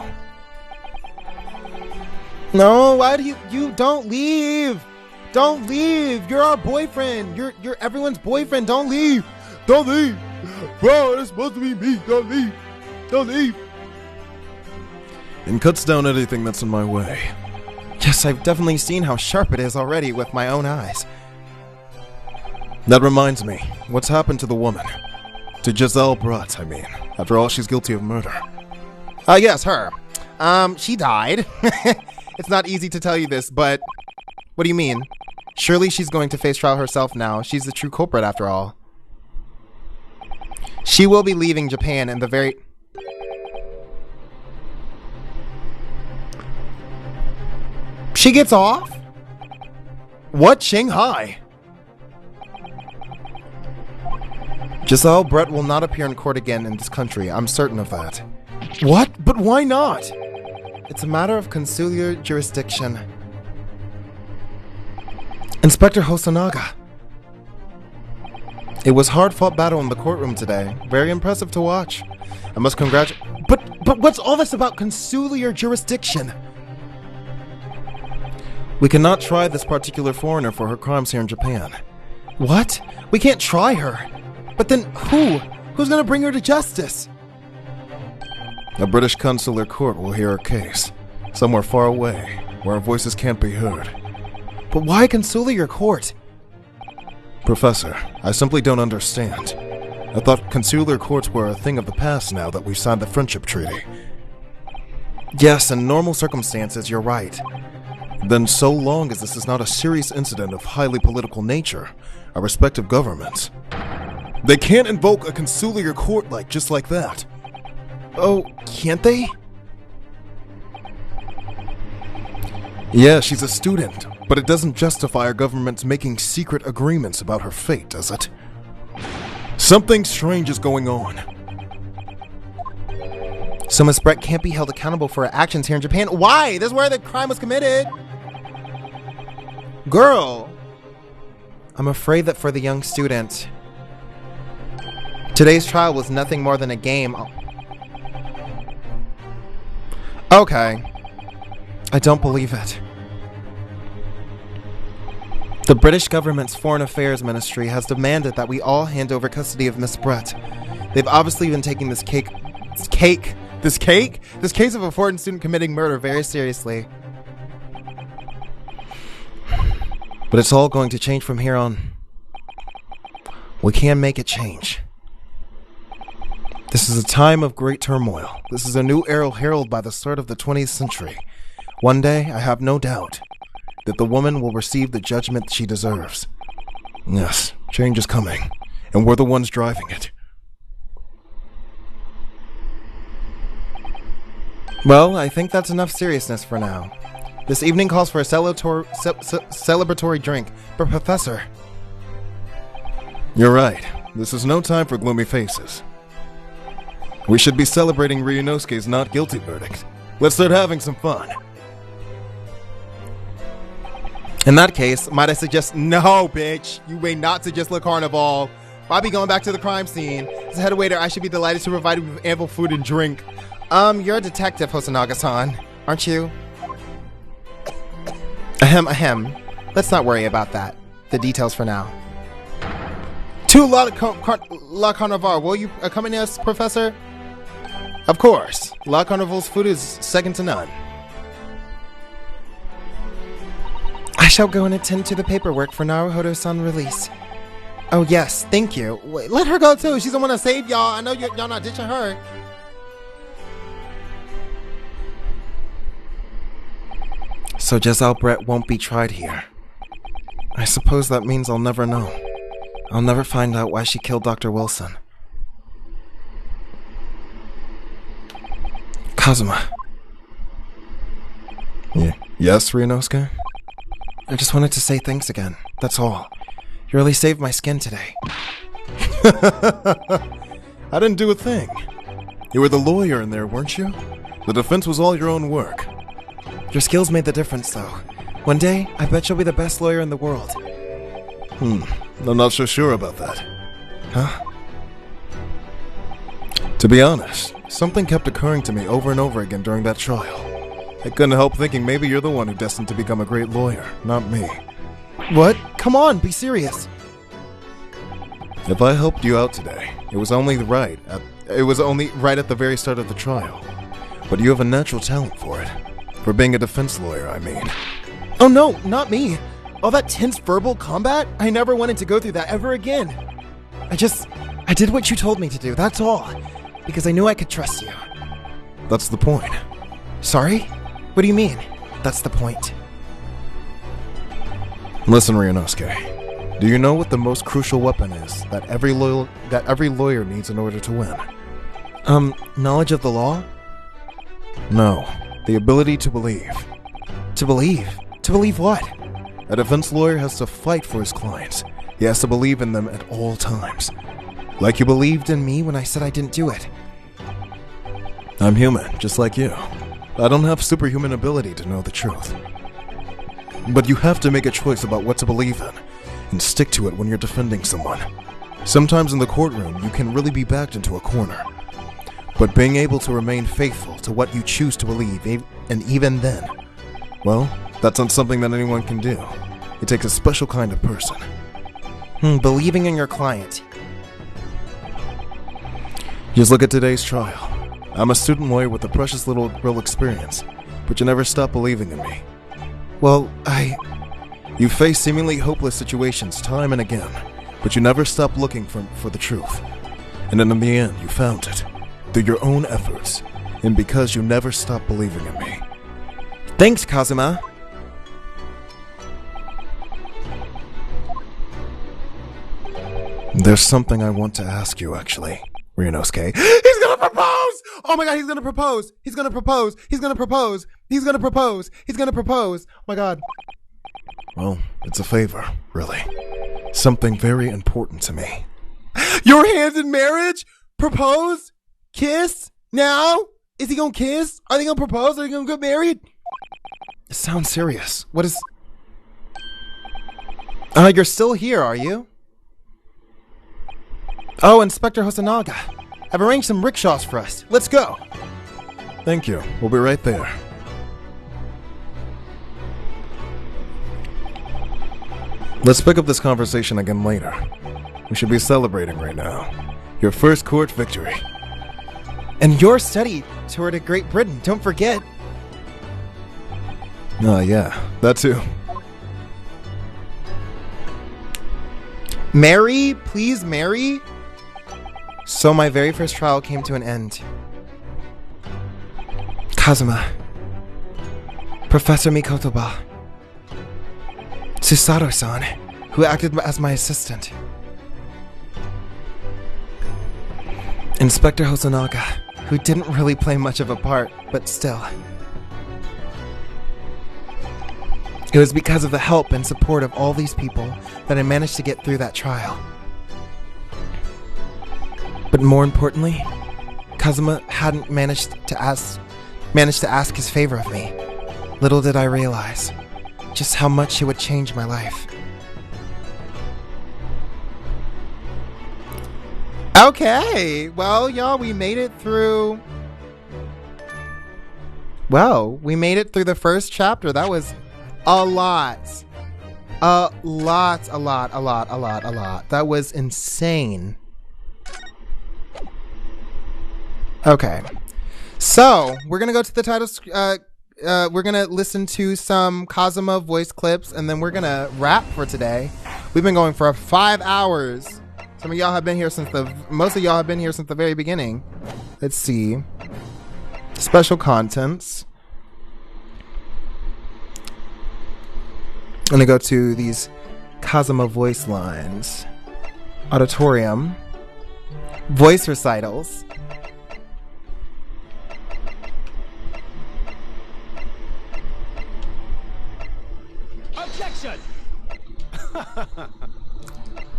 No, why do you don't leave? Don't leave. You're our boyfriend. You're everyone's boyfriend. Don't leave. Don't leave. Bro, it's supposed to be me. Don't leave. Don't leave. And cuts down anything that's in my way. Yes, I've definitely seen how sharp it is already with my own eyes. That reminds me, what's happened to the woman? To Giselle Brott, I mean. After all, she's guilty of murder. Yes, her. She died. It's not easy to tell you this, but what do you mean? Surely she's going to face trial herself now. She's the true culprit after all. She will be leaving Japan in the very... She gets off? What? Shanghai? Giselle Brett will not appear in court again in this country. I'm certain of that. What? But why not? It's a matter of consular jurisdiction. Inspector Hosonaga. It was hard-fought battle in the courtroom today. Very impressive to watch. I must congratulate... But what's all this about consular jurisdiction? We cannot try this particular foreigner for her crimes here in Japan. What? We can't try her? But then who? Who's gonna bring her to justice? A British consular court will hear her case, somewhere far away, where our voices can't be heard. But why consular court? Professor, I simply don't understand. I thought consular courts were a thing of the past now that we've signed the friendship treaty. Yes, in normal circumstances, you're right. Then so long as this is not a serious incident of highly political nature, our respective governments, they can't invoke a consular court just like that. Oh, can't they? Yeah, she's a student, but it doesn't justify our government's making secret agreements about her fate, does it? Something strange is going on. So Miss Brett can't be held accountable for her actions here in Japan. Why? This is where the crime was committed. Girl. I'm afraid that for the young student, today's trial was nothing more than a game. Okay. I don't believe it. The British government's Foreign Affairs Ministry has demanded that we all hand over custody of Miss Brett. They've obviously been taking this case of a foreign student committing murder very seriously. But it's all going to change from here on. We can make it change. This is a time of great turmoil. This is a new era heralded by the start of the 20th century. One day, I have no doubt that the woman will receive the judgment she deserves. Yes, change is coming, and we're the ones driving it. Well, I think that's enough seriousness for now. This evening calls for a celebratory drink. But Professor... You're right. This is no time for gloomy faces. We should be celebrating Ryunosuke's not guilty verdict. Let's start having some fun. In that case, might I suggest... No, bitch! You may not suggest Le Carnival. I'll be going back to the crime scene. As a head waiter, I should be delighted to provide you with ample food and drink. You're a detective, Hosonaga-san, aren't you? Ahem. Let's not worry about that. The details for now. To La Carnival, will you accompany us, Professor? Of course. La Carnival's food is second to none. I shall go and attend to the paperwork for Naruhodo-san release. Oh yes, thank you. Wait, let her go too. She's the one that saved y'all. I know y'all not ditching her. So Giselle Brett won't be tried here. I suppose that means I'll never know. I'll never find out why she killed Dr. Wilson. Kazuma. Yeah. Yes, Ryunosuke? I just wanted to say thanks again. That's all. You really saved my skin today. I didn't do a thing. You were the lawyer in there, weren't you? The defense was all your own work. Your skills made the difference, though. One day, I bet you'll be the best lawyer in the world. I'm not so sure about that. Huh? To be honest, something kept occurring to me over and over again during that trial. I couldn't help thinking maybe you're the one who's destined to become a great lawyer, not me. What? Come on, be serious. If I helped you out today, it was only right at the very start of the trial. But you have a natural talent for it. For being a defense lawyer, I mean. Oh no, not me. All that tense verbal combat? I never wanted to go through that ever again. I did what you told me to do, that's all. Because I knew I could trust you. That's the point. Sorry? What do you mean? That's the point. Listen, Ryunosuke. Do you know what the most crucial weapon is that every lawyer needs in order to win? Knowledge of the law? No. The ability to believe. To believe? To believe what? A defense lawyer has to fight for his clients. He has to believe in them at all times. Like you believed in me when I said I didn't do it. I'm human, just like you. I don't have superhuman ability to know the truth. But you have to make a choice about what to believe in, and stick to it when you're defending someone. Sometimes in the courtroom, you can really be backed into a corner. But being able to remain faithful to what you choose to believe, and even then, well, That's not something that anyone can do. It takes a special kind of person. Believing in your client. Just look at today's trial. I'm a student lawyer with a precious little real experience, but you never stop believing in me. Well, You face seemingly hopeless situations time and again, but you never stop looking for the truth. And then in the end, you found it, through your own efforts, and because you never stopped believing in me. Thanks, Kazuma. There's something I want to ask you, actually, Ryunosuke. He's gonna propose! Oh my god, he's gonna propose! He's gonna propose! He's gonna propose! He's gonna propose! He's gonna propose! Oh my god. Well, it's a favor, really. Something very important to me. Your hand in marriage? Propose? Kiss? Now? Is he gonna kiss? Are they gonna propose? Are they gonna get married? It sounds serious. What is... you're still here, are you? Oh, Inspector Hosonaga. I've arranged some rickshaws for us. Let's go. Thank you. We'll be right there. Let's pick up this conversation again later. We should be celebrating right now. Your first court victory. And your study tour to Great Britain, don't forget. Yeah, that too. Mary, please, Mary. So my very first trial came to an end. Kazuma, Professor Mikotoba, Susato-san, who acted as my assistant, Inspector Hosonaga, who didn't really play much of a part, but still. It was because of the help and support of all these people that I managed to get through that trial. But more importantly, Kazuma hadn't managed to ask his favor of me. Little did I realize just how much it would change my life. Okay, well, y'all, we made it through. Well, we made it through the first chapter. That was a lot. A lot. That was insane. Okay, so we're gonna go to the title. We're gonna listen to some Kazuma voice clips, and then we're gonna wrap for today. We've been going for 5 hours. Some of y'all have been here most of y'all have been here since the very beginning. Let's see. Special contents. I'm gonna go to these Kazuma voice lines. Auditorium. Voice recitals. Objection!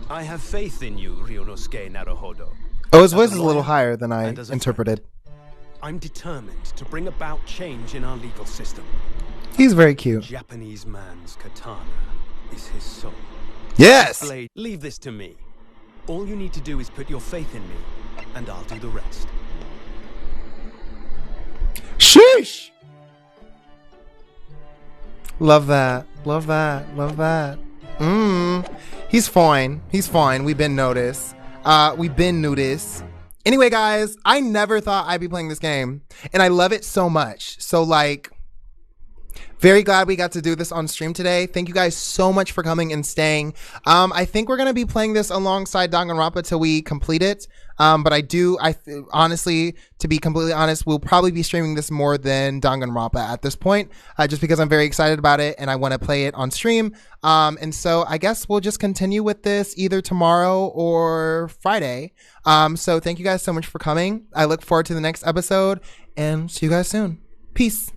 I have faith in you, Ryunosuke Naruhodo. Oh, his voice is a little higher than I interpreted. I'm determined to bring about change in our legal system. He's very cute. Japanese man's katana is his soul. Yes! Blade, leave this to me. All you need to do is put your faith in me, and I'll do the rest. Sheesh! Love that. Love that. Love that. He's fine. He's fine. We've been noticed. Anyway, guys, I never thought I'd be playing this game, and I love it so much. So, like, very glad we got to do this on stream today. Thank you guys so much for coming and staying. I think we're going to be playing this alongside Danganronpa till we complete it. But honestly, to be completely honest, we'll probably be streaming this more than Danganronpa at this point, just because I'm very excited about it and I want to play it on stream. And so I guess we'll just continue with this either tomorrow or Friday. So thank you guys so much for coming. I look forward to the next episode and see you guys soon. Peace.